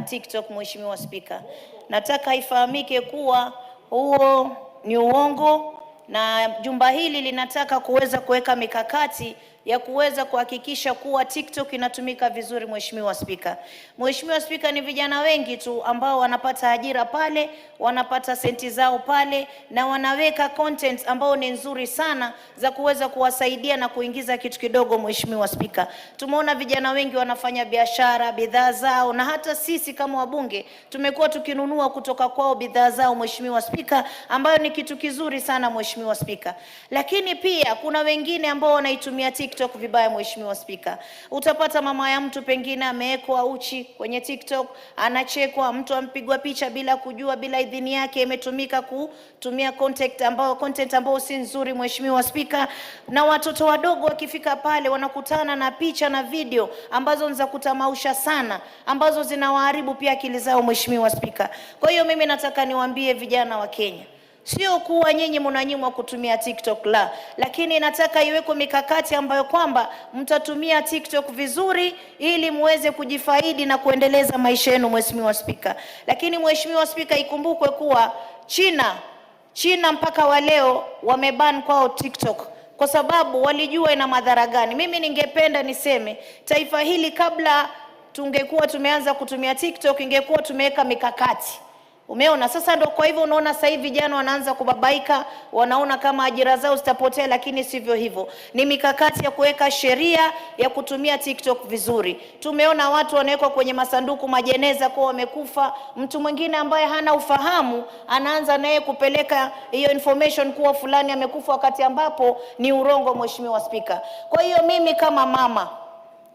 Speaker 11: TikTok, Mheshimiwa Spika. Nataka ifahamike kuwa huo ni uongo, na jumba hili linataka kuweza kuweka mikakati ya kuweza kuhakikisha kuwa TikTok inatumika vizuri. Mheshimiwa Spika, Mheshimiwa Spika, ni vijana wengi tu ambao wanapata ajira pale, wanapata senti zao pale, na wanaweka content ambao ni nzuri sana za kuweza kuwasaidia na kuingiza kitu kidogo. Mheshimiwa Spika, tumeona vijana wengi wanafanya biashara, bidhaa zao, na hata sisi kama wabunge tumekuwa tukinunua kutoka kwao bidhaa zao, Mheshimiwa Spika, ambayo ni kitu kizuri sana Mheshimiwa Spika. Lakini pia kuna wengine ambao wanaitumia TikTok vibaya Mheshimiwa Spika. Utapata mama ya mtu pengine amewekwa uchi kwenye TikTok, anachekwa, mtu ampigwa picha bila kujua, bila idhini yake, imetumika kutumia content ambao si nzuri Mheshimiwa Spika, na watoto wadogo wakifika pale wanakutana na picha na video ambazo ni za kutamausha sana, ambazo zinawaharibu pia akili zao Mheshimiwa Spika. Kwa hiyo mimi nataka niwaambie vijana wa Kenya, sio kuwa nyinyi mnanyimwa kutumia TikTok la, lakini nataka iweko mikakati ambayo kwamba mtatumia TikTok vizuri ili muweze kujifaidi na kuendeleza maisha yenu Mheshimiwa Spika. Lakini Mheshimiwa Spika, ikumbukwe kuwa China mpaka wa leo wameban kwao TikTok kwa sababu walijua ina madhara gani. Mimi ningependa niseme taifa hili kabla tungekuwa tumeanza kutumia TikTok ingekuwa tumeweka mikakati. Umeona sasa, ndio kwa hivyo unaona sasa hivi vijana wanaanza kubabaika, wanaona kama ajira zao zitapotea, lakini sivyo hivyo. Ni mikakati ya kuweka sheria ya kutumia TikTok vizuri. Tumeona watu wanawekwa kwenye masanduku majeneza kwa wamekufa, mtu mwingine ambaye hana ufahamu anaanza naye kupeleka hiyo information kuwa fulani amekufa wakati ambapo ni urongo Mheshimiwa Spika. Kwa hiyo mimi kama mama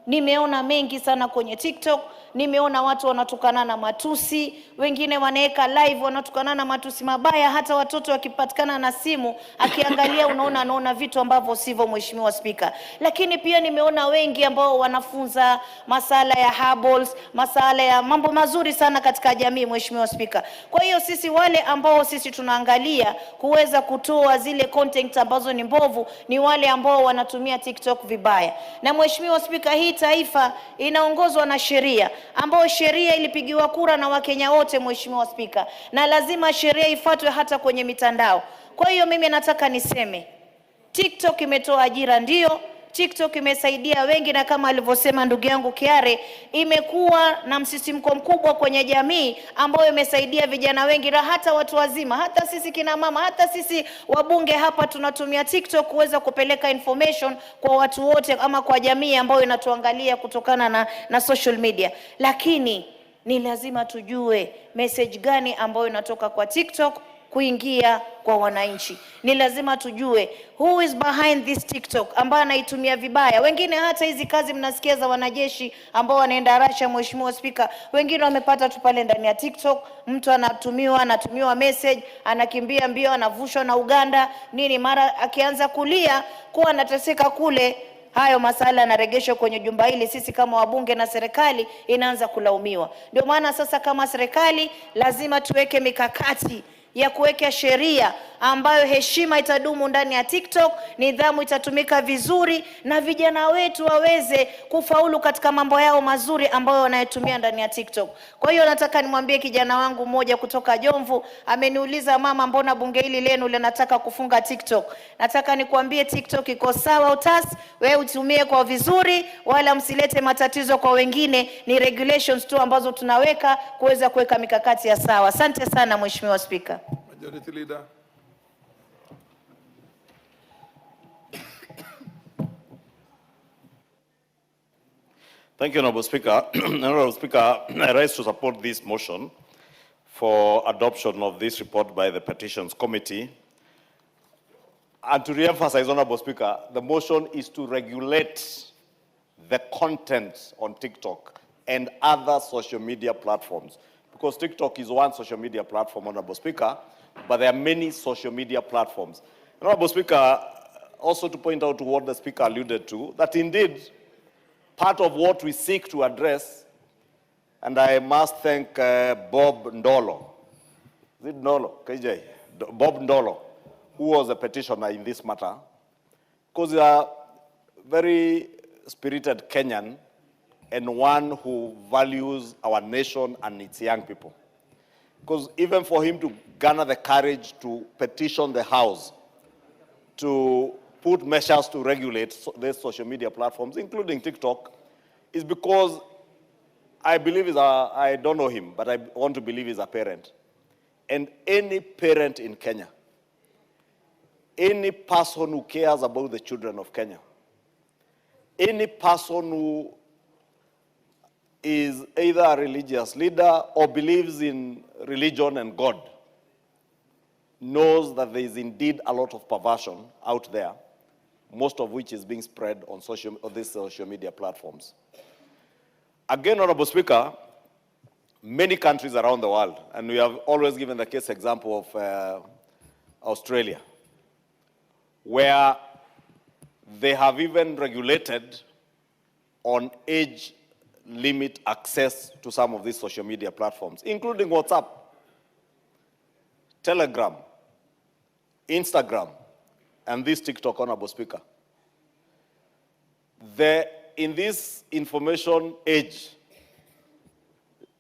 Speaker 11: nimeona mengi sana kwenye TikTok. Nimeona watu wanatukana na matusi, wengine wanaweka live wanatukana na matusi mabaya, hata watoto wakipatikana na simu akiangalia anaona vitu ambavyo sivyo Mheshimiwa Spika. Lakini pia nimeona wengi ambao wanafunza masala ya herbals, masala ya mambo mazuri sana katika jamii Mheshimiwa Spika. Kwa hiyo sisi wale ambao sisi tunaangalia kuweza kutoa zile content ambazo ni mbovu ni wale ambao wanatumia TikTok vibaya. Na Mheshimiwa Spika, hii taifa inaongozwa na sheria, ambao sheria ilipigiwa kura na Wakenya wote Mheshimiwa Spika, na lazima sheria ifuatwe hata kwenye mitandao. Kwa hiyo mimi nataka niseme TikTok imetoa ajira, ndio TikTok imesaidia wengi, na kama alivyosema ndugu yangu Kiare, imekuwa na msisimko mkubwa kwenye jamii ambao imesaidia vijana wengi na hata watu wazima, hata sisi kina mama, hata sisi wabunge hapa tunatumia TikTok kuweza kupeleka information kwa watu wote ama kwa jamii ambayo inatuangalia kutokana na social media. Lakini ni lazima tujue message gani ambayo inatoka kwa TikTok kuingia kwa wananchi. Ni lazima tujue who is behind this TikTok ambaye anaitumia vibaya. Wengine hata hizi kazi mnasikia za wanajeshi ambao wanaenda Russia Mheshimiwa Spika, wengine wamepata tu pale ndani ya TikTok. Mtu anatumiwa message, anakimbia mbio, anavushwa na Uganda nini, mara akianza kulia kuwa anateseka kule, hayo masala yanaregeshwa kwenye jumba hili, sisi kama wabunge na serikali inaanza kulaumiwa. Ndio maana sasa kama serikali lazima tuweke mikakati ya kuweka sheria ambayo heshima itadumu ndani ya TikTok, nidhamu itatumika vizuri, na vijana wetu waweze kufaulu katika mambo yao mazuri ambayo wanayotumia ndani ya TikTok. Kwa hiyo nataka nimwambie kijana wangu mmoja kutoka Jomvu, ameniuliza mama, mbona bunge hili lenu linataka kufunga TikTok? Nataka nikwambie TikTok iko sawa utas, wewe utumie kwa vizuri, wala msilete matatizo kwa wengine. Ni regulations tu ambazo tunaweka kuweza kuweka mikakati ya sawa. Asante sana Mheshimiwa Spika.
Speaker 4: Majority Leader.
Speaker 17: Thank you, Honorable Speaker. Honorable Speaker, I rise to support this motion for adoption of this report by the Petitions Committee. And to re-emphasize, Honorable Speaker, the motion is to regulate the content on TikTok and other social media platforms. Because TikTok is one social media platform, Honorable Speaker, but there are many social media platforms. Honorable Speaker, also to point out to what the Speaker alluded to, that indeed, part of what we seek to address, and I must thank Bob Ndolo. Is it Ndolo? KJ? Bob Ndolo, who was a petitioner in this matter, because he is a very spirited Kenyan and one who values our nation and its young people. Because even for him to garner the courage to petition the House to put measures to regulate these social media platforms, including TikTok, is because I believe I don't know him, but I want to believe he's a parent. And any parent in Kenya, any person who cares about the children of Kenya, any person who is either a religious leader or believes in religion and God, knows that there is indeed a lot of perversion out there, most of which is being spread on these social media platforms. Again, Honorable Speaker, many countries around the world, and we have always given the case example of Australia, where they have even regulated on age limit access to some of these social media platforms, including WhatsApp, Telegram, Instagram, and this TikTok, Honorable Speaker. In this information age,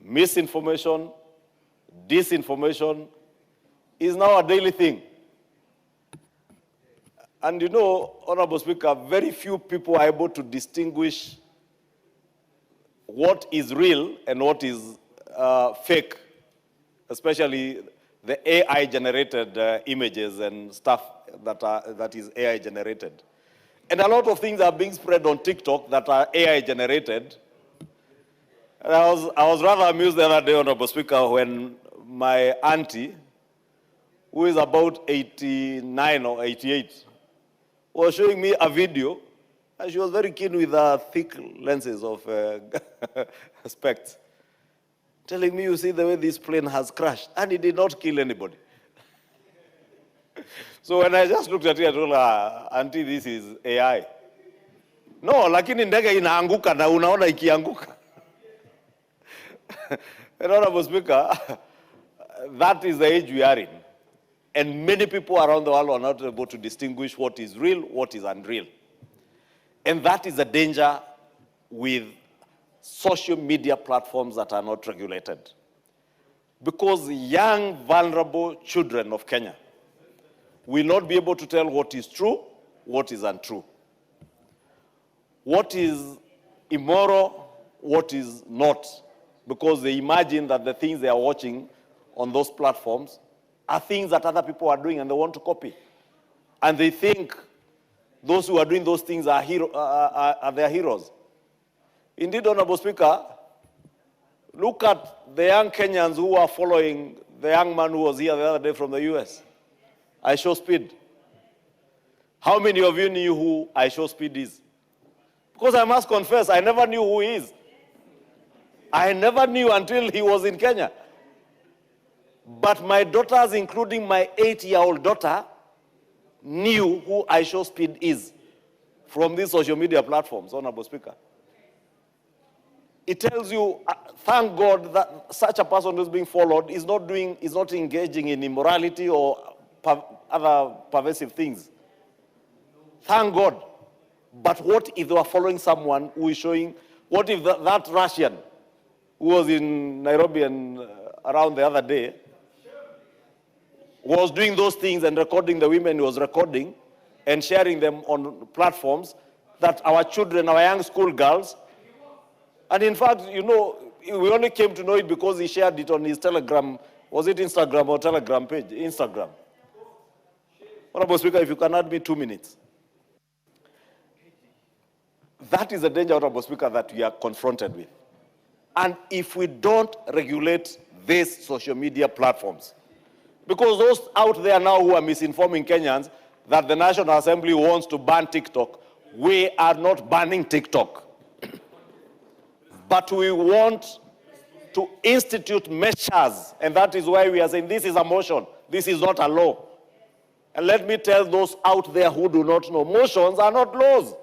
Speaker 17: misinformation, disinformation is now a daily thing. And you know, Honorable Speaker, very few people are able to distinguish what is real and what is fake, especially the AI-generated images and stuff that is AI-generated. And a lot of things are being spread on TikTok that are AI-generated. And I was rather amused the other day, Honorable Speaker, when my auntie, who is about 89 or 88, was showing me a video, and she was very keen with her thick lenses of specs, telling me, you see the way this plane has crashed, and it did not kill anybody. So when I just looked at it, I told her, Auntie, this is AI. No, lakini ndege inaanguka na unaona ikianguka. Honorable Speaker, that is the age we are in. And many people around the world are not able to distinguish what is real, what is unreal. And that is the danger with social media platforms that are not regulated. Because young, vulnerable children of Kenya will not be able to tell what is true, what is untrue. What is immoral, what is not. Because they imagine that the things they are watching on those platforms are things that other people are doing and they want to copy. And they think those who are doing those things are their heroes. Indeed, Honorable Speaker, look at the young Kenyans who are following the young man who was here the other day from the US. I Show Speed. How many of you knew who I Show Speed is? Because I must confess, I never knew who he is. I never knew until he was in Kenya. But my daughters, including my 8-year-old daughter, knew who I Show Speed is from these social media platforms, Honorable Speaker. It tells you, thank God that such a person who's being followed is not engaging in immorality or other pervasive things. Thank God. But what if they were following someone who is showing, what if that Russian who was in Nairobi and around the other day was doing those things and recording the women he was recording and sharing them on platforms that our children, our young school girls, and in fact, you know, we only came to know it because he shared it on his Telegram, was it Instagram or Telegram page? Instagram. Honorable Speaker, if you can add me 2 minutes. That is the danger, Honorable Speaker, that we are confronted with. And if we don't regulate these social media platforms, because those out there now who are misinforming Kenyans that the National Assembly wants to ban TikTok, we are not banning TikTok. But we want to institute measures, and that is why we are saying this is a motion, this is not a law. And let me tell those out there who do not know, motions are not laws.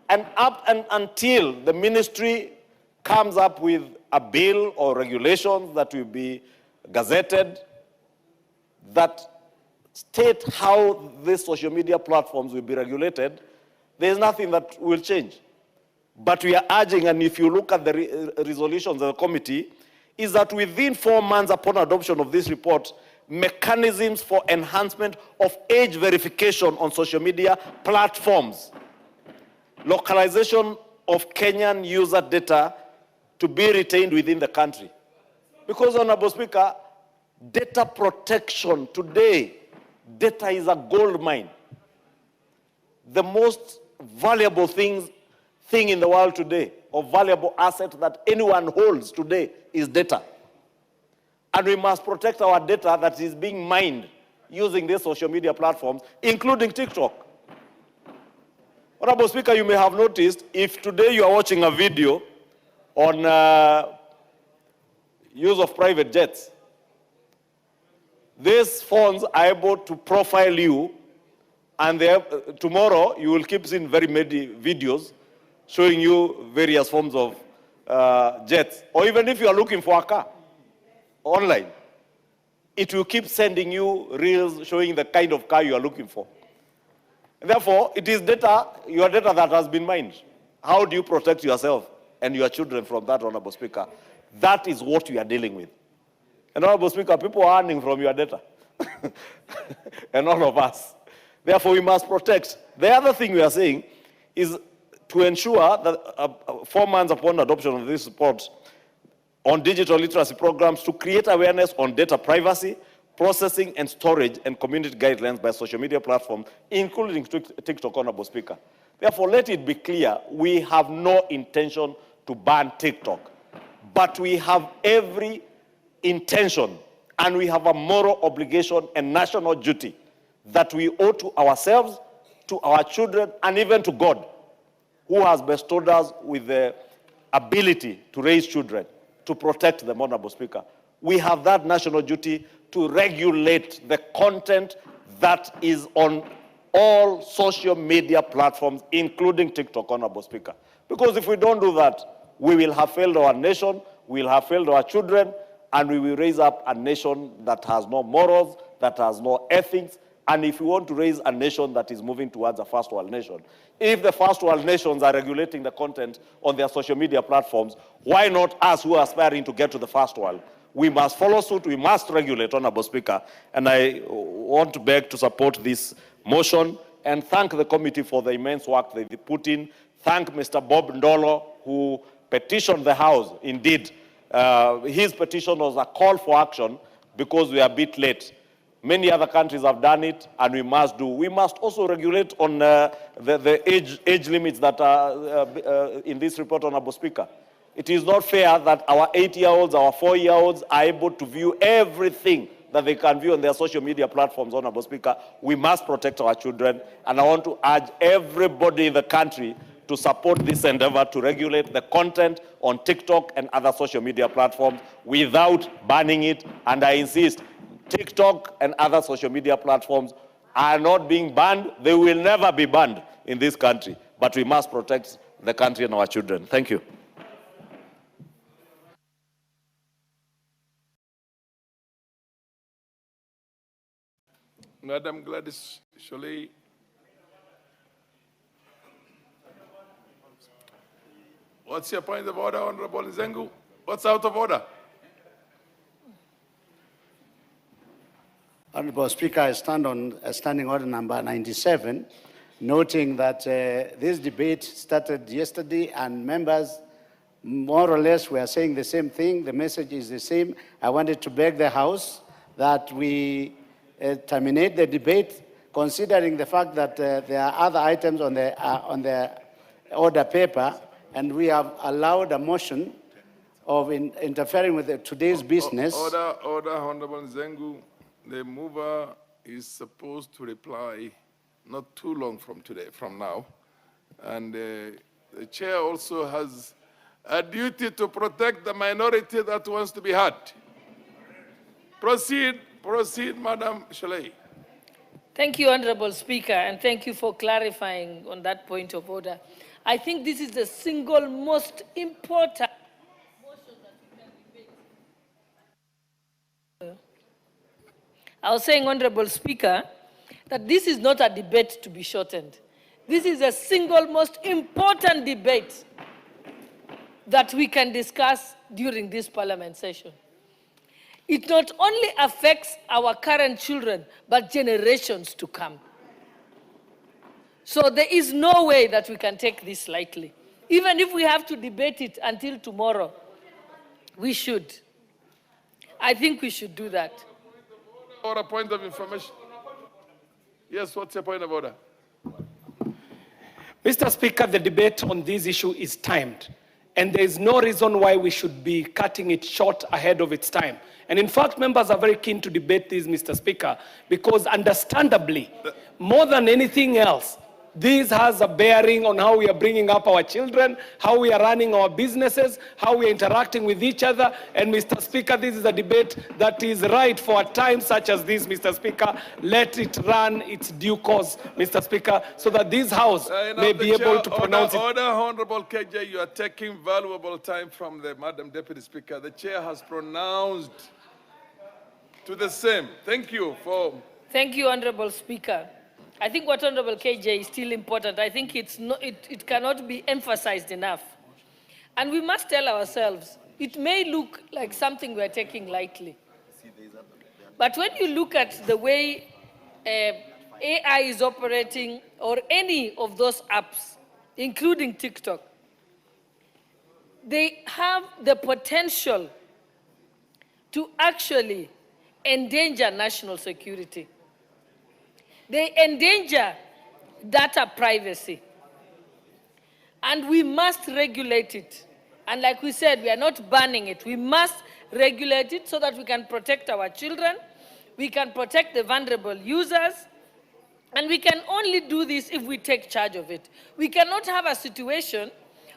Speaker 17: And until the ministry comes up with a bill or regulations that will be gazetted that state how these social media platforms will be regulated, there's nothing that will change. But we are urging, and if you look at the resolutions of the committee, is that within 4 months upon adoption of this report, mechanisms for enhancement of age verification on social media platforms, localization of Kenyan user data to be retained within the country. Because, Honorable Speaker, data protection today, data is a gold mine. The most valuable thing in the world today, or valuable asset that anyone holds today, is data. And we must protect our data that is being mined using these social media platforms, including TikTok. Honorable Speaker, you may have noticed, if today you are watching a video on use of private jets, these phones are able to profile you, and tomorrow you will keep seeing very many videos showing you various forms of jets. Or even if you are looking for a car online, it will keep sending you reels showing the kind of car you are looking for. Therefore, it is data, your data that has been mined. How do you protect yourself and your children from that, Honorable Speaker? That is what we are dealing with. And Honorable Speaker, people are earning from your data. And all of us. Therefore, we must protect. The other thing we are saying is to ensure that 4 months upon adoption of this report on digital literacy programs to create awareness on data privacy, processing and storage, and community guidelines by social media platforms, including TikTok, Honorable Speaker. Therefore, let it be clear, we have no intention to ban TikTok, but we have every intention and we have a moral obligation and national duty that we owe to ourselves, to our children, and even to God, who has bestowed us with the ability to raise children, to protect them, Honorable Speaker. We have that national duty to regulate the content that is on all social media platforms, including TikTok, Honorable Speaker. Because if we don't do that, we will have failed our nation, we will have failed our children, and we will raise up a nation that has no morals, that has no ethics, and if we want to raise a nation that is moving towards a first world nation, if the first world nations are regulating the content on their social media platforms, why not us who are aspiring to get to the first world? We must follow suit, we must regulate, Honorable Speaker, and I want to beg to support this motion and thank the committee for the immense work they put in. Thank Mr. Bob Ndolo, who petitioned the House. Indeed, his petition was a call for action because we are a bit late. Many other countries have done it, and we must do. We must also regulate on the age limits that are in this report, Honorable Speaker. It is not fair that our 8-year-olds, our 4-year-olds are able to view everything that they can view on their social media platforms, Honorable Speaker. We must protect our children, and I want to urge everybody in the country to support this endeavor to regulate the content on TikTok and other social media platforms without banning it. And I insist, TikTok and other social media platforms are not being banned. They will never be banned in this country. But we must protect the country and our children. Thank you.
Speaker 4: Madam Gladys Sholei. What's your point of order, Honorable Nzengu? What's out of order?
Speaker 9: Honorable Speaker, I stand on standing order number 97, noting that this debate started yesterday and members more or less were saying the same thing. The message is the same. I wanted to beg the House that we terminate the debate, considering the fact that there are other items on the order paper, and we have allowed a motion of interfering with today's business.
Speaker 4: Order, Honorable Nzengu. The mover is supposed to reply not too long from now. And the chair also has a duty to protect the minority that wants to be heard. Proceed, Madam Sholei.
Speaker 14: Thank you, Honorable Speaker, and thank you for clarifying on that point of order. I think this is the single most important motion that we can debate. I was saying, Honorable Speaker, that this is not a debate to be shortened. This is a single most important debate that we can discuss during this Parliament session. it not only affects our current children, but generations to come. So there is no way that we can take this lightly. Even if we have to debate it until tomorrow, we should. I think we should do that.
Speaker 4: Or a point of information. Yes, what's your point of order?
Speaker 3: Mr. Speaker, the debate on this issue is timed, and there is no reason why we should be cutting it short ahead of its time. And in fact, members are very keen to debate this, Mr. Speaker, because understandably, more than anything else, this has a bearing on how we are bringing up our children, how we are running our businesses, how we are interacting with each other. And Mr. Speaker, this is a debate that is right for a time such as this, Mr. Speaker. Let it run its due course, Mr. Speaker, so that this House may be able to pronounce it.
Speaker 4: Order, Honorable KJ, you are taking valuable time from the Madam Deputy Speaker. The chair has pronounced to the same. Thank you for...
Speaker 14: Thank you, Honorable Speaker. I think what Honorable KJ is still important. I think it cannot be emphasized enough. And we must tell ourselves, it may look like something we're taking lightly. But when you look at the way AI is operating, or any of those apps, including TikTok, they have the potential to actually endanger national security. They endanger data privacy. And we must regulate it. And like we said, we are not banning it. We must regulate it so that we can protect our children, we can protect the vulnerable users, and we can only do this if we take charge of it. We cannot have a situation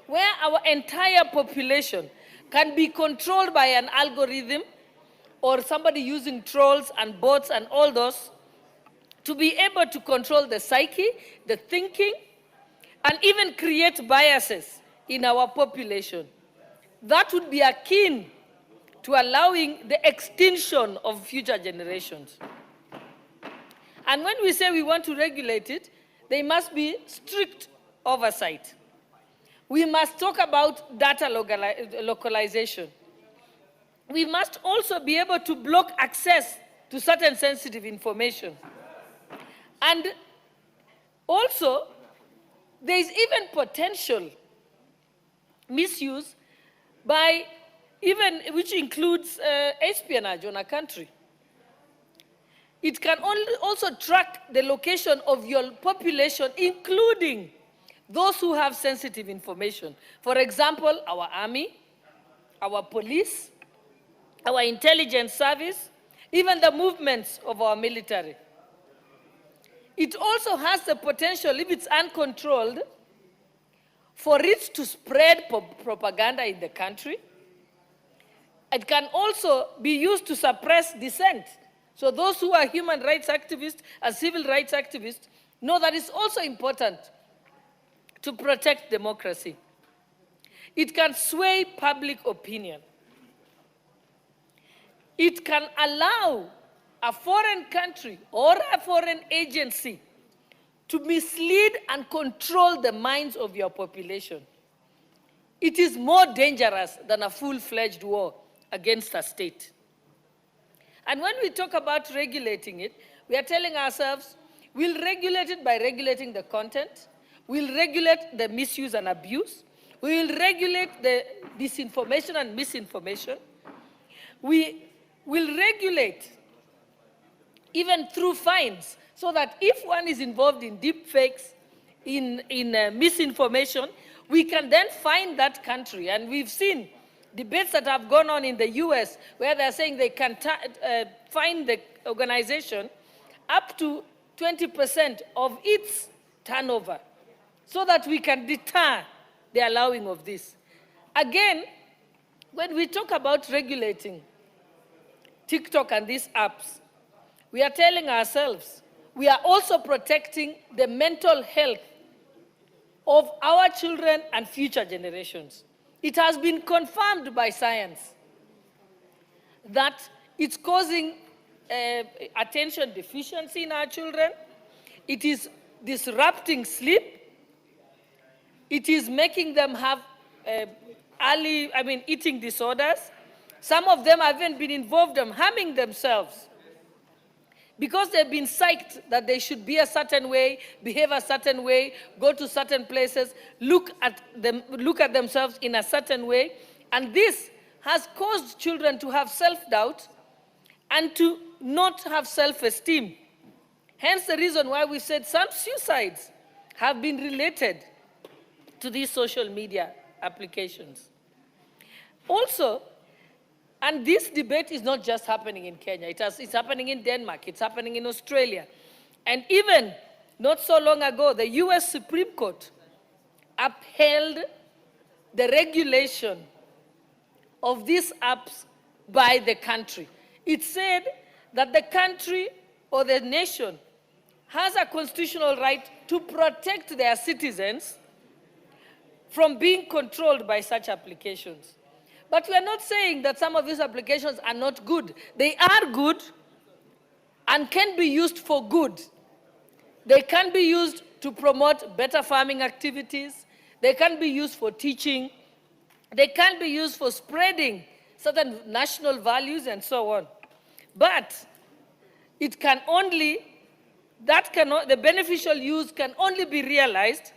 Speaker 14: where our entire population can be controlled by an algorithm or somebody using trolls and bots and all those to be able to control the psyche, the thinking, and even create biases in our population. That would be akin to allowing the extinction of future generations. And when we say we want to regulate it, there must be strict oversight. We must talk about data localization. We must also be able to block access to certain sensitive information. And also, there is even potential misuse by even, which includes espionage on a country. It can also track the location of your population, including those who have sensitive information. For example, our army, our police, our intelligence service, even the movements of our military. It also has the potential, if it's uncontrolled, for it to spread propaganda in the country. It can also be used to suppress dissent. So those who are human rights activists and civil rights activists know that it's also important to protect democracy. It can sway public opinion. It can allow a foreign country or a foreign agency to mislead and control the minds of your population. It is more dangerous than a full-fledged war against a state. And when we talk about regulating it, we are telling ourselves, we'll regulate it by regulating the content, we'll regulate the misuse and abuse, we will regulate the disinformation and misinformation, we will regulate even through fines, so that if one is involved in deep fakes, in misinformation, we can then fine that country. And we've seen debates that have gone on in the US where they're saying they can fine the organization up to 20% of its turnover, so that we can deter the allowing of this. Again, when we talk about regulating TikTok and these apps, we are telling ourselves we are also protecting the mental health of our children and future generations. It has been confirmed by science that it's causing attention deficiency in our children. It is disrupting sleep. It is making them have eating disorders. Some of them have even been involved in harming themselves because they've been psyched that they should be a certain way, behave a certain way, go to certain places, look at themselves in a certain way. And this has caused children to have self-doubt and to not have self-esteem. Hence the reason why we said some suicides have been related to these social media applications. Also, and this debate is not just happening in Kenya, it's happening in Denmark, it's happening in Australia. And even not so long ago, the US Supreme Court upheld the regulation of these apps by the country. It said that the country or the nation has a constitutional right to protect their citizens from being controlled by such applications. But we are not saying that some of these applications are not good. They are good and can be used for good. They can be used to promote better farming activities. They can be used for teaching. They can be used for spreading certain national values and so on. But it can only, the beneficial use can only be realized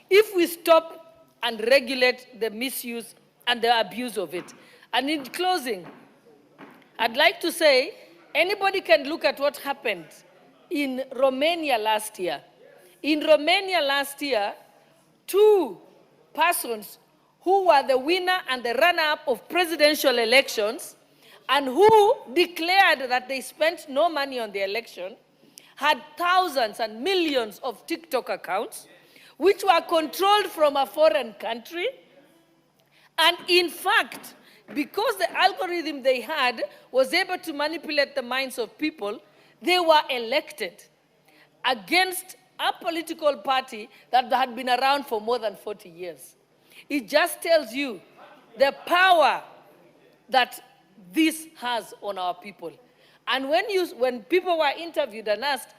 Speaker 14: if we stop and regulate the misuse and the abuse of it. And in closing, I'd like to say, anybody can look at what happened in Romania last year. In Romania last year, 2 persons who were the winner and the runner-up of presidential elections and who declared that they spent no money on the election, had thousands and millions of TikTok accounts, which were controlled from a foreign country. And in fact, because the algorithm they had was able to manipulate the minds of people, they were elected against a political party that had been around for more than 40 years. It just tells you the power that this has on our people. And when people were interviewed and asked,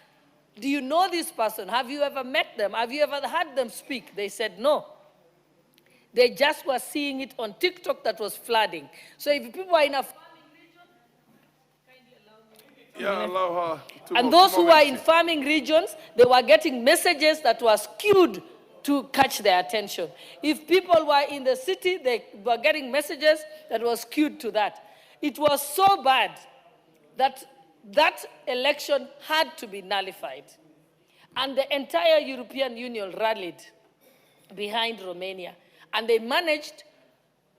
Speaker 14: do you know this person? Have you ever met them? Have you ever heard them speak? They said no. They just were seeing it on TikTok that was flooding. So if people are in a farming region,
Speaker 4: allow her to
Speaker 14: and those who were in farming regions, they were getting messages that were skewed to catch their attention. If people were in the city, they were getting messages that were skewed to that. It was so bad that that election had to be nullified. And the entire European Union rallied behind Romania. And they managed,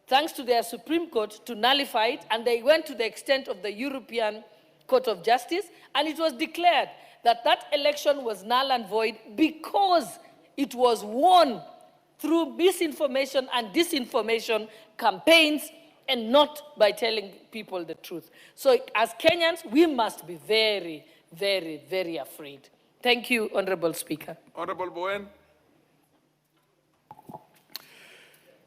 Speaker 14: thanks to their Supreme Court, to nullify it, and they went to the extent of the European Court of Justice, and it was declared that that election was null and void because it was won through misinformation and disinformation campaigns and not by telling people the truth. So as Kenyans, we must be very, very, very afraid. Thank you, Honorable Speaker.
Speaker 4: Honorable Bowen.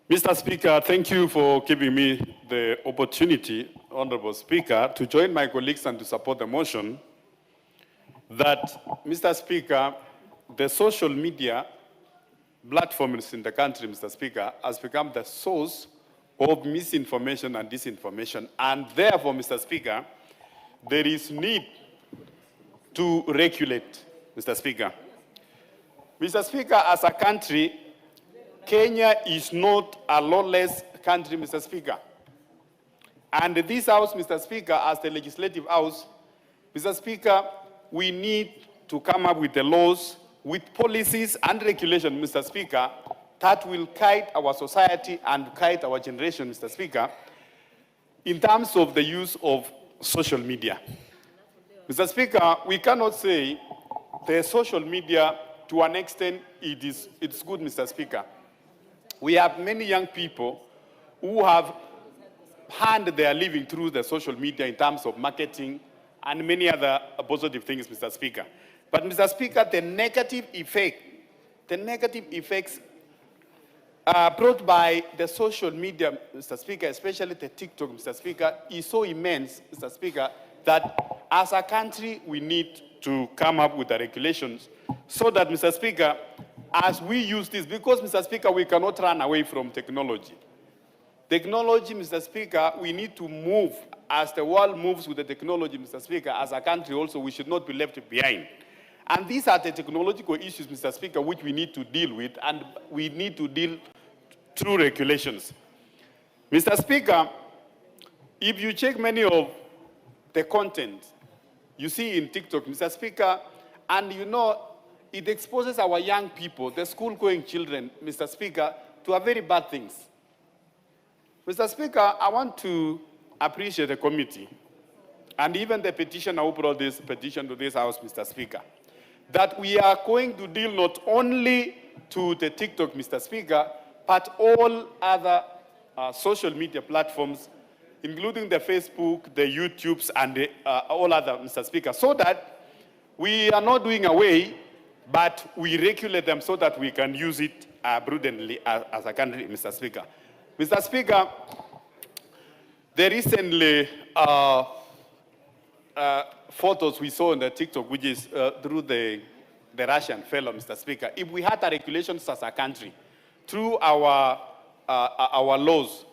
Speaker 8: Mr. Speaker, thank you for giving me the opportunity, Honorable Speaker, to join my colleagues and to support the motion that, Mr. Speaker, the social media platforms in the country, Mr. Speaker, has become the source of misinformation and disinformation. And therefore, Mr. Speaker, there is need to regulate, Mr. Speaker. Mr. Speaker, as a country, Kenya is not a lawless country, Mr. Speaker. And this House, Mr. Speaker, as the Legislative House, Mr. Speaker, we need to come up with the laws, with policies and regulations, Mr. Speaker, that will guide our society and guide our generation, Mr. Speaker, in terms of the use of social media. Mr. Speaker, we cannot say the social media, to an extent, it's good, Mr. Speaker. We have many young people who have earned their living through the social media in terms of marketing and many other positive things, Mr. Speaker. But, Mr. Speaker, the negative effects brought by the social media, Mr. Speaker, especially the TikTok, Mr. Speaker, is so immense, Mr. Speaker, that as a country, we need to come up with the regulations so that, Mr. Speaker, as we use this, because, Mr. Speaker, we cannot run away from technology. Technology, Mr. Speaker, we need to move as the world moves with the technology, Mr. Speaker. As a country also, we should not be left behind. And these are the technological issues, Mr. Speaker, which we need to deal with, and we need to deal through regulations. Mr. Speaker, if you check many of the content you see in TikTok, Mr. Speaker, and you know, it exposes our young people, the school-going children, Mr. Speaker, to very bad things. Mr. Speaker, I want to appreciate the committee and even the petitioner who brought this petition to this House, Mr. Speaker, that we are going to deal not only to the TikTok, Mr. Speaker, but all other social media platforms, including the Facebook, the YouTubes, and all other, Mr. Speaker, so that we are not doing away, but we regulate them so that we can use it prudently as a country, Mr. Speaker. Mr. Speaker, the recently photos we saw on the TikTok, which is through the Russian fellow, Mr. Speaker, if we had a regulations as a country, through our laws,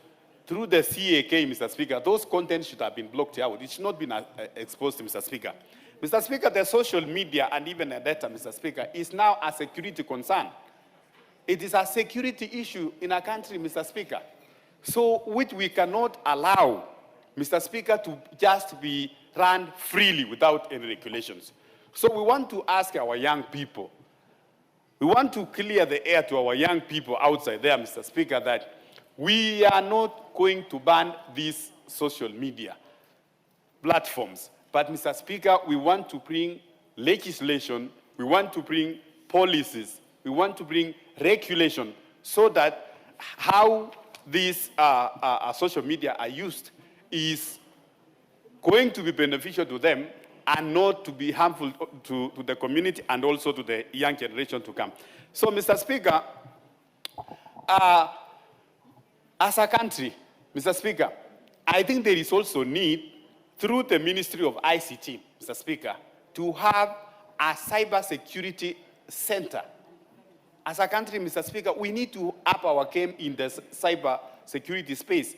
Speaker 8: through the CAK, Mr. Speaker, those contents should have been blocked out. It should not be exposed, Mr. Speaker. Mr. Speaker, the social media and even the data, Mr. Speaker, is now a security concern. It is a security issue in our country, Mr. Speaker. So, which we cannot allow, Mr. Speaker, to just be run freely without any regulations. So we want to ask our young people, we want to clear the air to our young people outside there, Mr. Speaker, that we are not going to ban these social media platforms. But, Mr. Speaker, we want to bring legislation, we want to bring policies, we want to bring regulation so that how these social media are used is going to be beneficial to them and not to be harmful to the community and also to the young generation to come. So, Mr. Speaker, as a country, Mr. Speaker, I think there is also need through the Ministry of ICT, Mr. Speaker, to have a cyber security center. As a country, Mr. Speaker, we need to up our game in the cyber security space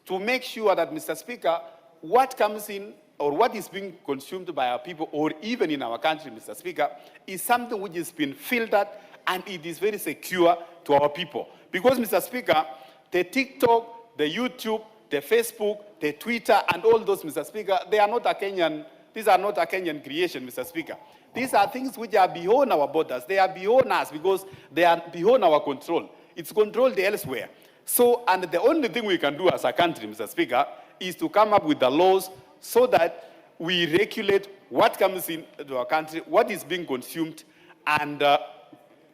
Speaker 8: to make sure that, Mr. Speaker, what comes in or what is being consumed by our people or even in our country, Mr. Speaker, is something which has been filtered and it is very secure to our people. Because, Mr. Speaker, the TikTok, the YouTube, the Facebook, the Twitter, and all those, Mr. Speaker, they are not a Kenyan, these are not a Kenyan creation, Mr. Speaker. These are things which are beyond our borders. They are beyond us because they are beyond our control. It's controlled elsewhere. So, and the only thing we can do as a country, Mr. Speaker, is to come up with the laws so that we regulate what comes into our country, what is being consumed, and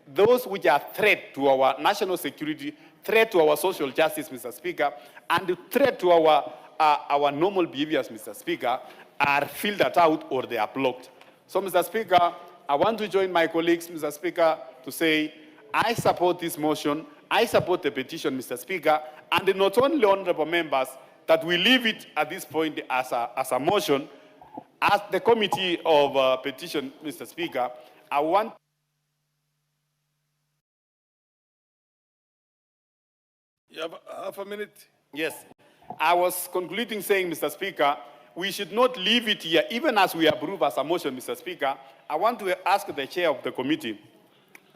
Speaker 8: those which are threat to our national security, threat to our social justice, Mr. Speaker, and the threat to our normal behaviors, Mr. Speaker, are filtered out or they are blocked. So, Mr. Speaker, I want to join my colleagues, Mr. Speaker, to say I support this motion, I support the petition, Mr. Speaker, and not only honorable members, that we leave it at this point as a motion. As the committee of petition, Mr. Speaker, I want
Speaker 4: You have half a minute.
Speaker 8: Yes. I was concluding saying, Mr. Speaker, we should not leave it here, even as we approve as a motion, Mr. Speaker. I want to ask the chair of the committee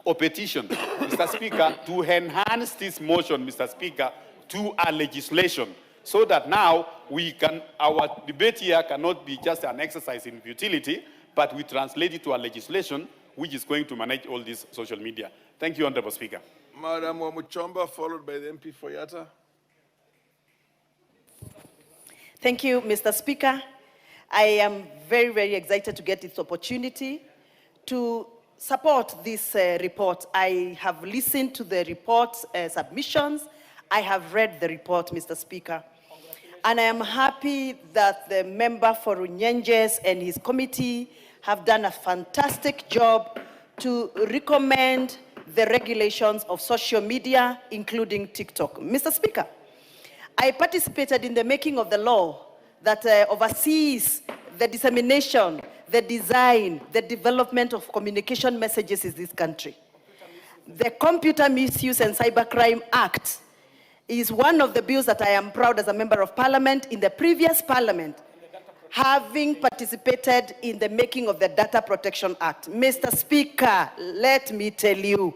Speaker 8: or petition, Mr. Speaker, to enhance this motion, Mr. Speaker, to a legislation, so that now our debate here cannot be just an exercise in futility, but we translate it to a legislation which is going to manage all this social media. Thank you, Honorable Speaker.
Speaker 4: Madam Wamuchomba, followed by the MP for Yatta.
Speaker 13: Thank you, Mr. Speaker. I am very, very excited to get this opportunity to support this report. I have listened to the report submissions. I have read the report, Mr. Speaker. And I am happy that the member for Runyenjes and his committee have done a fantastic job to recommend the regulations of social media, including TikTok. Mr. Speaker, I participated in the making of the law that oversees the dissemination, the design, the development of communication messages in this country. The Computer Misuse and Cybercrime Act is one of the bills that I am proud as a member of parliament in the previous parliament, having participated in the making of the Data Protection Act. Mr. Speaker, let me tell you,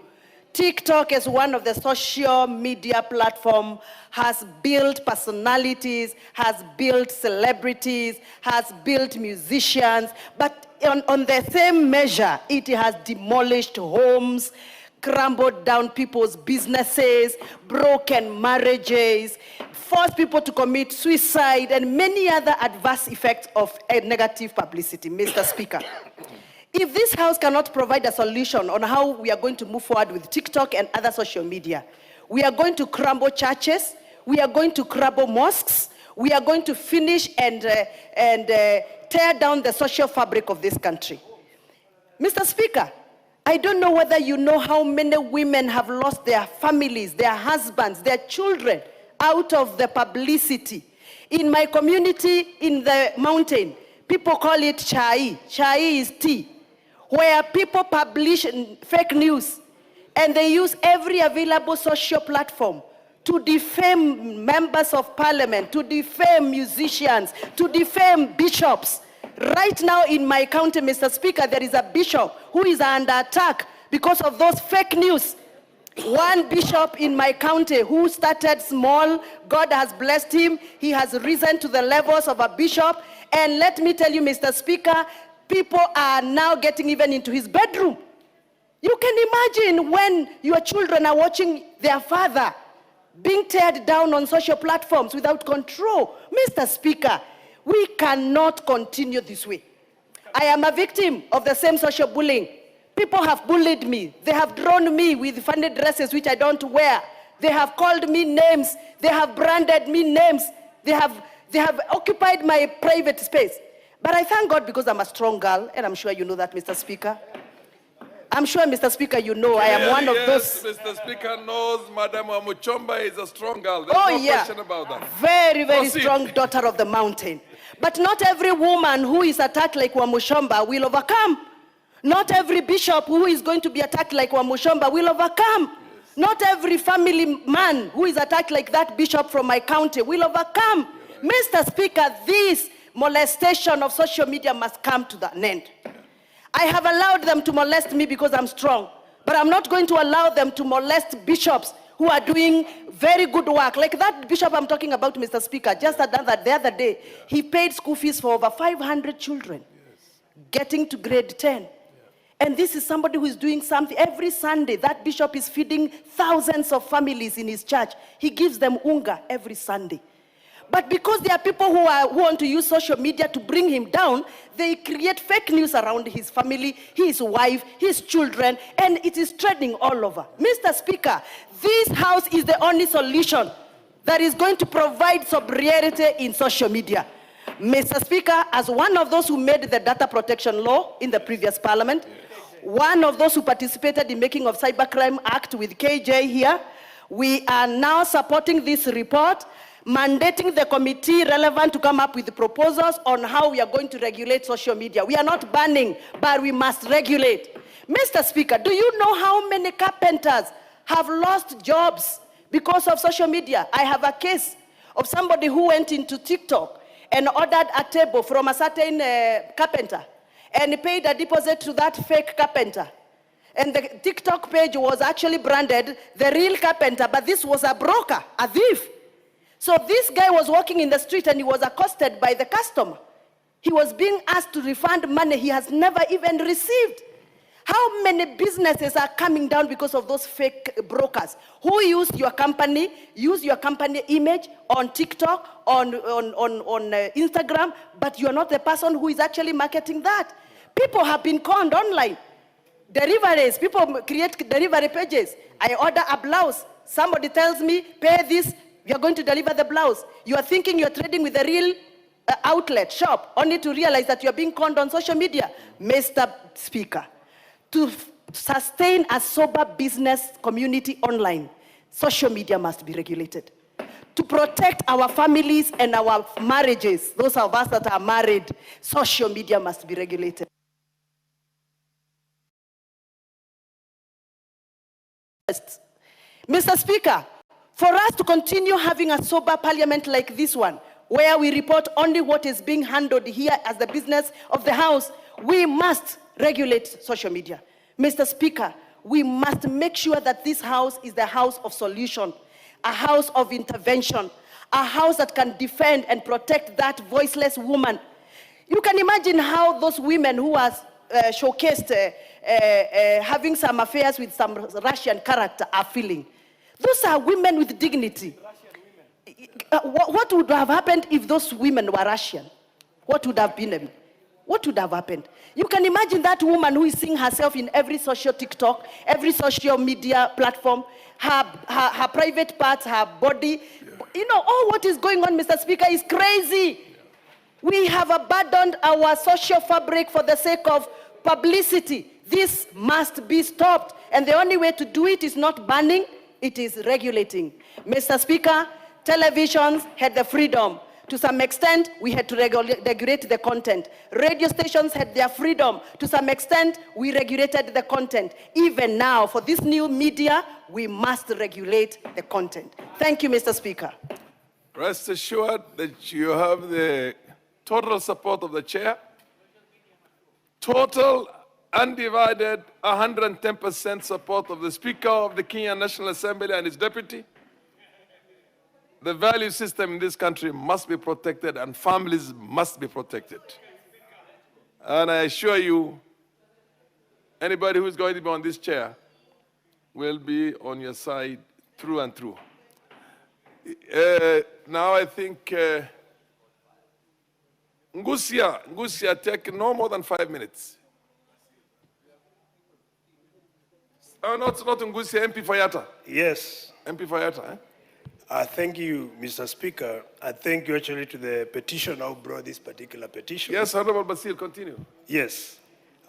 Speaker 13: TikTok is one of the social media platform, has built personalities, has built celebrities, has built musicians, but on the same measure, it has demolished homes, crumbled down people's businesses, broken marriages, forced people to commit suicide, and many other adverse effects of negative publicity. Mr. Speaker, if this House cannot provide a solution on how we are going to move forward with TikTok and other social media, we are going to crumble churches, we are going to crumble mosques, we are going to finish and tear down the social fabric of this country. Mr. Speaker, I don't know whether you know how many women have lost their families, their husbands, their children out of the publicity. In my community in the mountain, people call it chai. Chai is tea, where people publish fake news and they use every available social platform to defame members of parliament, to defame musicians, to defame bishops. Right now in my county, Mr. Speaker, there is a bishop who is under attack because of those fake news. One bishop in my county who started small, God has blessed him. He has risen to the levels of a bishop. And let me tell you, Mr. Speaker, people are now getting even into his bedroom. You can imagine when your children are watching their father being teared down on social platforms without control. Mr. Speaker, we cannot continue this way. I am a victim of the same social bullying. People have bullied me. They have drawn me with funny dresses which I don't wear. They have called me names. They have branded me names. They have occupied my private space. But I thank God because I'm a strong girl, and I'm sure you know that, Mr. Speaker. I'm sure, Mr. Speaker, you know I am one of those.
Speaker 4: Mr. Speaker knows Madam Amuchomba is a strong girl. There's no question about that.
Speaker 13: Very, very strong daughter of the mountain. But not every woman who is attacked like Wamuchomba will overcome. Not every bishop who is going to be attacked like Wamuchomba will overcome. Yes. Not every family man who is attacked like that bishop from my county will overcome. Right. Mr. Speaker, this molestation of social media must come to an end. I have allowed them to molest me because I'm strong, but I'm not going to allow them to molest bishops who are doing very good work. Like that bishop I'm talking about, Mr. Speaker, just the other day, he paid school fees for over 500 children, getting to grade 10. And this is somebody who is doing something. Every Sunday, that bishop is feeding thousands of families in his church. He gives them unga every Sunday. But because there are people who want to use social media to bring him down, they create fake news around his family, his wife, his children, and it is trending all over. Mr. Speaker, this House is the only solution that is going to provide sobriety in social media. Mr. Speaker, as one of those who made the data protection law in the previous parliament, one of those who participated in making of Cybercrime Act with KJ here, we are now supporting this report, mandating the committee relevant to come up with proposals on how we are going to regulate social media. We are not banning, but we must regulate. Mr. Speaker, do you know how many carpenters have lost jobs because of social media? I have a case of somebody who went into TikTok and ordered a table from a certain carpenter and paid a deposit to that fake carpenter. And the TikTok page was actually branded the real carpenter, but this was a broker, a thief. So this guy was walking in the street and he was accosted by the customer. He was being asked to refund money he has never even received. How many businesses are coming down because of those fake brokers who use your company image on TikTok, on Instagram, but you're not the person who is actually marketing that. People have been conned online. Deliveries, people create delivery pages. I order a blouse. Somebody tells me, pay this, you're going to deliver the blouse. You are thinking you're trading with a real outlet shop, only to realize that you're being conned on social media. Mr. Speaker, to sustain a sober business community online, social media must be regulated. To protect our families and our marriages, those of us that are married, social media must be regulated. Mr. Speaker, For us to continue having a sober parliament like this one, where we report only what is being handled here as the business of the House, we must regulate social media. Mr. Speaker, we must make sure that this House is the house of solution, a house of intervention, a house that can defend and protect that voiceless woman. You can imagine how those women who are showcased having some affairs with some Russian character are feeling. Those are women with dignity. What would have happened if those women were Russian? What would have been? What would have happened? You can imagine that woman who is seeing herself in every social TikTok, every social media platform, her private parts, her body. You know, all what is going on, Mr. Speaker, is crazy. We have abandoned our social fabric for the sake of publicity. This must be stopped. And the only way to do it is not banning, it is regulating. Mr. Speaker, televisions had the freedom. To some extent, we had to regulate the content. Radio stations had their freedom. To some extent, we regulated the content. Even now, for this new media, we must regulate the content. Thank you, Mr. Speaker.
Speaker 4: Rest assured that you have the total support of the chair. Total, undivided, 110% support of the Speaker of the Kenyan National Assembly and his deputy. The value system in this country must be protected and families must be protected. And I assure you, anybody who is going to be on this chair will be on your side through and through. Now I think Ngusia, take no more than 5 minutes. Oh, no, it's not Ngusia, MP Fayata.
Speaker 1: Yes.
Speaker 4: MP Fayata, eh?
Speaker 1: Thank you, Mr. Speaker. I thank you actually to the petitioner who brought this particular petition.
Speaker 4: Yes, Honorable Basil, continue.
Speaker 1: Yes.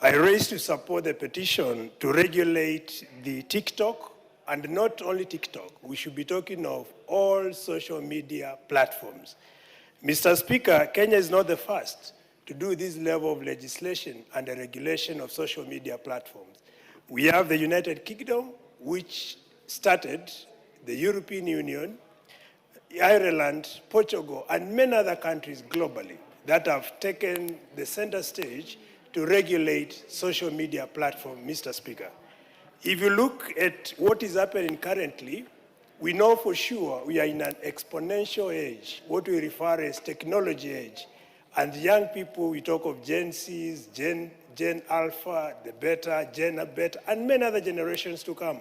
Speaker 1: I raised to support the petition to regulate the TikTok, and not only TikTok. We should be talking of all social media platforms. Mr. Speaker, Kenya is not the first to do this level of legislation and the regulation of social media platforms. We have the United Kingdom, which started the European Union, Ireland, Portugal, and many other countries globally that have taken the center stage to regulate social media platforms, Mr. Speaker. If you look at what is happening currently, we know for sure we are in an exponential age, what we refer as technology age. And young people, we talk of Gen Zs, Gen Alpha, the Beta, Gen Beta, and many other generations to come.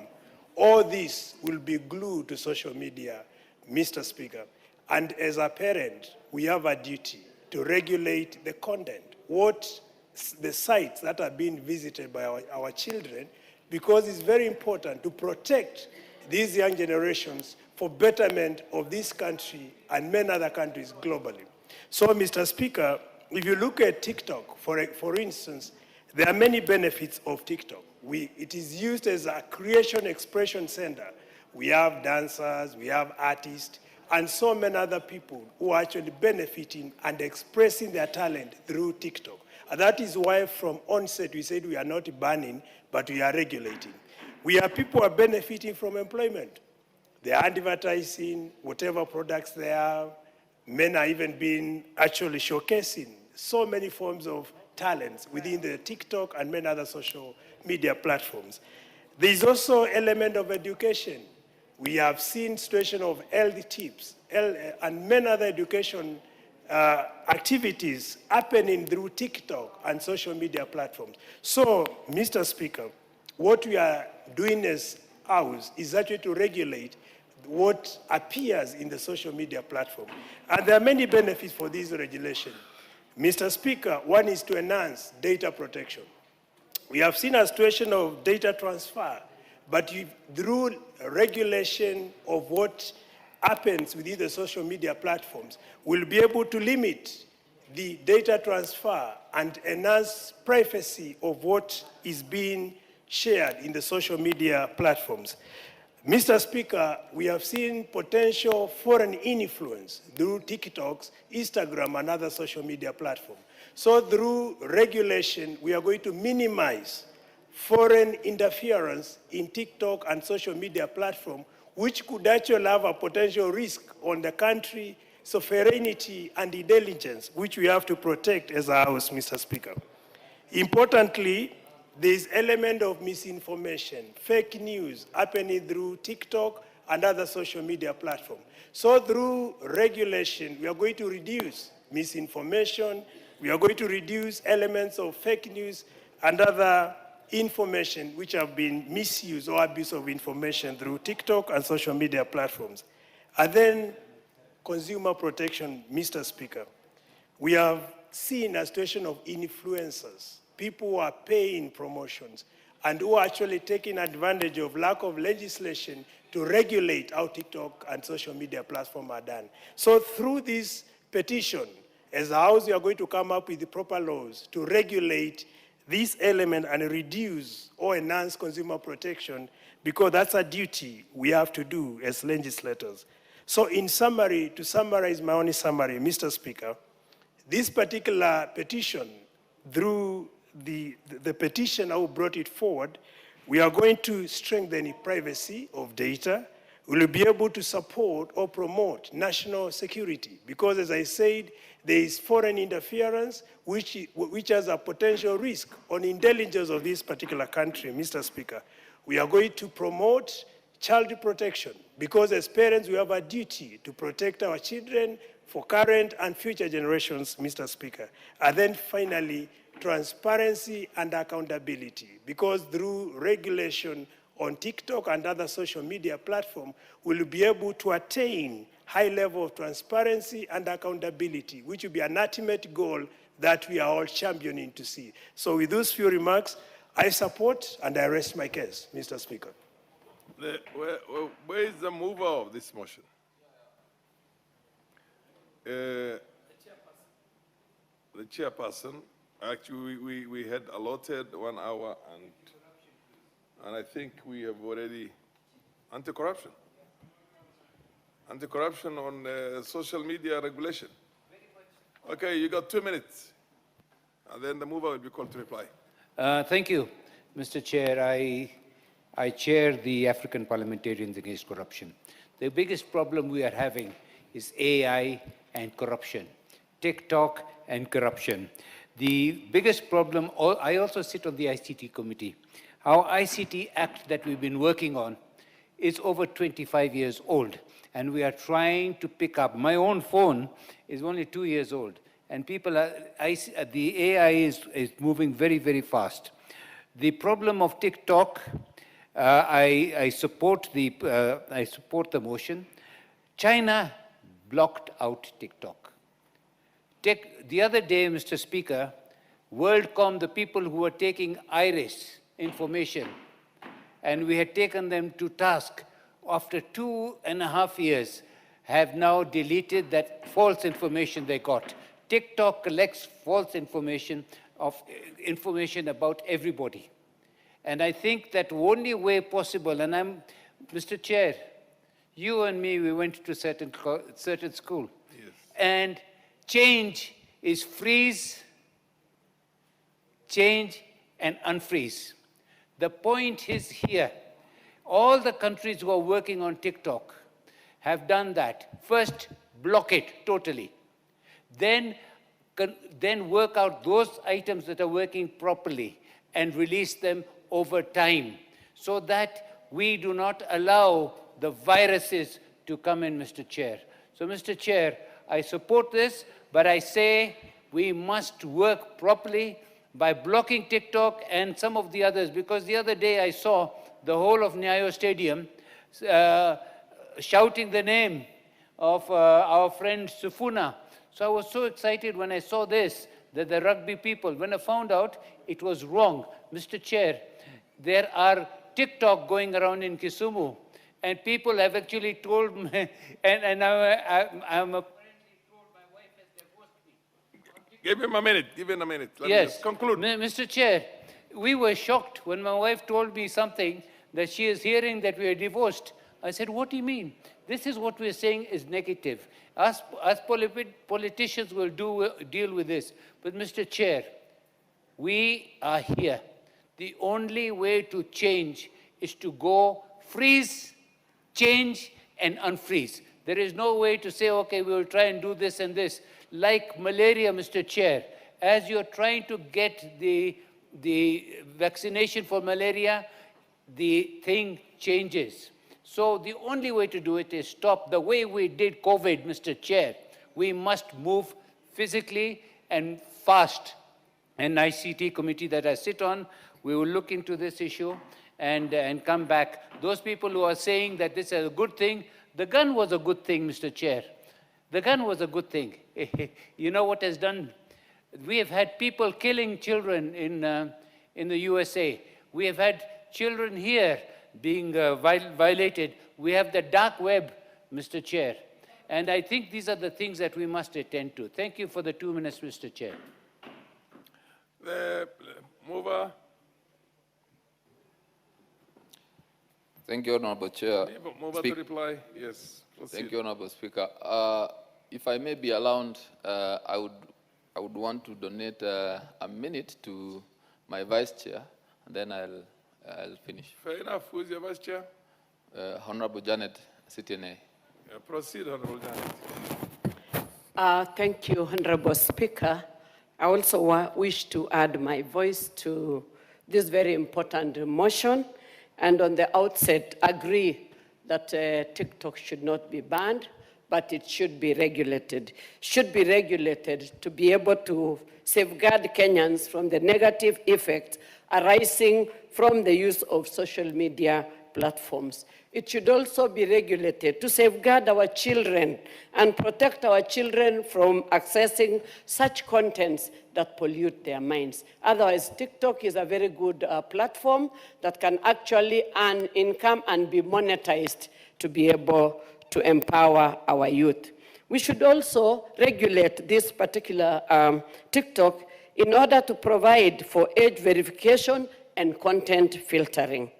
Speaker 1: All this will be glued to social media, Mr. Speaker. And as a parent, we have a duty to regulate the content, the sites that are being visited by our children, because it's very important to protect these young generations for betterment of this country and many other countries globally. So, Mr. Speaker, if you look at TikTok, for instance, there are many benefits of TikTok. It is used as a creation expression center. We have dancers, we have artists, and so many other people who are actually benefiting and expressing their talent through TikTok. And that is why from onset we said we are not banning, but we are regulating. We have people who are benefiting from employment. They are advertising whatever products they have. Men are even being actually showcasing so many forms of talents within the TikTok and many other social media platforms. There is also an element of education. We have seen situation of health tips and many other education activities happening through TikTok and social media platforms. So, Mr. Speaker, what we are doing as House is actually to regulate what appears in the social media platform. And there are many benefits for this regulation. Mr. Speaker, one is to enhance data protection. We have seen a situation of data transfer, but through regulation of what happens within the social media platforms, we'll be able to limit the data transfer and enhance privacy of what is being shared in the social media platforms. Mr. Speaker, we have seen potential foreign influence through TikToks, Instagram, and other social media platforms. So through regulation, we are going to minimize foreign interference in TikTok and social media platform, which could actually have a potential risk on the country, sovereignty, and intelligence, which we have to protect as a House, Mr. Speaker. Importantly, there is element of misinformation, fake news happening through TikTok and other social media platforms. So through regulation, we are going to reduce misinformation, we are going to reduce elements of fake news and other information which have been misused or abuse of information through TikTok and social media platforms. And then consumer protection, Mr. Speaker. We have seen a situation of influencers, people who are paying promotions and who are actually taking advantage of lack of legislation to regulate how TikTok and social media platforms are done. So through this petition, as a House, we are going to come up with the proper laws to regulate this element and reduce or enhance consumer protection, because that's a duty we have to do as legislators. So in summary, to summarize my only summary, Mr. Speaker, this particular petition, through the petitioner who brought it forward, we are going to strengthen the privacy of data. We will be able to support or promote national security, because as I said, there is foreign interference which has a potential risk on intelligence of this particular country, Mr. Speaker. We are going to promote child protection, because as parents we have a duty to protect our children for current and future generations, Mr. Speaker. And then finally, transparency and accountability, because through regulation on TikTok and other social media platforms, we'll be able to attain high level of transparency and accountability, which will be an ultimate goal that we are all championing to see. So with those few remarks, I support and I rest my case, Mr. Speaker.
Speaker 4: Where is the mover of this motion? The chairperson. Actually, we had allotted 1 hour, and I think we have already anti-corruption. Anti-corruption on social media regulation. Okay, you got 2 minutes, and then the mover will be called to reply.
Speaker 2: Thank you, Mr. Chair. I chair the African Parliamentarians Against Corruption. The biggest problem we are having is AI and corruption, TikTok and corruption. The biggest problem, I also sit on the ICT committee. Our ICT Act that we've been working on is over 25 years old, and we are trying to pick up. My own phone is only 2 years old, and people are, the AI is moving very, very fast. The problem of TikTok, I support the motion. China blocked out TikTok. The other day, Mr. Speaker, WorldCom, the people who were taking iris information, and we had taken them to task, after 2.5 years, have now deleted that false information they got. TikTok collects false information about everybody. And I think that only way possible, and Mr. Chair, you and me, we went to certain school. Yes. And change is freeze, change, and unfreeze. The point is here, all the countries who are working on TikTok have done that. First, block it totally. Then work out those items that are working properly and release them over time, so that we do not allow the viruses to come in, Mr. Chair. So, Mr. Chair, I support this, but I say we must work properly by blocking TikTok and some of the others, because the other day I saw the whole of Nyayo Stadium shouting the name of our friend Sufuna. So I was so excited when I saw this, that the rugby people, when I found out it was wrong. Mr. Chair, there are TikTok going around in Kisumu, and people have actually told me, and I'm apparently told my wife has divorced me.
Speaker 4: Give him a minute, Let
Speaker 2: Yes.
Speaker 4: me conclude.
Speaker 2: Mr. Chair, we were shocked when my wife told me something, that she is hearing that we are divorced. I said, what do you mean? This is what we're saying is negative. Us politicians will deal with this. But Mr. Chair, we are here. The only way to change is to go freeze, change and unfreeze. There is no way to say, okay, we will try and do this and this. Like malaria, Mr. Chair, as you're trying to get the vaccination for malaria, the thing changes. So the only way to do it is stop. The way we did COVID, Mr. Chair, we must move physically and fast. An ICT committee that I sit on, we will look into this issue and come back. Those people who are saying that this is a good thing, the gun was a good thing, Mr. Chair. The gun was a good thing. You know what has done? We have had people killing children in the USA. We have had children here being violated. We have the dark web, Mr. Chair. And I think these are the things that we must attend to. Thank you for the 2 minutes, Mr. Chair.
Speaker 4: The mover.
Speaker 15: Thank you, Honorable Chair.
Speaker 4: Mover to reply. Yes. Proceed.
Speaker 15: Thank you, Honorable Speaker. If I may be allowed, I would want to donate a minute to my Vice Chair, and then I'll finish.
Speaker 4: Fair enough. Who is your Vice Chair?
Speaker 15: Honorable Janet Sitene.
Speaker 4: Proceed, Honorable Janet.
Speaker 20: Thank you, Honorable Speaker. I also wish to add my voice to this very important motion, and on the outset agree that TikTok should not be banned, but it should be regulated. Should be regulated to be able to safeguard Kenyans from the negative effects arising from the use of social media platforms. It should also be regulated to safeguard our children and protect our children from accessing such contents that pollute their minds. Otherwise, TikTok is a very good platform that can actually earn income and be monetized to be able to empower our youth. We should also regulate this particular TikTok in order to provide for age verification and content filtering.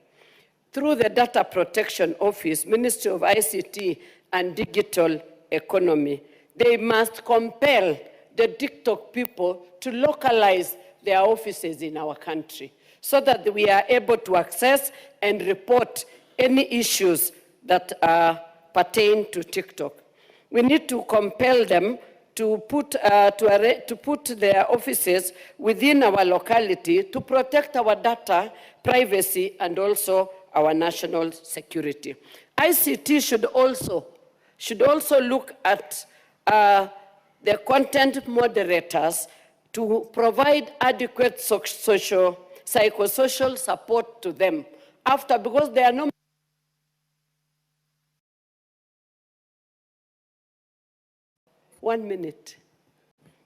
Speaker 20: Through the Data Protection Office, Ministry of ICT and Digital Economy, they must compel the TikTok people to localize their offices in our country so that we are able to access and report any issues that pertain to TikTok. We need to compel them to put their offices within our locality to protect our data, privacy, and also our national security. ICT should also look at the content moderators to provide adequate psychosocial support to them because they are no. One minute.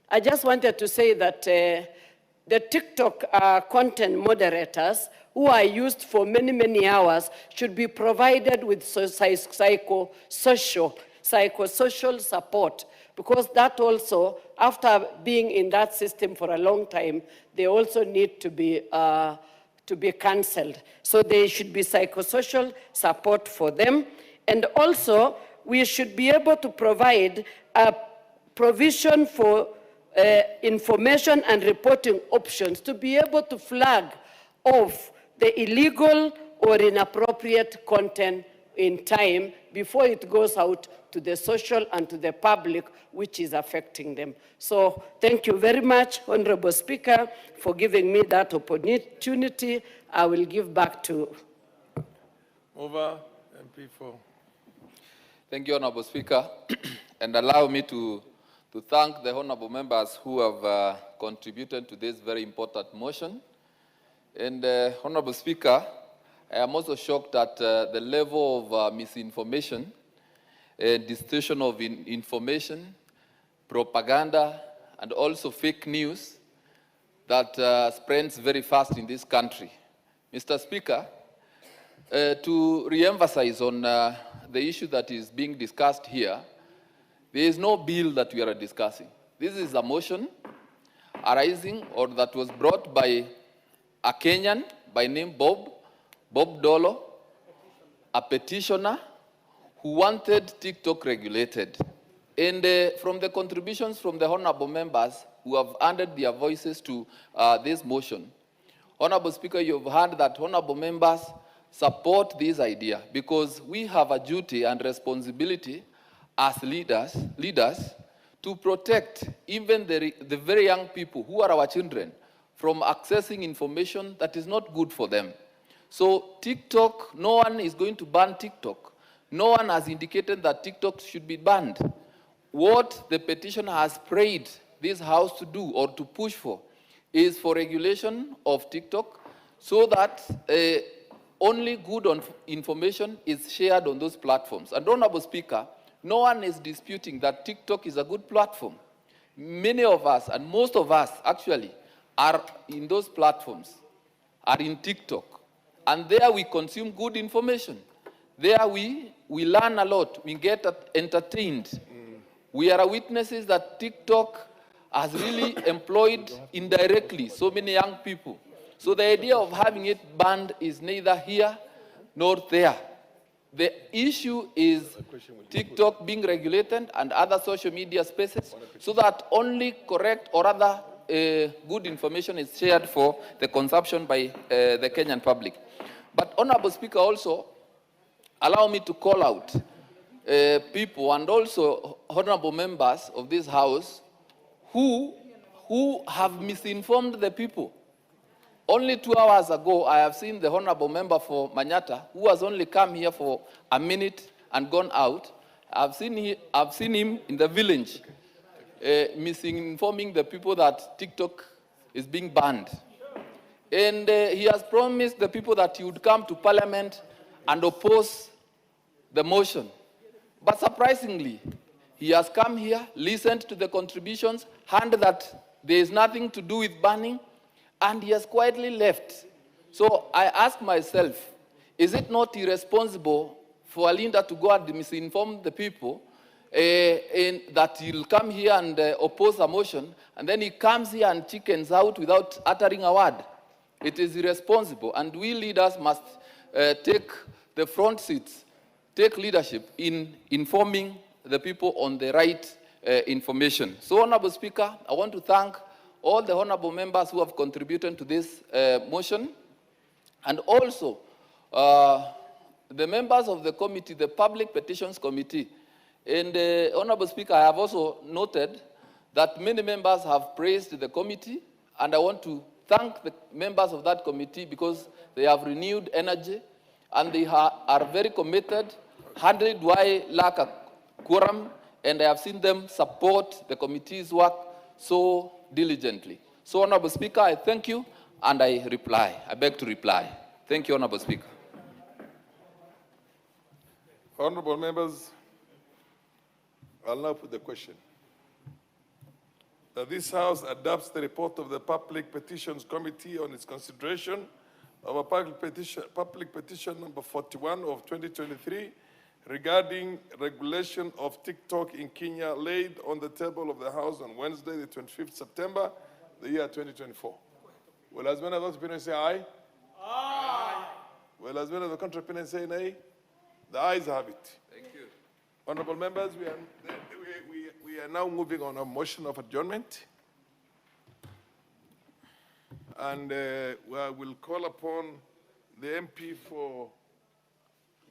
Speaker 20: I just wanted to say that the TikTok content moderators who are used for many, many hours should be provided with psychosocial support, because that also, after being in that system for a long time, they also need to be cancelled. So there should be psychosocial support for them. And also, we should be able to provide a provision for information and reporting options to be able to flag off the illegal or inappropriate content in time before it goes out to the social and to the public, which is affecting them. So thank you very much, Honorable Speaker, for giving me that opportunity. I will give back to
Speaker 4: Over MP4.
Speaker 15: Thank you, Honorable Speaker. And allow me to thank the honorable members who have contributed to this very important motion. And Honorable Speaker, I am also shocked at the level of misinformation, distortion of information, propaganda, and also fake news that spreads very fast in this country. Mr. Speaker, to re-emphasize on the issue that is being discussed here, there is no bill that we are discussing. This is a motion arising or that was brought by a Kenyan by name Bob Dolo, a petitioner who wanted TikTok regulated. And from the contributions from the honorable members who have added their voices to this motion, Honorable Speaker, you have heard that honorable members support this idea, because we have a duty and responsibility as leaders to protect even the very young people who are our children from accessing information that is not good for them. So TikTok, no one is going to ban TikTok. No one has indicated that TikTok should be banned. What the petition has prayed this House to do or to push for is for regulation of TikTok so that only good information is shared on those platforms. And Honorable Speaker, no one is disputing that TikTok is a good platform. Many of us, and most of us actually, are in those platforms, are in TikTok. And there we consume good information. There we learn a lot, we get entertained. We are witnesses that TikTok has really employed indirectly so many young people. So the idea of having it banned is neither here nor there. The issue is TikTok being regulated and other social media spaces so that only correct or other good information is shared for the consumption by the Kenyan public. But Honorable Speaker, also allow me to call out people and also honorable members of this House who have misinformed the people. Only 2 hours ago, I have seen the honorable member for Manyata, who has only come here for a minute and gone out. I've seen him in the village misinforming the people that TikTok is being banned. And he has promised the people that he would come to Parliament and oppose the motion. But surprisingly, he has come here, listened to the contributions, heard that there is nothing to do with banning, and he has quietly left. So I ask myself, is it not irresponsible for a leader to go and misinform the people that he'll come here and oppose a motion, and then he comes here and chickens out without uttering a word? It is irresponsible, and we leaders must take the front seats, take leadership in informing the people on the right information. So, Honorable Speaker, I want to thank all the honorable members who have contributed to this motion, and also the members of the committee, the Public Petitions Committee. And Honorable Speaker, I have also noted that many members have praised the committee, and I want to thank the members of that committee because they have renewed energy and they are very committed. Hardly do I lack a quorum, and I have seen them support the committee's work so diligently. So, Honorable Speaker, I thank you, and I beg to reply. Thank you, Honorable Speaker.
Speaker 4: Honorable members, I'll now put the question. That this House adopts the report of the Public Petitions Committee on its consideration of a public petition number 41 of 2023 regarding regulation of TikTok in Kenya, laid on the table of the House on Wednesday, the 25th September, the year 2024. Will as many of those opinions say aye? Aye. Will as many of the contrary opinions say nay? The ayes have it.
Speaker 15: Thank you.
Speaker 4: Honorable members, we are now moving on a motion of adjournment. And we will call upon the MP for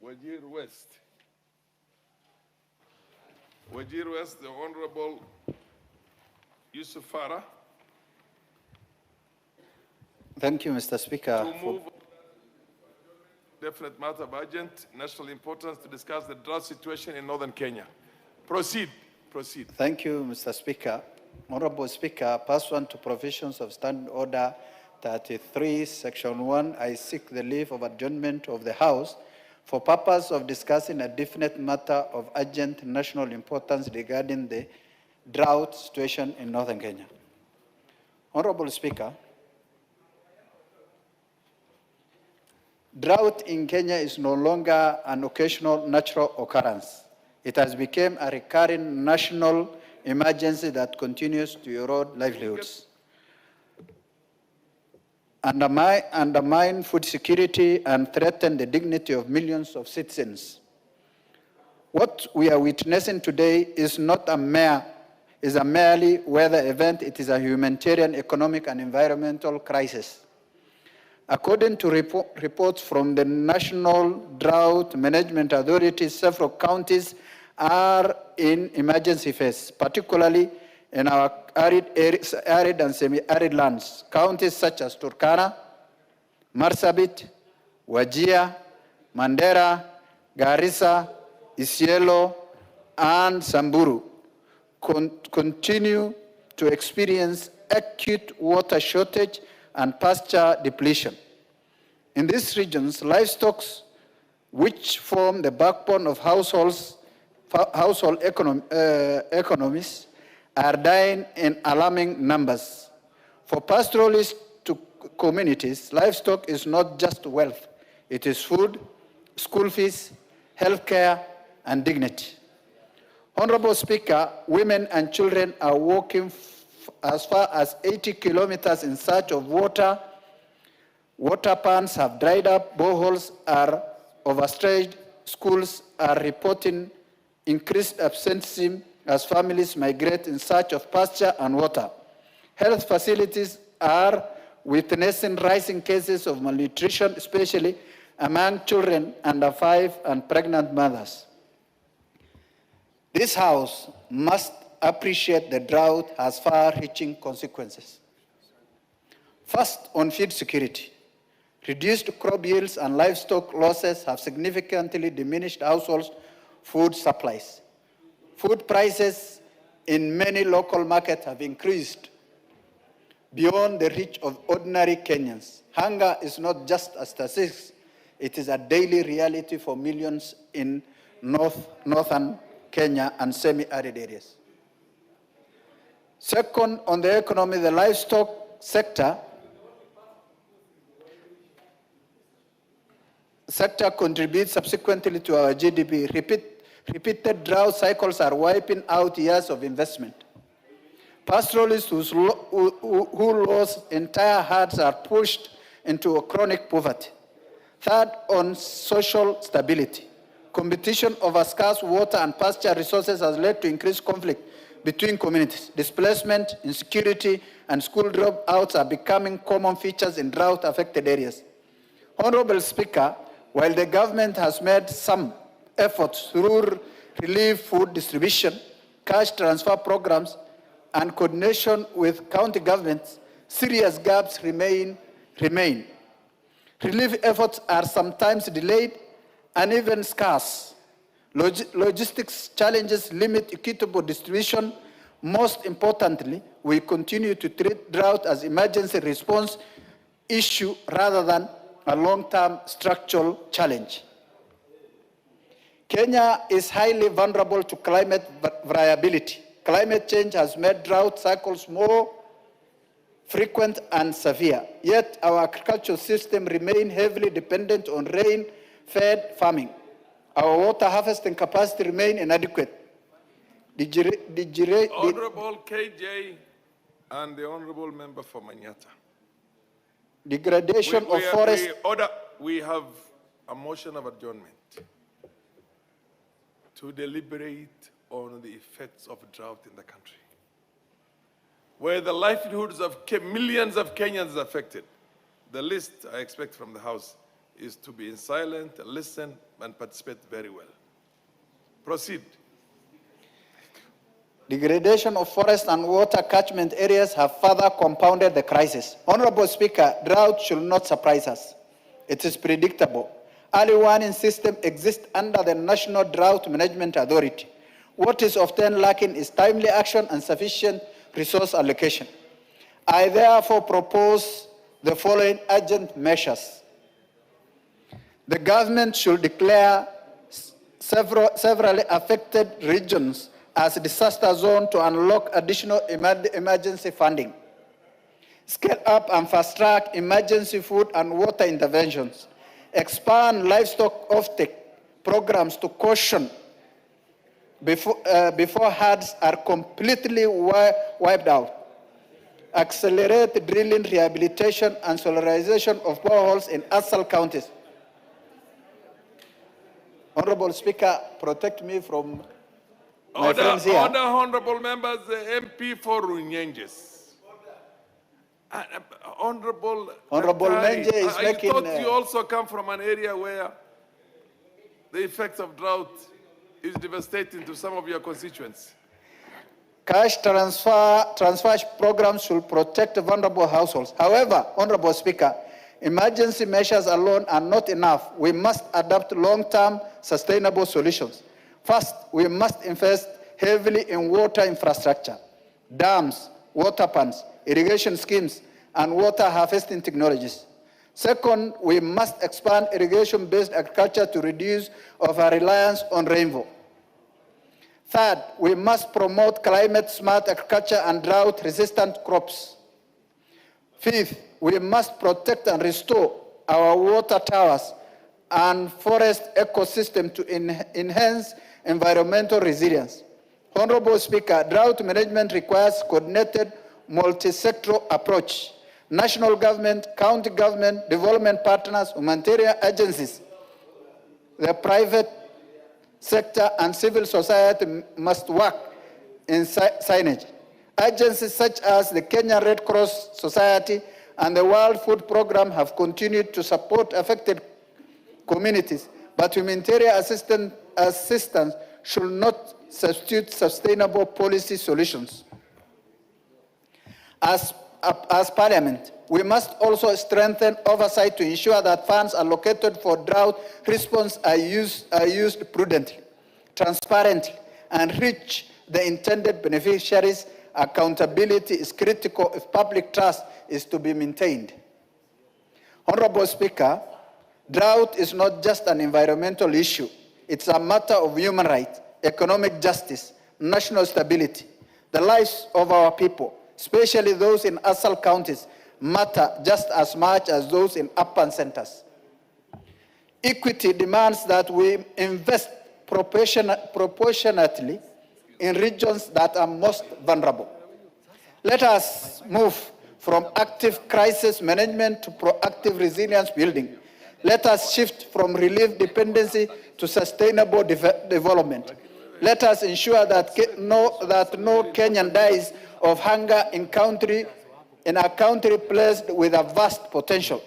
Speaker 4: Wajir West. Wajir West, the Honorable Yusuf Farah.
Speaker 9: Thank you, Mr. Speaker.
Speaker 4: To move definite matter of urgent national importance to discuss the drought situation in northern Kenya. Proceed.
Speaker 9: Thank you, Mr. Speaker. Honorable Speaker, pursuant to provisions of Standing Order 33, Section 1, I seek the leave of adjournment of the House for purpose of discussing a definite matter of urgent national importance regarding the drought situation in northern Kenya. Honorable Speaker, drought in Kenya is no longer an occasional natural occurrence. It has become a recurring national emergency that continues to erode livelihoods, undermine food security, and threaten the dignity of millions of citizens. What we are witnessing today is not a merely weather event. It is a humanitarian, economic, and environmental crisis.
Speaker 10: According to reports from the National Drought Management Authority, several counties are in emergency phase, particularly in our arid and semi-arid lands. Counties such as Turkana, Marsabit, Wajir, Mandera, Garissa, Isiolo, and Samburu continue to experience acute water shortage and pasture depletion. In these regions, livestock, which form the backbone of household economies, are dying in alarming numbers. For pastoralist communities, livestock is not just wealth. It is food, school fees, healthcare, and dignity. Honorable Speaker, women and children are walking as far as 80 kilometers in search of water. Water ponds have dried up, boreholes are overstretched, schools are reporting increased absenteeism as families migrate in search of pasture and water. Health facilities are witnessing rising cases of malnutrition, especially among children under 5 and pregnant mothers. This House must appreciate the drought has far-reaching consequences. First, on food security. Reduced crop yields and livestock losses have significantly diminished households' food supplies. Food prices in many local markets have increased beyond the reach of ordinary Kenyans. Hunger is not just a statistic, it is a daily reality for millions in northern Kenya and semi-arid areas. Second, on the economy, the livestock sector contributes subsequently to our GDP. Repeated drought cycles are wiping out years of investment. Pastoralists who lose entire herds are pushed into a chronic poverty. Third, on social stability. Competition over scarce water and pasture resources has led to increased conflict between communities. Displacement, insecurity, and school dropouts are becoming common features in drought-affected areas. Honorable Speaker, while the government has made some efforts through relief food distribution, cash transfer programs, and coordination with county governments, serious gaps remain. Relief efforts are sometimes delayed and even scarce. Logistics challenges limit equitable distribution. Most importantly, we continue to treat drought as emergency response issue rather than a long-term structural challenge. Kenya is highly vulnerable to climate variability. Climate change has made drought cycles more frequent and severe, yet our agricultural system remains heavily dependent on rain-fed farming. Our water harvesting capacity remains inadequate.
Speaker 4: Honorable KJ and the Honorable Member for Manyata.
Speaker 10: Degradation of forest.
Speaker 4: We have a motion of adjournment to deliberate on the effects of drought in the country, where the livelihoods of millions of Kenyans are affected. The least I expect from the House is to be silent, listen, and participate very well. Proceed.
Speaker 10: Degradation of forest and water catchment areas have further compounded the crisis. Honorable Speaker, drought should not surprise us. It is predictable. Early warning system exists under the National Drought Management Authority. What is often lacking is timely action and sufficient resource allocation. I therefore propose the following urgent measures. The government should declare severally affected regions as a disaster zone to unlock additional emergency funding. Scale up and fast-track emergency food and water interventions. Expand livestock offtake programs to caution before herds are completely wiped out. Accelerate drilling, rehabilitation, and solarization of boreholes in ASAL counties. Honorable Speaker, protect me from my friends here.
Speaker 4: Order, honorable members, the MP for Runyenjes. Honorable
Speaker 10: Menje is
Speaker 4: I
Speaker 10: making...
Speaker 4: thought you also come from an area where the effects of drought is devastating to some of your constituents.
Speaker 10: Cash transfer programs should protect vulnerable households. However, Honorable Speaker, emergency measures alone are not enough. We must adopt long-term sustainable solutions. First, we must invest heavily in water infrastructure, dams, water pumps, irrigation schemes, and water harvesting technologies. Second, we must expand irrigation-based agriculture to reduce our reliance on rainfall. Third, we must promote climate-smart agriculture and drought-resistant crops. Fifth, we must protect and restore our water towers and forest ecosystem to enhance environmental resilience. Honorable Speaker, drought management requires coordinated multi-sectoral approach. National government, county government, development partners, humanitarian agencies, the private sector and civil society must work in synergy. Agencies such as the Kenya Red Cross Society and the World Food Programme have continued to support affected communities, but humanitarian assistance should not substitute sustainable policy solutions. As Parliament, we must also strengthen oversight to ensure that funds allocated for drought response are used prudently, transparently, and reach the intended beneficiaries. Accountability is critical if public trust is to be maintained. Honorable Speaker, drought is not just an environmental issue. It's a matter of human rights, economic justice, national stability. The lives of our people, especially those in ASAL counties, matter just as much as those in urban centers. Equity demands that we invest proportionately in regions that are most vulnerable. Let us move from active crisis management to proactive resilience building. Let us shift from relief dependency to sustainable development. Let us ensure that no Kenyan dies of hunger in a country placed with a vast potential.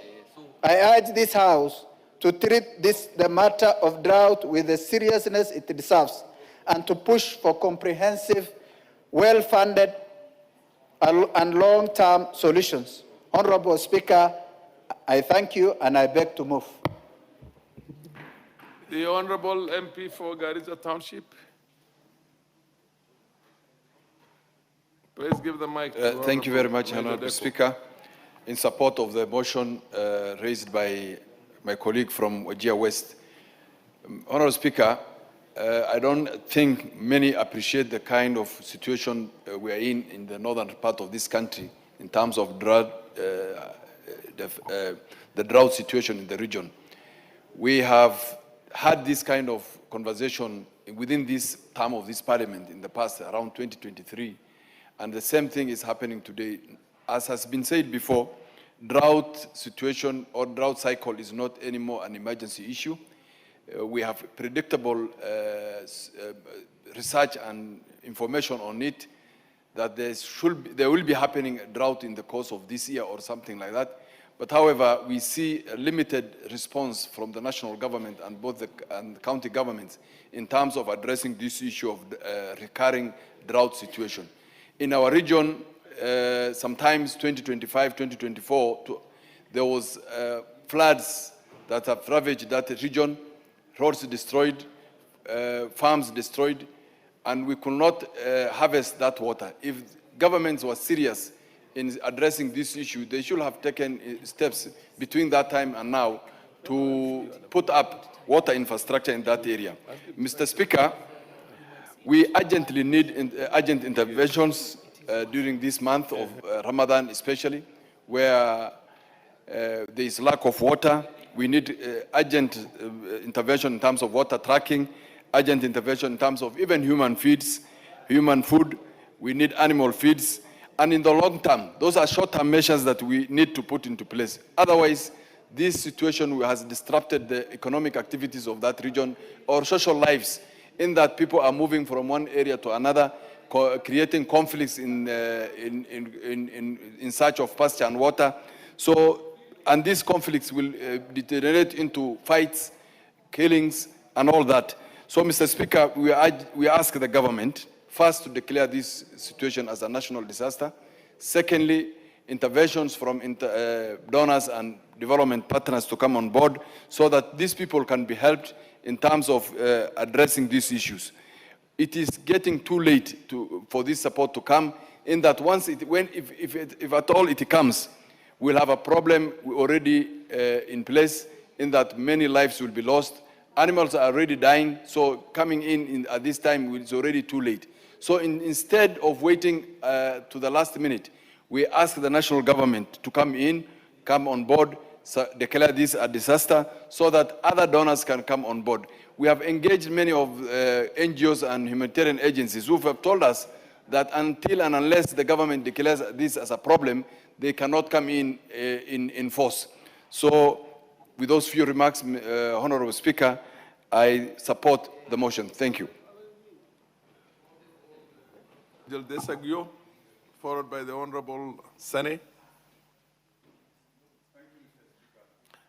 Speaker 10: I urge this House to treat the matter of drought with the seriousness it deserves and to push for comprehensive, well-funded, and long-term solutions. Honorable Speaker, I thank you and I beg to move.
Speaker 4: The Honorable MP for Garissa Township. Please give the mic to
Speaker 16: Thank you very much, Honorable Speaker. In support of the motion raised by my colleague from Wajir West. Honorable Speaker, I don't think many appreciate the kind of situation we are in the northern part of this country in terms of drought, the drought situation in the region. We have had this kind of conversation within this term of this parliament in the past, around 2023, and the same thing is happening today. As has been said before, drought situation or drought cycle is not anymore an emergency issue. We have predictable research and information on it that there will be happening a drought in the course of this year or something like that. But however, we see a limited response from the national government and both the county governments in terms of addressing this issue of recurring drought situation. In our region, sometimes 2025, 2024, there was floods that have ravaged that region, roads destroyed, farms destroyed, and we could not harvest that water. If governments were serious in addressing this issue, they should have taken steps between that time and now to put up water infrastructure in that area. Mr. Speaker, we urgently need urgent interventions during this month of Ramadan especially, where there is lack of water. We need urgent intervention in terms of water tracking, urgent intervention in terms of even human feeds, human food. We need animal feeds. And in the long term, those are short-term measures that we need to put into place. Otherwise, this situation has disrupted the economic activities of that region or social lives, in that people are moving from one area to another, creating conflicts in search of pasture and water. So, and these conflicts will deteriorate into fights, killings, and all that. So, Mr. Speaker, we ask the government, first, to declare this situation as a national disaster. Secondly, interventions from donors and development partners to come on board so that these people can be helped in terms of addressing these issues. It is getting too late for this support to come, in that once if at all it comes, we'll have a problem already in place, in that many lives will be lost. Animals are already dying, so coming in at this time is already too late. So instead of waiting to the last minute, we ask the national government to come on board, declare this a disaster, so that other donors can come on board. We have engaged many of NGOs and humanitarian agencies who have told us that until and unless the government declares this as a problem, they cannot come in force. So, with those few remarks, Honorable Speaker, I support the motion. Thank you.
Speaker 4: Desagio, followed by the Honorable Sane.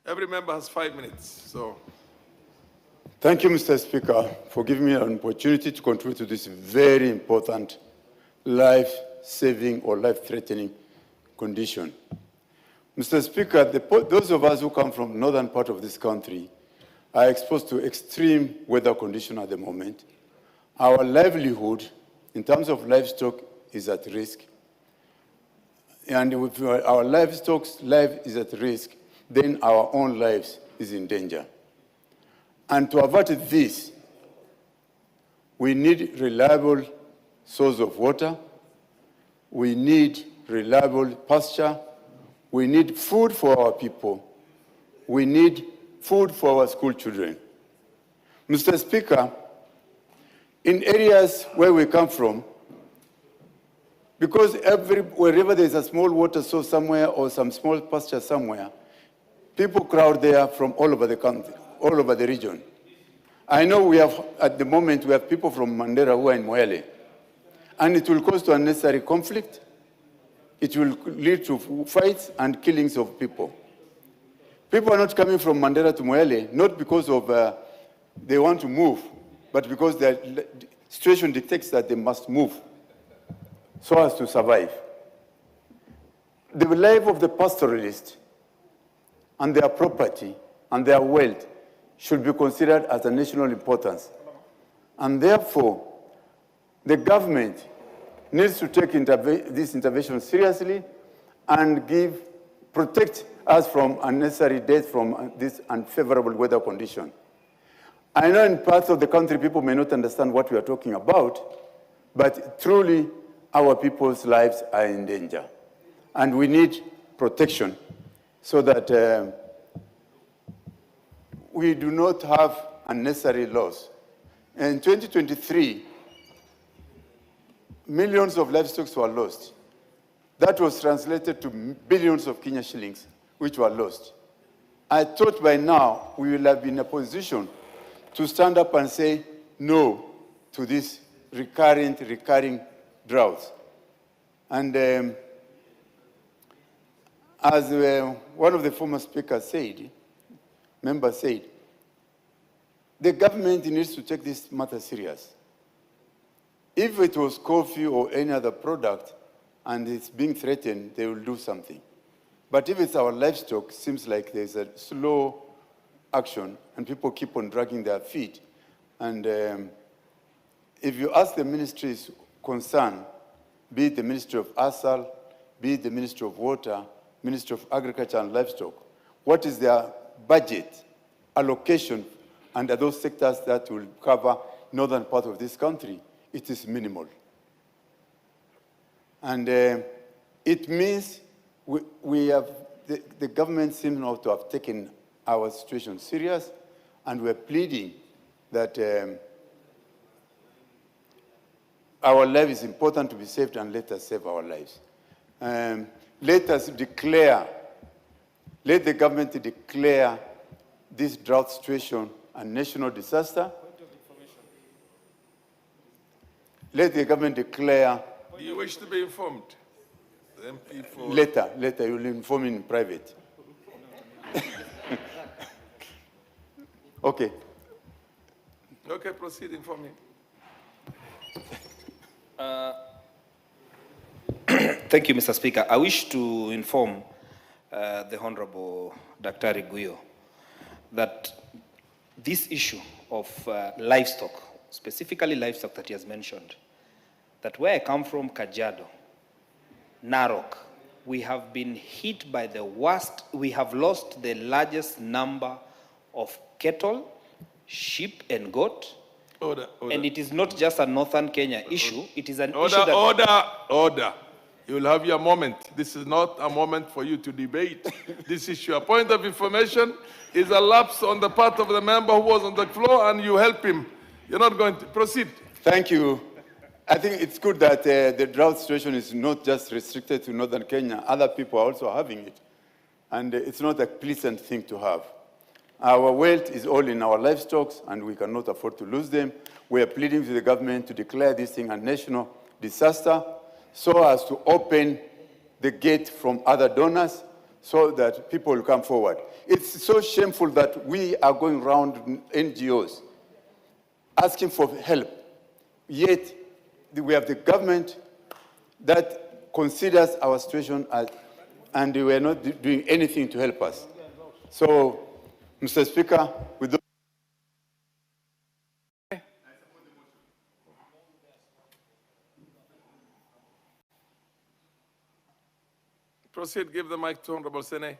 Speaker 4: Every member has 5 minutes, so.
Speaker 18: Thank you, Mr. Speaker, for giving me an opportunity to contribute to this very important life-saving or life-threatening condition. Mr. Speaker, those of us who come from the northern part of this country are exposed to extreme weather conditions at the moment. Our livelihood, in terms of livestock, is at risk. And if our livestock's life is at risk, then our own lives is in danger. And to avert this, we need reliable source of water, we need reliable pasture, we need food for our people, we need food for our school children. Mr. Speaker, in areas where we come from, because wherever there's a small water source somewhere or some small pasture somewhere, people crowd there from all over the country, all over the region. I know at the moment, we have people from Mandera who are in Moyale. And it will cause to unnecessary conflict. It will lead to fights and killings of people. People are not coming from Mandera to Moyale, not because of they want to move, but because the situation dictates that they must move so as to survive. The life of the pastoralist and their property and their wealth should be considered as a national importance. And therefore, the government needs to take this intervention seriously and protect us from unnecessary death from this unfavorable weather condition. I know in parts of the country people may not understand what we are talking about, but truly our people's lives are in danger. And we need protection so that we do not have unnecessary loss. In 2023, millions of livestock were lost. That was translated to billions of Kenya shillings, which were lost. I thought by now we will have been in a position to stand up and say no to this recurring droughts. And as one of the former speakers said, members said, the government needs to take this matter serious. If it was coffee or any other product and it's being threatened, they will do something. But if it's our livestock, it seems like there's a slow action and people keep on dragging their feet. And if you ask the ministries concerned, be it the Ministry of ASAL, be it the Ministry of Water, Ministry of Agriculture and Livestock, what is their budget allocation under those sectors that will cover northern part of this country? It is minimal. And it means the government seems not to have taken our situation serious, and we're pleading that our life is important to be saved, and let us save our lives. Let us declare, let the government declare this drought situation a national disaster. let the government declare.
Speaker 4: Do you wish to be informed? The MP for...
Speaker 18: Later, you'll inform in private. Okay.
Speaker 4: Okay, proceed, inform me.
Speaker 12: Thank you, Mr. Speaker. I wish to inform the Honorable Dr. Guyo that this issue of livestock, specifically livestock that he has mentioned, that where I come from, Kajiado, Narok, we have been hit by the worst. We have lost the largest number of cattle, sheep, and goat.
Speaker 4: Order.
Speaker 12: And it is not just a northern Kenya issue. It is an issue
Speaker 4: Order,
Speaker 12: that...
Speaker 4: order. You will have your moment. This is not a moment for you to debate this issue. A point of information is a lapse on the part of the member who was on the floor, and you help him. You're not going to proceed.
Speaker 18: Thank you. I think it's good that the drought situation is not just restricted to northern Kenya. Other people are also having it. And it's not a pleasant thing to have. Our wealth is all in our livestock, and we cannot afford to lose them. We are pleading with the government to declare this thing a national disaster so as to open the gate from other donors so that people will come forward. It's so shameful that we are going around NGOs asking for help, yet we have the government that considers our situation and we are not doing anything to help us. So, Mr. Speaker, with those...
Speaker 4: Proceed, give the mic to Honorable Sene.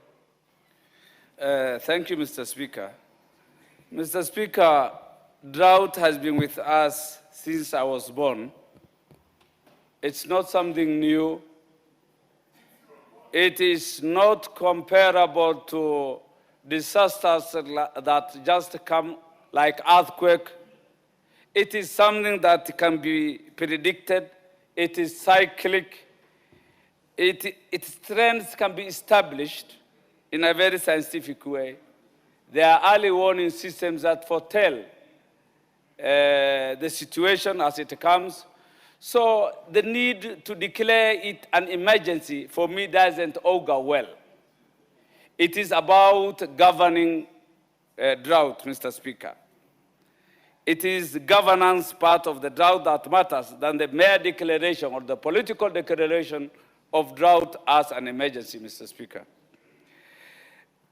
Speaker 22: Thank you, Mr. Speaker. Mr. Speaker, drought has been with us since I was born. It's not something new. It is not comparable to disasters that just come like earthquake. It is something that can be predicted. It is cyclic. Its trends can be established in a very scientific way. There are early warning systems that foretell the situation as it comes. So the need to declare it an emergency, for me, doesn't augur well. It is about governing drought, Mr. Speaker. It is governance part of the drought that matters than the mere declaration or the political declaration of drought as an emergency, Mr. Speaker.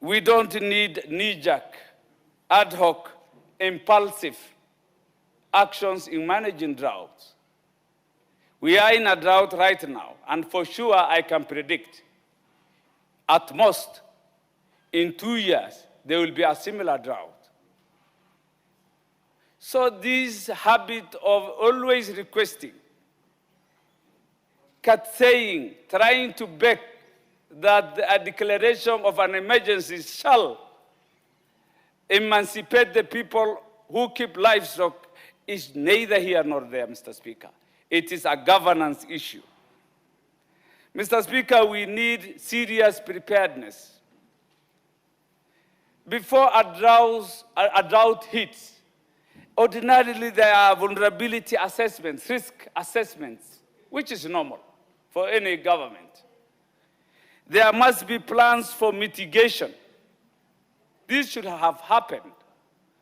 Speaker 22: We don't need knee-jerk, ad hoc, impulsive actions in managing droughts. We are in a drought right now, and for sure I can predict, at most, in 2 years, there will be a similar drought. So this habit of always requesting, saying, trying to beg that a declaration of an emergency shall emancipate the people who keep livestock is neither here nor there, Mr. Speaker. It is a governance issue. Mr. Speaker, we need serious preparedness. Before a drought hits, ordinarily there are vulnerability assessments, risk assessments, which is normal for any government. There must be plans for mitigation. This should have happened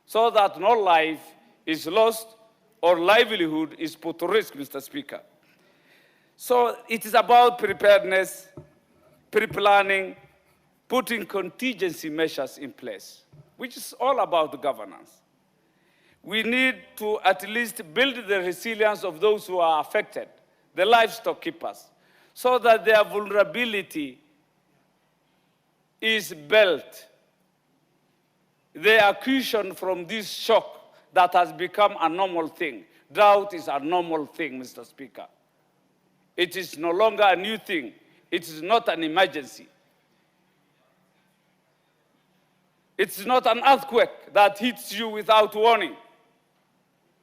Speaker 22: so that no life is lost or livelihood is put to risk, Mr. Speaker. So it is about preparedness, pre-planning, putting contingency measures in place, which is all about governance. We need to at least build the resilience of those who are affected, the livestock keepers, so that their vulnerability is built. The accusation from this shock that has become a normal thing. Drought is a normal thing, Mr. Speaker. It is no longer a new thing. It is not an emergency. It's not an earthquake that hits you without warning.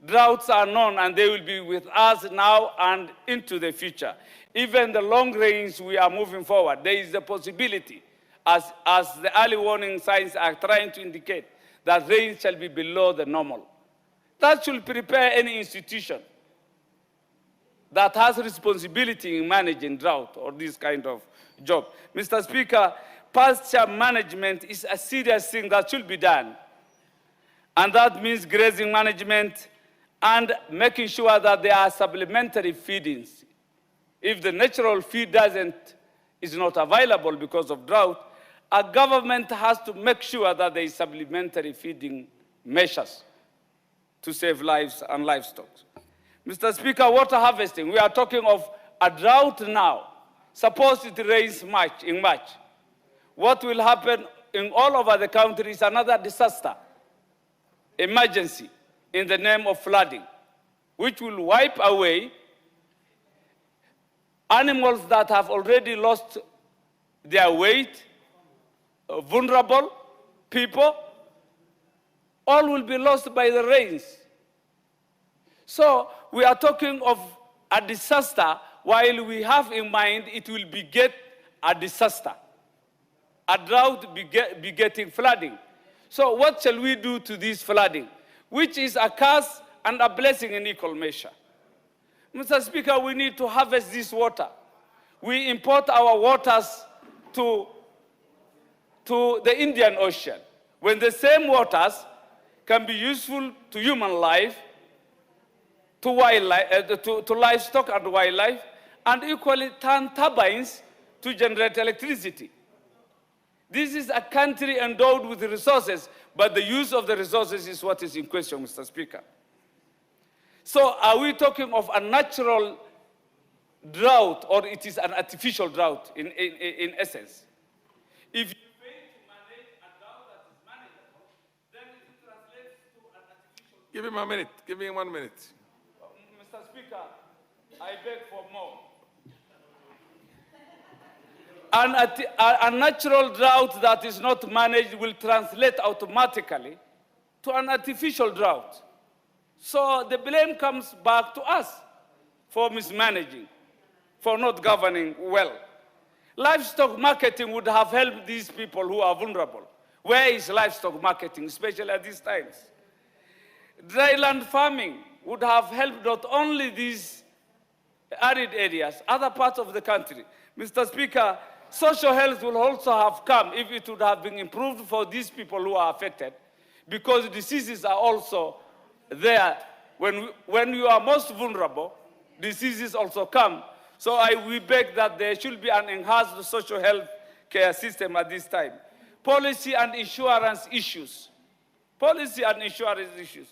Speaker 22: Droughts are known and they will be with us now and into the future. Even the long range we are moving forward, there is a possibility, as the early warning signs are trying to indicate, that rain shall be below the normal. That should prepare any institution that has responsibility in managing drought or this kind of job. Mr. Speaker, pasture management is a serious thing that should be done. And that means grazing management and making sure that there are supplementary feedings. If the natural feed is not available because of drought, a government has to make sure that there is supplementary feeding measures to save lives and livestock. Mr. Speaker, water harvesting, we are talking of a drought now. Suppose it rains in March. What will happen in all over the country is another disaster, emergency, in the name of flooding, which will wipe away animals that have already lost their weight, vulnerable people, all will be lost by the rains. So we are talking of a disaster while we have in mind it will beget a disaster. A drought begetting flooding. So what shall we do to this flooding, which is a curse and a blessing in equal measure? Mr. Speaker, we need to harvest this water. We import our waters to the Indian Ocean, when the same waters can be useful to human life, to wildlife, to livestock and wildlife, and equally turn turbines to generate electricity. This is a country endowed with resources, but the use of the resources is what is in question, Mr. Speaker. So are we talking of a natural drought, or it is an artificial drought in essence? If you fail to manage a drought that is manageable, then it translates to an artificial drought.
Speaker 4: Give him a minute. Give him 1 minute.
Speaker 22: Mr. Speaker, I beg for more. A natural drought that is not managed will translate automatically to an artificial drought. So the blame comes back to us for mismanaging, for not governing well. Livestock marketing would have helped these people who are vulnerable. Where is livestock marketing, especially at these times? Dryland farming would have helped not only these arid areas, other parts of the country. Mr. Speaker, social health will also have come if it would have been improved for these people who are affected, because diseases are also there. When you are most vulnerable, diseases also come. So we beg that there should be an enhanced social health care system at this time. Policy and insurance issues. Policy and insurance issues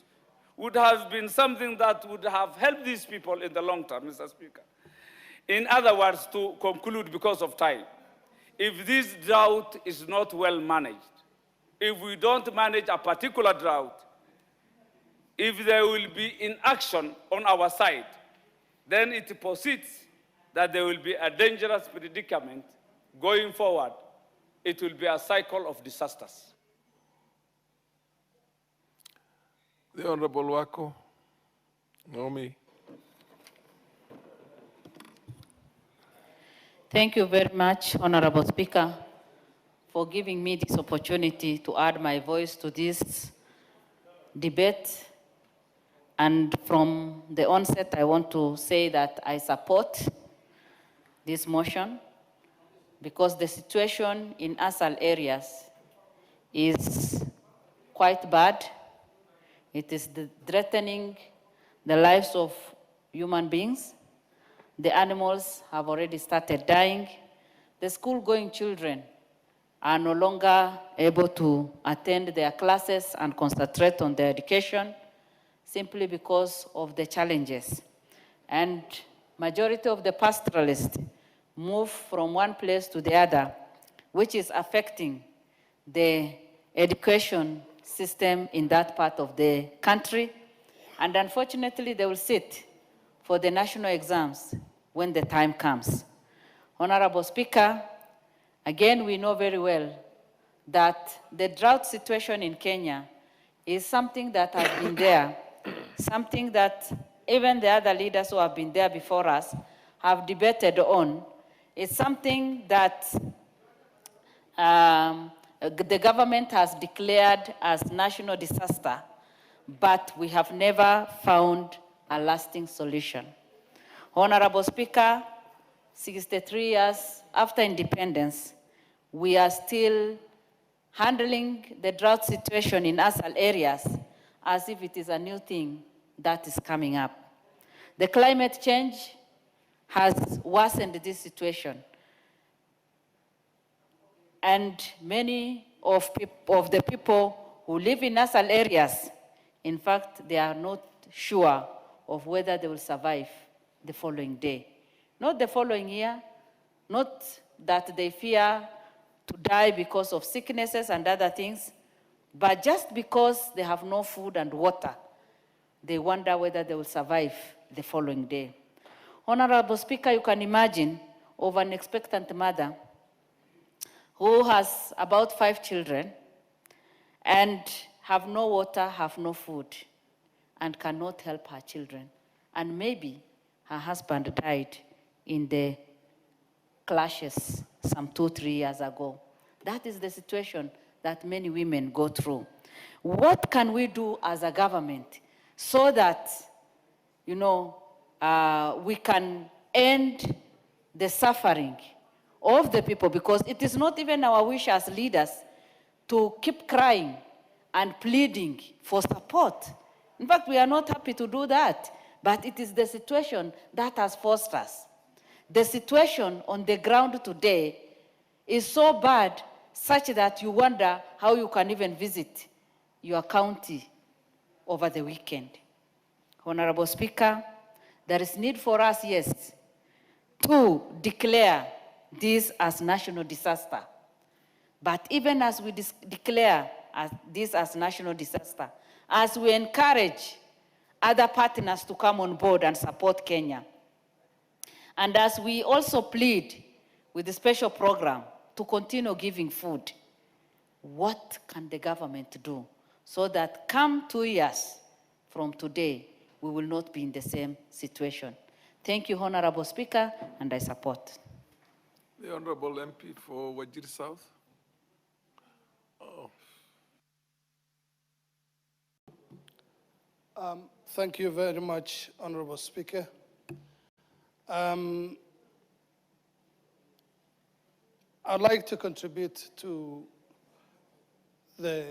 Speaker 22: would have been something that would have helped these people in the long term, Mr. Speaker. In other words, to conclude because of time, if this drought is not well managed, if we don't manage a particular drought, if there will be inaction on our side, then it proceeds that there will be a dangerous predicament going forward. It will be a cycle of disasters.
Speaker 4: The Honorable Wako, Naomi.
Speaker 5: Thank you very much, Honorable Speaker, for giving me this opportunity to add my voice to this debate. And from the onset, I want to say that I support this motion because the situation in ASAL areas is quite bad. It is threatening the lives of human beings. The animals have already started dying. The school-going children are no longer able to attend their classes and concentrate on their education simply because of the challenges. And majority of the pastoralists move from one place to the other, which is affecting the education system in that part of the country. And unfortunately, they will sit for the national exams when the time comes. Honorable Speaker, again, we know very well that the drought situation in Kenya is something that has been there, something that even the other leaders who have been there before us have debated on. It's something that the government has declared as national disaster, but we have never found a lasting solution. Honorable Speaker, 63 years after independence, we are still handling the drought situation in ASAL areas as if it is a new thing that is coming up. The climate change has worsened this situation. And many of the people who live in ASAL areas, in fact, they are not sure of whether they will survive the following day. Not the following year, not that they fear to die because of sicknesses and other things, but just because they have no food and water, they wonder whether they will survive the following day. Honorable Speaker, you can imagine of an expectant mother who has about 5 children and have no water, have no food, and cannot help her children. And maybe her husband died in the clashes some 2-3 years ago. That is the situation that many women go through. What can we do as a government so that, we can end the suffering of the people? Because it is not even our wish as leaders to keep crying and pleading for support. In fact, we are not happy to do that, but it is the situation that has forced us. The situation on the ground today is so bad, such that you wonder how you can even visit your county over the weekend. Honorable Speaker, there is need for us, yes, to declare this as national disaster. But even as we declare this as national disaster, as we encourage other partners to come on board and support Kenya, and as we also plead with the special program to continue giving food, what can the government do so that come 2 years from today, we will not be in the same situation? Thank you, Honorable Speaker, and I support.
Speaker 4: The Honorable MP for Wajir South.
Speaker 6: Thank you very much, Honorable Speaker. I'd like to contribute to the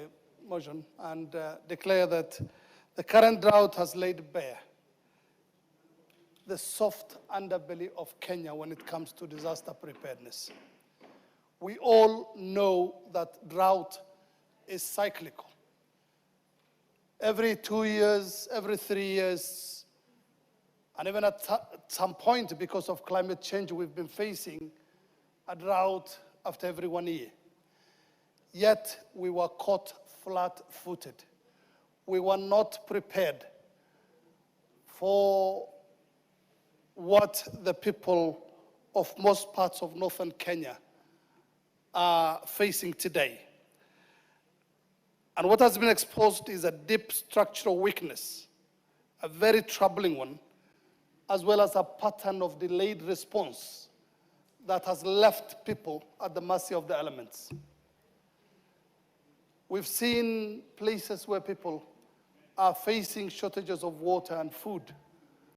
Speaker 6: motion and declare that the current drought has laid bare the soft underbelly of Kenya when it comes to disaster preparedness. We all know that drought is cyclical. Every 2 years, every 3 years, and even at some point, because of climate change, we've been facing a drought after every 1 year. Yet we were caught flat-footed. We were not prepared for what the people of most parts of northern Kenya are facing today. And what has been exposed is a deep structural weakness, a very troubling one, as well as a pattern of delayed response that has left people at the mercy of the elements. We've seen places where people are facing shortages of water and food.